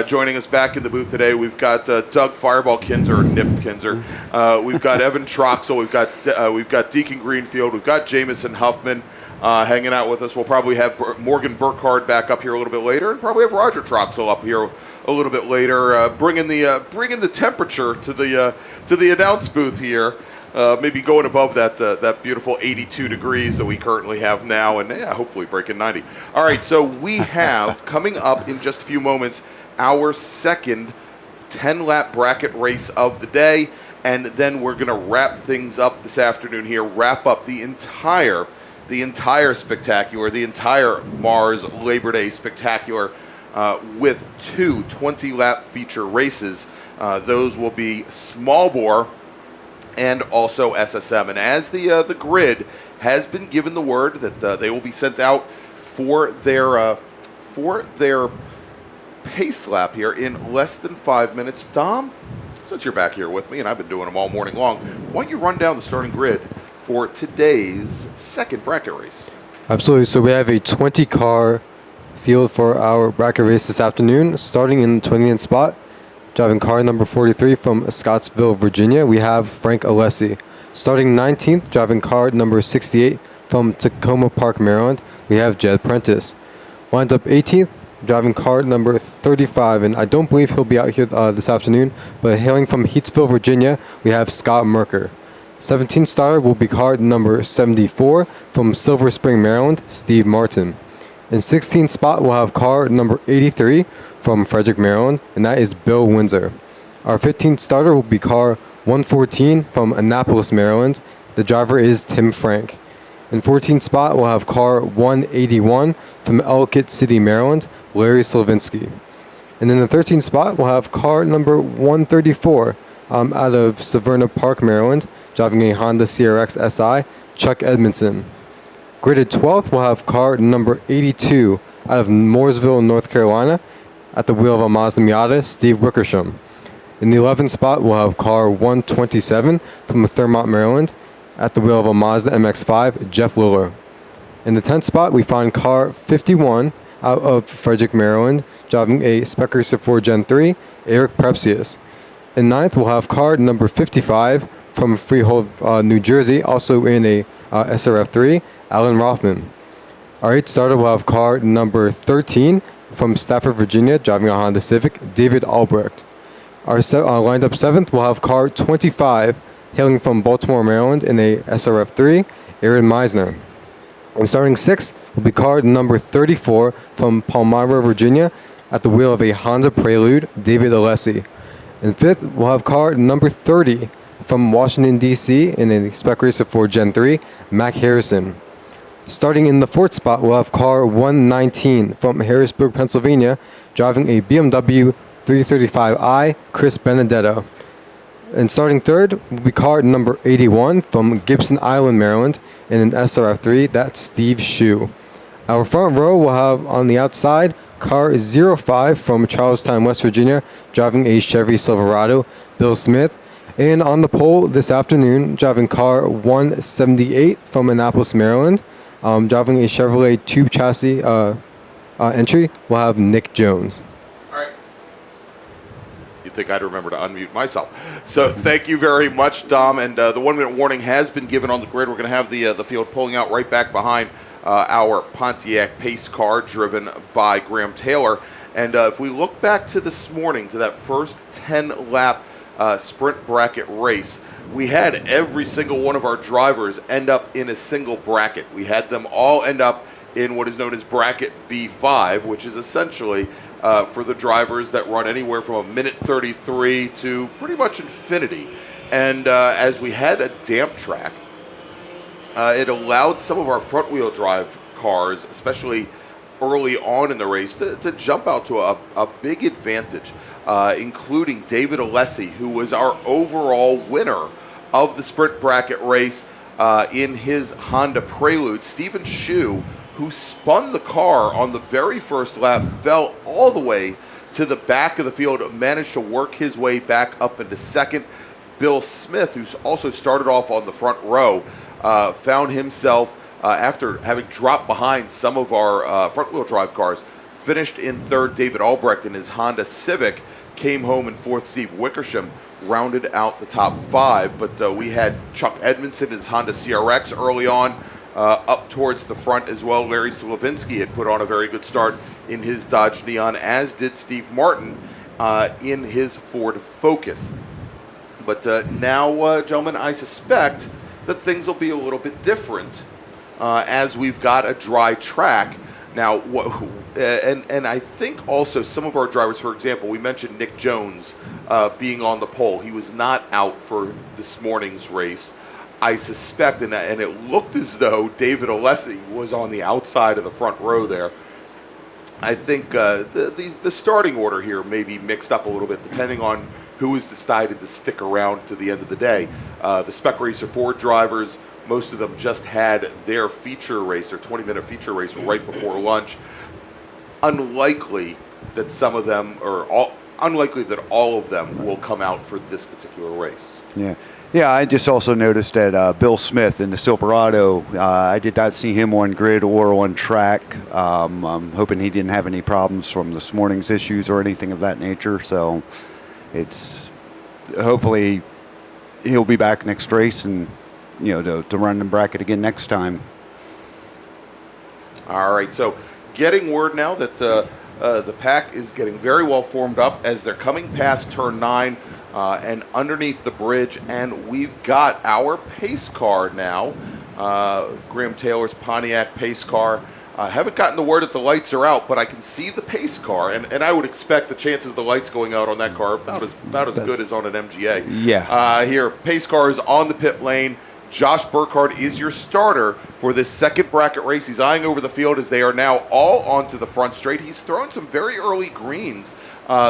joining us back in the booth today. We've got Doug Fireball Kinzer, Nip Kinzer. We've got Evan Troxel. We've got Deacon Greenfield. We've got Jamison Huffman hanging out with us. We'll probably have Morgan Burkhardt back up here a little bit later, and probably have Roger Troxel up here a little bit later, bringing the temperature to the announce booth here. Maybe going above that beautiful 82 degrees that we currently have now, and hopefully breaking 90. All right, so we have coming up in just a few moments our second 10-lap bracket race of the day, and then we're going to wrap things up this afternoon here, wrap up the entire the entire spectacular, the entire MARRS Labor Day Spectacular, with two 20-lap feature races. Those will be small bore and also SSM. And as the grid has been given the word that they will be sent out for their pace lap here in less than 5 minutes. Dom, since you're back here with me, and I've been doing them all morning long, why don't you run down the starting grid for today's second bracket race? Absolutely. So we have a 20-car field for our bracket race this afternoon, starting in the 20th spot. Driving car number 43 from Scottsville, Virginia, we have Frank Alessi. Starting 19th, driving car number 68 from Tacoma Park, Maryland, we have Jed Prentice. Winds up 18th, driving car number 35, and I don't believe he'll be out here this afternoon, but hailing from Heatsville, Virginia, we have Scott Merker. 17th starter will be car number 74 from Silver Spring, Maryland, Steve Martin. In 16th spot, we'll have car number 83 from Frederick, Maryland, and that is Bill Windsor. Our 15th starter will be car 114 from Annapolis, Maryland. The driver is Tim Frank. In 14th spot, we'll have car 181 from Ellicott City, Maryland, Larry Slavinsky. And in the 13th spot, we'll have car number 134 out of Severna Park, Maryland, driving a Honda CRX SI, Chuck Edmondson. Graded 12th, we'll have car number 82 out of Mooresville, North Carolina, at the wheel of a Mazda Miata, Steve Wickersham. In the 11th spot, we'll have car 127 from Thurmont, Maryland, at the wheel of a Mazda MX-5, Jeff Liller. In the 10th spot, we find car 51 out of Frederick, Maryland, driving a Spec Racer 4 Gen 3, Eric Prepsius. In 9th, we'll have car number 55 from Freehold, New Jersey, also in a SRF3, Alan Rothman. Our 8th starter will have car number 13 from Stafford, Virginia, driving a Honda Civic, David Albrecht. Our lined up 7th will have car 25, hailing from Baltimore, Maryland, in a SRF3, Aaron Meisner. And starting 6th will be car number 34 from Palmyra, Virginia, at the wheel of a Honda Prelude, David Alessi. And 5th, we'll have car number 30 from Washington, D.C., in a Spec Racer 4 Gen 3, Mac Harrison. Starting in the 4th spot, we'll have car 119 from Harrisburg, Pennsylvania, driving a BMW 335i, Chris Benedetto. And starting 3rd will be car number 81 from Gibson Island, Maryland, in an SRF3, that's Steve Shue. Our front row will have on the outside car 05 from Charlestown, West Virginia, driving a Chevy Silverado, Bill Smith. And on the pole this afternoon, driving car 178 from Annapolis, Maryland, driving a Chevrolet tube chassis entry, we'll have Nick Jones. All right. You'd think I'd remember to unmute myself. So thank you very much, Dom. And the 1 minute warning has been given on the grid. We're going to have the field pulling out right back behind our Pontiac pace car driven by Graham Taylor. And if we look back to this morning, to that first 10-lap sprint bracket race, we had every single one of our drivers end up in a single bracket. We had them all end up in what is known as bracket B5, which is essentially for the drivers that run anywhere from a minute 33 to pretty much infinity. And as we had a damp track, it allowed some of our front-wheel drive cars, especially early on in the race, to jump out to a big advantage, including David Alessi, who was our overall winner of the sprint bracket race in his Honda Prelude. Stephen Shue, who spun the car on the very first lap, fell all the way to the back of the field, managed to work his way back up into second. Bill Smith, who's also started off on the front row, found himself, after having dropped behind some of our front-wheel drive cars, finished in third. David Albrecht in his Honda Civic came home in fourth. Steve Wickersham rounded out the top five. But we had Chuck Edmondson in his Honda CRX early on, up towards the front as well. Larry Slavinsky had put on a very good start in his Dodge Neon, as did Steve Martin in his Ford Focus. But now, gentlemen, I suspect that things will be a little bit different as we've got a dry track. Now, and I think also some of our drivers, for example, we mentioned Nick Jones being on the pole. He was not out for this morning's race. I suspect, and it looked as though David Alessi was on the outside of the front row there. I think the starting order here may be mixed up a little bit depending on who has decided to stick around to the end of the day. The Spec Racer Ford drivers, most of them just had their feature race, their 20-minute feature race right before lunch. Unlikely that some of them, unlikely that all of them will come out for this particular race. Yeah, I just also noticed that Bill Smith in the Silverado, I did not see him on grid or on track. I'm hoping he didn't have any problems from this morning's issues or anything of that nature. So it's hopefully he'll be back next race and, to run the bracket again next time. All right, so getting word now that the pack is getting very well formed up as they're coming past turn 9 and underneath the bridge, and we've got our pace car now, Graham Taylor's Pontiac pace car. I haven't gotten the word that the lights are out, but I can see the pace car, and I would expect the chances of the lights going out on that car about as good as on an MGA. Yeah. Here, pace car is on the pit lane. Josh Burkhardt is your starter for this second bracket race. He's eyeing over the field as they are now all onto the front straight. He's thrown some very early greens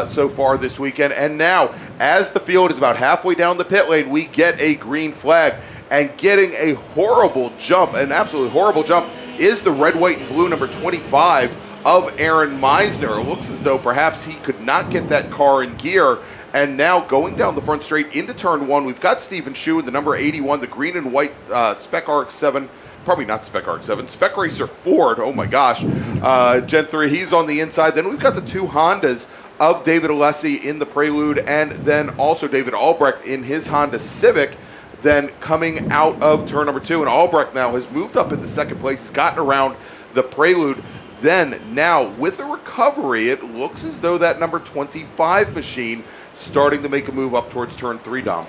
so far this weekend. And now, as the field is about halfway down the pit lane, we get a green flag. And getting a horrible jump, an absolutely horrible jump, is the red, white, and blue number 25 of Aaron Meisner. It looks as though perhaps he could not get that car in gear. And now going down the front straight into turn 1, we've got Stephen Shu in the number 81, the green and white Spec RX-7. Probably not Spec RX-7, Spec Racer Ford. Oh my gosh. Gen 3, he's on the inside. Then we've got the two Hondas of David Alessi in the Prelude, and then also David Albrecht in his Honda Civic. Then coming out of turn number 2, and Albrecht now has moved up into second place. He's gotten around the Prelude. Then now with the recovery, it looks as though that number 25 machine starting to make a move up towards turn 3, Dom.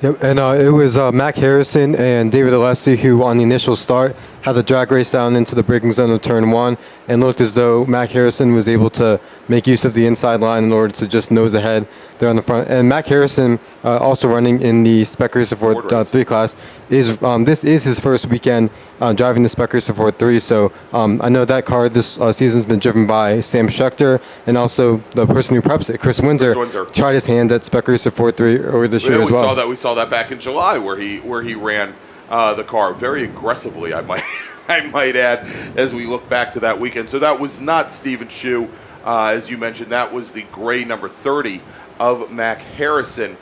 Yep, and it was Mac Harrison and David Alessi who, on the initial start, had the drag race down into the braking zone of turn 1, and looked as though Mac Harrison was able to make use of the inside line in order to just nose ahead there on the front. And Mac Harrison, also running in the Spec Racer Ford 3 class, this is his first weekend driving the Spec Racer Ford 3. So I know that car this season's been driven by Sam Schechter, and also the person who preps it, Chris Windsor, tried his hand at Spec Racer Ford 3 earlier this year as well. We saw that back in July where he ran the car very aggressively, I might add, as we look back to that weekend. So that was not Stephen Shu, as you mentioned. That was the gray number 30 of Mac Harrison,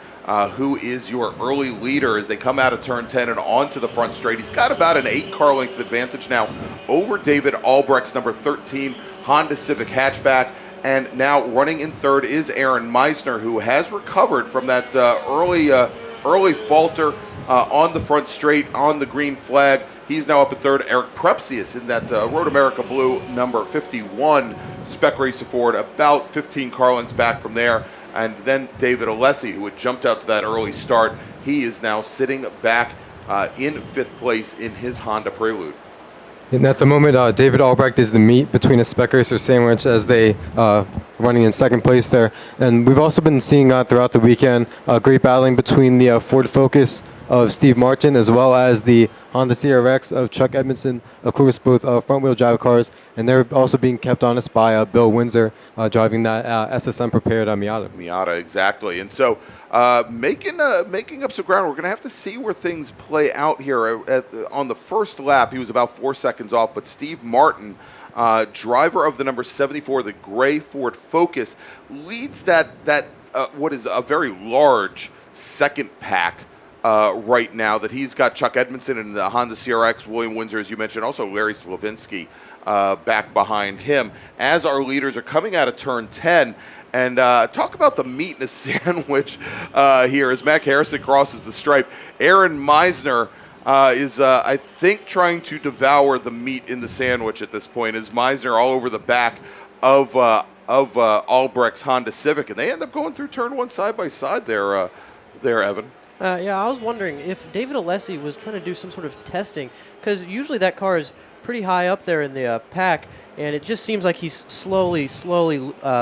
who is your early leader as they come out of turn 10 and onto the front straight. He's got about an 8-car length advantage now over David Albrecht's number 13 Honda Civic hatchback. And now running in third is Aaron Meisner, who has recovered from that early falter on the front straight on the green flag. He's now up at third. Eric Prepsius in that Road America Blue number 51 Spec Racer Ford, about 15 car lengths back from there. And then David Alessi, who had jumped out to that early start, he is now sitting back in 5th place in his Honda Prelude. And at the moment, David Albrecht is the meat between a Spec Racer sandwich as they running in second place there. And we've also been seeing throughout the weekend great battling between the Ford Focus of Steve Martin as well as the Honda CRX of Chuck Edmondson, of course, both front-wheel drive cars, and they're also being kept honest by Bill Windsor driving that SSM-prepared Miata. Miata, exactly. And so making up some ground. We're going to have to see where things play out here. On the first lap, he was about 4 seconds off, but Steve Martin, driver of the number 74, the gray Ford Focus, leads that what is a very large second pack right now. That he's got Chuck Edmondson in the Honda CRX, William Windsor, as you mentioned, also Larry Slavinsky back behind him, as our leaders are coming out of turn 10. And talk about the meat in the sandwich here as Mac Harrison crosses the stripe. Aaron Meisner is, I think, trying to devour the meat in the sandwich at this point, as Meisner all over the back of Albrecht's Honda Civic. And they end up going through turn 1 side by side there, Evan. Yeah, I was wondering if David Alessi was trying to do some sort of testing, because usually that car is pretty high up there in the pack, and it just seems like he's slowly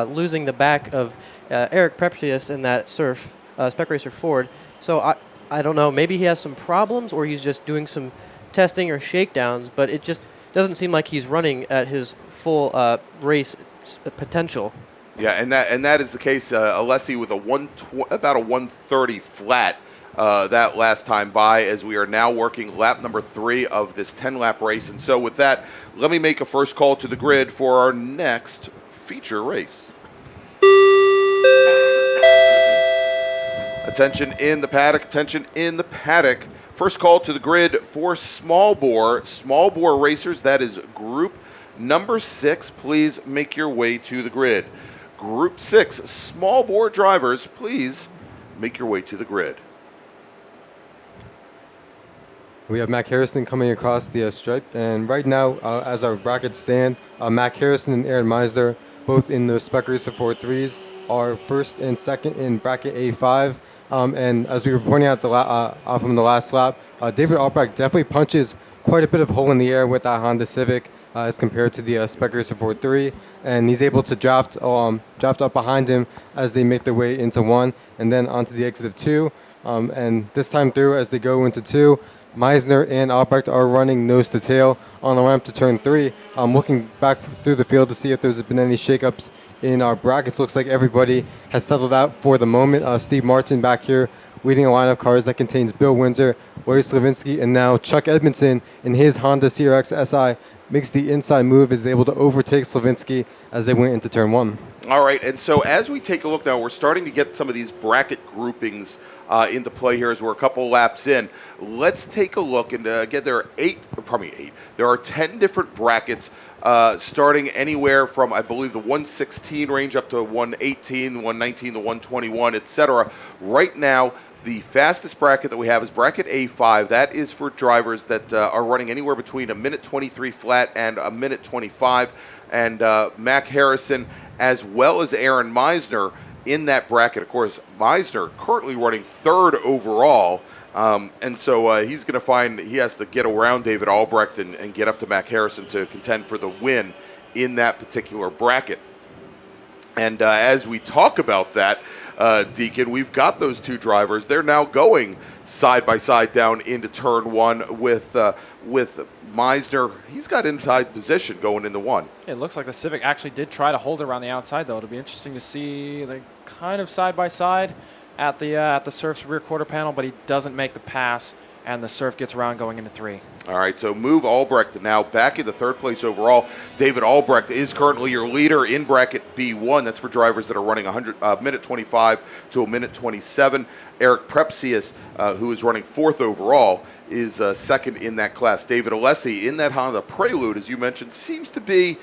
losing the back of Eric Prepsius in that Spec Racer Ford. So I don't know, maybe he has some problems or he's just doing some testing or shakedowns, but it just doesn't seem like he's running at his full race potential. Yeah, and that is the case. Alessi with about a 130 flat that last time by, as we are now working lap number 3 of this 10-lap race. And so with that, let me make a first call to the grid for our next feature race. Attention in the paddock, attention in the paddock. First call to the grid for small bore racers. That is group number 6. Please make your way to the grid. Group 6 small bore drivers, please make your way to the grid. We have Mac Harrison coming across the stripe, and right now, as our brackets stand, Mac Harrison and Aaron Meisner, both in the Spec Racer 4.3s, are first and second in bracket A5. And as we were pointing out from the last lap, David Albrecht definitely punches quite a bit of hole in the air with that Honda Civic as compared to the Spec Racer 4.3, and he's able to draft up behind him as they make their way into 1 and then onto the exit of 2. And this time through, as they go into 2, Meisner and Albrecht are running nose to tail on the ramp to turn 3. Looking back through the field to see if there's been any shakeups in our brackets. Looks like everybody has settled out for the moment. Steve Martin back here leading a line of cars that contains Bill Windsor, Larry Slavinsky, and now Chuck Edmondson in his Honda CRX SI makes the inside move, is able to overtake Slavinsky as they went into turn 1. All right, and so as we take a look now, we're starting to get some of these bracket groupings into play here as we're a couple laps in. Let's take a look, and again, there are 10 different brackets starting anywhere from, I believe, the 116 range up to 118, 119, the 121, etc. Right now, the fastest bracket that we have is bracket A5. That is for drivers that are running anywhere between a minute 23 flat and a minute 25. And Mac Harrison, as well as Aaron Meisner, in that bracket. Of course, Meisner currently running 3rd overall. And so he's going to find he has to get around David Albrecht and get up to Mac Harrison to contend for the win in that particular bracket. And as we talk about that, Deacon, we've got those two drivers. They're now going side by side down into turn 1 with Meisner. He's got inside position going into 1. It looks like the Civic actually did try to hold around the outside, though. It'll be interesting to see the kind of side by side at the Surf's rear quarter panel, but he doesn't make the pass, and the Surf gets around going into 3. All right, so move Albrecht now back into 3rd place overall. David Albrecht is currently your leader in bracket B1. That's for drivers that are running minute 25 to a minute 27. Eric Prepsius, who is running 4th overall, is 2nd in that class. David Alessi in that Honda Prelude, as you mentioned, seems to be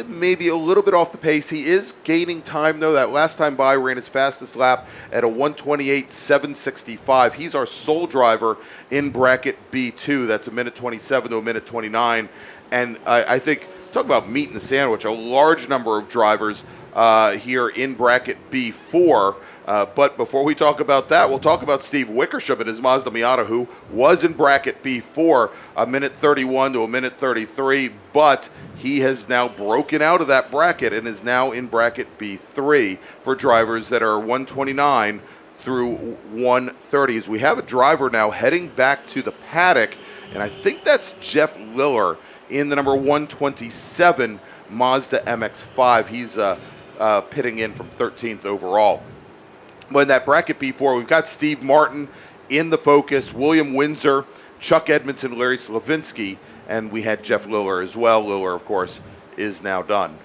maybe a little bit off the pace. He is gaining time, though. That last time by ran his fastest lap at a 128.765. He's our sole driver in bracket B2. That's a minute 27 to a minute 29. And I think, talk about meat in the sandwich, a large number of drivers here in bracket B4. But before we talk about that, we'll talk about Steve Wickersham and his Mazda Miata, who was in bracket B4, a minute 31 to a minute 33, but he has now broken out of that bracket and is now in bracket B3 for drivers that are 129 through 130s. We have a driver now heading back to the paddock, and I think that's Jeff Liller in the number 127 Mazda MX-5. He's pitting in from 13th overall. But in that bracket B4, we've got Steve Martin in the focus, William Windsor, Chuck Edmondson, Larry Slavinsky, and we had Jeff Liller as well. Liller, of course, is now done.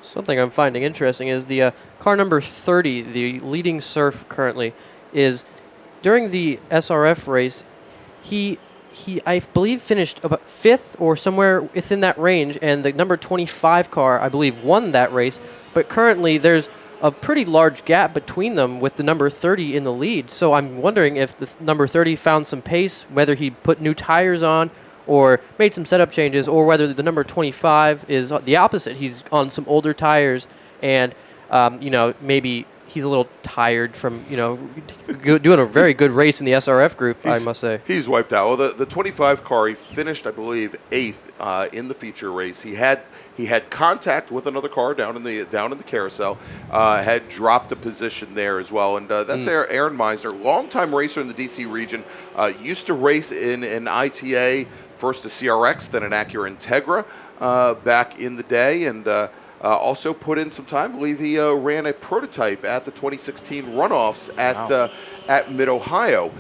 Something I'm finding interesting is the car number 30, the leading Surf currently, is during the SRF race, he I believe finished about 5th or somewhere within that range, and the number 25 car, I believe, won that race. But currently there's a pretty large gap between them with the number 30 in the lead. So I'm wondering if the number 30 found some pace, whether he put new tires on or made some setup changes, or whether the number 25 is the opposite. He's on some older tires and, maybe he's a little tired from, doing a very good race in the SRF group, I must say. He's wiped out. Well, the 25 car, he finished, I believe, 8th in the feature race. He had He had contact with another car down in the carousel, had dropped a position there as well. And that's Aaron Meisner, longtime racer in the DC region, used to race in an ITA, first a CRX, then an Acura Integra back in the day, and also put in some time. I believe he ran a prototype at the 2016 runoffs at Mid-Ohio.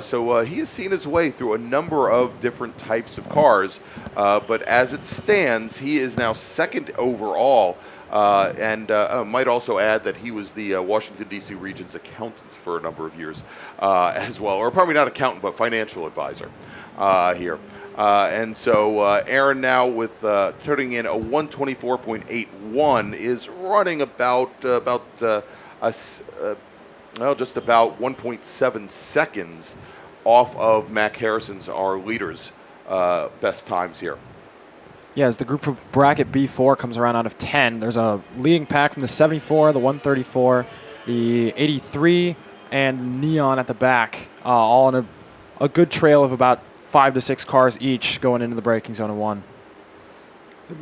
So he has seen his way through a number of different types of cars. But as it stands, he is now second overall. And might also add that he was the Washington, D.C. region's accountant for a number of years as well. Or probably not accountant, but financial advisor here. And so Aaron now with turning in a 124.81 is running just about 1.7 seconds off of Mac Harrison's, our leader's best times here. Yeah, as the group for bracket B4 comes around out of 10, there's a leading pack from the 74, the 134, the 83, and Neon at the back, all in a good trail of about 5 to 6 cars each going into the braking zone of 1.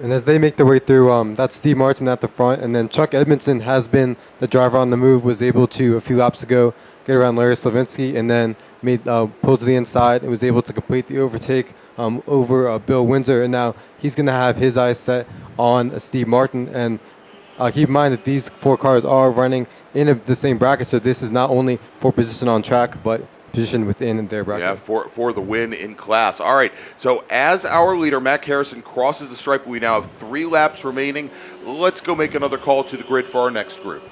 And as they make their way through, that's Steve Martin at the front, and then Chuck Edmondson has been the driver on the move, was able to, a few laps ago, get around Larry Slavinsky, and then made pull to the inside and was able to complete the overtake over Bill Windsor, and now he's going to have his eyes set on Steve Martin. And keep in mind that these 4 cars are running in the same bracket, so this is not only for position on track, but position within their bracket. Yeah, for the win in class. All right, so as our leader, Mac Harrison, crosses the stripe, we now have 3 laps remaining. Let's go make another call to the grid for our next group.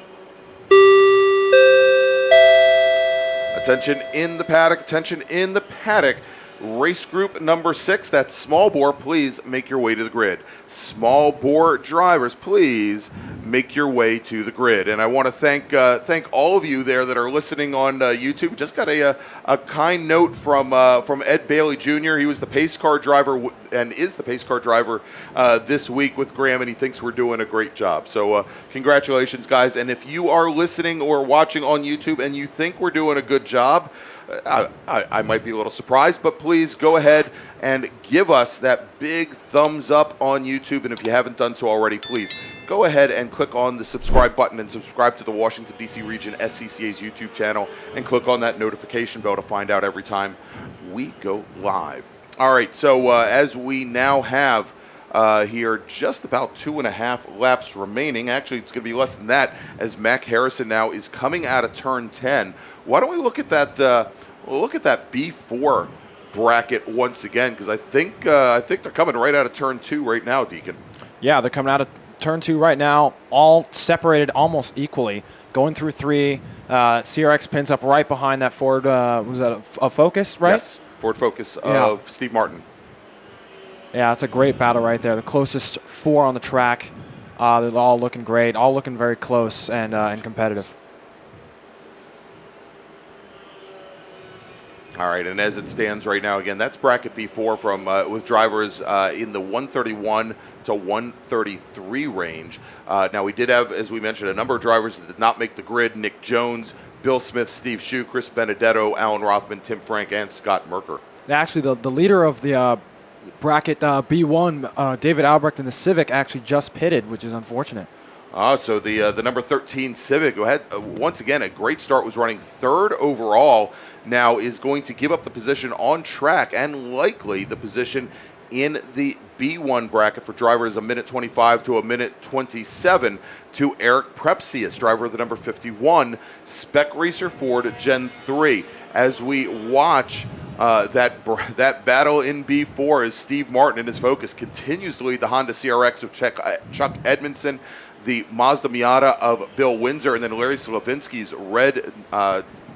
Attention in the paddock, attention in the paddock. Race group number 6, that's small bore, please make your way to the grid. Small bore drivers, please make your way to the grid. And I want to thank all of you there that are listening on YouTube. Just got a kind note from Ed Bailey Jr. He was the pace car driver and is the pace car driver this week with Graham, and he thinks we're doing a great job. So congratulations, guys. And if you are listening or watching on YouTube and you think we're doing a good job, I might be a little surprised, but please go ahead and give us that big thumbs up on YouTube. And if you haven't done so already, please go ahead and click on the subscribe button and subscribe to the Washington, D.C. Region SCCA's YouTube channel, and click on that notification bell to find out every time we go live. All right, so as we now have here just about 2.5 laps remaining. Actually, it's going to be less than that, as Mac Harrison now is coming out of turn 10. Why don't we look at that? Look at that B4 bracket once again, because I think they're coming right out of turn 2 right now, Deacon. Yeah, they're coming out of turn 2 right now, all separated almost equally. Going through 3, CRX pins up right behind that Ford. Was that a Focus, right? Yes, Ford Focus of Steve Martin. Yeah, it's a great battle right there. The closest 4 on the track. They're all looking great, all looking very close and competitive. All right, and as it stands right now, again, that's bracket B4 from with drivers in the 131 to 133 range. Now, we did have, as we mentioned, a number of drivers that did not make the grid: Nick Jones, Bill Smith, Steve Shue, Chris Benedetto, Alan Rothman, Tim Frank, and Scott Merker. Actually, the leader of the bracket B1, David Albrecht in the Civic, actually just pitted, which is unfortunate. So the number 13 Civic, who had, once again, a great start, was running 3rd overall, now is going to give up the position on track and likely the position in the B1 bracket for drivers a minute 25 to a minute 27 to Eric Prepsius, driver of the number 51 Spec Racer Ford Gen 3. As we watch that battle in B4, as Steve Martin in his Focus continues to lead the Honda CRX of Chuck Edmondson, the Mazda Miata of Bill Windsor, and then Larry Slavinsky's red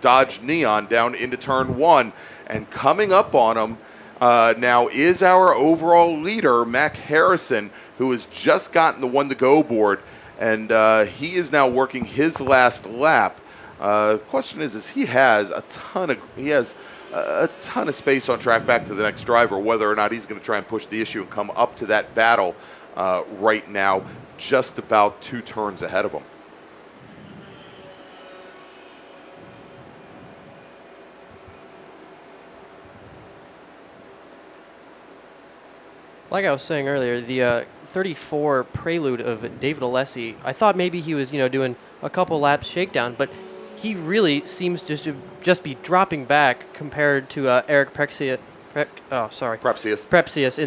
Dodge Neon down into turn 1. And coming up on him now is our overall leader, Mac Harrison, who has just gotten the 1-to-go board, and he is now working his last lap. The question is he has a ton of space on track back to the next driver, whether or not he's going to try and push the issue and come up to that battle right now, just about 2 turns ahead of him. like I was saying earlier, the 34 Prelude of David Alessi, I thought maybe he was, doing a couple laps shakedown, but he really seems to just be dropping back compared to Eric Prepsius in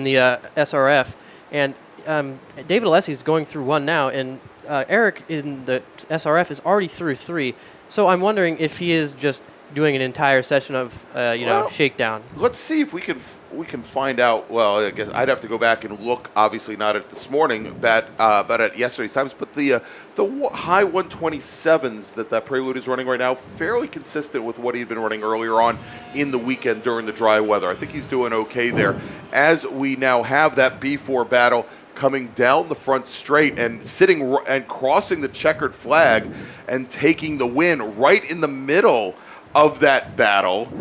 the SRF. And David Alessi is going through one now, and Eric in the SRF is already through 3. So I'm wondering if he is just doing an entire session of shakedown. Let's see if we can find out. Well, I guess I'd have to go back and look. Obviously, not at this morning, but at yesterday's times. But the high 127s that Prelude is running right now, fairly consistent with what he'd been running earlier on in the weekend during the dry weather. I think he's doing okay there. As we now have that B4 battle coming down the front straight and sitting and crossing the checkered flag and taking the win right in the middle of that battle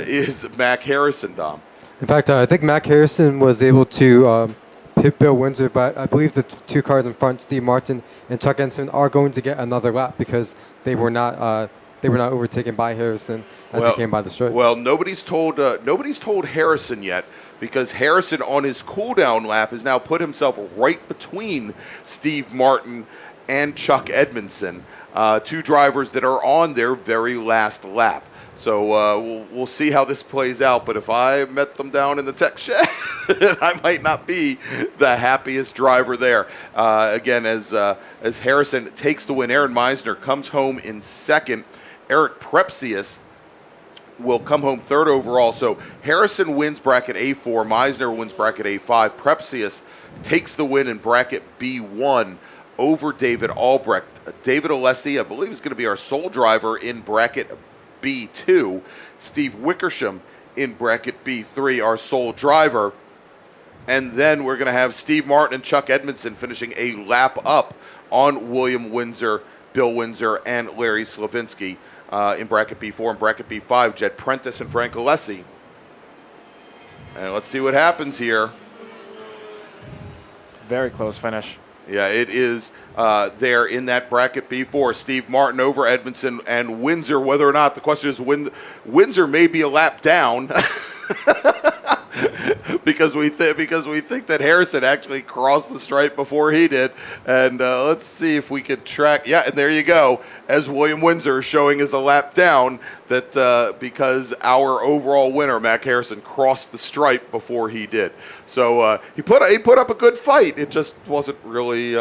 is Mac Harrison, Dom. In fact, I think Mac Harrison was able to pit Bill Windsor, but I believe the two cars in front, Steve Martin and Chuck Ensign, are going to get another lap because they were not overtaken by Harrison as he came by the stripe. Well, nobody's told Harrison yet, because Harrison on his cooldown lap has now put himself right between Steve Martin and Chuck Edmondson, two drivers that are on their very last lap. So we'll see how this plays out. But if I met them down in the tech shed, I might not be the happiest driver there. Again, as Harrison takes the win, Aaron Meisner comes home in second. Eric Prepsius will come home third overall. So Harrison wins bracket A4, Meisner wins bracket A5. Prepsius takes the win in bracket B1 over David Albrecht. David Alessi, I believe, is going to be our sole driver in bracket B2. Steve Wickersham in bracket B3, our sole driver. And then we're going to have Steve Martin and Chuck Edmondson finishing a lap up on William Windsor, Bill Windsor, and Larry Slavinsky in bracket B4. And bracket B5, Jed Prentice and Frank Alessi. And let's see what happens here. Very close finish. Yeah, it is there in that bracket B4. Steve Martin over Edmondson and Windsor. Whether or not, the question is, Windsor may be a lap down because we think that Harrison actually crossed the stripe before he did. And let's see if we could track. Yeah, and there you go. As William Windsor showing as a lap down, that because our overall winner, Mac Harrison, crossed the stripe before he did. So he put up a good fight. It just wasn't really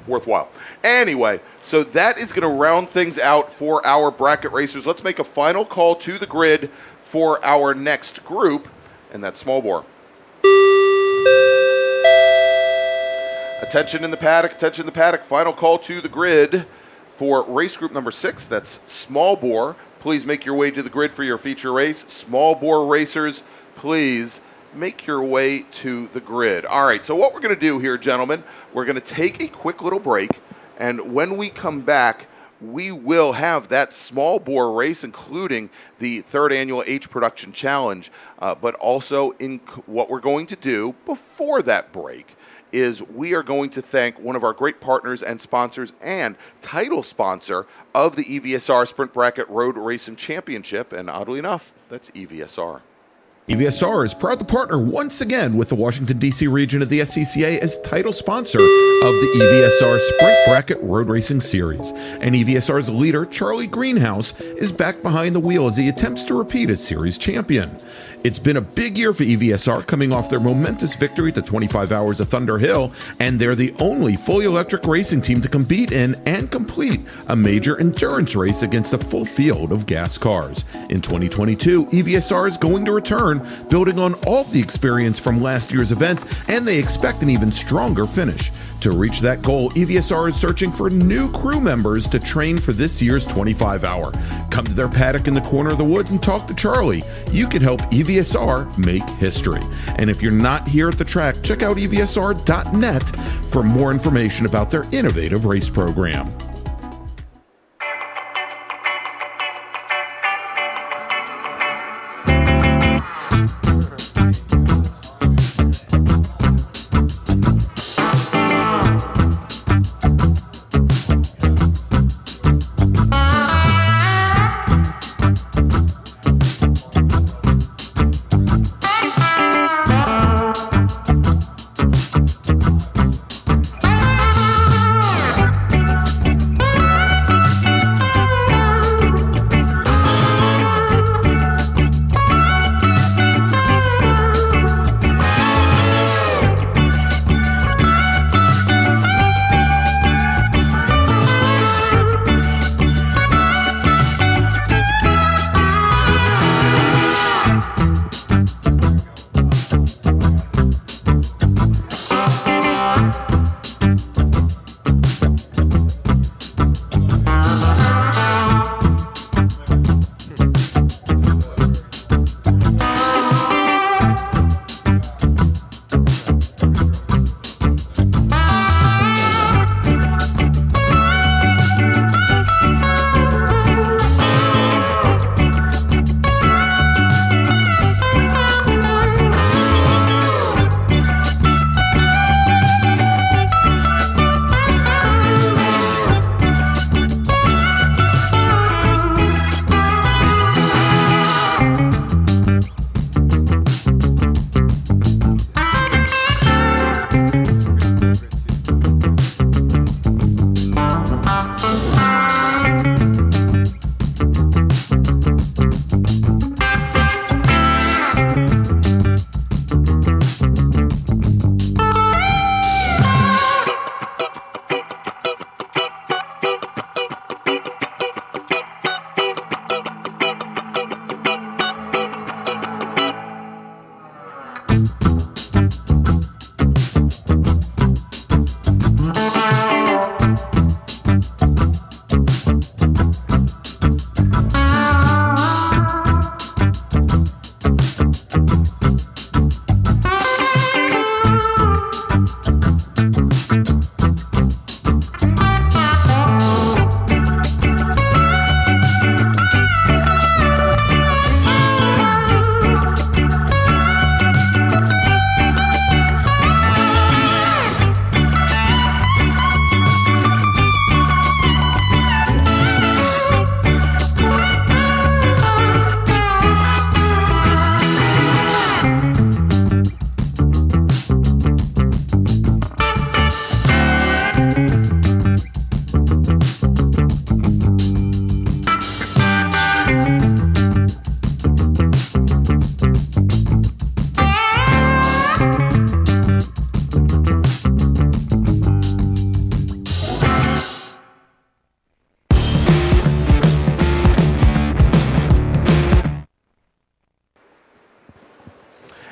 worthwhile. Anyway, so that is going to round things out for our bracket racers. Let's make a final call to the grid for our next group, and that's small bore. Attention in the paddock, attention in the paddock. Final call to the grid for race group number 6. That's small bore. Please make your way to the grid for your feature race. Small bore racers, please make your way to the grid. All right, so what we're going to do here, gentlemen, we're going to take a quick little break, and when we come back, we will have that small bore race, including the 3rd annual H Production Challenge. But also, what we're going to do before that break is we are going to thank one of our great partners and sponsors and title sponsor of the EVSR Sprint Bracket Road Racing Championship, and oddly enough, that's EVSR. EVSR is proud to partner once again with the Washington, D.C. region of the SCCA as title sponsor of the EVSR Sprint Bracket Road Racing Series. And EVSR's leader, Charlie Greenhouse, is back behind the wheel as he attempts to repeat as series champion. It's been a big year for EVSR, coming off their momentous victory at the 25 Hours of Thunder Hill, and they're the only fully electric racing team to compete in and complete a major endurance race against a full field of gas cars. In 2022, EVSR is going to return, building on all the experience from last year's event, and they expect an even stronger finish. To reach that goal, EVSR is searching for new crew members to train for this year's 25-hour. Come to their paddock in the corner of the woods and talk to Charlie. You can help EVSR make history. And if you're not here at the track, check out EVSR.net for more information about their innovative race program.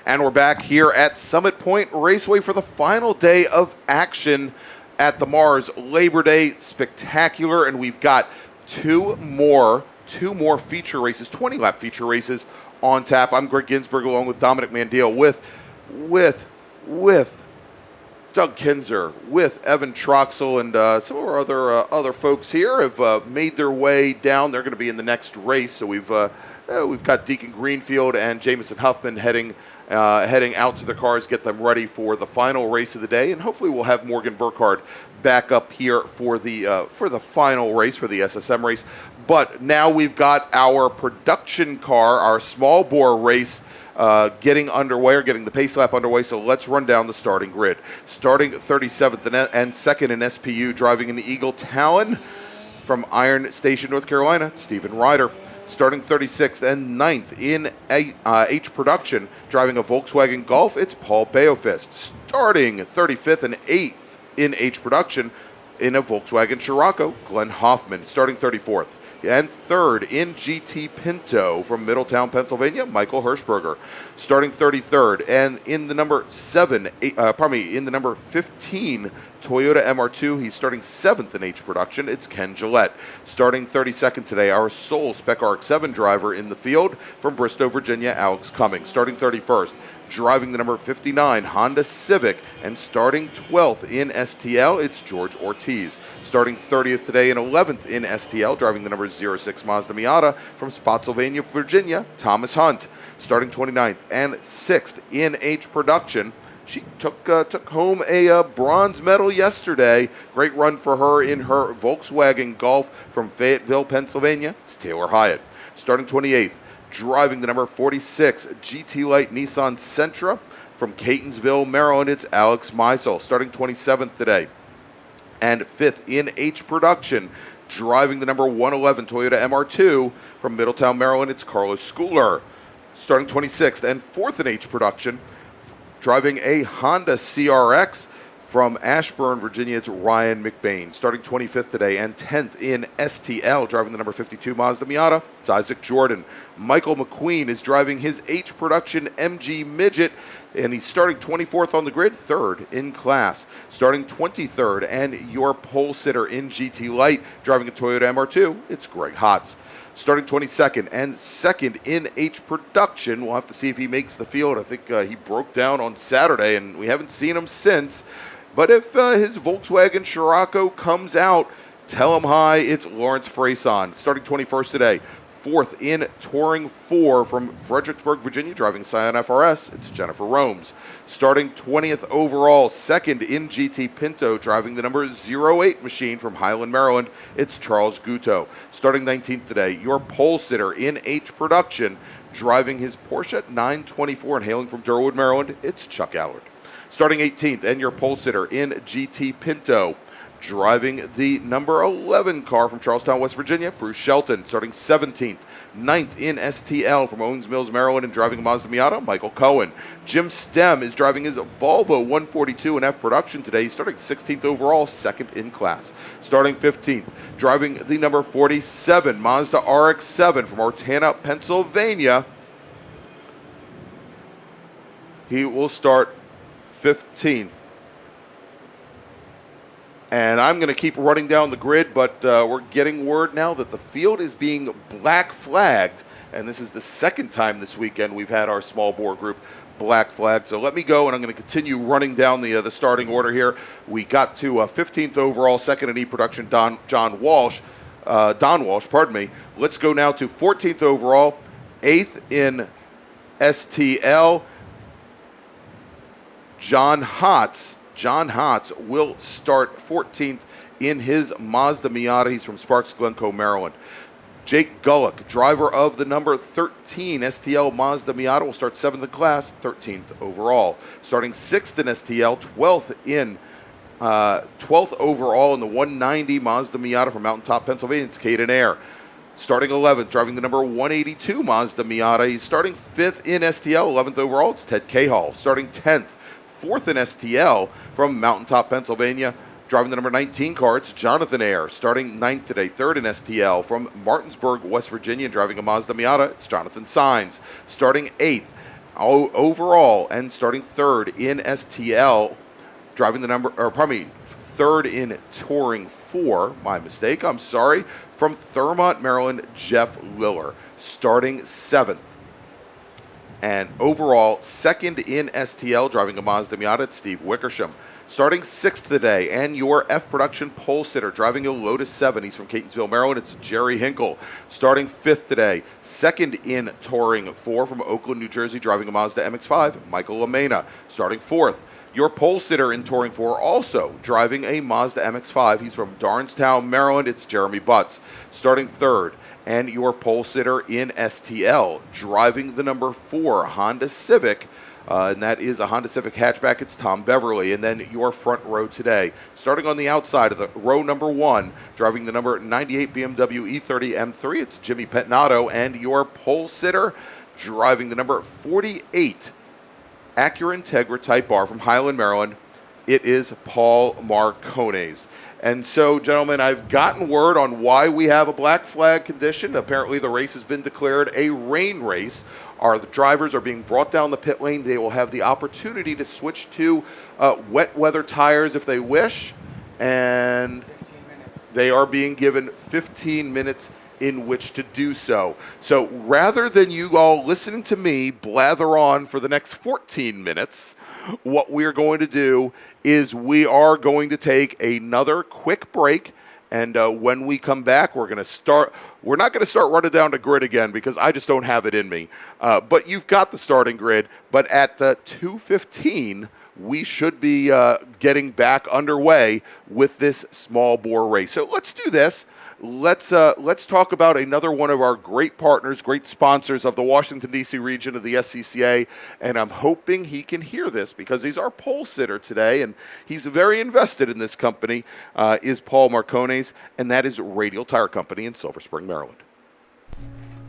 And we're back here at Summit Point Raceway for the final day of action at the MARRS Labor Day Spectacular. And we've got two more feature races, 20-lap feature races on tap. I'm Greg Ginsburg along with Dominic Mandiel with Doug Kinzer, with Evan Troxel, and some of our other folks here have made their way down. They're going to be in the next race. So we've got Deacon Greenfield and Jamison Huffman heading out to their cars, get them ready for the final race of the day, and hopefully we'll have Morgan Burkhardt back up here for the final race, for the SSM race. But now we've got our production car, our small bore race, getting underway, or getting the pace lap underway. So let's run down the starting grid. Starting 37th and second in SPU, driving in the Eagle Talon from Iron Station, North Carolina, Stephen Ryder. Starting 36th and 9th in H Production, driving a Volkswagen Golf, it's Paul Beofist. Starting 35th and 8th in H Production in a Volkswagen Scirocco, Glenn Hoffman. Starting 34th and 3rd in GT Pinto from Middletown, Pennsylvania, Michael Hirschberger. Starting 33rd and in the number 15 Toyota MR2, he's starting 7th in H Production, it's Ken Gillette. Starting 32nd today, our sole Spec RX-7 driver in the field from Bristow, Virginia, Alex Cummings. Starting 31st, driving the number 59 Honda Civic, and starting 12th in STL, it's George Ortiz. Starting 30th today and 11th in STL, driving the number 06 Mazda Miata from Spotsylvania, Virginia, Thomas Hunt. Starting 29th and 6th in H Production, she took home a bronze medal yesterday. Great run for her in her Volkswagen Golf from Fayetteville, Pennsylvania. It's Taylor Hyatt. Starting 28th, driving the number 46 GT Light Nissan Sentra from Catonsville, Maryland, it's Alex Meisel. Starting 27th today and 5th in H Production, driving the number 111 Toyota MR2 from Middletown, Maryland, it's Carlos Schooler. Starting 26th and 4th in H Production, driving a Honda CRX from Ashburn, Virginia, it's Ryan McBain. Starting 25th today and 10th in STL, driving the number 52 Mazda Miata, it's Isaac Jordan. Michael McQueen is driving his H Production MG Midget, and he's starting 24th on the grid, 3rd in class. Starting 23rd and your pole sitter in GT Light, driving a Toyota MR2, it's Greg Hotz. Starting 22nd and 2nd in H Production. We'll have to see if he makes the field. I think he broke down on Saturday, and we haven't seen him since. But if his Volkswagen Scirocco comes out, tell him hi, it's Lawrence Freyson. Starting 21st today. 4th in Touring 4 from Fredericksburg, Virginia, driving Scion FRS, it's Jennifer Romes. Starting 20th overall, 2nd in GT Pinto, driving the number 08 machine from Highland, Maryland, it's Charles Guto. Starting 19th today, your pole sitter in H Production, driving his Porsche 924 and hailing from Durwood, Maryland, it's Chuck Allard. Starting 18th and your pole sitter in GT Pinto, driving the number 11 car from Charlestown, West Virginia, Bruce Shelton. Starting 17th, 9th in STL from Owings Mills, Maryland, and driving a Mazda Miata, Michael Cohen. Jim Stem is driving his Volvo 142 in F Production today. He's starting 16th overall, 2nd in class. Starting 15th, driving the number 47 Mazda RX-7 from Ortana, Pennsylvania. He will start 15th. And I'm going to keep running down the grid, but we're getting word now that the field is being black flagged, and this is the second time this weekend we've had our small bore group black flagged. So let me go, and I'm going to continue running down the starting order here. We got to 15th overall, 2nd in E Production, Don Walsh. Pardon me. Let's go now to 14th overall, 8th in STL, John Hotz. John Hotz will start 14th in his Mazda Miata. He's from Sparks, Glencoe, Maryland. Jake Gullick, driver of the number 13 STL Mazda Miata, will start 7th in class, 13th overall. Starting 6th in STL, 12th overall in the 190 Mazda Miata from Mountaintop, Pennsylvania, it's Caden Air. Starting 11th, driving the number 182 Mazda Miata. He's starting 5th in STL, 11th overall, it's Ted Cahall. Starting 10th, 4th in STL from Mountaintop, Pennsylvania, driving the number 19 car, it's Jonathan Ayer. Starting 9th today, 3rd in STL from Martinsburg, West Virginia, driving a Mazda Miata, it's Jonathan Sines. Starting 8th overall and starting third in STL, third in Touring 4, my mistake, I'm sorry, from Thurmont, Maryland, Jeff Liller, starting 7th. And overall, second in STL, driving a Mazda Miata, it's Steve Wickersham. Starting 6th today, and your F Production pole sitter, driving a Lotus 7. He's from Catonsville, Maryland. It's Jerry Hinkle. Starting 5th today. Second in Touring 4 from Oakland, New Jersey, driving a Mazda MX-5, Michael Lamena. Starting 4th. Your pole sitter in Touring 4, also driving a Mazda MX-5. He's from Darnestown, Maryland. It's Jeremy Butts. Starting 3rd. And your pole sitter in STL, driving the number 4 Honda Civic, and that is a Honda Civic hatchback. It's Tom Beverly. And then your front row today, starting on the outside of the row number 1, driving the number 98 BMW E30 M3, it's Jimmy Petnato. And your pole sitter, driving the number 48 Acura Integra Type R from Highland, Maryland, it is Paul Marcones. And so, gentlemen, I've gotten word on why we have a black flag condition. Apparently, the race has been declared a rain race. The drivers are being brought down the pit lane. They will have the opportunity to switch to wet weather tires if they wish. And they are being given 15 minutes in which to do so. So rather than you all listening to me blather on for the next 14 minutes, what we're going to do is we are going to take another quick break. And when we come back, we're not going to start running down the grid again because I just don't have it in me. But you've got the starting grid. But at 2:15, we should be getting back underway with this small bore race. So let's do this. Let's talk about another one of our great partners, great sponsors of the Washington, D.C. region of the SCCA, and I'm hoping he can hear this because he's our pole sitter today, and he's very invested in this company, is Paul Marcones, and that is Radial Tire Company in Silver Spring, Maryland.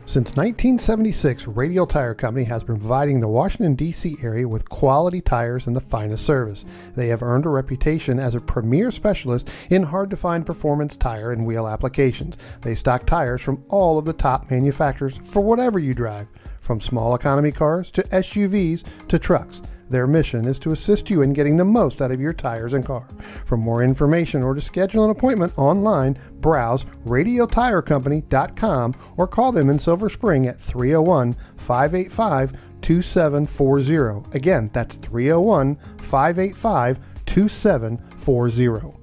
Since 1976, Radial Tire Company has been providing the Washington, D.C. area with quality tires and the finest service. They have earned a reputation as a premier specialist in hard-to-find performance tire and wheel applications. They stock tires from all of the top manufacturers for whatever you drive, from small economy cars to SUVs to trucks. Their mission is to assist you in getting the most out of your tires and car. For more information or to schedule an appointment online, browse radialtirecompany.com or call them in Silver Spring at 301-585-2740. Again, that's 301-585-2740.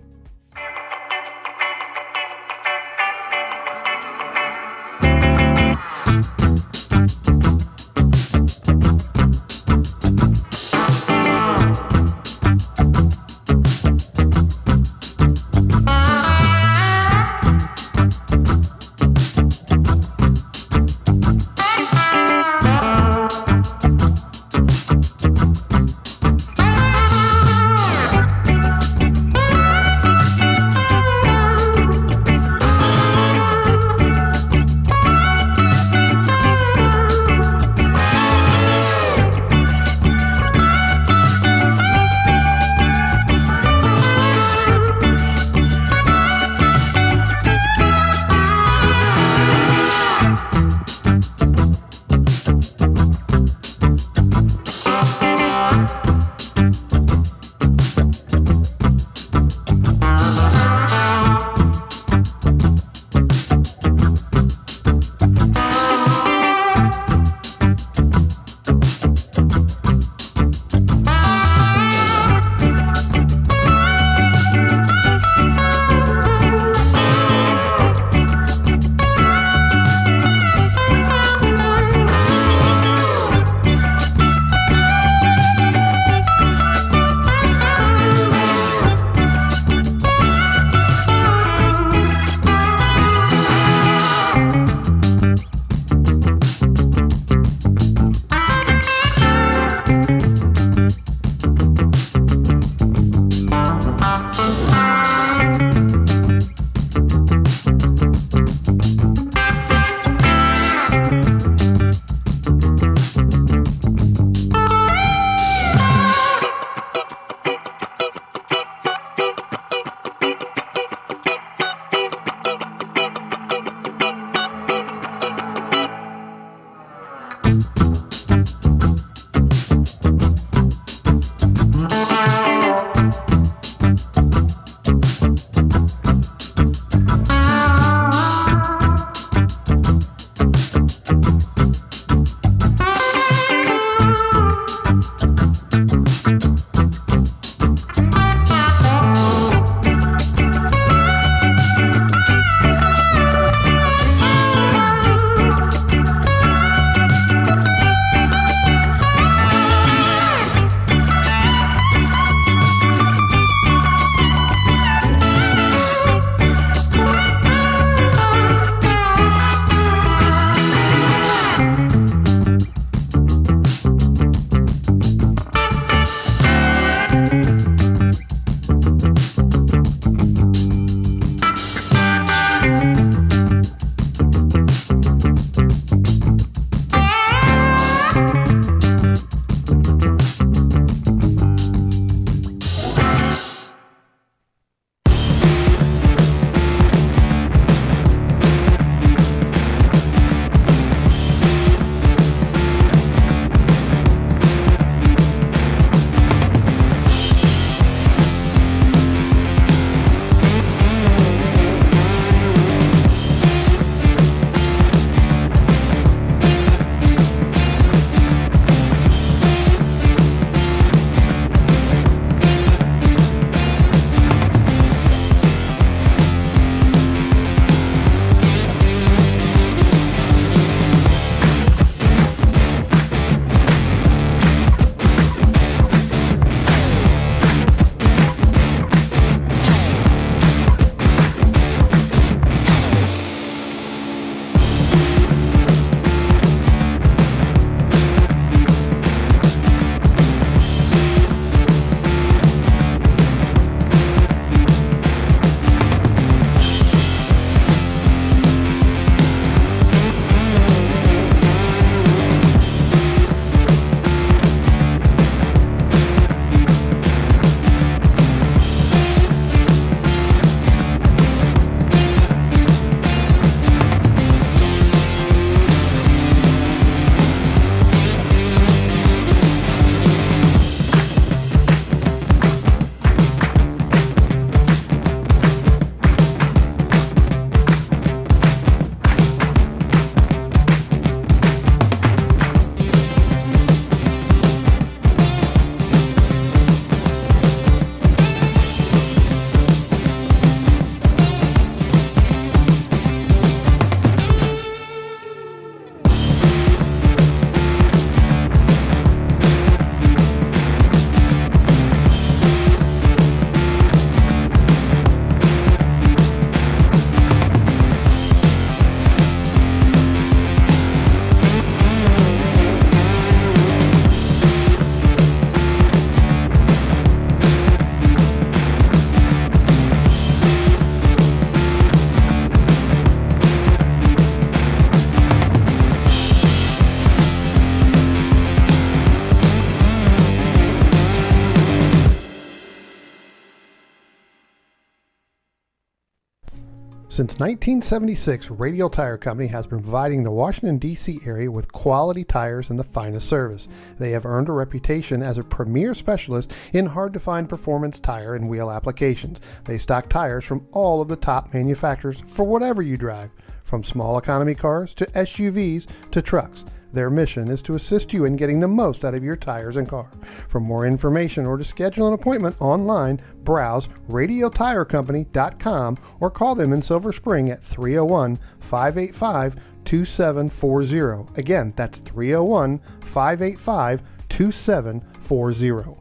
Since 1976, Radial Tire Company has been providing the Washington, D.C. area with quality tires and the finest service. They have earned a reputation as a premier specialist in hard-to-find performance tire and wheel applications. They stock tires from all of the top manufacturers for whatever you drive, from small economy cars to SUVs to trucks. Their mission is to assist you in getting the most out of your tires and car. For more information or to schedule an appointment online, browse radialtirecompany.com or call them in Silver Spring at 301-585-2740. Again, that's 301-585-2740.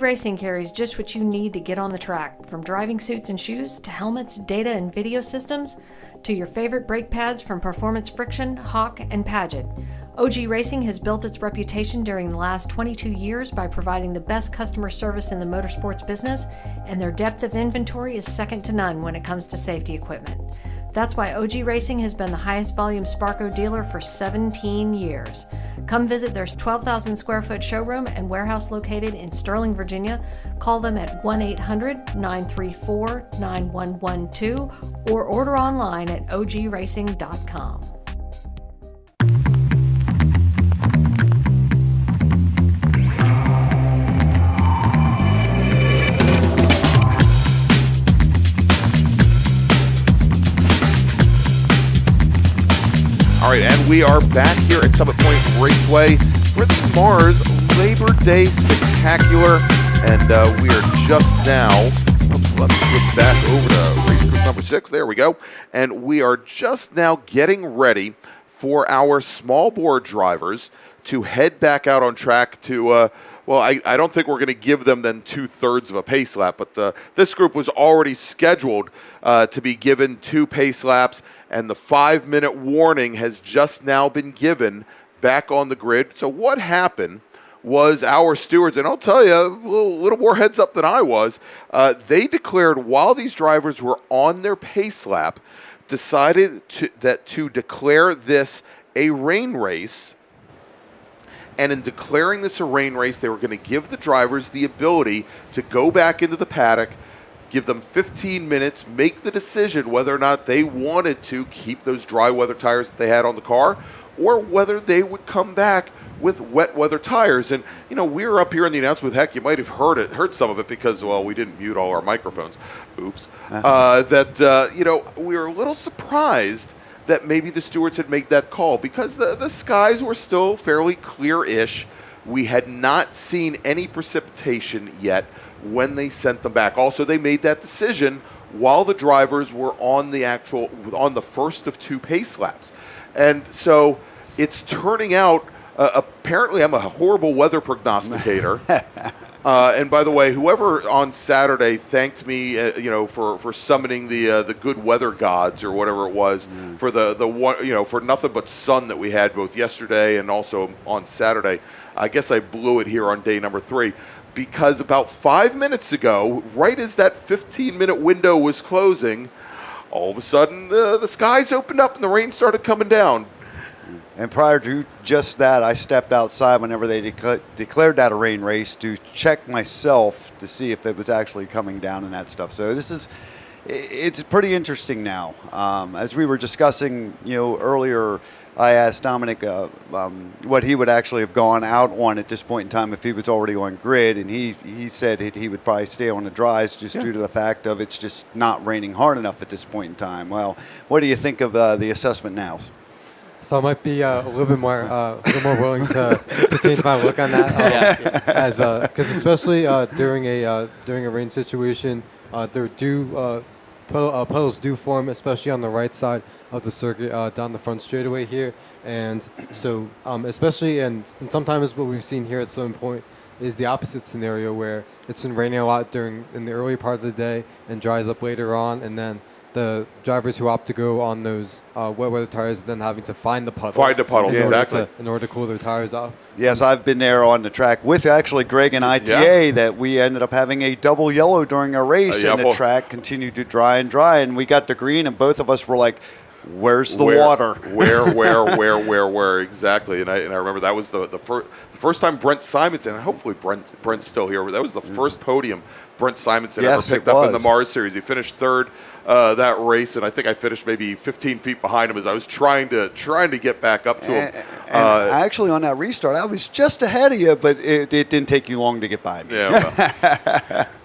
Racing carries just what you need to get on the track, from driving suits and shoes to helmets, data and video systems, to your favorite brake pads from Performance Friction, Hawk, and Paget. OG Racing has built its reputation during the last 22 years by providing the best customer service in the motorsports business, and their depth of inventory is second to none when it comes to safety equipment. That's why OG Racing has been the highest volume Sparco dealer for 17 years. Come visit their 12,000 square foot showroom and warehouse located in Sterling, Virginia. Call them at 1-800-934-9112 or order online at ogracing.com. All right, and we are back here at Summit Point Raceway for the MARRS Labor Day Spectacular, and we are just now, let me flip back over to race group number 6, there we go, and we are just now getting ready for our small bore drivers to head back out on track to, well, I don't think we're going to give them then 2/3 of a pace lap, but this group was already scheduled to be given 2 pace laps, and the 5-minute warning has just now been given back on the grid. So what happened was our stewards, and I'll tell you, a little more heads up than I was, they declared while these drivers were on their pace lap, decided to declare this a rain race. And in declaring this a rain race, they were going to give the drivers the ability to go back into the paddock, give them 15 minutes, make the decision whether or not they wanted to keep those dry weather tires that they had on the car, or whether they would come back with wet weather tires. And, you know, we were up here in the announcement, heck, you might have heard some of it because, well, we didn't mute all our microphones. Oops. You know, we were a little surprised that maybe the stewards had made that call because the skies were still fairly clear-ish. We had not seen any precipitation yet when they sent them back. Also, they made that decision while the drivers were on the first of 2 pace laps. And so it's turning out, apparently I'm a horrible weather prognosticator. And by the way, whoever on Saturday thanked me, you know, for summoning the good weather gods or whatever it was for the one, you know, for nothing but sun that we had both yesterday and also on Saturday. I guess I blew it here on day number 3 because about 5 minutes ago, right as that 15-minute window was closing, all of a sudden the skies opened up and the rain started coming down. And prior to just that, I stepped outside whenever they declared that a rain race to check myself to see if it was actually coming down and that stuff. So it's pretty interesting now. As we were discussing, you know, earlier, I asked Dominic what he would actually have gone out on at this point in time if he was already on grid, and he said he would probably stay on the dries just due to the fact of it's just not raining hard enough at this point in time. Well, what do you think of the assessment now? So I might be a little bit more willing to change my look on that, because especially during a rain situation, puddles do form, especially on the right side of the circuit down the front straightaway here, and so especially and sometimes what we've seen here at some point is the opposite scenario where it's been raining a lot in the early part of the day and dries up later on, and then the drivers who opt to go on those wet weather tires then having to find the puddles. Exactly. In order to cool their tires off. Yes, I've been there on the track with actually Greg and ITA that we ended up having a double yellow during a race, and the track continued to dry, and we got to green, and both of us were like, where's the water? Where? Exactly. And I remember that was the first time Brent Simonson, and hopefully Brent's still here, but that was the first podium Brent Simonson ever picked up in the MARRS series. He finished 3rd that race, and I think I finished maybe 15 feet behind him as I was trying to get back up to him. And actually, on that restart, I was just ahead of you, but it didn't take you long to get by me. Yeah,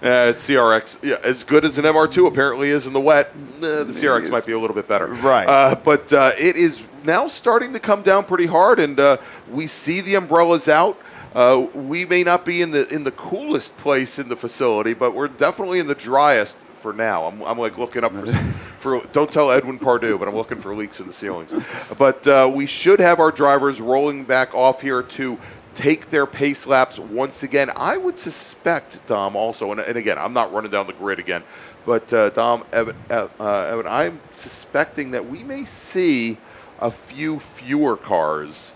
it's CRX. Yeah, as good as an MR2 apparently is in the wet, the CRX might be a little bit better. Right. But it is now starting to come down pretty hard, and we see the umbrellas out. We may not be in the coolest place in the facility, but we're definitely in the driest for now. I'm like looking up for don't tell Edwin Pardue, but I'm looking for leaks in the ceilings. But we should have our drivers rolling back off here to take their pace laps once again. I would suspect, Dom, also, and again, I'm not running down the grid again, but Dom, Evan, I'm suspecting that we may see a few fewer cars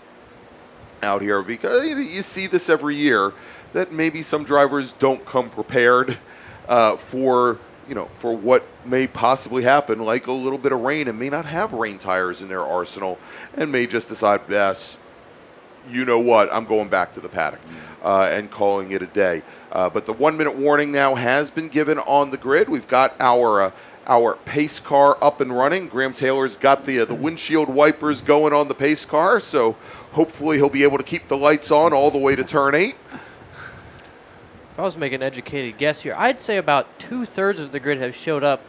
out here, because you see this every year, that maybe some drivers don't come prepared for what may possibly happen, like a little bit of rain, and may not have rain tires in their arsenal, and may just decide, yes, you know what, I'm going back to the paddock and calling it a day. But the 1 minute warning now has been given on the grid. We've got our pace car up and running. Graham Taylor's got the windshield wipers going on the pace car, so hopefully he'll be able to keep the lights on all the way to turn 8. If I was to make an educated guess here, I'd say about 2/3 of the grid have showed up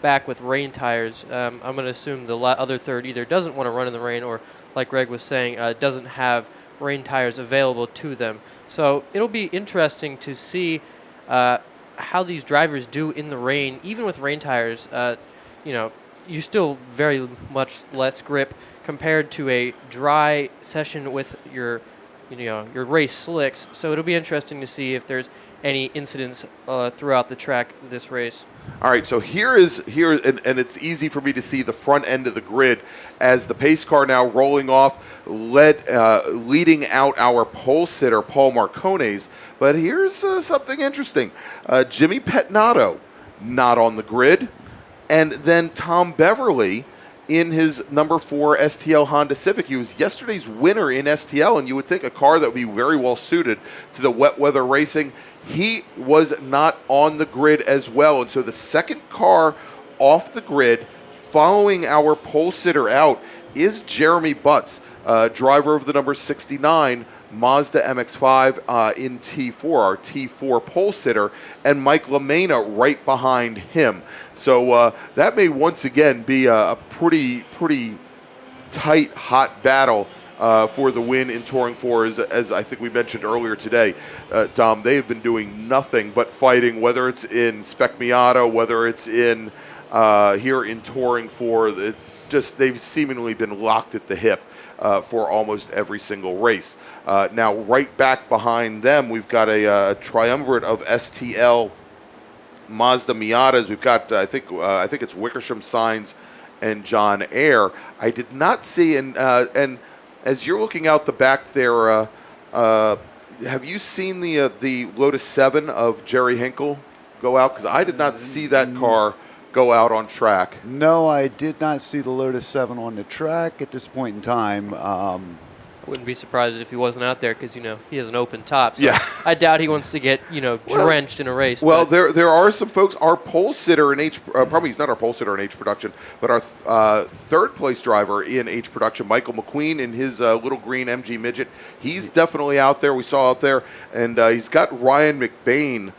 back with rain tires. I'm going to assume the other third either doesn't want to run in the rain or, like Greg was saying, doesn't have rain tires available to them. So it'll be interesting to see how these drivers do in the rain. Even with rain tires, you still very much less grip compared to a dry session with your race slicks. So it'll be interesting to see if there's any incidents throughout the track this race. All right, so here, and it's easy for me to see the front end of the grid as the pace car now rolling off, leading out our pole sitter, Paul Marcones. But here's something interesting. Jimmy Pettinato, not on the grid. And then Tom Beverly in his number 4 STL Honda Civic. He was yesterday's winner in STL, and you would think a car that would be very well suited to the wet weather racing. He was not on the grid as well. And so the second car off the grid following our pole sitter out is Jeremy Butts, driver of the number 69 Mazda MX-5 in T4, our T4 pole sitter, and Mike LaMena right behind him. So that may once again be a pretty tight, hot battle for the win in Touring 4, as I think we mentioned earlier today. Dom, they have been doing nothing but fighting, whether it's in Spec Miata, whether it's in here in Touring 4. They've seemingly been locked at the hip for almost every single race. Now, right back behind them, we've got a triumvirate of STL Mazda Miatas. We've got, I think it's Wickersham, Sainz, and John Eyre. I did not see, and as you're looking out the back there, have you seen the Lotus 7 of Jerry Hinkle go out? Because I did not see that car go out on track. No, I did not see the Lotus 7 on the track at this point in time. I wouldn't be surprised if he wasn't out there because, he has an open top. So yeah. I doubt he wants to get, drenched in a race. Well, there are some folks. Our pole sitter in probably he's not our pole sitter in H production, but our third place driver in H production, Michael McQueen in his little green MG Midget. He's definitely out there. We saw out there. And he's got Ryan McBain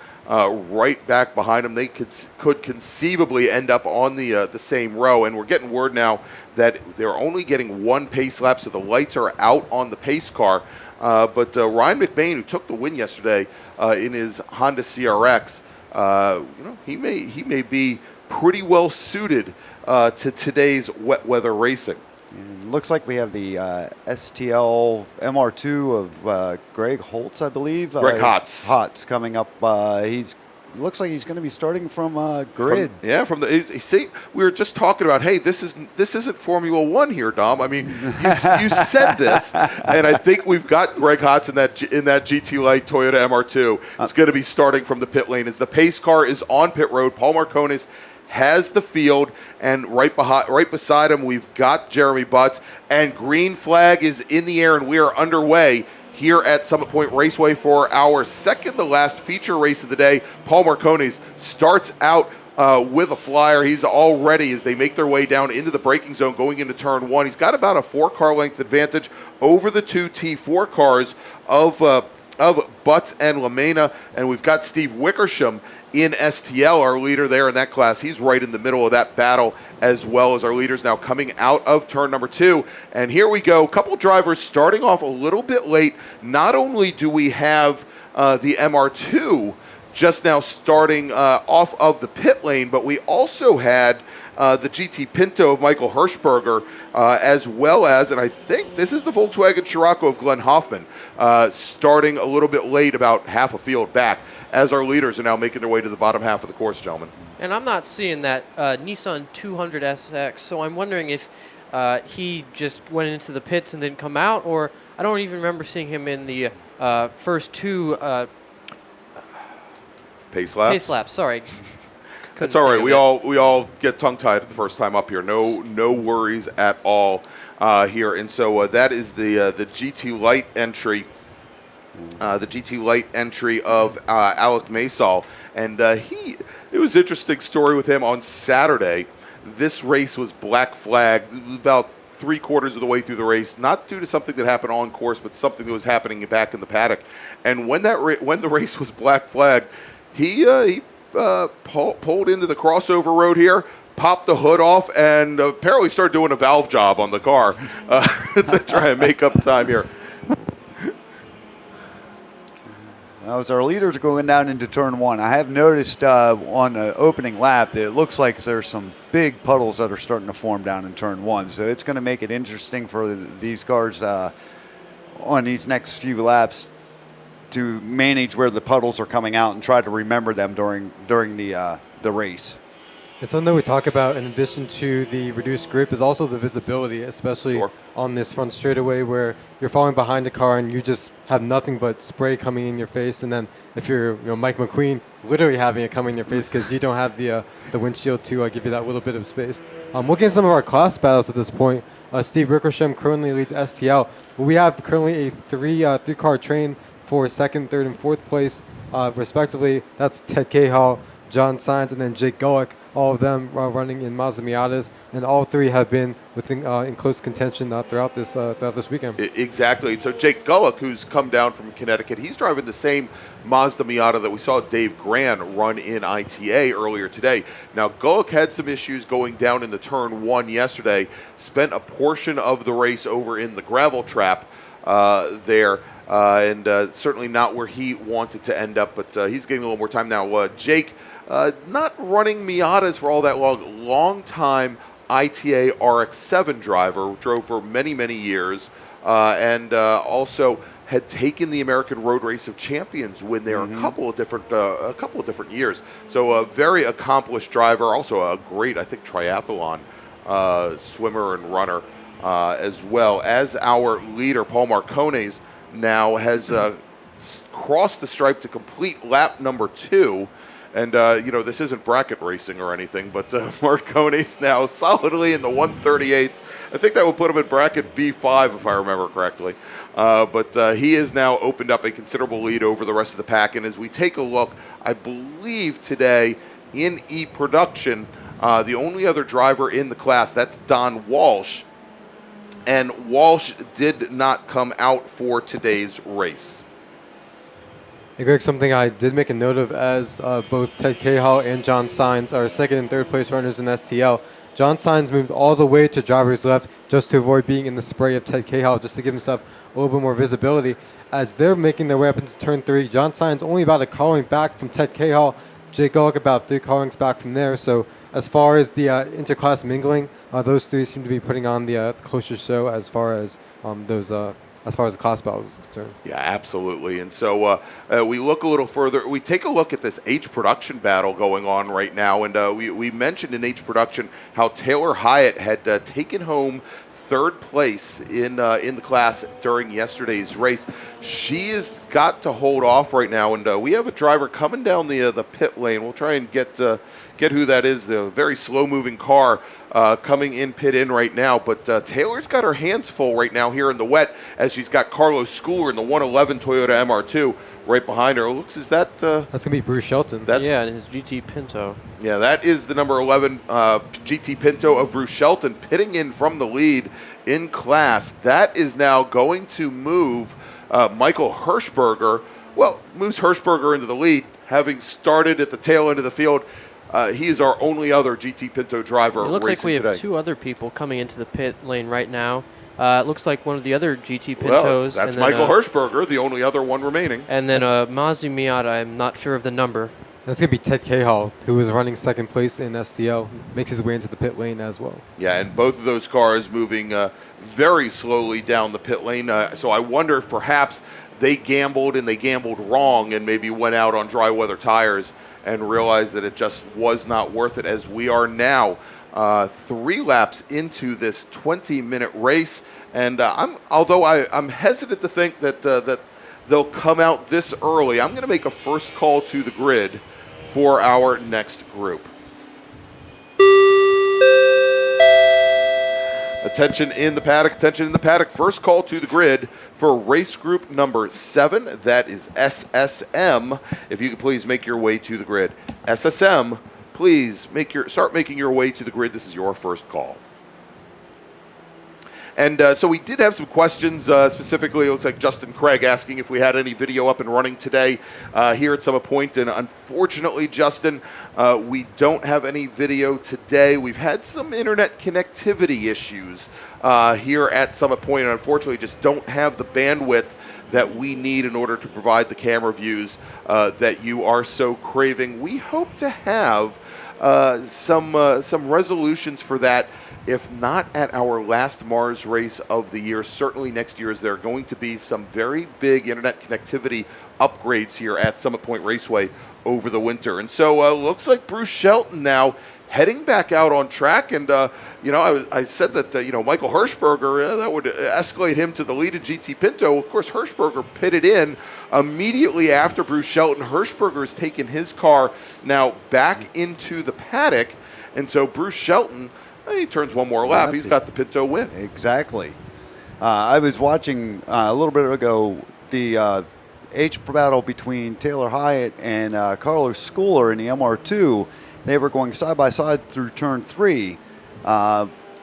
right back behind him. They could conceivably end up on the same row, and we're getting word now that they're only getting one pace lap, so the lights are out on the pace car. But Ryan McBain, who took the win yesterday in his Honda CRX, he may be pretty well suited to today's wet weather racing. And looks like we have the STL MR2 of Greg Holtz, I believe. Greg Hotz. Hotz coming up. Looks like he's going to be starting from grid. See, we were just talking about, hey, this isn't Formula One here, Dom. I mean, you said this, and I think we've got Greg Hotz in that GT Light Toyota MR2. It's going to be starting from the pit lane as the pace car is on pit road. Paul Marcones has the field, and right beside him, we've got Jeremy Butts, and green flag is in the air, and we are underway here at Summit Point Raceway for our second to last feature race of the day. Paul Marcones starts out with a flyer. He's all ready as they make their way down into the braking zone going into turn 1. He's got about a 4-car length advantage over the two T4 cars of Butts and LaMena, and we've got Steve Wickersham in STL, our leader there in that class. He's right in the middle of that battle, as well as our leaders now coming out of turn number 2. And here we go. A couple drivers starting off a little bit late. Not only do we have the MR2 just now starting off of the pit lane, but we also had the GT Pinto of Michael Hirschberger, as well as, and I think this is the Volkswagen Scirocco of Glenn Hoffman, starting a little bit late, about half a field back, as our leaders are now making their way to the bottom half of the course, gentlemen. And I'm not seeing that Nissan 200SX, so I'm wondering if he just went into the pits and didn't come out, or I don't even remember seeing him in the first two pace laps. Pace laps, sorry. That's all right. We all get tongue-tied the first time up here. No worries at all here. And so that is the GT Light entry. The GT Light entry of Alec Maysal, and it was an interesting story with him on Saturday. This race was black flagged about 3/4 of the way through the race, not due to something that happened on course, but something that was happening back in the paddock. And when the race was black flagged, he pulled into the crossover road here, popped the hood off, and apparently started doing a valve job on the car to try and make up time here. Now, as our leaders are going down into turn one, I have noticed on the opening lap that it looks like there's some big puddles that are starting to form down in turn one. So it's going to make it interesting for these cars on these next few laps to manage where the puddles are coming out and try to remember them during the race. It's something that we talk about in addition to the reduced grip is also the visibility, especially on this front straightaway where you're falling behind the car and you just have nothing but spray coming in your face. And then if you're Mike McQueen, literally having it coming in your face because you don't have the windshield to give you that little bit of space. Looking at some of our class battles at this point, Steve Rickersham currently leads STL. We have currently a three-car train for second, third, and fourth place, respectively. That's Ted Cahall, John Sainz, and then Jake Gullick. All of them running in Mazda Miatas, and all three have been in close contention throughout this weekend. Exactly. So Jake Gullick, who's come down from Connecticut, he's driving the same Mazda Miata that we saw Dave Gran run in ITA earlier today. Now, Gullick had some issues going down into turn one yesterday, spent a portion of the race over in the gravel trap there. And certainly not where he wanted to end up, but he's getting a little more time now. Jake, not running Miatas for all that long. Long-time ITA RX-7 driver, drove for many, many years, and also had taken the American Road Race of Champions win there a couple of different years. So a very accomplished driver, also a great, I think, triathlon swimmer and runner, as well as our leader, Paul Marcones, now has crossed the stripe to complete lap number 2. And, this isn't bracket racing or anything, but Marcones now solidly in the 138s. I think that would put him in bracket B5, if I remember correctly. But he has now opened up a considerable lead over the rest of the pack. And as we take a look, I believe today in E-Production, the only other driver in the class, that's Don Walsh. And Walsh did not come out for today's race. Hey Greg, something I did make a note of as both Ted Cahall and John Sainz are second and third place runners in STL. John Sainz moved all the way to driver's left just to avoid being in the spray of Ted Cahall, just to give himself a little bit more visibility. As they're making their way up into turn 3, John Sainz only about a car length back from Ted Cahall, Jake Gullick about 3 car lengths back from there. So as far as the interclass mingling, those three seem to be putting on the closer show as far as as far as the class battles is concerned. Yeah, absolutely. And so we look a little further. We take a look at this H production battle going on right now. And we mentioned in H production how Taylor Hyatt had taken home third place in the class during yesterday's race. She has got to hold off right now. And we have a driver coming down the pit lane. We'll try and get who that is, the very slow-moving car coming in pit in right now. But Taylor's got her hands full right now here in the wet as she's got Carlos Schooler in the 111 Toyota MR2 right behind her. Looks, is that... that's going to be Bruce Shelton. Yeah, and his GT Pinto. Yeah, that is the number 11 GT Pinto of Bruce Shelton pitting in from the lead in class. That is now going to move Michael Hirschberger. Well, moves Hirschberger into the lead, having started at the tail end of the field. He is our only other GT Pinto driver. It looks like we have today. 2 other people coming into the pit lane right now. It looks like one of the other GT Pintos. Well, that's and Michael Hirschberger, the only other one remaining. And then Mazda Miata, I'm not sure of the number. That's going to be Ted Cahall, who was running second place in STL, makes his way into the pit lane as well. Yeah, and both of those cars moving very slowly down the pit lane. So I wonder if perhaps they gambled and they gambled wrong and maybe went out on dry weather tires and realized that it just was not worth it, as we are now 3 laps into this 20-minute race. And although I'm hesitant to think that they'll come out this early, I'm going to make a first call to the grid for our next group. Attention in the paddock, attention in the paddock. First call to the grid for race group number 7. That is SSM. If you could please make your way to the grid. SSM, please start making your way to the grid. This is your first call. And so we did have some questions, specifically, it looks like Justin Craig asking if we had any video up and running today here at Summit Point. And unfortunately, Justin, we don't have any video today. We've had some internet connectivity issues here at Summit Point, and unfortunately just don't have the bandwidth that we need in order to provide the camera views that you are so craving. We hope to have some resolutions for that. If not at our last MARRS race of the year, certainly next year, as there are going to be some very big internet connectivity upgrades here at Summit Point Raceway over the winter. And so looks like Bruce Shelton now heading back out on track. And, I said that, Michael Hirschberger, that would escalate him to the lead in GT Pinto. Of course, Hirschberger pitted in immediately after Bruce Shelton. Hirschberger has taken his car now back into the paddock. And so Bruce Shelton, he turns one more lap. He's got the Pinto win. Exactly. I was watching a little bit ago the H battle between Taylor Hyatt and Carlos Schooler in the MR2. They were going side by side through turn 3.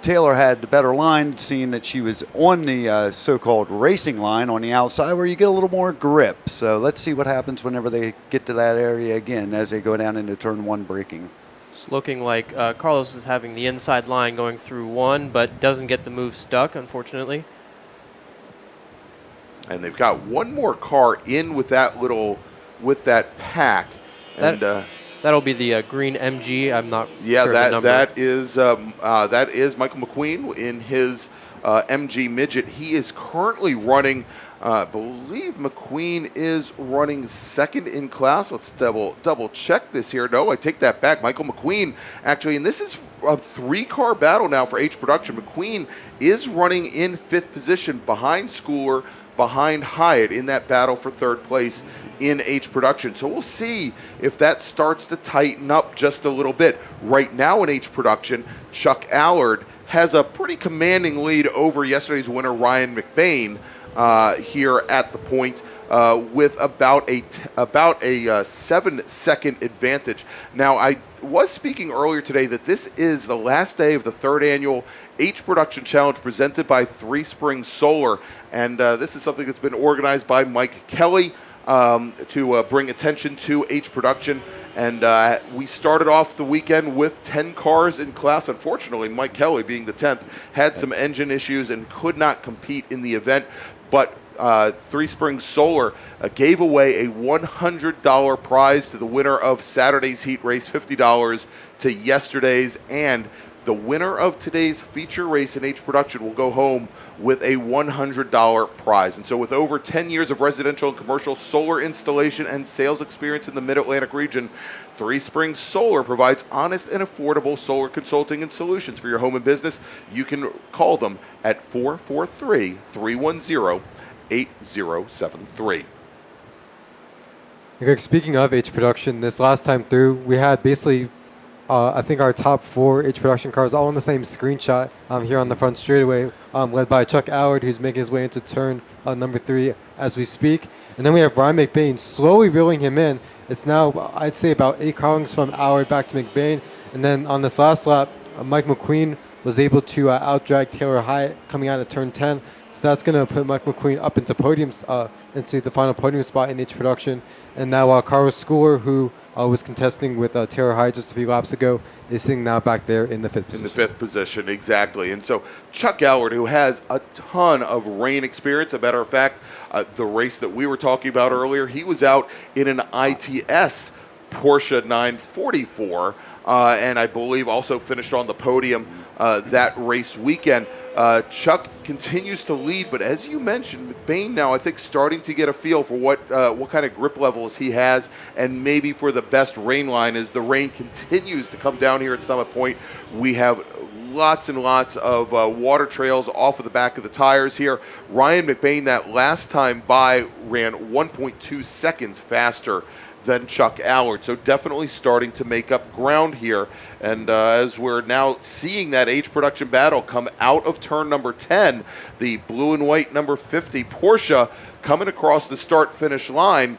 Taylor had the better line, seeing that she was on the so-called racing line on the outside, where you get a little more grip. So let's see what happens whenever they get to that area again as they go down into turn 1 braking. It's looking like Carlos is having the inside line going through 1, but doesn't get the move stuck, unfortunately. And they've got one more car in with that pack. And that'll be the green MG. I'm not sure the number. that is Michael McQueen in his MG midget. He is currently running. I believe McQueen is running second in class. Let's double check this here. No, I take that back. Michael McQueen, actually, and this is a 3-car battle now for H Production. McQueen is running in 5th position behind Schooler, behind Hyatt in that battle for 3rd place in H Production. So we'll see if that starts to tighten up just a little bit. Right now in H Production, Chuck Allard has a pretty commanding lead over yesterday's winner, Ryan McBain, here at the point with about a 7-second advantage. Now, I was speaking earlier today that this is the last day of the 3rd annual H Production Challenge presented by Three Springs Solar, and this is something that's been organized by Mike Kelley to bring attention to H Production. And we started off the weekend with 10 cars in class. Unfortunately, Mike Kelley, being the 10th, had some engine issues and could not compete in the event. But Three Springs Solar gave away a $100 prize to the winner of Saturday's heat race, $50 to yesterday's, and the winner of today's feature race in H Production will go home with a $100 prize. And so with over 10 years of residential and commercial solar installation and sales experience in the Mid-Atlantic region, Three Springs Solar provides honest and affordable solar consulting and solutions for your home and business. You can call them at 443-310-8073. Greg, speaking of H Production, this last time through, we had basically I think our top 4 H Production cars all on the same screenshot here on the front straightaway, led by Chuck Allard, who's making his way into turn number 3 as we speak. And then we have Ryan McBain slowly reeling him in. It's now, I'd say, about 8 car lengths from Allard back to McBain. And then on this last lap, Mike McQueen was able to outdrag Taylor Hyatt coming out of turn 10. So that's going to put Mike McQueen up into into the final podium spot in H Production. And now Carlos Schooler, who was contesting with Taylor Hyatt just a few laps ago, is sitting now back there in the 5th position. In the 5th position, exactly. And so Chuck Allard, who has a ton of rain experience, a matter of fact, the race that we were talking about earlier, he was out in an ITS Porsche 944, and I believe also finished on the podium that race weekend. Chuck continues to lead, but as you mentioned, McBain now I think starting to get a feel for what kind of grip levels he has, and maybe for the best rain line as the rain continues to come down here at Summit Point. We have lots and lots of water trails off of the back of the tires here. Ryan McBain that last time by ran 1.2 seconds faster than Chuck Allard. So definitely starting to make up ground here. And as we're now seeing that H production battle come out of turn number 10, the blue and white number 50 Porsche coming across the start finish line.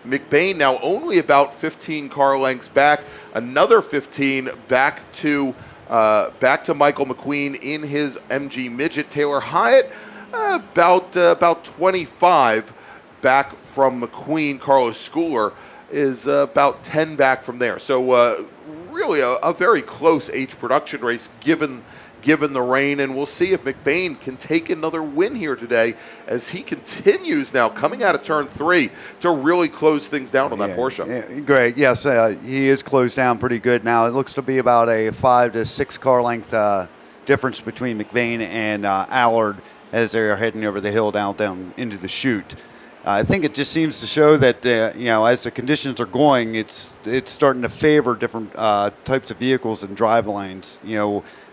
McBain now only about 15 car lengths back, another 15 back to Michael McQueen in his MG Midget. Taylor Hyatt about 25 back from McQueen. Carlos Schooler is about 10 back from there. So really a very close H production race given the rain, and we'll see if McBain can take another win here today as he continues now coming out of turn 3 to really close things down on that Porsche. Yeah, great. Yes, he is closed down pretty good now. It looks to be about a 5 to 6 car length difference between McBain and Allard as they're heading over the hill down into the chute. I think it just seems to show that as the conditions are going, it's starting to favor different types of vehicles and drive lanes.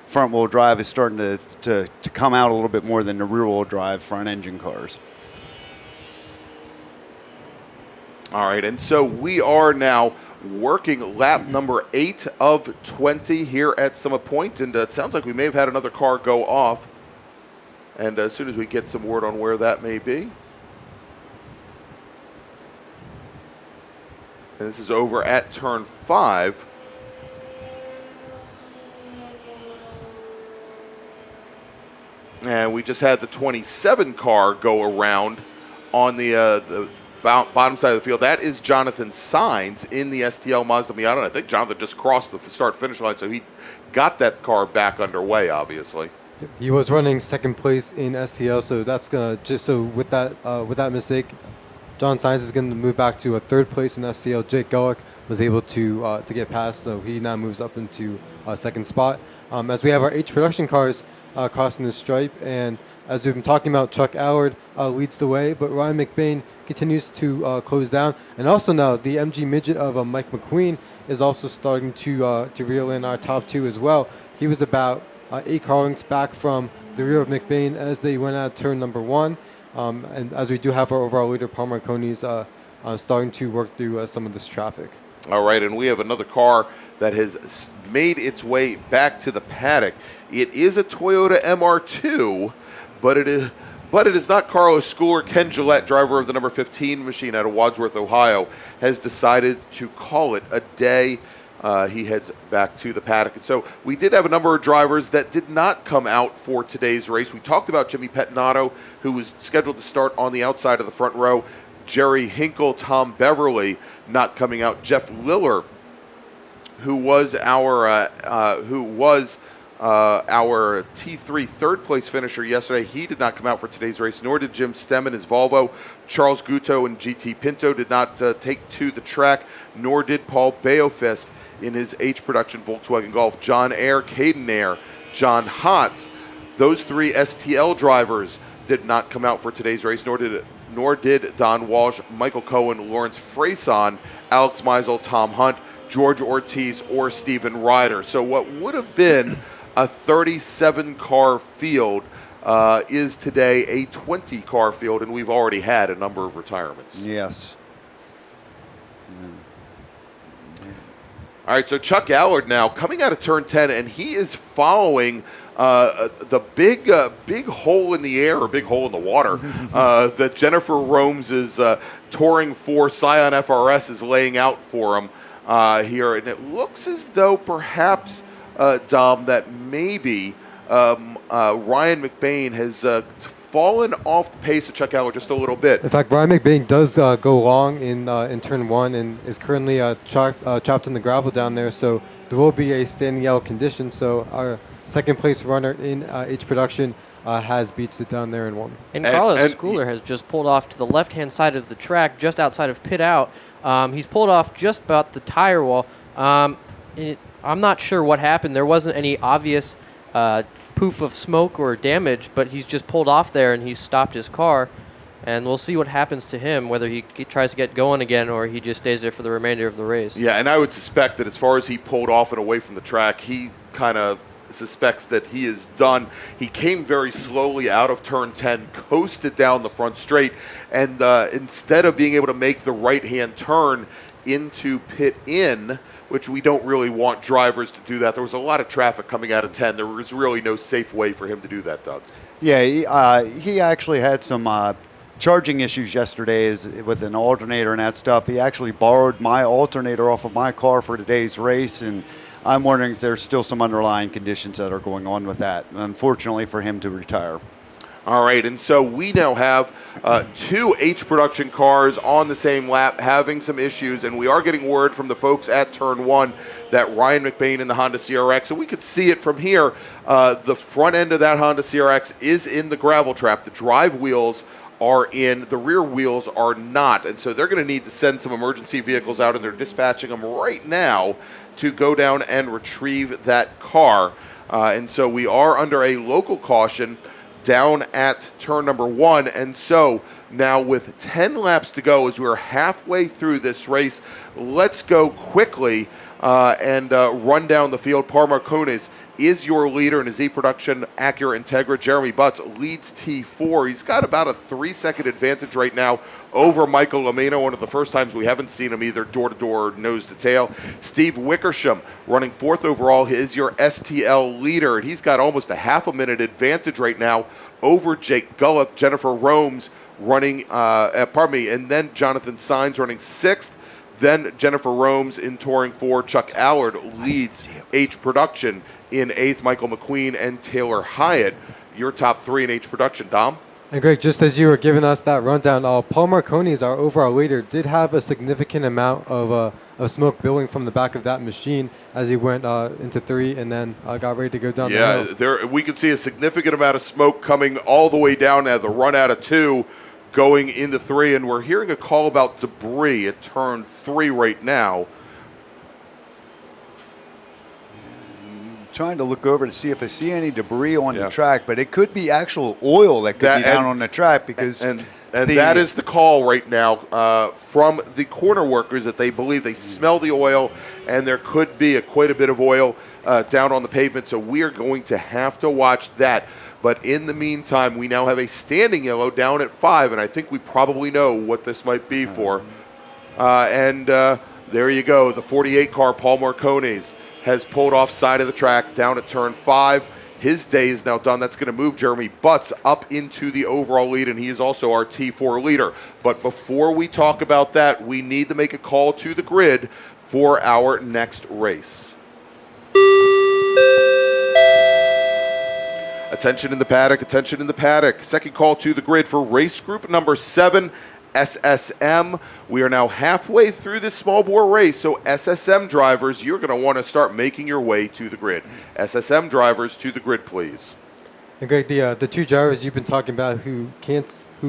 Front wheel drive is starting to come out a little bit more than the rear wheel drive front engine cars. All right, and so we are now working lap number 8 of 20 here at Summit Point, and it sounds like we may have had another car go off. And as soon as we get some word on where that may be. And this is over at turn 5. And we just had the 27 car go around on the bottom side of the field. That is Jonathan Sainz in the STL Mazda Miata. And I think Jonathan just crossed the start-finish line, so he got that car back underway, obviously. He was running second place in STL, so that's gonna with that mistake, John Sainz is going to move back to a third place in STL. Jake Gullick was able to get past, so he now moves up into a second spot. As we have our H production cars crossing the stripe, and as we've been talking about, Chuck Allard leads the way, but Ryan McBain continues to close down. And also now the MG Midget of Mike McQueen is also starting to reel in our top 2 as well. He was about 8 car lengths back from the rear of McBain as they went out turn number 1. And as we do have our overall leader, Paul Marconi's starting to work through some of this traffic. All right, and we have another car that has made its way back to the paddock. It is a Toyota MR2, but it is not Carlos Schooler. Ken Gillette, driver of the number 15 machine out of Wadsworth, Ohio, has decided to call it a day. He heads back to the paddock. And so we did have a number of drivers that did not come out for today's race. We talked about Jimmy Pettinato, who was scheduled to start on the outside of the front row. Jerry Hinkle, Tom Beverly not coming out. Jeff Liller, who was our T3 third place finisher yesterday, he did not come out for today's race, nor did Jim Stemmen, his Volvo. Charles Guto and GT Pinto did not take to the track, nor did Paul Beofist in his H production Volkswagen Golf. John Ayer, Caden Ayer, John Hotz, those 3 STL drivers did not come out for today's race, nor did Don Walsh, Michael Cohen, Lawrence Freyson, Alex Meisel, Tom Hunt, George Ortiz, or Steven Ryder. So what would have been a 37-car field is today a 20-car field, and we've already had a number of retirements. Yes. All right, so Chuck Allard now coming out of turn 10, and he is following the big hole in the air, or big hole in the water that Jennifer Romes is touring for Scion FRS is laying out for him here. And it looks as though perhaps, Dom, that maybe Ryan McBain has fallen off the pace of Chuck Allard just a little bit. In fact, Ryan McBain does go long in turn 1 and is currently trapped in the gravel down there, so there will be a standing yellow condition. So our second place runner in H production has beached it down there in 1. And Carlos Schooler has just pulled off to the left-hand side of the track, just outside of pit out, He's pulled off just about the tire wall. I'm not sure what happened. There wasn't any obvious poof of smoke or damage, but he's just pulled off there and he's stopped his car. And we'll see what happens to him, whether he tries to get going again or he just stays there for the remainder of the race. Yeah, and I would suspect that as far as he pulled off and away from the track, he kind of suspects that he is done. He came very slowly out of turn 10, coasted down the front straight, and instead of being able to make the right-hand turn into pit in, which we don't really want drivers to do that. There was a lot of traffic coming out of 10. There was really no safe way for him to do that, Doug. Yeah, he actually had some charging issues yesterday with an alternator and that stuff. He actually borrowed my alternator off of my car for today's race, and I'm wondering if there's still some underlying conditions that are going on with that, unfortunately for him to retire. All right, and so we now have 2 H production cars on the same lap having some issues, and we are getting word from the folks at Turn 1 that Ryan McBain in the Honda CRX, and we could see it from here, the front end of that Honda CRX is in the gravel trap. The drive wheels are in, the rear wheels are not, and so they're going to need to send some emergency vehicles out, and they're dispatching them right now to go down and retrieve that car. And so we are under a local caution down at turn number 1, and so now with 10 laps to go as we're halfway through this race, let's go quickly and run down the field. Paul Marcones is your leader in his E-Production Acura Integra. Jeremy Butts leads T4. He's got about a 3-second advantage right now over Michael Lamino, one of the first times we haven't seen him either door-to-door or nose-to-tail. Steve Wickersham running 4th overall is your STL leader, and he's got almost a half a minute advantage right now over Jake Gullop. Jennifer Romes running, and then Jonathan Sainz running 6th. Then Jennifer Romes in Touring 4. Chuck Allard leads H Production in 8th. Michael McQueen and Taylor Hyatt, your top 3 in H Production. Dom? And Greg, just as you were giving us that rundown, Paul Marcones, our overall leader, did have a significant amount of smoke billowing from the back of that machine as he went into 3 and then got ready to go down the hill. Yeah, there we could see a significant amount of smoke coming all the way down at the run out of 2. Going into 3, and we're hearing a call about debris at turn 3 right now. Trying to look over to see if I see any debris on the track, but it could be actual oil that could be down on the track because and that is the call right now from the corner workers that they believe they smell the oil, and there could be quite a bit of oil down on the pavement. So we are going to have to watch that. But in the meantime, we now have a standing yellow down at 5, and I think we probably know what this might be for. There you go. The 48 car, Paul Marcones, has pulled off side of the track down at turn 5. His day is now done. That's going to move Jeremy Butts up into the overall lead, and he is also our T4 leader. But before we talk about that, we need to make a call to the grid for our next race. Attention in the paddock, attention in the paddock. Second call to the grid for race group number 7, SSM. We are now halfway through this small bore race, so SSM drivers, you're going to want to start making your way to the grid. SSM drivers to the grid, please. And Greg, the 2 drivers you've been talking about who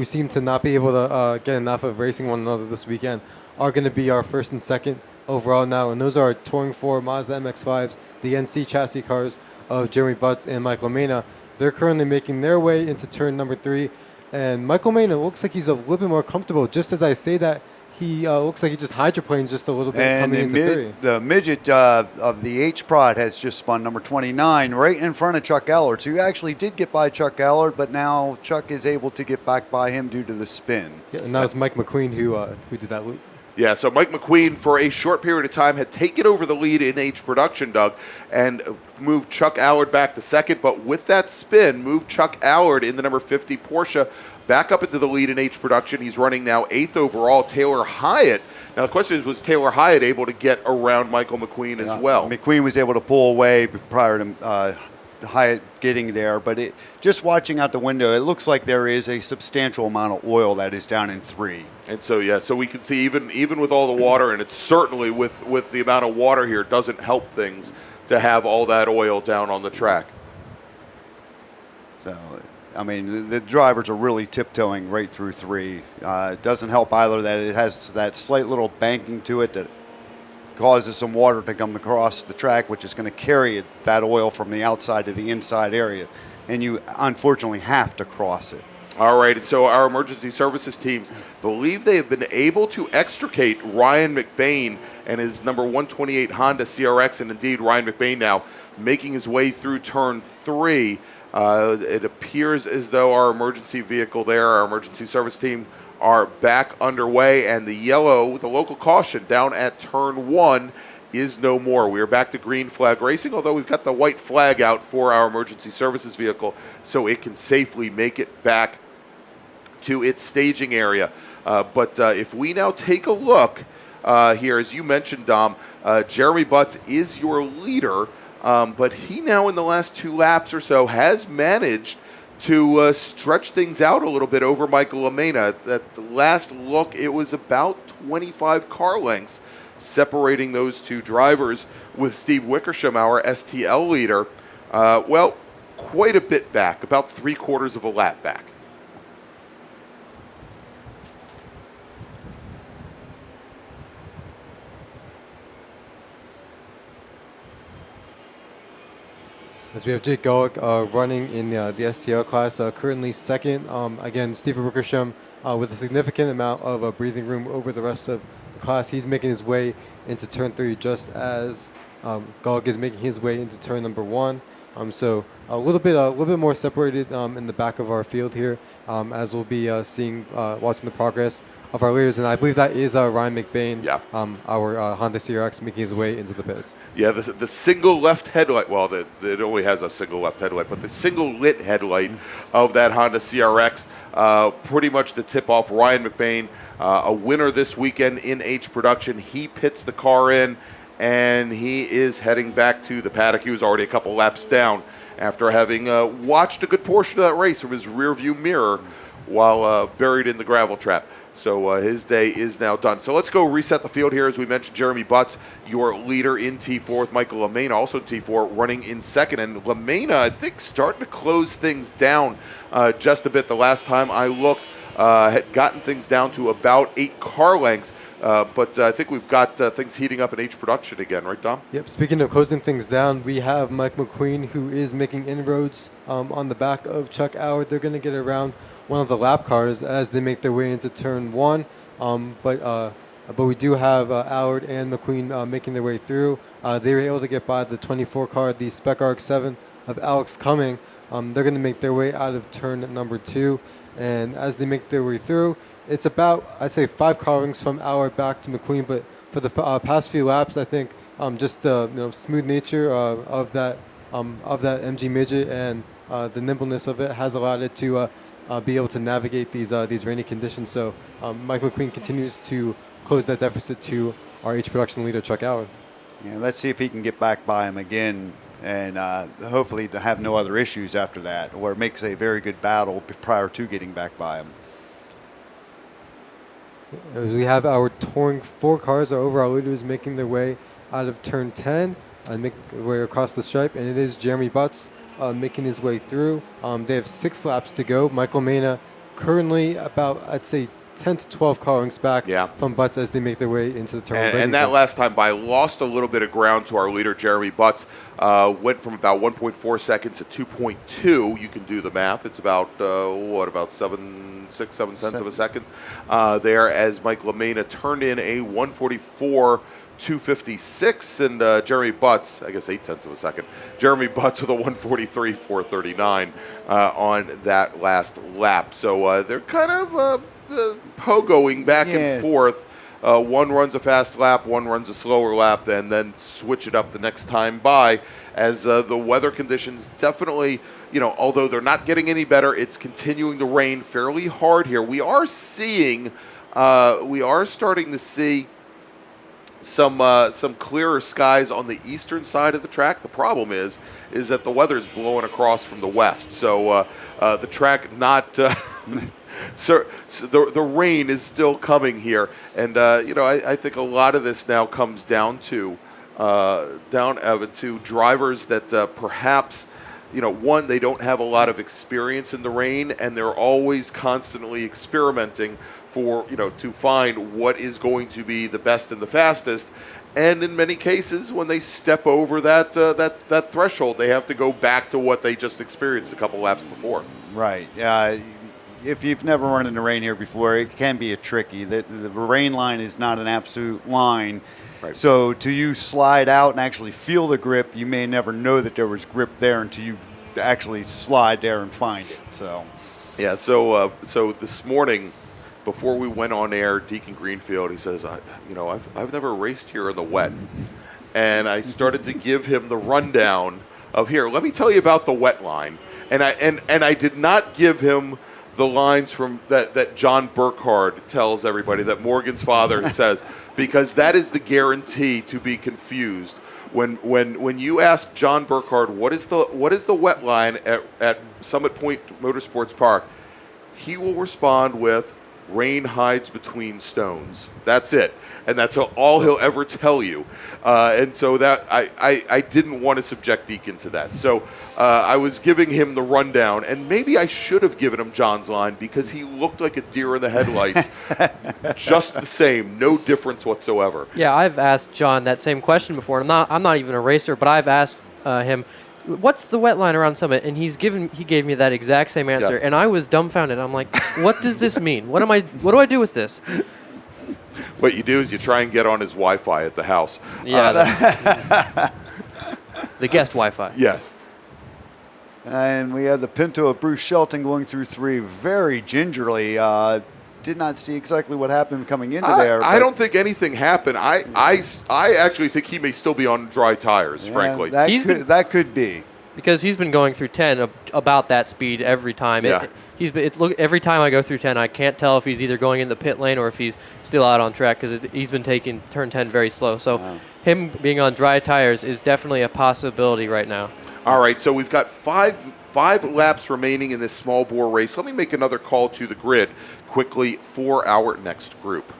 seem to not be able to get enough of racing one another this weekend are going to be our 1st and 2nd overall now, and those are Touring 4 Mazda MX-5s, the NC chassis cars of Jeremy Butts and Michael Mena. They're currently making their way into turn number 3, and Michael Mena looks like he's a little bit more comfortable. Just as I say that, he looks like he just hydroplanes just a little bit and coming into 3. The midget of the H-Prod has just spun number 29 right in front of Chuck Allard. So you actually did get by Chuck Allard, but now Chuck is able to get back by him due to the spin. Yeah, and that was Mike McQueen who did that loop. Yeah, so Mike McQueen, for a short period of time, had taken over the lead in H Production, Doug, and moved Chuck Allard back to 2nd. But with that spin, moved Chuck Allard in the number 50 Porsche back up into the lead in H Production. He's running now 8th overall. Taylor Hyatt. Now, the question is, was Taylor Hyatt able to get around Michael McQueen as well? McQueen was able to pull away prior to Hyatt getting there, but just watching out the window, it looks like there is a substantial amount of oil that is down in 3. And so, yeah, so we can see even with all the water, and it's certainly with the amount of water here, it doesn't help things to have all that oil down on the track. So I mean, the drivers are really tiptoeing right through 3. It doesn't help either that it has that slight little banking to it that causes some water to come across the track, which is going to carry that oil from the outside to the inside area. And you unfortunately have to cross it. All right, and so our emergency services teams believe they have been able to extricate Ryan McBain and his number 128 Honda CRX, and indeed Ryan McBain now making his way through turn 3. It appears as though our emergency vehicle there, our emergency service team, are back underway, and the yellow with a local caution down at turn 1 is no more. We are back to green flag racing, although we've got the white flag out for our emergency services vehicle so it can safely make it back to its staging area. But if we now take a look here, as you mentioned, Dom, Jeremy Butts is your leader, but he now in the last 2 laps or so has managed to stretch things out a little bit over Michael Lamena. At the last look, it was about 25 car lengths separating those 2 drivers, with Steve Wickersham, our STL leader, well, quite a bit back, about 3/4 of a lap back. As we have Jake Gullick running in the STL class, currently second. Again, Stephen Wickersham with a significant amount of breathing room over the rest of the class. He's making his way into turn 3 just as Gullick is making his way into turn number 1. So a little bit more separated in the back of our field here, as we'll be watching the progress of our leaders, and I believe that is Ryan McBain, our Honda CRX, making his way into the pits. Yeah, the single left headlight, well, it only has a single left headlight, but the single lit headlight of that Honda CRX, pretty much the tip off Ryan McBain, a winner this weekend in H production. He pits the car in, and he is heading back to the paddock. He was already a couple laps down after having watched a good portion of that race from his rear view mirror while buried in the gravel trap. So his day is now done. So let's go reset the field here. As we mentioned, Jeremy Butts, your leader in T4, with Michael Lamena, also T4, running in second. And Lamena, I think, starting to close things down just a bit. The last time I looked, had gotten things down to about 8 car lengths. But I think we've got things heating up in H production again, right, Dom? Yep. Speaking of closing things down, we have Mike McQueen, who is making inroads on the back of Chuck Howard. They're going to get around one of the lap cars as they make their way into turn 1. But we do have Howard and McQueen making their way through. They were able to get by the 24 car, the Spec RX-7 of Alex Cumming. They're going to make their way out of turn number 2. And as they make their way through, it's about, I'd say, 5 car lengths from Howard back to McQueen. But for the past few laps, I think just the smooth nature of that MG midget and the nimbleness of it has allowed it to be able to navigate these rainy conditions. So Mike McQueen continues to close that deficit to our H production leader, Chuck Howard. Yeah, let's see if he can get back by him again, and hopefully to have no other issues after that, or makes a very good battle prior to getting back by him. As we have our touring 4 cars, our overall leaders making their way out of turn 10 and make their way across the stripe, and it is Jeremy Butts making his way through. They have 6 laps to go. Michael Mena currently about, I'd say, 10 to 12 car lengths back from Butts as they make their way into the turn. And that last time by lost a little bit of ground to our leader, Jeremy Butts. Went from about 1.4 seconds to 2.2. You can do the math. It's about, about 7 tenths of a second there, as Mike Lamena turned in a 144 256, and Jeremy Butts, I guess 8 tenths of a second. Jeremy Butts with a 143 439 on that last lap. So they're kind of pogoing back and forth. One runs a fast lap, one runs a slower lap, and then switch it up the next time by, as the weather conditions definitely, although they're not getting any better, it's continuing to rain fairly hard here. We are starting to see some clearer skies on the eastern side of the track. The problem is that the weather's blowing across from the west, so the track not. So the rain is still coming here, and I think a lot of this now comes down to drivers that perhaps one, they don't have a lot of experience in the rain, and they're always constantly experimenting to find what is going to be the best and the fastest. And in many cases, when they step over that threshold, they have to go back to what they just experienced a couple laps before. Right. If you've never run in the rain here before, it can be tricky. The rain line is not an absolute line. Right. So to you slide out and actually feel the grip, you may never know that there was grip there until you actually slide there and find it. So, yeah. So this morning, before we went on air, Deacon Greenfield, he says, I've never raced here in the wet, and I started to give him the rundown of here. Let me tell you about the wet line, and I did not give him the lines from that John Burkhardt tells everybody, that Morgan's father says, because that is the guarantee to be confused. When you ask John Burkhardt what is the wet line at Summit Point Motorsports Park, he will respond with, rain hides between stones. That's it. And that's all he'll ever tell you. And so that I didn't want to subject Deacon to that. So I was giving him the rundown, and maybe I should have given him John's line, because he looked like a deer in the headlights. Just the same, no difference whatsoever. Yeah, I've asked John that same question before. I'm not even a racer, but I've asked him, what's the wet line around Summit? And he gave me that exact same answer, Yes. and I was dumbfounded. I'm like, what does this mean? What do I do with this? What you do is you try and get on his Wi-Fi at the house. Yeah, the guest Wi-Fi. Yes. and we have the Pinto of Bruce Shelton going through 3 very gingerly. Did not see exactly what happened coming into there. I don't think anything happened. I actually think he may still be on dry tires, frankly. That could be. Because he's been going through 10 about that speed every time. Yeah. Every time I go through 10, I can't tell if he's either going in the pit lane or if he's still out on track, because he's been taking turn 10 very slow. So him being on dry tires is definitely a possibility right now. All right, so we've got five laps remaining in this small bore race. Let me make another call to the grid quickly for our next group.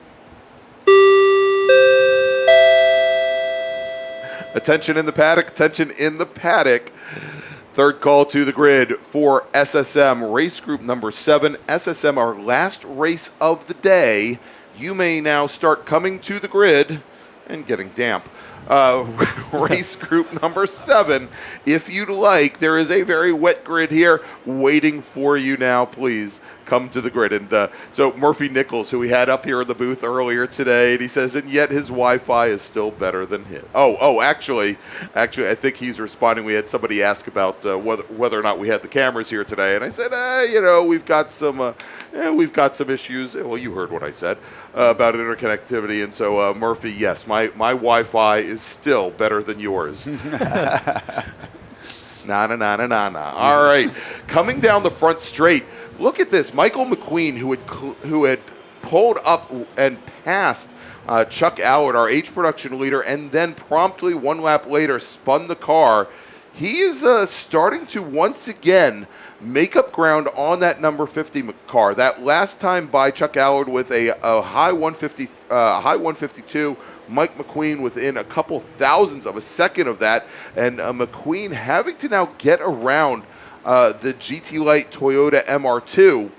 Attention in the paddock, attention in the paddock. Third call to the grid for SSM, race group number 7. SSM, our last race of the day. You may now start coming to the grid and getting damp. Race group number 7, if you'd like. There is a very wet grid here waiting for you now. Please come to the grid. And so Murphy Nichols, who we had up here in the booth earlier today, and he says, and yet his Wi-Fi is still better than his. Actually, I think he's responding. We had somebody ask about whether or not we had the cameras here today, and I said, we've got some issues. Well, you heard what I said about interconnectivity, and so Murphy, yes, my Wi-Fi is still better than yours. Na. All right, coming down the front straight. Look at this, Michael McQueen, who had pulled up and passed Chuck Allard, our H production leader, and then promptly 1 lap later spun the car. He is starting to once again make up ground on that number 50 car. That last time by Chuck Allard with a high 150, high 152. Mike McQueen within a couple thousandths of a second of that, and McQueen having to now get around the GT Light Toyota MR2.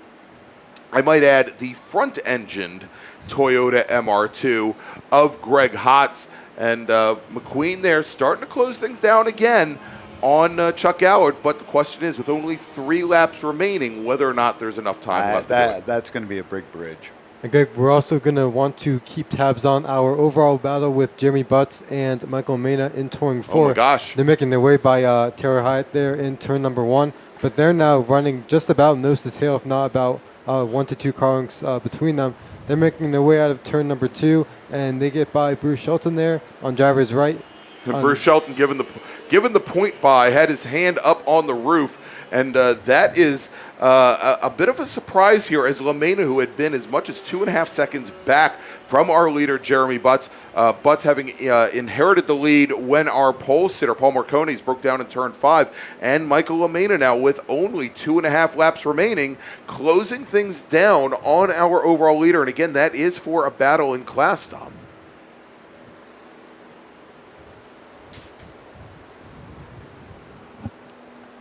I might add the front-engined Toyota MR2 of Greg Hotz, and McQueen there starting to close things down again on Chuck Allard. But the question is, with only 3 laps remaining, whether or not there's enough time left to do it. That's going to be a big bridge. And Greg, we're also going to want to keep tabs on our overall battle with Jeremy Butts and Michael Mena in turn 4. Oh my gosh. They're making their way by Taylor Hyatt there in turn number 1, but they're now running just about nose to tail, if not about 1 to 2 car lengths between them. They're making their way out of turn number 2, and they get by Bruce Shelton there on driver's right. And Bruce Shelton given the point by, had his hand up on the roof, and that is a bit of a surprise here, as LaMena, who had been as much as 2.5 seconds back from our leader, Jeremy Butts. Butts having inherited the lead when our pole sitter, Paul Marcones, broke down in turn 5. And Michael LaMena now with only 2.5 laps remaining, closing things down on our overall leader. And again, that is for a battle in class, Tom.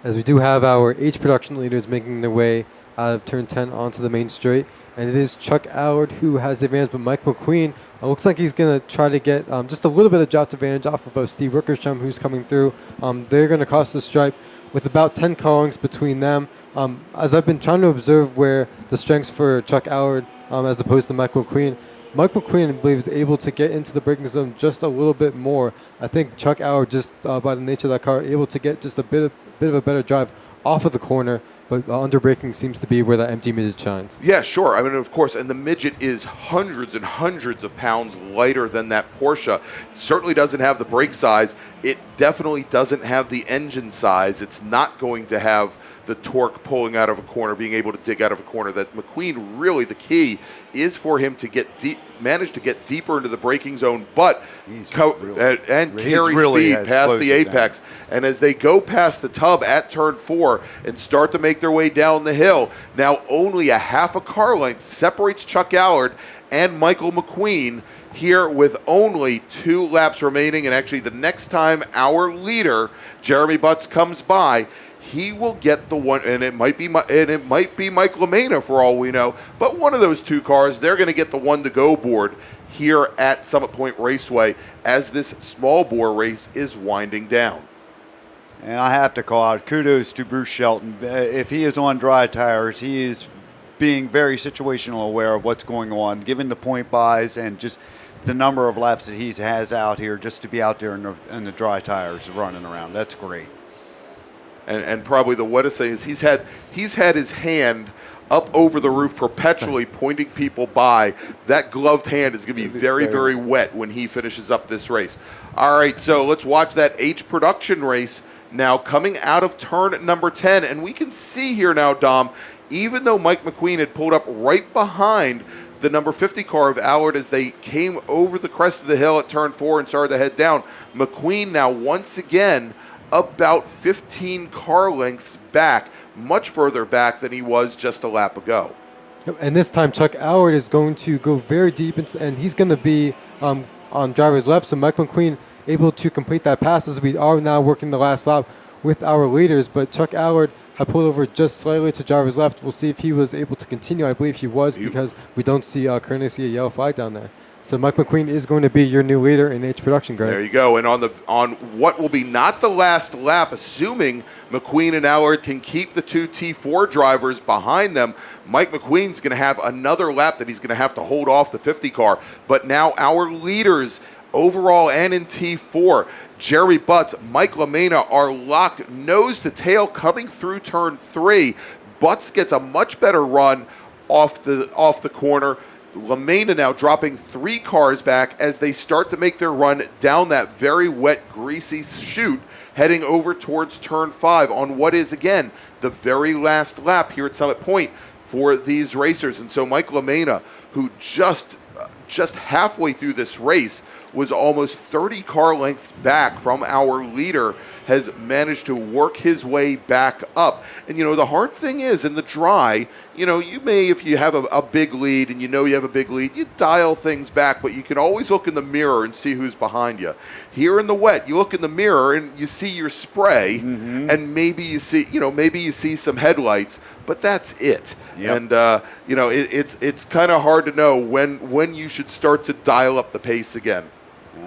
as we do have our H production leaders making their way out of turn 10 onto the main straight. And it is Chuck Allard who has the advantage, but Mike McQueen looks like he's going to try to get just a little bit of draft advantage off of Steve Wickersham, who's coming through. They're going to cross the stripe with about 10 car lengths between them. As I've been trying to observe where the strengths for Chuck Allard as opposed to Mike McQueen, I believe, is able to get into the braking zone just a little bit more. I think Chuck Allard, just by the nature of that car, able to get just a bit of a better drive off of the corner, but under braking seems to be where that empty midget shines. Yeah, sure. I mean, of course, and the midget is hundreds and hundreds of pounds lighter than that Porsche. It certainly doesn't have the brake size. It definitely doesn't have the engine size. It's not going to have the torque pulling out of a corner, being able to dig out of a corner. That McQueen, really the key is for him to get deep, manage to get deeper into the braking zone, but carry speed past the apex. And as they go past the tub at turn 4 and start to make their way down the hill, now only a half a car length separates Chuck Allard and Michael McQueen here with only 2 laps remaining. And actually the next time our leader, Jeremy Butts, comes by, he will get the one, and it might be Mike LaMena for all we know, but one of those 2 cars, they're going to get the one to go board here at Summit Point Raceway as this small bore race is winding down. And I have to call out kudos to Bruce Shelton. If he is on dry tires, he is being very situational aware of what's going on, given the point buys and just the number of laps that he has out here just to be out there in the dry tires running around. That's great. And probably the what to say is he's had his hand up over the roof perpetually pointing people by. That gloved hand is going to be very, very wet when he finishes up this race. All right, so let's watch that H production race now coming out of turn number 10. And we can see here now, Dom, even though Mike McQueen had pulled up right behind the number 50 car of Allard as they came over the crest of the hill at turn 4 and started to head down, McQueen now once again about 15 car lengths back, much further back than he was just a lap ago. And this time Chuck Allard is going to go very deep, and he's going to be on driver's left, so Mike McQueen able to complete that pass as we are now working the last lap with our leaders, but Chuck Allard had pulled over just slightly to driver's left. We'll see if he was able to continue. I believe he was, because we don't currently see a yellow flag down there. So Mike McQueen is going to be your new leader in H production, Greg. There you go. And on what will be not the last lap, assuming McQueen and Allard can keep the 2 T4 drivers behind them, Mike McQueen's going to have another lap that he's going to have to hold off the 50 car. But now our leaders overall and in T4, Jerry Butts, Mike LaMena, are locked nose to tail coming through turn 3. Butts gets a much better run off the corner. LaMena now dropping 3 cars back as they start to make their run down that very wet, greasy chute, heading over towards turn 5 on what is, again, the very last lap here at Summit Point for these racers. And so Mike LaMena, who just halfway through this race was almost 30 car lengths back from our leader, has managed to work his way back up. And, the hard thing is in the dry, you may, if you have a big lead and you have a big lead, you dial things back, but you can always look in the mirror and see who's behind you. Here in the wet, you look in the mirror and you see your spray, and maybe you see some headlights, but that's it. Yep. And, it's kind of hard to know when you should start to dial up the pace again.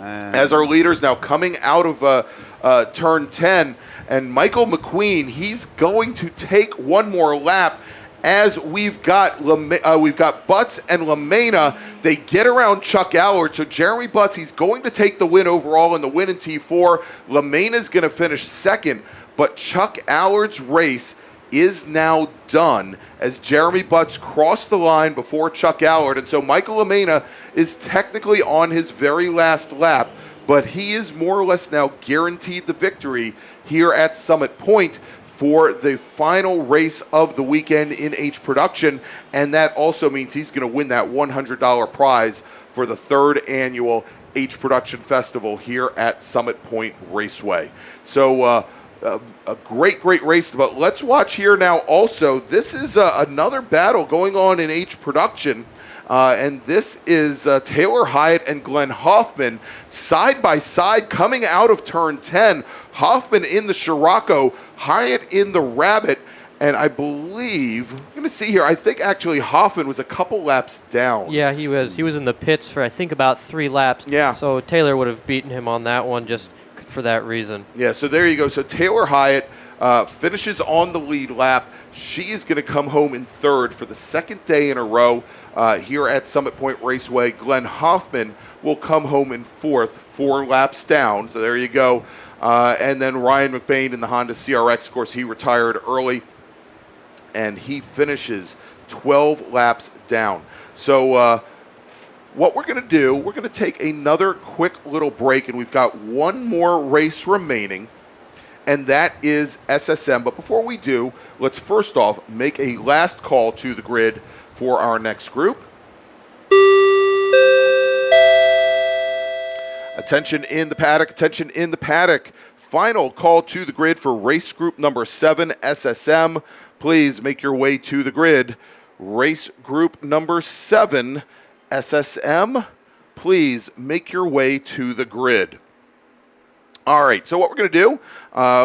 As our leaders now coming out of turn 10, and Michael McQueen, he's going to take one more lap as we've got Butts and LaMena. They get around Chuck Allard. So Jeremy Butts, he's going to take the win overall in the win in T4. LaMena's going to finish second, but Chuck Allard's race is now done as Jeremy Butts crossed the line before Chuck Allard. And so Michael LaMena is technically on his very last lap, but he is more or less now guaranteed the victory here at Summit Point for the final race of the weekend in H production. And that also means he's going to win that $100 prize for the 3rd annual H Production Festival here at Summit Point Raceway. So a great race. But let's watch here now also. This is another battle going on in H production. And this is Taylor Hyatt and Glenn Hoffman side by side coming out of turn 10. Hoffman in the Scirocco, Hyatt in the Rabbit. And I believe, I'm going to see here, I think actually Hoffman was a couple laps down. Yeah, he was. He was in the pits for, I think, about 3 laps. Yeah. So Taylor would have beaten him on that one just for that reason. Yeah, so there you go. So Taylor Hyatt finishes on the lead lap. She is going to come home in third for the second day in a row here at Summit Point Raceway. Glenn Hoffman will come home in fourth, 4 laps down. So there you go. And then Ryan McBain in the Honda CRX, of course, he retired early. And he finishes 12 laps down. So what we're going to do, we're going to take another quick little break, and we've got one more race remaining, and that is SSM. But before we do, let's first off make a last call to the grid for our next group. Attention in the paddock, attention in the paddock. Final call to the grid for race group number 7, SSM. Please make your way to the grid. Race group number 7, SSM. Please make your way to the grid. All right, so what we're going to do,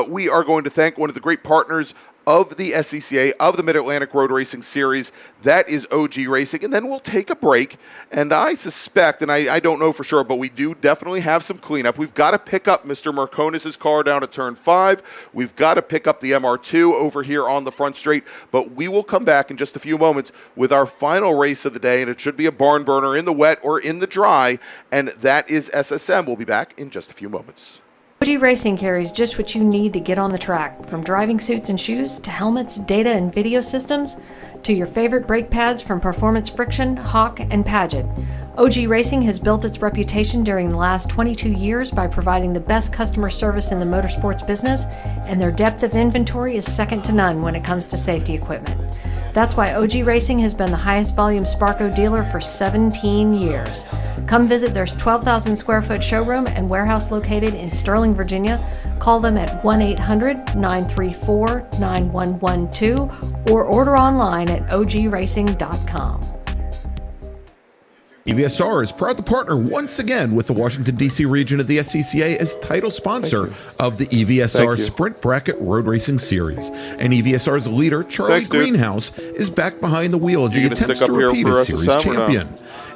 we are going to thank one of the great partners of the SCCA, of the Mid-Atlantic Road Racing Series. That is OG Racing. And then we'll take a break. And I suspect, and I don't know for sure, but we do definitely have some cleanup. We've got to pick up Mr. Marconis' car down at turn 5. We've got to pick up the MR2 over here on the front straight. But we will come back in just a few moments with our final race of the day. And it should be a barn burner in the wet or in the dry. And that is SSM. We'll be back in just a few moments. OG Racing carries just what you need to get on the track, from driving suits and shoes to helmets, data and video systems, to your favorite brake pads from Performance Friction, Hawk, and Paget. OG Racing has built its reputation during the last 22 years by providing the best customer service in the motorsports business, and their depth of inventory is second to none when it comes to safety equipment. That's why OG Racing has been the highest volume Sparco dealer for 17 years. Come visit their 12,000 square foot showroom and warehouse located in Sterling, Virginia. Call them at 1-800-934-9112 or order online at ogracing.com. EVSR is proud to partner once again with the Washington, D.C. region of the SCCA as title sponsor of the EVSR Sprint Bracket Road Racing Series. And EVSR's leader, Charlie Greenhouse, is back behind the wheel as he attempts to repeat as series champion.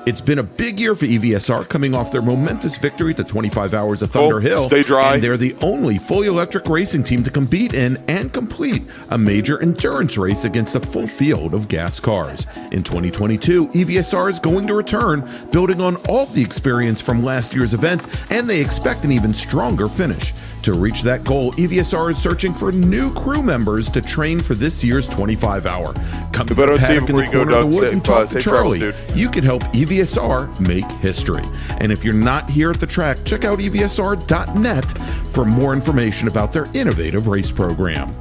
It's been a big year for EVSR, coming off their momentous victory at the 25 Hours of Thunder Hill. Stay dry. And they're the only fully electric racing team to compete in and complete a major endurance race against a full field of gas cars. In 2022, EVSR is going to return, building on all the experience from last year's event, and they expect an even stronger finish. To reach that goal, EVSR is searching for new crew members to train for this year's 25-hour. Come to the paddock in the corner of the woods and talk to Charlie. You can help EVSR make history. And if you're not here at the track, check out EVSR.net for more information about their innovative race program.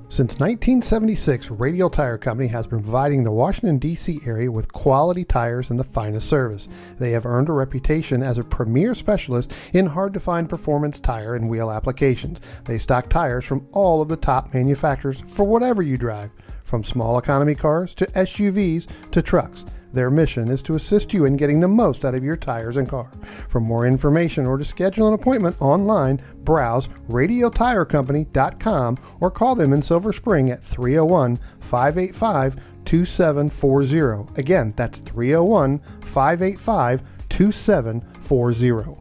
Since 1976, Radial Tire Company has been providing the Washington, D.C. area with quality tires and the finest service. They have earned a reputation as a premier specialist in hard-to-find performance tire and wheel applications. They stock tires from all of the top manufacturers for whatever you drive, from small economy cars to SUVs to trucks. Their mission is to assist you in getting the most out of your tires and car. For more information or to schedule an appointment online, browse radialtirecompany.com or call them in Silver Spring at 301-585-2740. Again, that's 301-585-2740.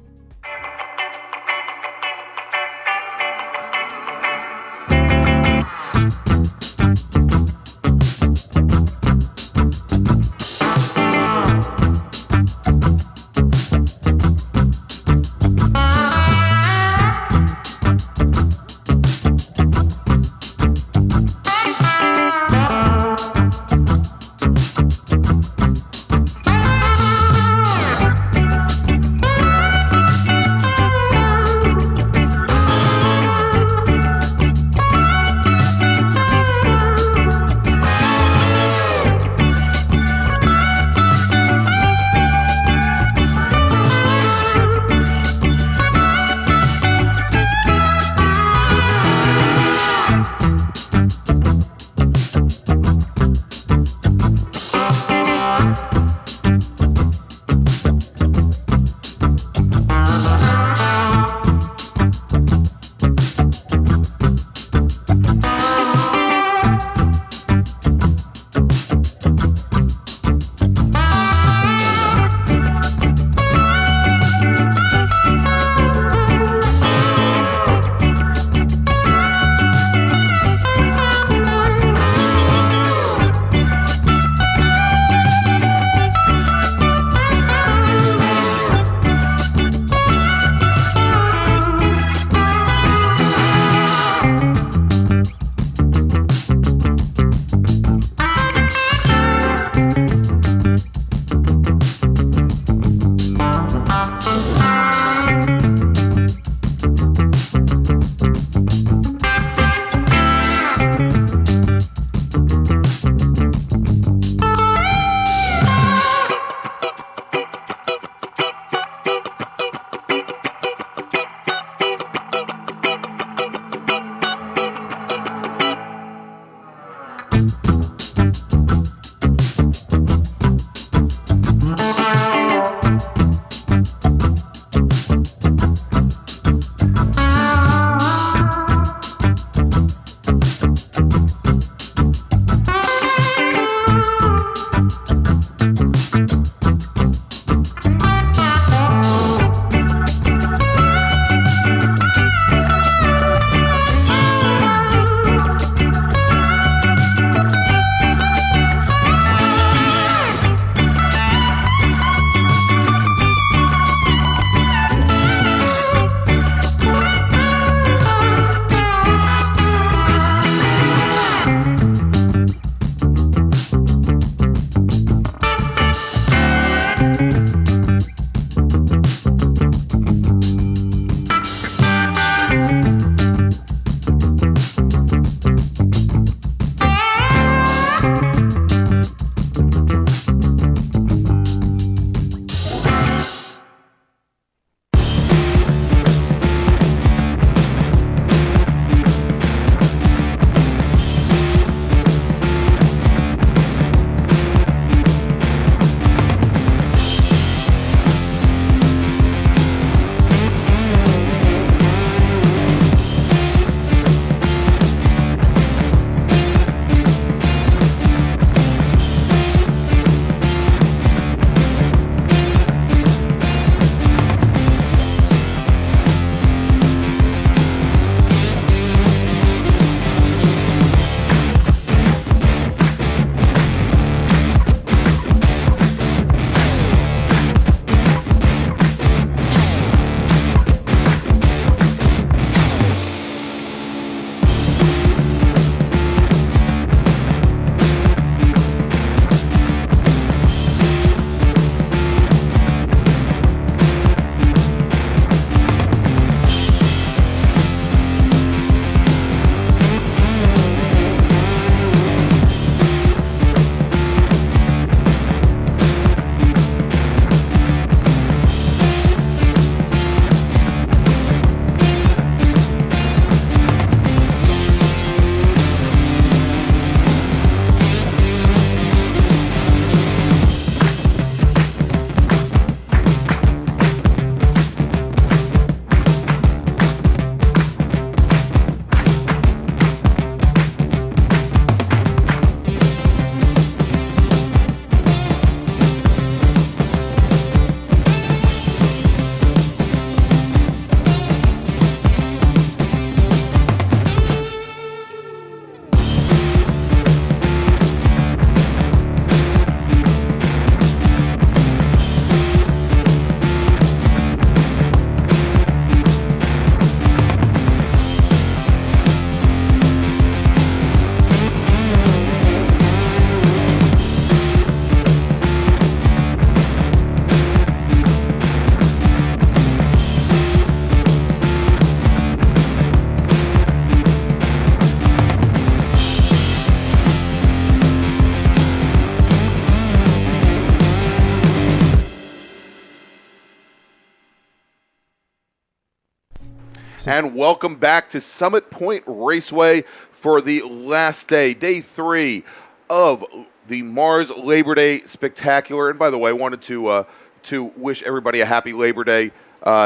And welcome back to Summit Point Raceway for the last day, day 3 of the MARRS Labor Day Spectacular. And by the way, I wanted to wish everybody a happy Labor Day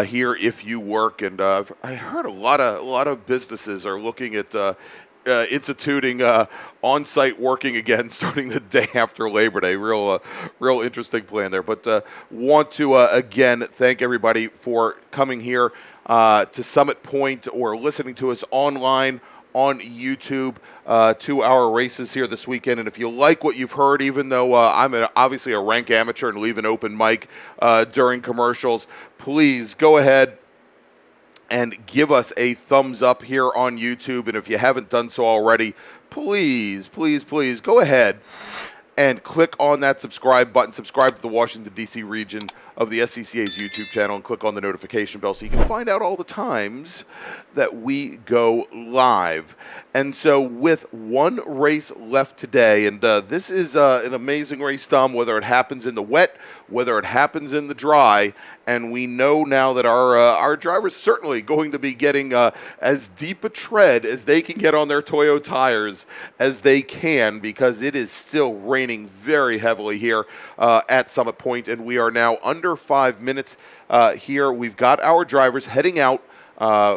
here if you work. And I heard a lot of businesses are looking at instituting on-site working again starting the day after Labor Day. Real interesting plan there. But want to again thank everybody for coming here to Summit Point or listening to us online on YouTube to our races here this weekend. And if you like what you've heard, even though I'm obviously a rank amateur and leave an open mic during commercials, please go ahead and give us a thumbs up here on YouTube. And if you haven't done so already, please go ahead and click on that subscribe button. Subscribe to the Washington, D.C. region of the SCCA's YouTube channel and click on the notification bell so you can find out all the times that we go live. And so with one race left today, and this is an amazing race, Tom, whether it happens in the wet, whether it happens in the dry, and we know now that our drivers certainly going to be getting as deep a tread as they can get on their Toyo tires as they can, because it is still raining very heavily here at Summit Point, and we are now under 5 minutes here. We've got our drivers heading out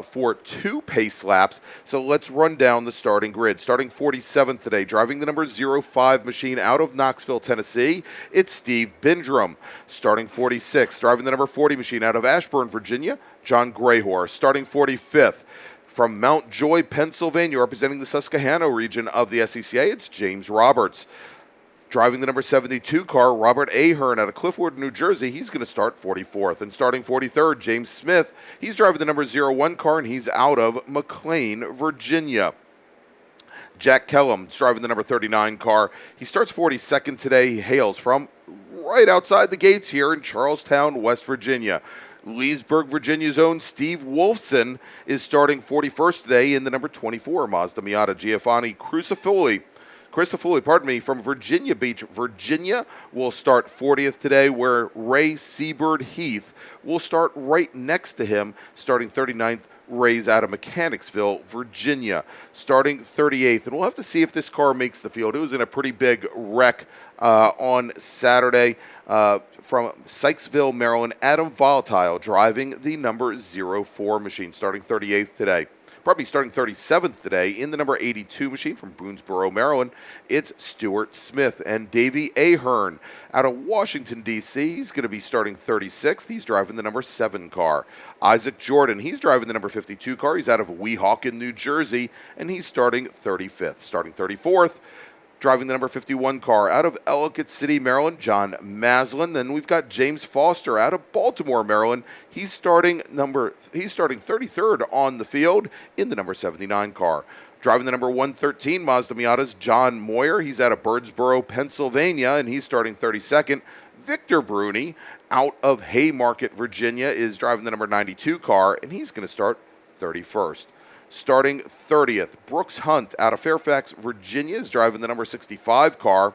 for 2 pace laps. So let's run down the starting grid. Starting 47th today, driving the number 05 machine out of Knoxville, Tennessee, it's Steve Bindrum. Starting 46th, driving the number 40 machine out of Ashburn, Virginia, John Grayhor. Starting 45th, from Mount Joy, Pennsylvania, representing the Susquehanna region of the SCCA, it's James Roberts. Driving the number 72 car, Robert Ahern out of Cliffwood, New Jersey. He's going to start 44th. And starting 43rd, James Smith. He's driving the number 01 car, and he's out of McLean, Virginia. Jack Kellum's driving the number 39 car. He starts 42nd today. He hails from right outside the gates here in Charlestown, West Virginia. Leesburg, Virginia's own Steve Wolfson is starting 41st today in the number 24 Mazda Miata. Giovanni Crisafulli, from Virginia Beach, Virginia, will start 40th today, where Ray Seabird Heath will start right next to him, starting 39th. Ray's out of Mechanicsville, Virginia, starting 38th. And we'll have to see if this car makes the field. It was in a pretty big wreck on Saturday from Sykesville, Maryland. Adam Volatile driving the number 04 machine, starting 38th today. Probably starting 37th today in the number 82 machine from Boonesboro, Maryland, it's Stuart Smith. And Davey Ahern out of Washington, D.C., he's going to be starting 36th. He's driving the number 7 car. Isaac Jordan, he's driving the number 52 car. He's out of Weehawken, New Jersey, and he's starting 35th. Starting 34th, driving the number 51 car out of Ellicott City, Maryland, John Maslin. Then we've got James Foster out of Baltimore, Maryland. He's starting 33rd on the field in the number 79 car. Driving the number 113 Mazda Miata's John Moyer. He's out of Birdsboro, Pennsylvania, and he's starting 32nd. Victor Bruni out of Haymarket, Virginia, is driving the number 92 car, and he's going to start 31st. Starting 30th, Brooks Hunt out of Fairfax, Virginia, is driving the number 65 car,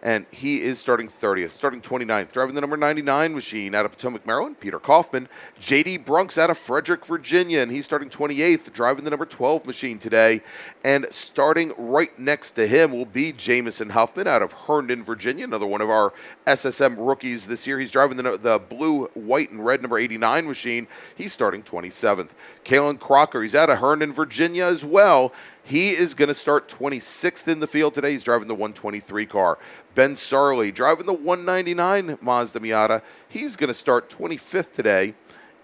and he is starting 30th. Starting 29th, driving the number 99 machine out of Potomac, Maryland, Peter Kaufman. J.D. Brunks out of Frederick, Virginia, and he's starting 28th, driving the number 12 machine today. And starting right next to him will be Jamison Huffman out of Herndon, Virginia, another one of our SSM rookies this year. He's driving the blue, white, and red number 89 machine. He's starting 27th. Kalen Crocker, he's out of Herndon, Virginia as well. He is going to start 26th in the field today. He's driving the 123 car. Ben Sarley driving the 199 Mazda Miata. He's going to start 25th today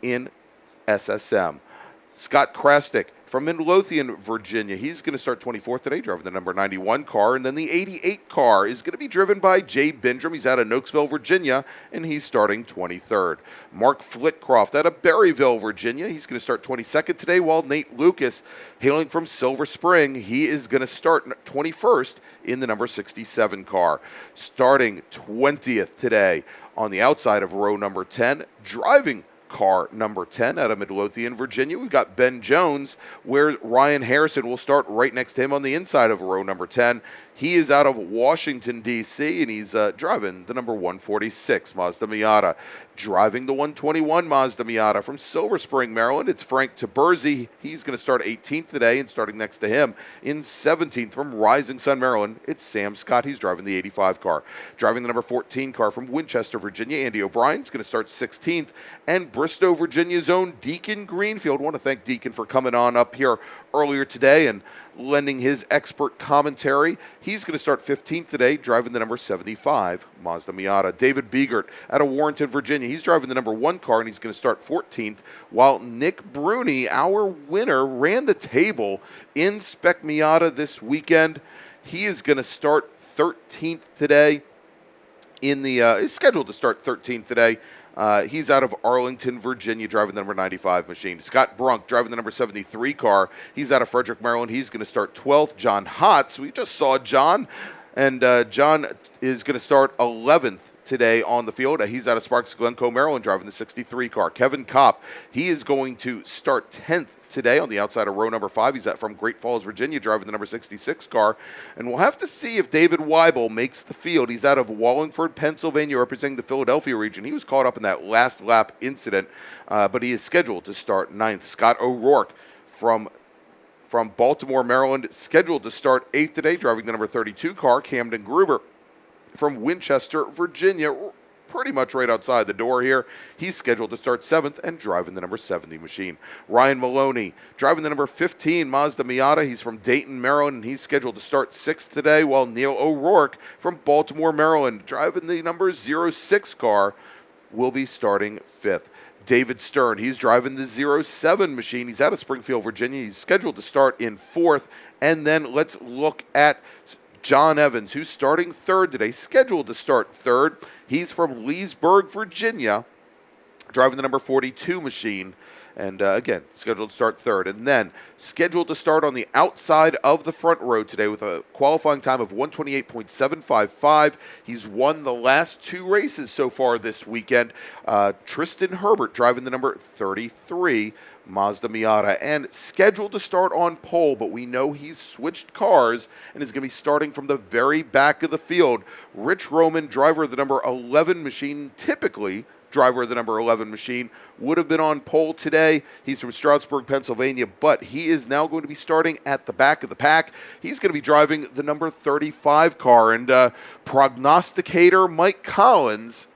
in SSM. Scott Krastik from Midlothian, Virginia. He's going to start 24th today, driving the number 91 car. And then the 88 car is going to be driven by Jay Bindrum. He's out of Nokesville, Virginia, and he's starting 23rd. Mark Flitcroft out of Berryville, Virginia. He's going to start 22nd today, while Nate Lucas, hailing from Silver Spring, he is going to start 21st in the number 67 car. Starting 20th today on the outside of row number 10, driving car number 10 out of Midlothian, Virginia, we've got Ben Jones, where Ryan Harrison will start right next to him on the inside of row number 10. He is out of Washington, D.C., and he's driving the number 146 Mazda Miata. Driving the 121 Mazda Miata from Silver Spring, Maryland, it's Frank Taberzi. He's going to start 18th today, and starting next to him in 17th from Rising Sun, Maryland, it's Sam Scott. He's driving the 85 car. Driving the number 14 car from Winchester, Virginia, Andy O'Brien's going to start 16th, and Bristow, Virginia's own Deacon Greenfield. I want to thank Deacon for coming on up here earlier today and lending his expert commentary. He's going to start 15th today, driving the number 75 Mazda Miata. David Biegert out of Warrenton, Virginia. He's driving the number 1 car, and he's going to start 14th, while Nick Bruni, our winner, ran the table in Spec Miata this weekend. He is going to start 13th today. Is scheduled to start 13th today. He's out of Arlington, Virginia, driving the number 95 machine. Scott Brunk driving the number 73 car. He's out of Frederick, Maryland. He's going to start 12th. John Hotz, we just saw John, and John is going to start 11th today on the field. He's out of Sparks, Glencoe, Maryland, driving the 63 car. Kevin Kopp, he is going to start 10th today on the outside of row number 5. He's from Great Falls, Virginia, driving the number 66 car. And we'll have to see if David Weibel makes the field. He's out of Wallingford, Pennsylvania, representing the Philadelphia region. He was caught up in that last lap incident, but he is scheduled to start 9th. Scott O'Rourke from Baltimore, Maryland, scheduled to start 8th today, driving the number 32 car. Camden Gruber from Winchester, Virginia, pretty much right outside the door here. He's scheduled to start 7th and driving the number 70 machine. Ryan Maloney driving the number 15 Mazda Miata. He's from Dayton, Maryland, and he's scheduled to start 6th today, while Neil O'Rourke from Baltimore, Maryland, driving the number 06 car, will be starting 5th. David Stern, he's driving the 07 machine. He's out of Springfield, Virginia. He's scheduled to start in 4th. And then let's look at John Evans, who's starting 3rd today, scheduled to start 3rd. He's from Leesburg, Virginia, driving the number 42 machine. And again, scheduled to start 3rd. And then scheduled to start on the outside of the front row today with a qualifying time of 128.755. He's won the last 2 races so far this weekend. Tristan Herbert driving the number 33 Mazda Miata, and scheduled to start on pole, but we know he's switched cars and is going to be starting from the very back of the field. Rich Roman, driver of the number 11 machine, typically driver of the number 11 machine, would have been on pole today. He's from Stroudsburg, Pennsylvania, but he is now going to be starting at the back of the pack. He's going to be driving the number 35 car, and prognosticator Mike Collins,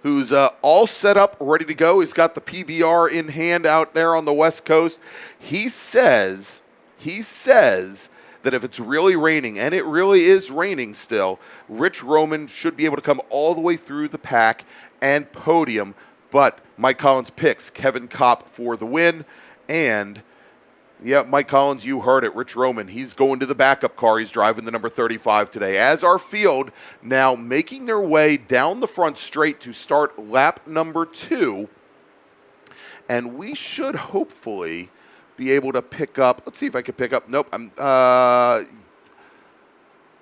who's all set up, ready to go. He's got the PBR in hand out there on the West Coast. He says that if it's really raining, and it really is raining still, Rich Roman should be able to come all the way through the pack and podium. But Mike Collins picks Kevin Kopp for the win. And yeah, Mike Collins, you heard it. Rich Roman, he's going to the backup car. He's driving the number 35 today. As our field now making their way down the front straight to start lap number 2. And we should hopefully be able to pick up. Let's see if I can pick up. Nope.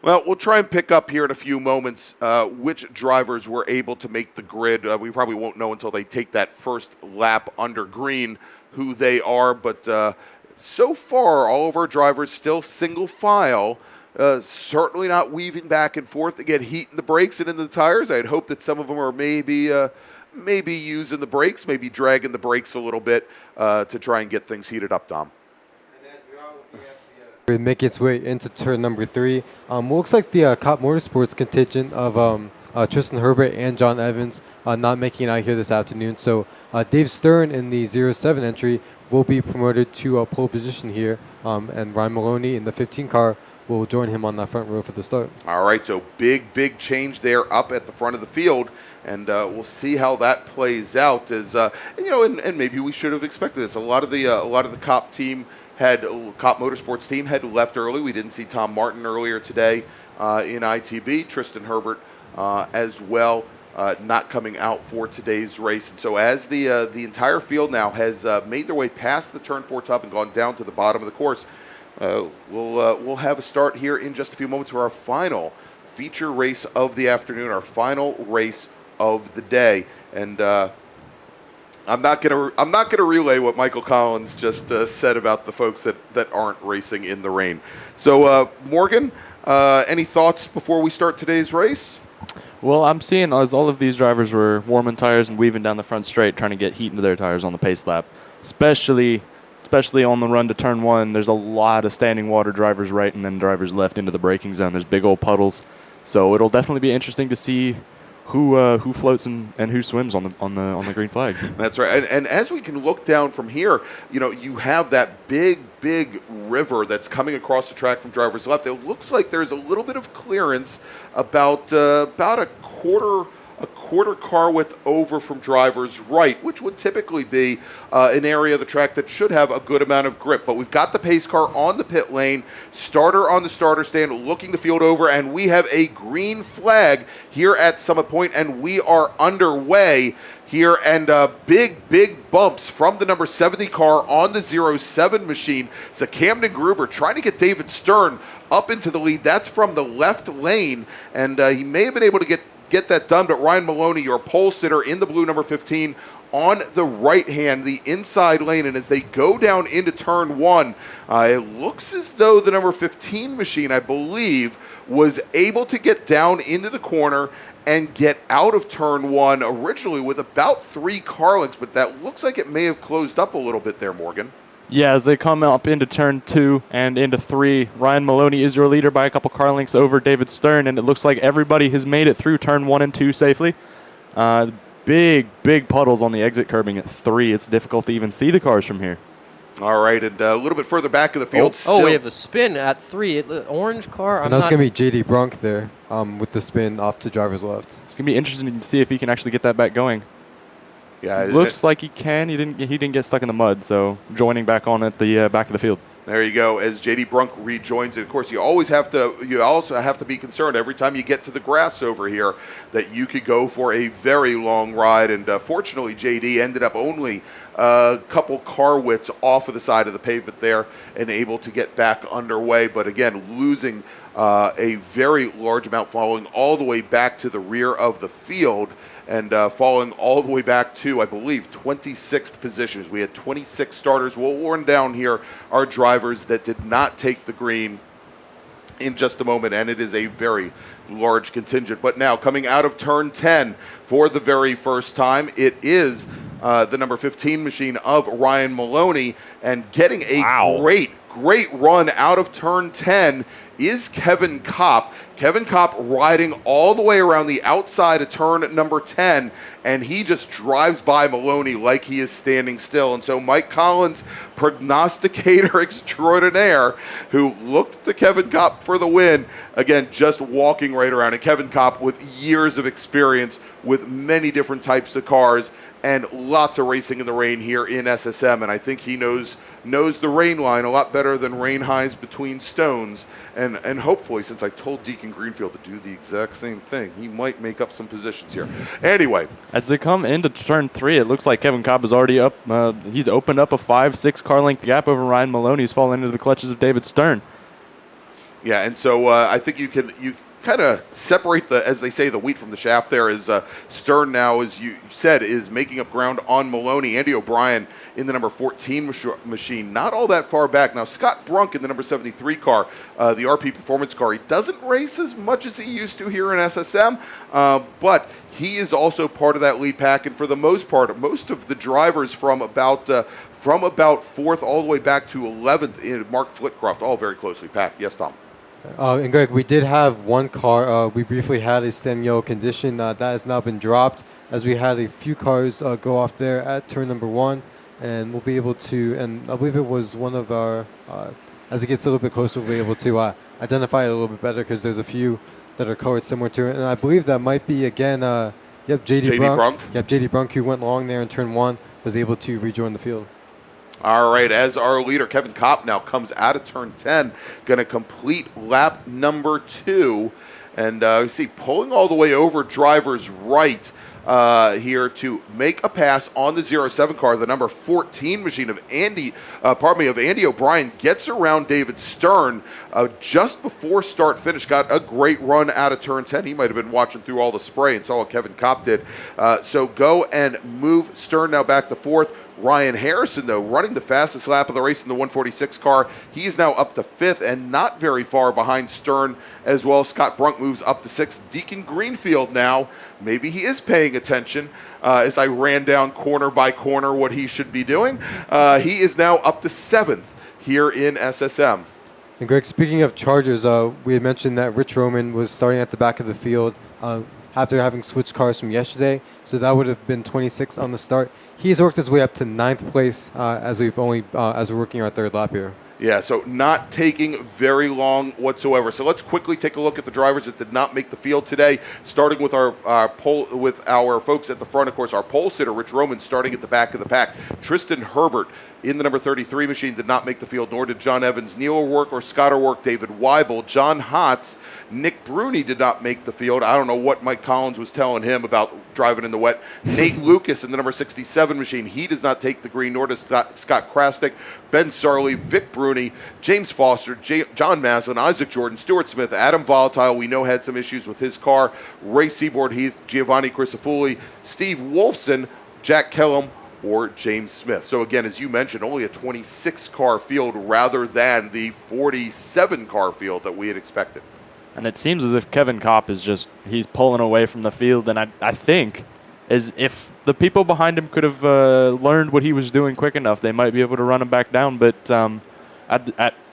Well, we'll try and pick up here in a few moments which drivers were able to make the grid. We probably won't know until they take that first lap under green who they are, but so far, all of our drivers still single file, certainly not weaving back and forth to get heat in the brakes and in the tires. I'd hope that some of them are maybe using the brakes, maybe dragging the brakes a little bit to try and get things heated up, Dom. It make its way into turn number 3. Looks like the Cop Motorsports contingent of Tristan Herbert and John Evans not making it out here this afternoon. So Dave Stern in the 07 entry will be promoted to a pole position here, and Ryan Maloney in the 15 car will join him on that front row for the start. All right, so big change there up at the front of the field, and we'll see how that plays out. As and maybe we should have expected this. A lot of the Cop Motorsports team had left early. We didn't see Tom Martin earlier today in ITB. Tristan Herbert as well. Not coming out for today's race. And so as the entire field now has made their way past the turn 4 top and gone down to the bottom of the course, we'll have a start here in just a few moments for our final feature race of the afternoon, our final race of the day. And I'm not gonna relay what Michael Collins just said about the folks that aren't racing in the rain. So Morgan, any thoughts before we start today's race? Well, I'm seeing as all of these drivers were warming tires and weaving down the front straight, trying to get heat into their tires on the pace lap, especially on the run to turn 1. There's a lot of standing water, drivers right and then drivers left into the braking zone. There's big old puddles, so it'll definitely be interesting to see who floats and who swims on the green flag. That's right. And as we can look down from here, you have that big river that's coming across the track from driver's left. It looks like there's a little bit of clearance about a quarter car width over from driver's right, which would typically be an area of the track that should have a good amount of grip. But we've got the pace car on the pit lane, starter on the starter stand, looking the field over, and we have a green flag here at Summit Point, and we are underway here. And big bumps from the number 70 car on the 07 machine. It's a Camden Gruber trying to get David Stern up into the lead. That's from the left lane, and he may have been able to get that done, but Ryan Maloney, your pole sitter in the blue number 15, on the right hand, the inside lane, and as they go down into turn 1, it looks as though the number 15 machine, I believe, was able to get down into the corner and get out of turn 1 originally with about 3 car lengths, but that looks like it may have closed up a little bit there, Morgan. Yeah, as they come up into turn 2 and into 3, Ryan Maloney is your leader by a couple car lengths over David Stern, and it looks like everybody has made it through turn 1 and 2 safely. Big puddles on the exit curbing at 3. It's difficult to even see the cars from here. All right, and a little bit further back in the field. Oh, we have a spin at 3. Orange car. And that's going to be J.D. Brunk there with the spin off to driver's left. It's going to be interesting to see if he can actually get that back going. Yeah, looks like he can. He didn't get stuck in the mud, so joining back on at the back of the field. There you go. As JD Brunk rejoins it, of course, you also have to be concerned every time you get to the grass over here that you could go for a very long ride. And fortunately, JD ended up only a couple car widths off of the side of the pavement there and able to get back underway. But again, losing a very large amount, following all the way back to the rear of the field. And falling all the way back to, I believe, 26th positions. We had 26 starters. We'll run down here our drivers that did not take the green in just a moment, and it is a very large contingent. But now, coming out of turn 10 for the very first time, it is the number 15 machine of Ryan Maloney, and getting a great run out of turn 10 is Kevin Kopp. Kevin Kopp riding all the way around the outside of turn number 10, and he just drives by Maloney like he is standing still. And so Mike Collins, prognosticator extraordinaire, who looked to Kevin Kopp for the win, again, just walking right around. And Kevin Kopp with years of experience with many different types of cars and lots of racing in the rain here in SSM, and I think he knows the rain line a lot better than Rain Hines between stones, and hopefully, since I told Deacon Greenfield to do the exact same thing, he might make up some positions here. Anyway, as they come into turn 3, it looks like Kevin Kopp is already up. He's opened up a 5-6 car length gap over Ryan Maloney. He's fallen into the clutches of David Stern. Yeah, and so I think you kind of separate as they say, the wheat from the shaft there. Is Stern now, as you said, is making up ground on Maloney. Andy O'Brien in the number 14 machine, not all that far back. Now, Scott Brunk in the number 73 car, the RP Performance car, he doesn't race as much as he used to here in SSM, but he is also part of that lead pack, and for the most part, most of the drivers from about 4th all the way back to 11th in Mark Flitcroft, all very closely packed. Yes, Tom? And Greg, we did have one car. We briefly had a stem yellow condition. That has now been dropped, as we had a few cars go off there at turn number 1. And we'll be able to, and I believe it was one of our, as it gets a little bit closer, we'll be able to identify it a little bit better, because there's a few that are colored similar to it. And I believe that might be, again, J.D. Brunk. Yep, J.D. Brunk, who went long there in turn 1, was able to rejoin the field. All right, as our leader, Kevin Kopp, now comes out of turn 10, going to complete lap number 2. And you see, pulling all the way over driver's right here to make a pass on the 07 car, the number 14 machine of Andy O'Brien, gets around David Stern just before start finish. Got a great run out of turn 10. He might have been watching through all the spray and saw what Kevin Kopp did. So go and move Stern now back to 4th. Ryan Harrison, though, running the fastest lap of the race in the 146 car. He is now up to 5th and not very far behind Stern as well. Scott Brunk moves up to 6th. Deacon Greenfield now, maybe he is paying attention as I ran down corner by corner what he should be doing. He is now up to 7th here in SSM. And Greg, speaking of Chargers, we had mentioned that Rich Roman was starting at the back of the field after having switched cars from yesterday, so that would have been 26th on the start. He's worked his way up to 9th place as we're working our 3rd lap here. Yeah, so not taking very long whatsoever. So let's quickly take a look at the drivers that did not make the field today, starting with our folks at the front. Of course, our pole sitter, Rich Roman, starting at the back of the pack. Tristan Herbert in the number 33 machine did not make the field, nor did John Evans, Neil O'Rourke, or Scott O'Rourke, David Weibel. John Hotz, Nick Bruni did not make the field. I don't know what Mike Collins was telling him about driving in the wet. Nate Lucas in the number 67 machine, he does not take the green, nor does Scott Krasnick. Ben Sarley, Vic Bruni, James Foster, John Maslin, Isaac Jordan, Stuart Smith, Adam Volatile, we know had some issues with his car, Ray Seaboard Heath, Giovanni Crisafulli, Steve Wolfson, Jack Kellum, or James Smith. So again, as you mentioned, only a 26-car field rather than the 47-car field that we had expected. And it seems as if Kevin Kopp is he's pulling away from the field. And I think as if the people behind him could have learned what he was doing quick enough, they might be able to run him back down. But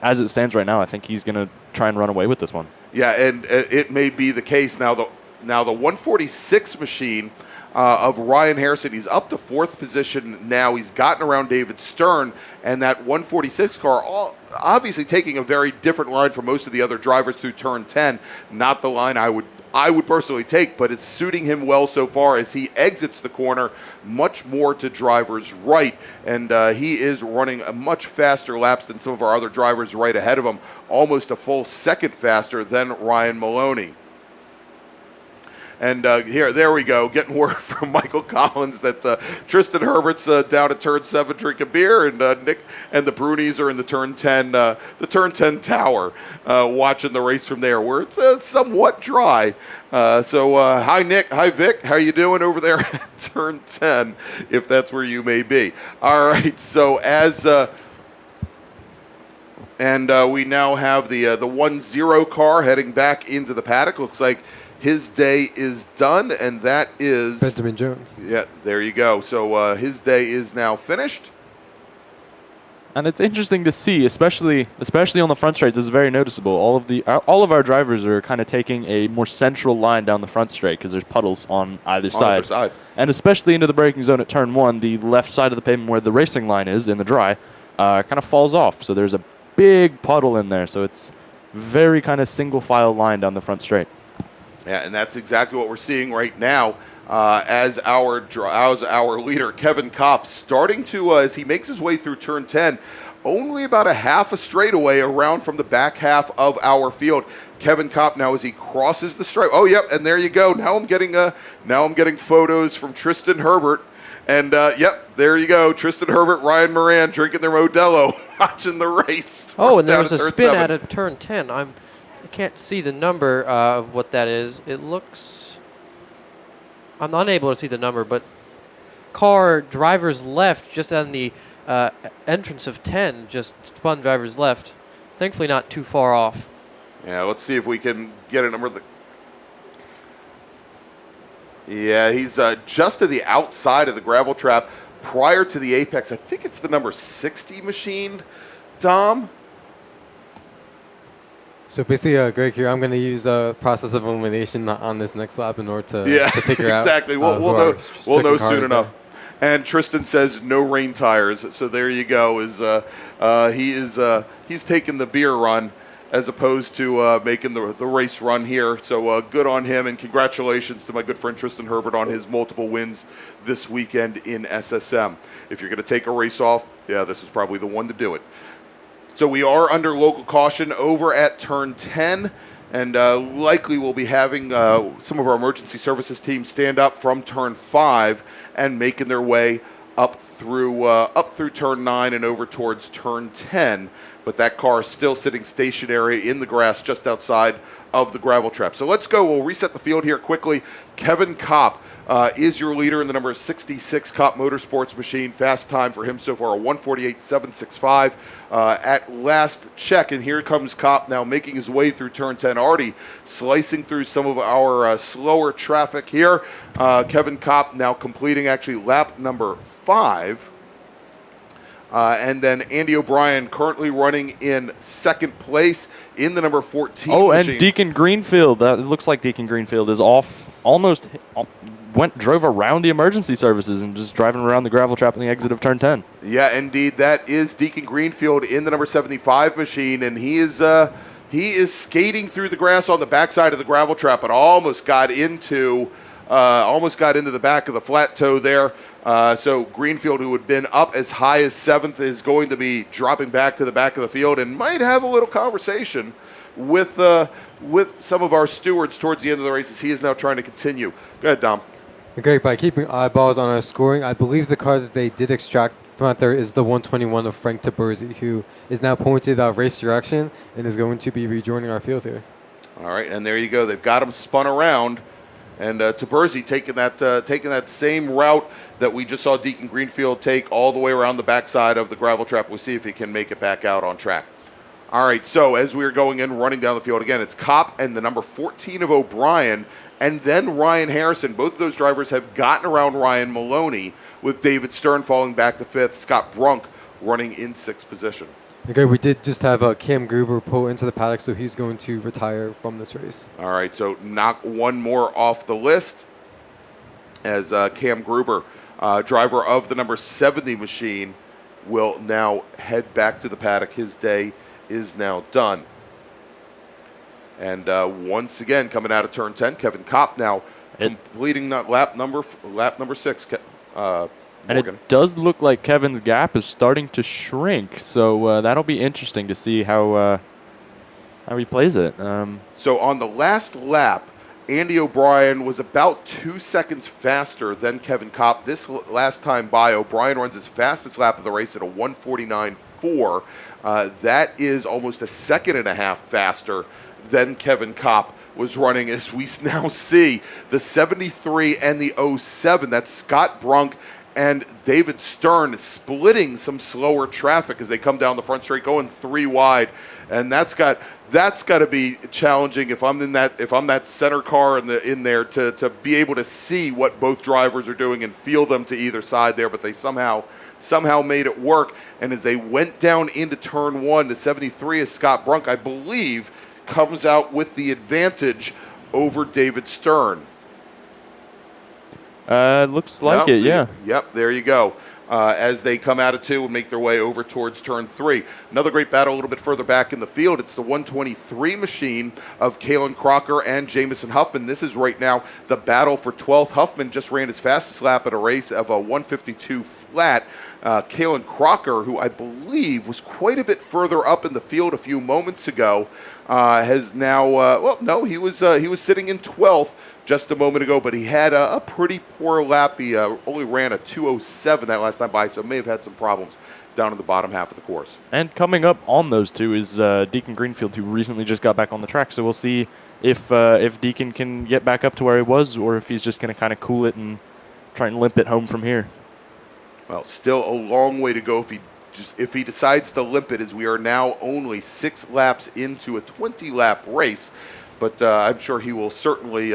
as it stands right now, I think he's going to try and run away with this one. Yeah, and it may be the case now. The 146 machine of Ryan Harrison, he's up to 4th position now. He's gotten around David Stern, and that 146 car obviously taking a very different line from most of the other drivers through turn 10. Not the line I would personally take, but it's suiting him well so far as he exits the corner much more to driver's right, and he is running a much faster laps than some of our other drivers right ahead of him, almost a full second faster than Ryan Maloney. And there we go, getting word from Michael Collins that Tristan Herbert's down at turn 7 drinking beer, and Nick and the Brunis are in the turn 10 tower, watching the race from there, where it's somewhat dry. So hi Nick, hi Vic, how you doing over there at turn 10, if that's where you may be. All right, so we now have the 1-0 car heading back into the paddock. Looks like his day is done, and that is Benjamin Jones. Yeah, there you go. So his day is now finished. And it's interesting to see, especially on the front straight. This is very noticeable. All of our drivers are kind of taking a more central line down the front straight because there's puddles on either side. And especially into the braking zone at turn 1, the left side of the pavement where the racing line is in the dry kind of falls off. So there's a big puddle in there. So it's very kind of single file line down the front straight. Yeah, and that's exactly what we're seeing right now as our leader, Kevin Kopp, starting to, as he makes his way through turn 10, only about a half a straightaway around from the back half of our field. Kevin Kopp now as he crosses the stripe. Oh, yep, and there you go. Now I'm getting photos from Tristan Herbert. And, yep, there you go. Tristan Herbert, Ryan Moran drinking their Modelo, watching the race. Oh, and there was a spin out of turn 10. I can't see the number of what that is. It looks... I'm unable to see the number, but car driver's left just on the entrance of 10, just spun driver's left. Thankfully not too far off. Yeah, let's see if we can get a number. Yeah, he's just to the outside of the gravel trap prior to the apex. I think it's the number 60 machine, Dom. So basically, Greg, here I'm going to use a process of elimination on this next lap in order to figure out. Exactly. We'll know soon enough. And Tristan says no rain tires. So there you go. He's taking the beer run as opposed to making the race run here. So good on him, and congratulations to my good friend Tristan Herbert on his multiple wins this weekend in SSM. If you're going to take a race off, yeah, this is probably the one to do it. So we are under local caution over at turn 10, and likely we'll be having some of our emergency services team stand up from turn 5 and making their way up through turn 9 and over towards turn 10 but that car is still sitting stationary in the grass just outside of the gravel trap. So let's go. We'll reset the field here quickly. Kevin Kopp is your leader in the number 66 Kopp Motorsports machine. Fast time for him so far, a 1:48.765 at last check. And here comes Kopp now making his way through turn 10, already slicing through some of our slower traffic here. Kevin Kopp now completing actually lap number 5. And then Andy O'Brien currently running in second place in the number 14 and machine. Deacon Greenfield. It looks like Deacon Greenfield is off, drove around the emergency services and just driving around the gravel trap in the exit of turn 10. Yeah, indeed. That is Deacon Greenfield in the number 75 machine, and he is skating through the grass on the backside of the gravel trap, but almost got into the back of the flat toe there. So Greenfield, who had been up as high as 7th, is going to be dropping back to the back of the field and might have a little conversation with some of our stewards towards the end of the race as he is now trying to continue. Go ahead, Dom. Okay, by keeping eyeballs on our scoring, I believe the car that they did extract from out there is the 121 of Frank Taberzi, who is now pointed race direction and is going to be rejoining our field here. All right, and there you go. They've got him spun around. And Taberzi taking that same route that we just saw Deacon Greenfield take all the way around the backside of the gravel trap. We'll see if he can make it back out on track. All right, so as we're going in, running down the field again, it's Kopp and the number 14 of O'Brien, and then Ryan Harrison. Both of those drivers have gotten around Ryan Maloney, with David Stern falling back to 5th, Scott Brunk running in 6th position. Okay, we did just have Cam Gruber pull into the paddock, so he's going to retire from this race. All right, so knock one more off the list as Cam Gruber, driver of the number 70 machine, will now head back to the paddock. His day is now done. And once again, coming out of turn 10, Kevin Kopp now completing that lap number 6. And it does look like Kevin's gap is starting to shrink, so that'll be interesting to see how he plays it. So on the last lap, Andy O'Brien was about 2 seconds faster than Kevin Kopp. This last time by, O'Brien runs his fastest lap of the race at a 1:49.4. That is almost a second and a half faster than Kevin Kopp was running, as we now see the 73 and the 07. That's Scott Brunk and David Stern splitting some slower traffic as they come down the front straight, going 3 wide, and that's got to be challenging if I'm that center car in there to be able to see what both drivers are doing and feel them to either side there. But they somehow made it work. And as they went down into turn 1, the 73 is Scott Brunk, I believe, comes out with the advantage over David Stern. Looks like it, yeah. Yep, there you go. As they come out of 2 and make their way over towards turn 3. Another great battle a little bit further back in the field. It's the 123 machine of Kalen Crocker and Jamison Huffman. This is right now the battle for 12th. Huffman just ran his fastest lap at a race of a 152 flat. Kalen Crocker, who I believe was quite a bit further up in the field a few moments ago, has now, he was sitting in 12th just a moment ago, but he had a pretty poor lap. He only ran a 2:07 that last time by, so may have had some problems down in the bottom half of the course. And coming up on those two is Deacon Greenfield, who recently just got back on the track. So we'll see if Deacon can get back up to where he was, or if he's just going to kind of cool it and try and limp it home from here. Well, still a long way to go if he decides to limp it, as we are now only 6 laps into a 20-lap race. But I'm sure he will certainly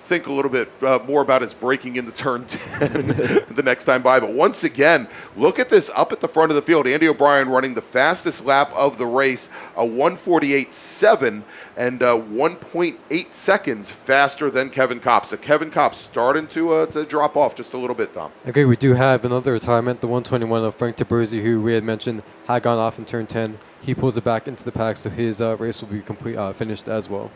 think a little bit more about his braking into turn 10 the next time by. But once again, look at this up at the front of the field. Andy O'Brien running the fastest lap of the race, a 1:48.7, and 1.8 seconds faster than Kevin Kopp. So Kevin Kopp starting to drop off just a little bit, Tom. Okay, we do have another retirement, the 121 of Frank Taberzi, who we had mentioned had gone off in turn 10. He pulls it back into the pack, so his race will be finished as well.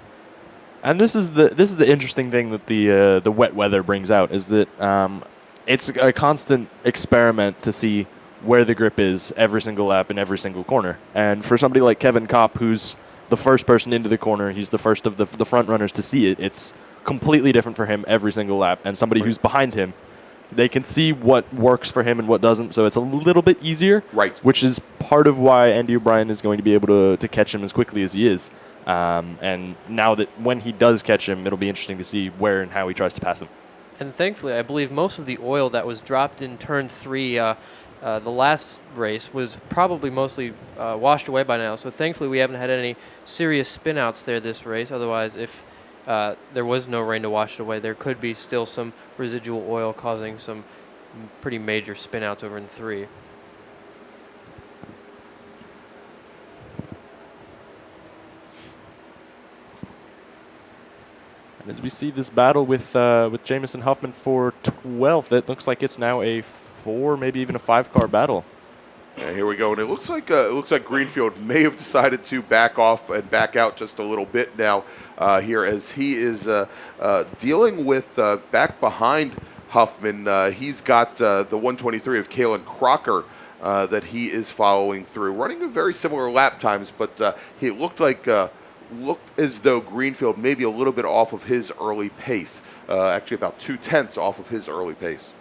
And this is the interesting thing that the wet weather brings out, is that it's a constant experiment to see where the grip is every single lap in every single corner. And for somebody like Kevin Kopp, who's the first person into the corner, he's the first of the front runners to see it. It's completely different for him every single lap. And somebody who's behind him, they can see what works for him and what doesn't, so it's a little bit easier. Right. Which is part of why Andy O'Brien is going to be able to catch him as quickly as he is. And now that when he does catch him, it'll be interesting to see where and how he tries to pass him. And thankfully, I believe most of the oil that was dropped in turn 3 the last race was probably mostly washed away by now. So thankfully, we haven't had any serious spin-outs there this race. Otherwise, if there was no rain to wash it away, there could be still some residual oil causing some pretty major spin-outs over in 3. And as we see this battle with Jamison Huffman for 12th, it looks like it's now a 4, maybe even a 5-car battle. Yeah, here we go, and it looks like Greenfield may have decided to back off and back out just a little bit now here, as he is dealing with back behind Huffman. He's got the 123 of Kalen Crocker that he is following through, running a very similar lap times, but he looked as though Greenfield maybe a little bit off of his early pace, actually about 0.2 off of his early pace.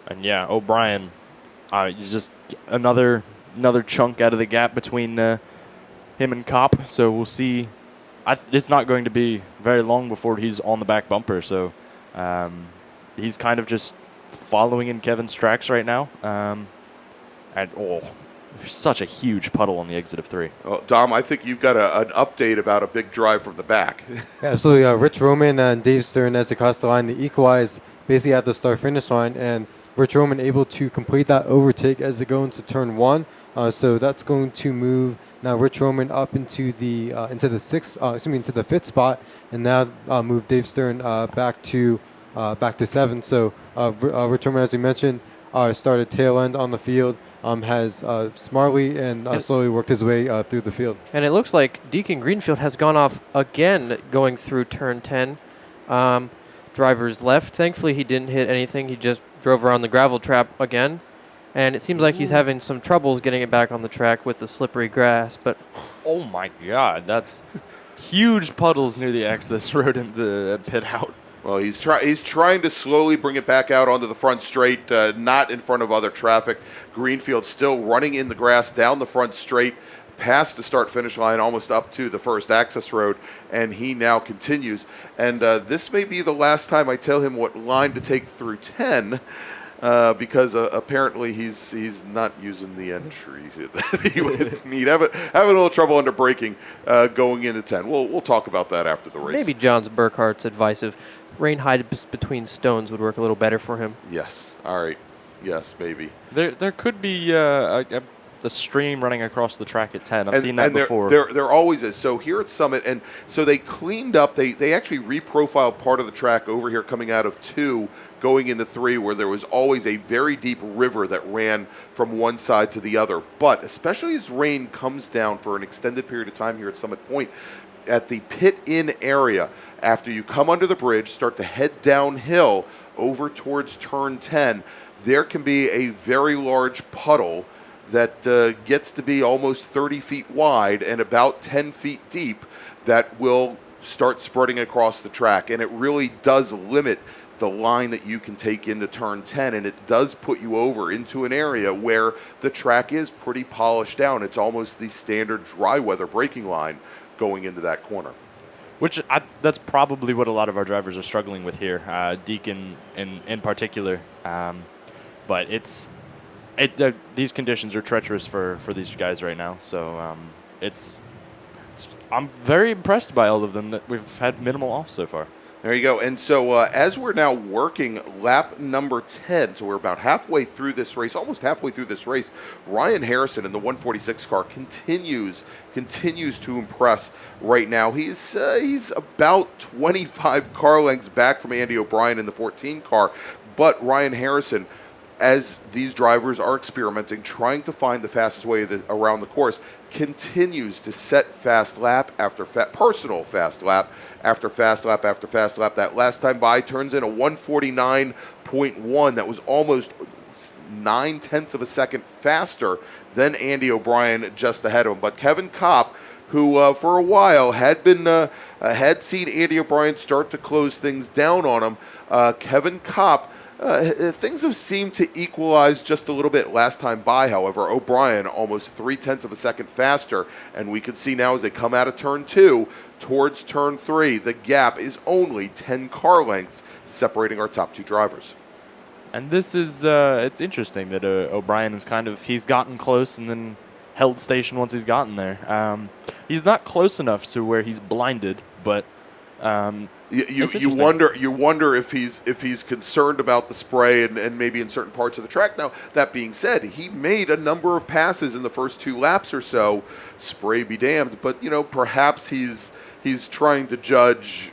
And yeah, O'Brien, just another chunk out of the gap between him and Kopp. So we'll see. It's not going to be very long before he's on the back bumper. So he's kind of just following in Kevin's tracks right now. And there's such a huge puddle on the exit of 3. Well, Dom, I think you've got an update about a big drive from the back. Yeah, absolutely. Rich Roman and Dave Stern, as they crossed the line, they equalized basically at the start-finish line, and Rich Roman able to complete that overtake as they go into turn 1. So that's going to move now Rich Roman up into the into the 5th spot, and now move Dave Stern back to 7. So Rich Roman, as we mentioned, started tail end on the field. Has smartly and slowly worked his way through the field. And it looks like Deacon Greenfield has gone off again going through turn 10. Driver's left. Thankfully, he didn't hit anything. He just drove around the gravel trap again. And it seems like he's having some troubles getting it back on the track with the slippery grass. But oh my God, that's huge puddles near the access road and the pit out. Well, he's trying to slowly bring it back out onto the front straight, not in front of other traffic. Greenfield still running in the grass down the front straight, past the start-finish line, almost up to the first access road, and he now continues. And this may be the last time I tell him what line to take through 10, because apparently he's not using the entry that he would need. Having a little trouble under braking going into 10. We'll talk about that after the race. maybe Johns Burkhart's advice of rain hides between stones would work a little better for him. Yes. All right. Yes, maybe. There could be a stream running across the track at 10. I've seen that before. There always is. So here at Summit, and so they cleaned up, they actually reprofiled part of the track over here coming out of 2, going into 3, where there was always a very deep river that ran from one side to the other. But especially as rain comes down for an extended period of time here at Summit Point, at the pit-in area, after you come under the bridge, start to head downhill over towards turn 10, there can be a very large puddle that gets to be almost 30 feet wide and about 10 feet deep that will start spreading across the track. And it really does limit the line that you can take into turn 10, and it does put you over into an area where the track is pretty polished down. It's almost the standard dry weather braking line going into that corner. That's probably what a lot of our drivers are struggling with here, Deacon in particular. But these conditions are treacherous for these guys right now. So I'm very impressed by all of them that we've had minimal off so far. There you go. And so as we're now working lap number 10, so we're about halfway through this race, almost halfway through this race, Ryan Harrison in the 146 car continues to impress right now. He's about 25 car lengths back from Andy O'Brien in the 14 car, but Ryan Harrison, as these drivers are experimenting, trying to find the fastest way around the course, continues to set fast lap after personal fast lap after fast lap after fast lap. That last time by turns in a 149.1. That was almost 0.9 of a second faster than Andy O'Brien just ahead of him. But Kevin Kopp, who for a while had seen Andy O'Brien start to close things down on him. Kevin Kopp, things have seemed to equalize just a little bit last time by, however. O'Brien almost 0.3 of a second faster, and we can see now as they come out of turn 2 towards turn 3, the gap is only 10 car lengths separating our top 2 drivers. And this is, it's interesting that O'Brien is he's gotten close and then held station once he's gotten there. He's not close enough to where he's blinded, but you wonder if he's concerned about the spray and maybe in certain parts of the track. Now, that being said, he made a number of passes in the first 2 laps or so. Spray be damned, but perhaps he's trying to judge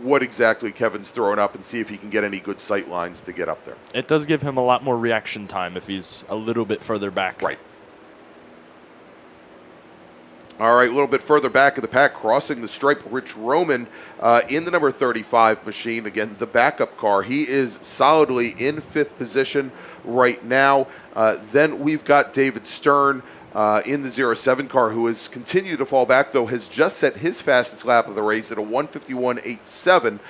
what exactly Kevin's throwing up and see if he can get any good sight lines to get up there. It does give him a lot more reaction time if he's a little bit further back. Right. All right, a little bit further back in the pack, crossing the stripe, Rich Roman in the number 35 machine. Again, the backup car. He is solidly in 5th position right now. Then we've got David Stern in the 07 car, who has continued to fall back, though has just set his fastest lap of the race at a 1:51.87.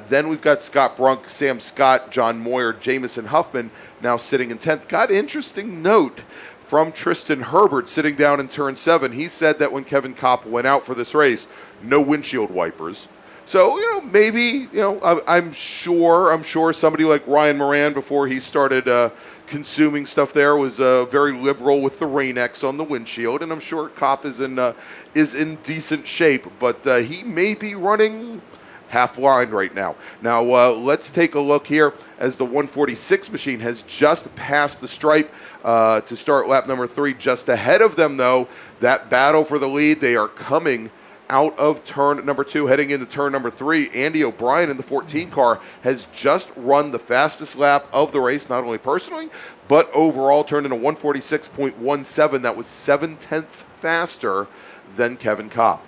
Then we've got Scott Brunk, Sam Scott, John Moyer, Jamison Huffman now sitting in 10th. Got an interesting note from Tristan Herbert sitting down in turn 7. He said that when Kevin Kopp went out for this race, no windshield wipers. So, maybe, I'm sure somebody like Ryan Moran, before he started consuming stuff there, was very liberal with the Rain-X on the windshield, and I'm sure Kopp is in decent shape, but he may be running half line right now. Now, let's take a look here as the 146 machine has just passed the stripe to start lap number 3. Just ahead of them, though, that battle for the lead, they are coming out of turn number 2, heading into turn number 3. Andy O'Brien in the 14 car has just run the fastest lap of the race, not only personally, but overall turned in a 146.17. That was 0.7 faster than Kevin Kopp.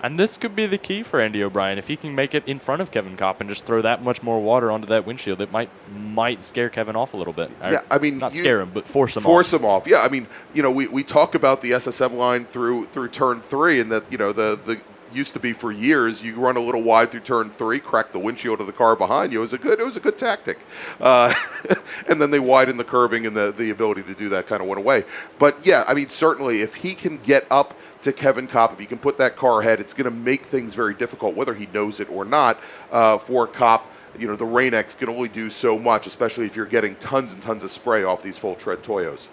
And this could be the key for Andy O'Brien. If he can make it in front of Kevin Kopp and just throw that much more water onto that windshield, it might scare Kevin off a little bit. Yeah, I mean, not scare him, but force him off. Force him off. Yeah, I mean, we talk about the SSM line through turn 3, and that the used to be for years you run a little wide through turn 3, crack the windshield of the car behind you. It was a good tactic, and then they widen the curbing, and the ability to do that kind of went away. But yeah, I mean, certainly if he can get up to Kevin Kopp, if he can put that car ahead, it's going to make things very difficult, whether he knows it or not, for Kopp. The Rain-X can only do so much, especially if you're getting tons and tons of spray off these full tread Toyos.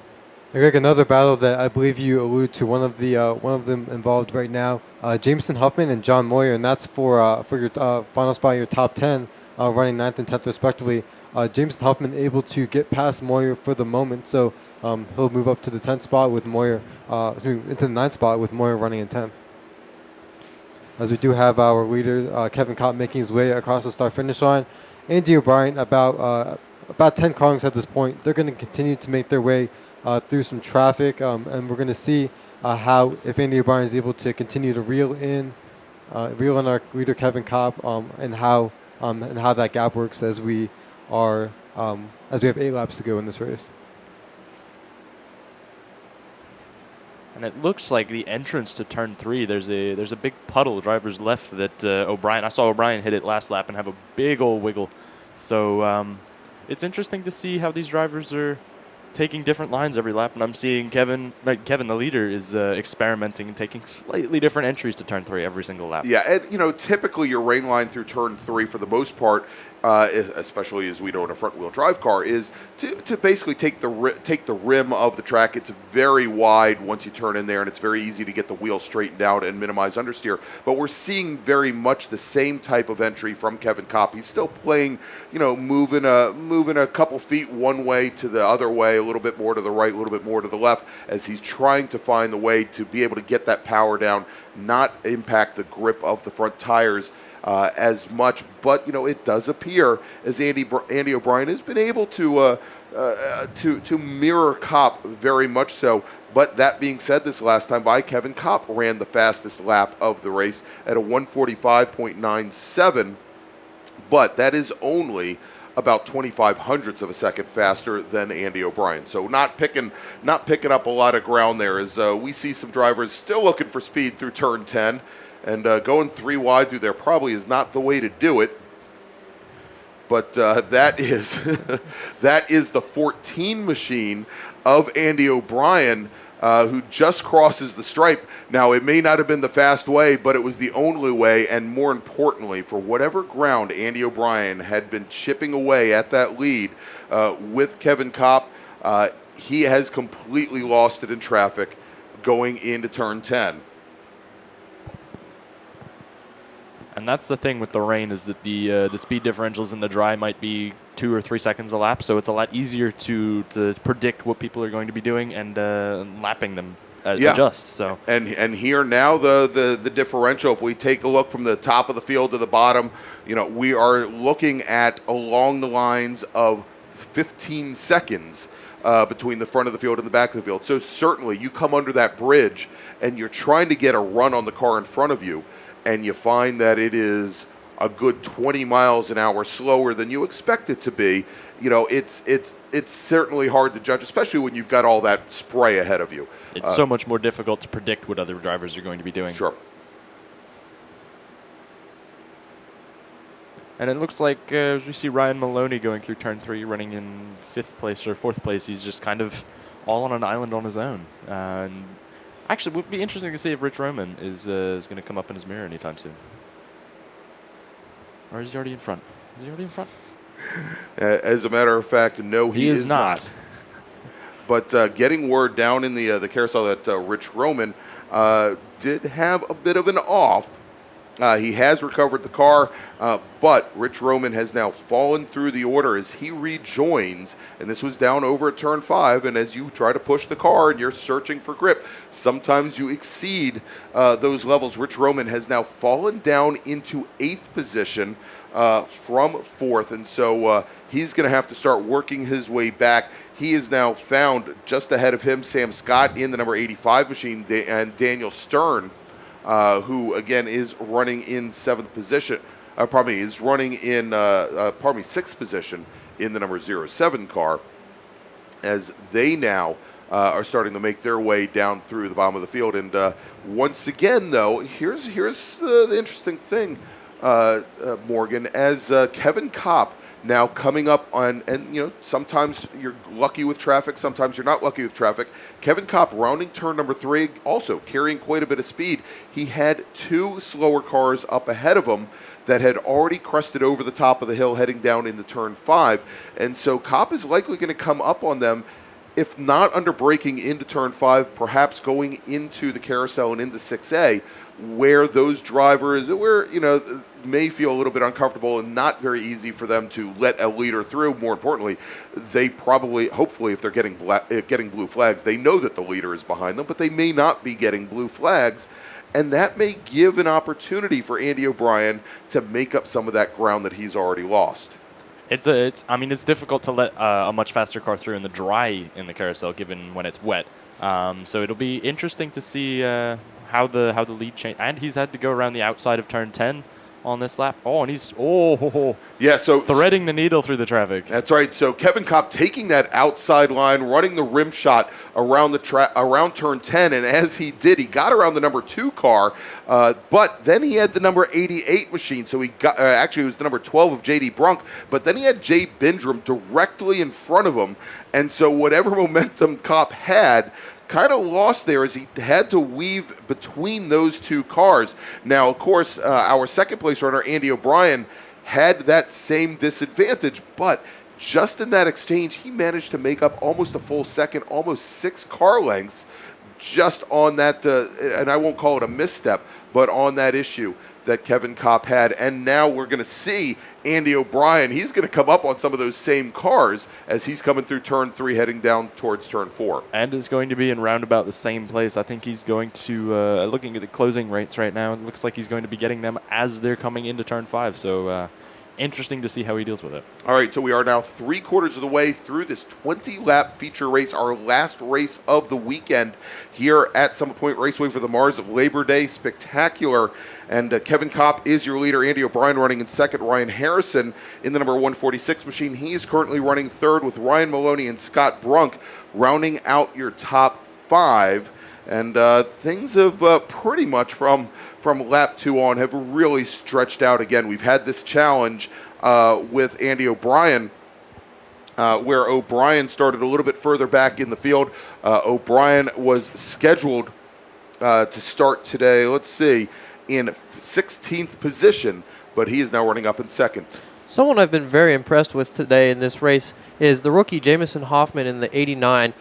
Greg, another battle that I believe you allude to, one of them involved right now, Jameson Huffman and John Moyer, and that's for your final spot, your top 10, running 9th and 10th respectively. Jameson Huffman able to get past Moyer for the moment, so he'll move up to the 10th spot with Moyer, into the 9th spot with Moyer running in 10th. As we do have our leader, Kevin Kopp, making his way across the start-finish line. Andy O'Brien, about 10 car lengths at this point. They're going to continue to make their way through some traffic, and we're going to see if Andy O'Brien is able to continue to reel in our leader Kevin Kopp, and how that gap works as we have 8 laps to go in this race. And it looks like the entrance to turn 3, there's a big puddle of drivers left that O'Brien. I saw O'Brien hit it last lap and have a big old wiggle. So it's interesting to see how these drivers are taking different lines every lap, and I'm seeing Kevin, the leader, is experimenting and taking slightly different entries to turn 3 every single lap. Yeah, and typically your rain line through turn 3, for the most part, especially as we know in a front-wheel drive car, is to basically take the rim of the track. It's very wide once you turn in there, and it's very easy to get the wheel straightened out and minimize understeer. But we're seeing very much the same type of entry from Kevin Kopp. He's still playing, moving a couple feet one way to the other way, a little bit more to the right, a little bit more to the left, as he's trying to find the way to be able to get that power down, not impact the grip of the front tires as much. But it does appear as Andy O'Brien has been able to mirror Kopp very much so. But that being said, this last time by, Kevin Kopp ran the fastest lap of the race at a 145.97. But that is only about 25 hundredths of a second faster than Andy O'Brien. So not picking up a lot of ground there, as we see some drivers still looking for speed through turn 10, and going 3 wide through there probably is not the way to do it. But that is that is the 14 machine of Andy O'Brien, who just crosses the stripe. Now, it may not have been the fast way, but it was the only way, and more importantly, for whatever ground Andy O'Brien had been chipping away at that lead with Kevin Kopp, he has completely lost it in traffic going into turn 10. And that's the thing with the rain, is that the speed differentials in the dry might be 2 or 3 seconds a lap, so it's a lot easier to predict what people are going to be doing and lapping them adjust. So and here now the differential, if we take a look from the top of the field to the bottom, we are looking at along the lines of 15 seconds between the front of the field and the back of the field. So certainly you come under that bridge and you're trying to get a run on the car in front of you, and you find that it is a good 20 miles an hour slower than you expect it to be, it's certainly hard to judge, especially when you've got all that spray ahead of you. It's so much more difficult to predict what other drivers are going to be doing. Sure. And it looks like as we see Ryan Maloney going through turn 3, running in 5th place or 4th place, he's just kind of all on an island on his own. And actually, it would be interesting to see if Rich Roman is going to come up in his mirror anytime soon. Or is he already in front? Is he already in front? As a matter of fact, no, he is not. But getting word down in the carousel that Rich Roman did have a bit of an off. He has recovered the car, but Rich Roman has now fallen through the order as he rejoins, and this was down over at turn 5, and as you try to push the car and you're searching for grip, sometimes you exceed those levels. Rich Roman has now fallen down into 8th position from 4th, and so he's going to have to start working his way back. He is now found just ahead of him, Sam Scott in the number 85 machine, and Daniel Stern, who again is running in 7th position. Is running in 6th position in the number 07 car, as they now are starting to make their way down through the bottom of the field. And once again, though, here's the interesting thing, Morgan, as Kevin Kopp now coming up on, and sometimes you're lucky with traffic, sometimes you're not lucky with traffic. Kevin Kopp rounding turn number 3, also carrying quite a bit of speed. He had 2 slower cars up ahead of him that had already crested over the top of the hill heading down into turn 5. And so Kopp is likely going to come up on them, if not under braking into turn 5, perhaps going into the carousel and into 6A, where those drivers, may feel a little bit uncomfortable and not very easy for them to let a leader through. More importantly, they probably, hopefully, if they're getting blue flags, they know that the leader is behind them, but they may not be getting blue flags, and that may give an opportunity for Andy O'Brien to make up some of that ground that he's already lost. It's difficult to let a much faster car through in the dry in the carousel, given when it's wet. So it'll be interesting to see how the lead change, and he's had to go around the outside of turn 10 on this lap. And he's threading the needle through the traffic. That's right. So Kevin Kopp taking that outside line, running the rim shot around around turn 10, and as he did, he got around the number 2 car, but then he had the number 88 machine. So he got actually it was the number 12 of JD Brunk, but then he had Jay Bindrum directly in front of him, and so whatever momentum Kopp had kind of lost there as he had to weave between those 2 cars. Now, of course, our second place runner, Andy O'Brien, had that same disadvantage, but just in that exchange, he managed to make up almost a full second, almost 6 car lengths, just on that, and I won't call it a misstep, but on that issue that Kevin Kopp had. And now we're going to see Andy O'Brien. He's going to come up on some of those same cars as he's coming through turn 3, heading down towards turn 4. And is going to be in roundabout the same place. I think he's going to, looking at the closing rates right now, it looks like he's going to be getting them as they're coming into turn 5. So interesting to see how he deals with it. All right, so we are now 3/4 of the way through this 20-lap feature race, our last race of the weekend here at Summit Point Raceway for the MARRS Labor Day Spectacular. And Kevin Kopp is your leader. Andy O'Brien running in second. Ryan Harrison in the number 146 machine. He is currently running third with Ryan Maloney and Scott Brunk rounding out your top 5. And things have pretty much from lap 2 on have really stretched out again. We've had this challenge with Andy O'Brien where O'Brien started a little bit further back in the field. O'Brien was scheduled to start today, let's see, in 16th position, but he is now running up in second. Someone I've been very impressed with today in this race is the rookie Jamison Hoffman in the 89.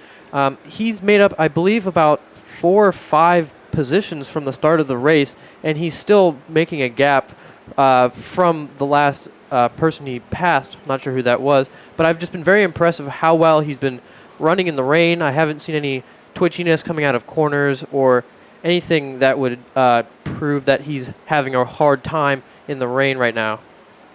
He's made up, I believe, about 4 or 5 positions from the start of the race, and he's still making a gap from the last person he passed. I'm not sure who that was, but I've just been very impressed of how well he's been running in the rain. I haven't seen any twitchiness coming out of corners or anything that would prove that he's having a hard time in the rain right now.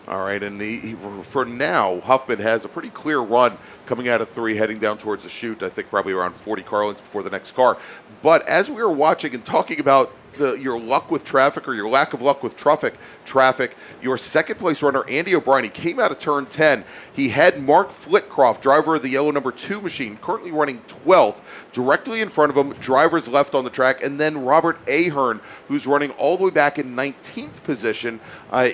All right, and for now, Huffman has a pretty clear run coming out of 3, heading down towards the chute. I think probably around 40 car lengths before the next car. But as we were watching and talking about your luck with traffic or your lack of luck with traffic, your second place runner, Andy O'Brien, he came out of turn 10. He had Mark Flitcroft, driver of the yellow number 2 machine, currently running 12th, directly in front of him, drivers left on the track, and then Robert Ahern, who's running all the way back in 19th position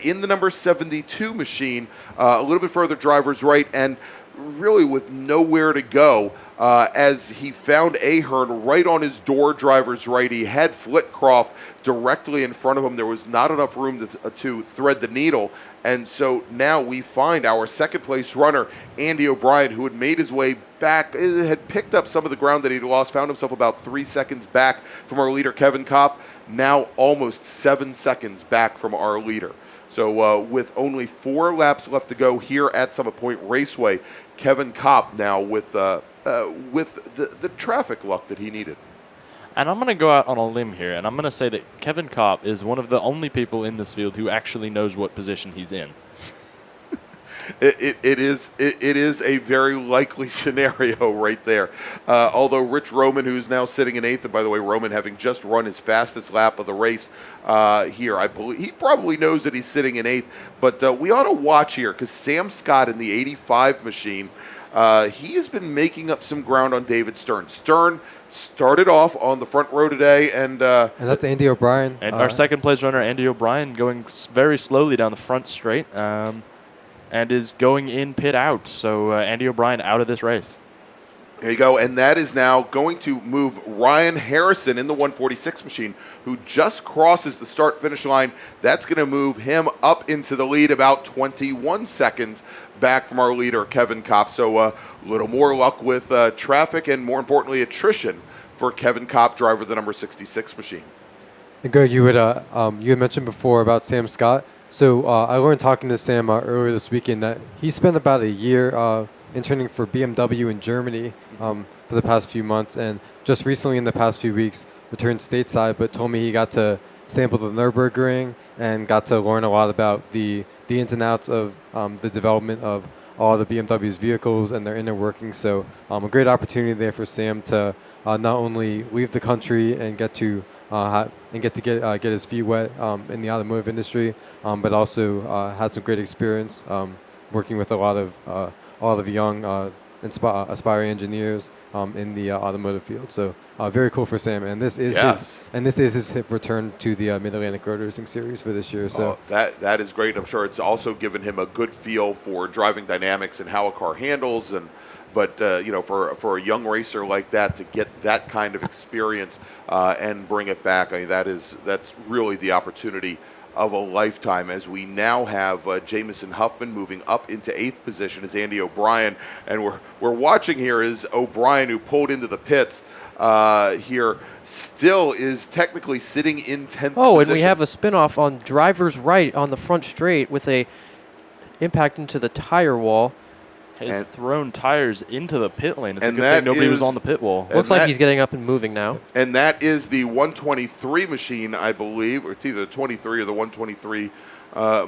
in the number 72 machine, a little bit further drivers right, and really with nowhere to go as he found Ahern right on his door, driver's right. He had Flitcroft directly in front of him. There was not enough room to thread the needle. And so now we find our second place runner, Andy O'Brien, who had made his way back, had picked up some of the ground that he'd lost, found himself about 3 seconds back from our leader, Kevin Kopp, now almost 7 seconds back from our leader. So with only 4 laps left to go here at Summit Point Raceway, Kevin Kopp now with the traffic luck that he needed. And I'm going to go out on a limb here, and I'm going to say that Kevin Kopp is one of the only people in this field who actually knows what position he's in. It is a very likely scenario right there. Although Rich Roman, who's now sitting in 8th, and by the way, Roman having just run his fastest lap of the race here, I believe he probably knows that he's sitting in 8th. But we ought to watch here because Sam Scott in the 85 machine, he has been making up some ground on David Stern. Stern started off on the front row today, and that's Andy O'Brien. And our second place runner, Andy O'Brien, going very slowly down the front straight. And is going in pit out. So Andy O'Brien out of this race. There you go. And that is now going to move Ryan Harrison in the 146 machine, who just crosses the start-finish line. That's going to move him up into the lead about 21 seconds back from our leader, Kevin Kopp. So a little more luck with traffic and, more importantly, attrition for Kevin Kopp, driver of the number 66 machine. And Greg, you had mentioned before about Sam Scott. So I learned talking to Sam earlier this weekend that he spent about a year interning for BMW in Germany for the past few months, and just recently in the past few weeks returned stateside, but told me he got to sample the Nürburgring and got to learn a lot about the ins and outs of the development of all the BMW's vehicles and their inner workings. So a great opportunity there for Sam to not only leave the country and get his feet wet in the automotive industry, but also had some great experience working with a lot of young aspiring engineers in the automotive field. So very cool for Sam, and this is his return to the Mid-Atlantic Road Racing Series for this year. So that is great. I'm sure it's also given him a good feel for driving dynamics and how a car handles. But for a young racer like that to get that kind of experience and bring it back, I mean, that's really the opportunity of a lifetime. As we now have Jamison Huffman moving up into 8th position as Andy O'Brien, and we're watching here is O'Brien, who pulled into the pits here, still is technically sitting in 10th position. Oh, and we have a spinoff on driver's right on the front straight with a impact into the tire wall. Has thrown tires into the pit lane. It's a and good that thing nobody was is- on the pit wall. Looks like he's getting up and moving now. And that is the 123 machine, I believe, or it's either the 23 or the 123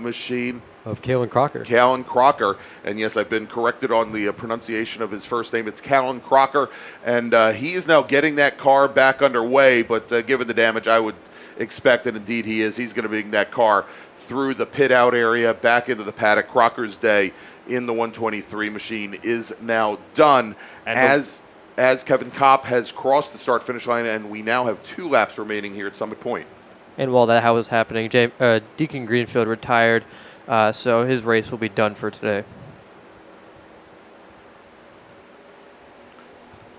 machine. Of Callan Crocker. Callan Crocker. And yes, I've been corrected on the pronunciation of his first name. It's Callan Crocker. And he is now getting that car back underway, but given the damage, I would expect, and indeed he is, he's going to bring that car through the pit out area back into the paddock. Crocker's day in the 123 machine is now done. And as Kevin Kopp has crossed the start-finish line, and we now have 2 laps remaining here at Summit Point. And while that was happening, Deacon Greenfield retired, so his race will be done for today.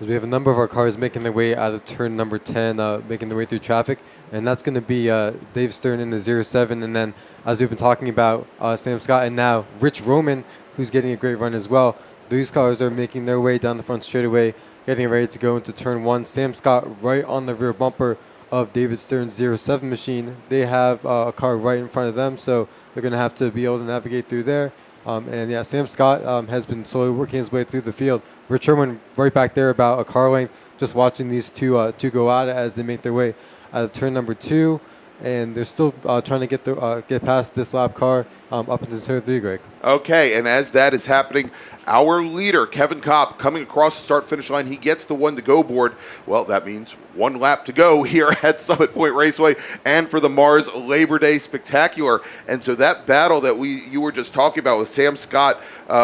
We have a number of our cars making their way out of turn number 10, making their way through traffic, and that's going to be Dave Stern in the 07, and then, as we've been talking about, Sam Scott, and now Rich Roman, who's getting a great run as well. These cars are making their way down the front straightaway, getting ready to go into turn 1. Sam Scott right on the rear bumper of David Stern's 07 machine. They have a car right in front of them, so they're going to have to be able to navigate through there. And yeah, Sam Scott has been slowly working his way through the field. Rich Sherman right back there about a car length, just watching these two go out as they make their way out of turn number 2. And they're still trying to get past this lap car up into turn 3, Greg. Okay, and as that is happening, our leader, Kevin Kopp, coming across the start-finish line, he gets the one-to-go board. Well, that means 1 lap to go here at Summit Point Raceway and for the MARRS Labor Day Spectacular. And so that battle that you were just talking about with Sam Scott,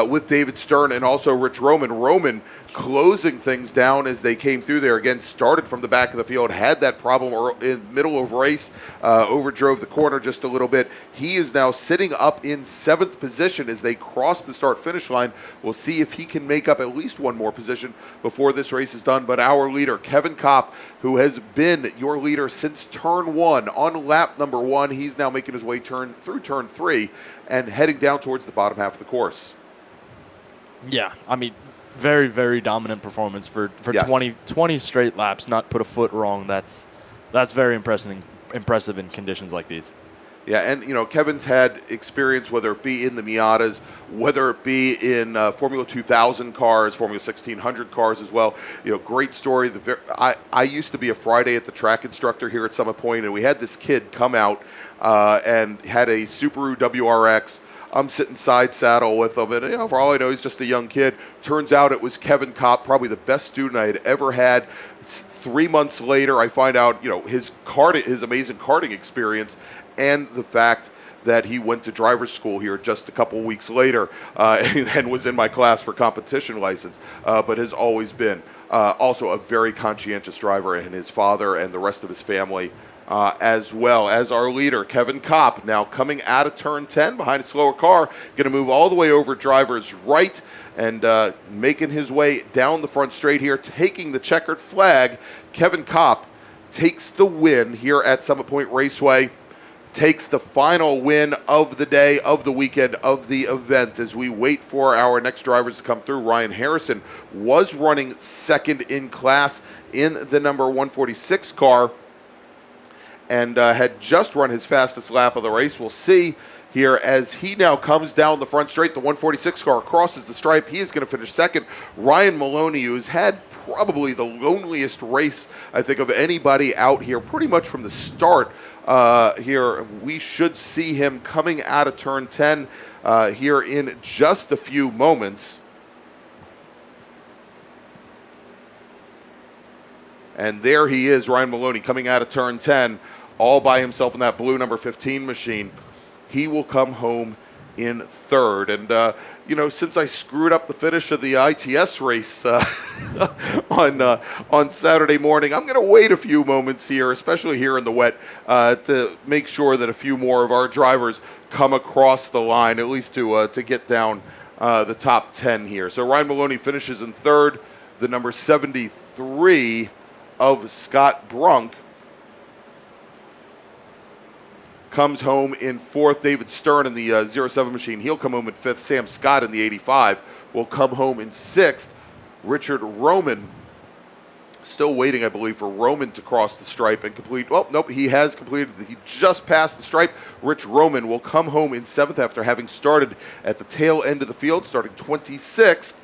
with David Stern, and also Rich Roman closing things down as they came through there. Again, started from the back of the field, had that problem in middle of race, overdrove the corner just a little bit. He is now sitting up in 7th position as they cross the start-finish line. We'll see if he can make up at least 1 more position before this race is done. But our leader, Kevin Kopp, who has been your leader since turn 1, on lap number 1, he's now making his way through turn 3 and heading down towards the bottom half of the course. Yeah, I mean, very, very dominant performance for Yes. 20 straight laps, not put a foot wrong. That's very impressive in conditions like these. Yeah, and Kevin's had experience, whether it be in the Miatas, whether it be in Formula 2000 cars, Formula 1600 cars as well. Great story. I used to be a Friday at the track instructor here at Summit Point, and we had this kid come out and had a Subaru WRX. I'm sitting side saddle with him, and for all I know, he's just a young kid. Turns out it was Kevin Kopp, probably the best student I had ever had. 3 months later, I find out, his amazing karting experience, and the fact that he went to driver's school here just a couple weeks later and was in my class for competition license, but has always been also a very conscientious driver, and his father and the rest of his family as well. As our leader, Kevin Kopp, now coming out of turn 10 behind a slower car, going to move all the way over driver's right and making his way down the front straight here, taking the checkered flag. Kevin Kopp takes the win here at Summit Point Raceway, takes the final win of the day, of the weekend, of the event as we wait for our next drivers to come through. Ryan Harrison was running second in class in the number 146 car and had just run his fastest lap of the race. We'll see here as he now comes down the front straight. The 146 car crosses the stripe. He is going to finish second. Ryan Maloney, who's had probably the loneliest race, I think, of anybody out here pretty much from the start here. We should see him coming out of turn 10 here in just a few moments. And there he is, Ryan Maloney, coming out of turn 10, all by himself in that blue number 15 machine. He will come home in third. And, since I screwed up the finish of the ITS race on Saturday morning, I'm going to wait a few moments here, especially here in the wet, to make sure that a few more of our drivers come across the line, at least to get down the top 10 here. So Ryan Maloney finishes in third. The number 73 of Scott Brunk comes home in fourth. David Stern in the 07 machine, he'll come home in fifth. Sam Scott in the 85 will come home in sixth. Richard Roman Still waiting, I believe, for Roman to cross the stripe and complete. Well, nope, he has completed. He just passed the stripe. Rich Roman will come home in 7th after having started at the tail end of the field, starting 26th.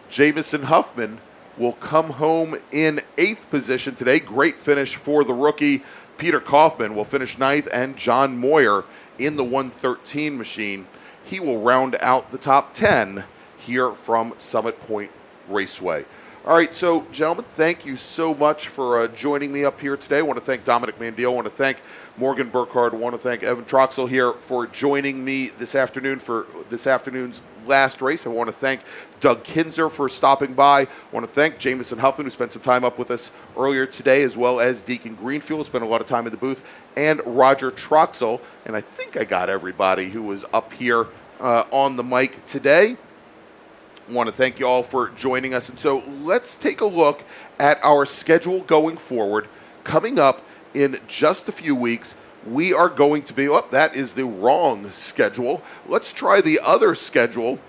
Jamison Huffman will come home in 8th position today. Great finish for the rookie. Peter Kaufman will finish 9th, and John Moyer in the 113 machine. He will round out the top 10 here from Summit Point Raceway. All right, so gentlemen, thank you so much for joining me up here today. I want to thank Dominic Mandiel. I want to thank Morgan Burkhardt. I want to thank Evan Troxel here for joining me this afternoon for this afternoon's last race. I want to thank Doug Kinzer for stopping by. I want to thank Jamison Huffman, who spent some time up with us earlier today, as well as Deacon Greenfield, who spent a lot of time in the booth, and Roger Troxel. And I think I got everybody who was up here on the mic today. I want to thank you all for joining us. And so let's take a look at our schedule going forward. Coming up in just a few weeks, we are going to be, oh, that is the wrong schedule. Let's try the other schedule.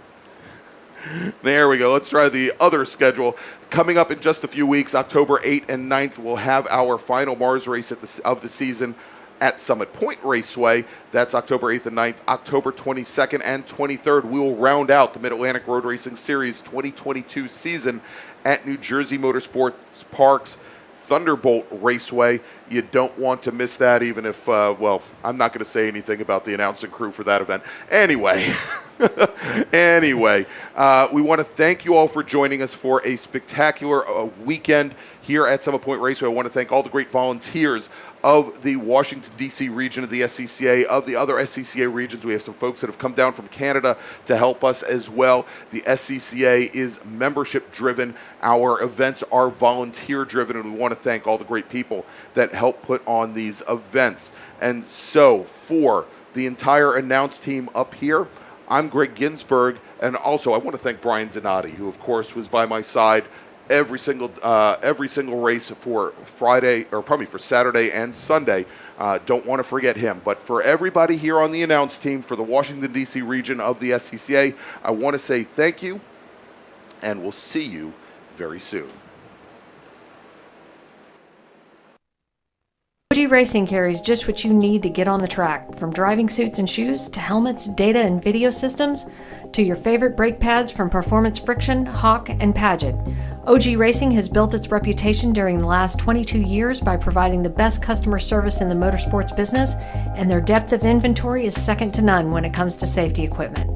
There we go. Let's try the other schedule. Coming up in just a few weeks, October 8th and 9th, we'll have our final MARRS race of the season at Summit Point Raceway. That's October 8th and 9th. October 22nd and 23rd, we will round out the Mid-Atlantic Road Racing Series 2022 season at New Jersey Motorsports Park's Thunderbolt Raceway. You don't want to miss that, even if, well, I'm not going to say anything about the announcing crew for that event. Anyway, we want to thank you all for joining us for a spectacular weekend here at Summit Point Raceway. I want to thank all the great volunteers of the Washington, D.C. region of the SCCA, of the other SCCA regions. We have some folks that have come down from Canada to help us as well. The SCCA is membership-driven. Our events are volunteer-driven, and we want to thank all the great people that help put on these events. And so, for the entire announce team up here, I'm Greg Ginsberg, and also I want to thank Brian Donati, who, of course, was by my side every single race for Friday, or probably for Saturday and Sunday. Don't want to forget him. But for everybody here on the announce team for the Washington, D.C. region of the SCCA, I want to say thank you, and we'll see you very soon. OG Racing carries just what you need to get on the track, from driving suits and shoes to helmets, data and video systems, to your favorite brake pads from Performance Friction, Hawk, and Paget. OG Racing has built its reputation during the last 22 years by providing the best customer service in the motorsports business, and their depth of inventory is second to none when it comes to safety equipment.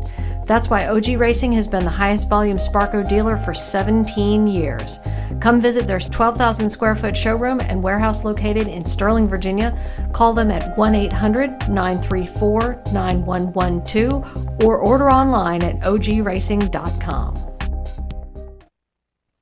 That's why OG Racing has been the highest volume Sparco dealer for 17 years. Come visit their 12,000 square foot showroom and warehouse located in Sterling, Virginia. Call them at 1-800-934-9112 or order online at ogracing.com.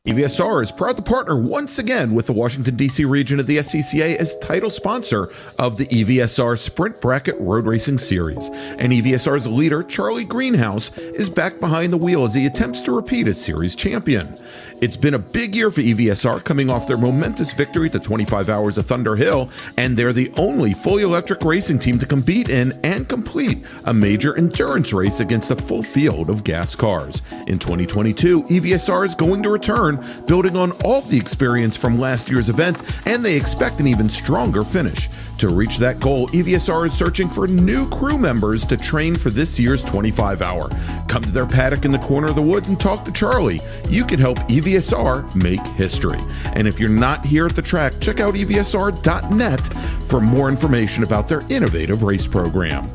EVSR is proud to partner once again with the Washington, D.C. region of the SCCA as title sponsor of the EVSR Sprint Bracket Road Racing Series. And EVSR's leader, Charlie Greenhouse, is back behind the wheel as he attempts to repeat as series champion. It's been a big year for EVSR, coming off their momentous victory at the 25 Hours of Thunder Hill, and they're the only fully electric racing team to compete in and complete a major endurance race against a full field of gas cars. In 2022, EVSR is going to return, building on all the experience from last year's event, and they expect an even stronger finish. To reach that goal, EVSR is searching for new crew members to train for this year's 25 Hour. Come to their paddock in the corner of the woods and talk to Charlie. You can help EVSR make history. And if you're not here at the track, check out EVSR.net for more information about their innovative race program.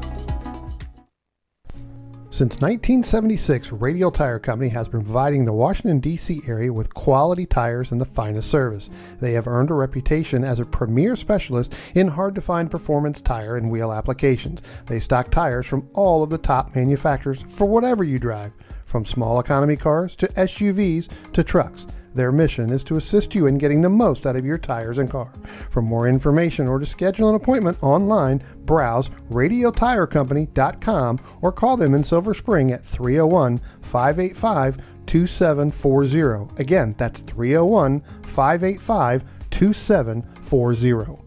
Since 1976, Radial Tire Company has been providing the Washington, D.C. area with quality tires and the finest service. They have earned a reputation as a premier specialist in hard-to-find performance tire and wheel applications. They stock tires from all of the top manufacturers for whatever you drive, from small economy cars to SUVs to trucks. Their mission is to assist you in getting the most out of your tires and car. For more information or to schedule an appointment online, browse radialtirecompany.com or call them in Silver Spring at 301-585-2740. Again, that's 301-585-2740.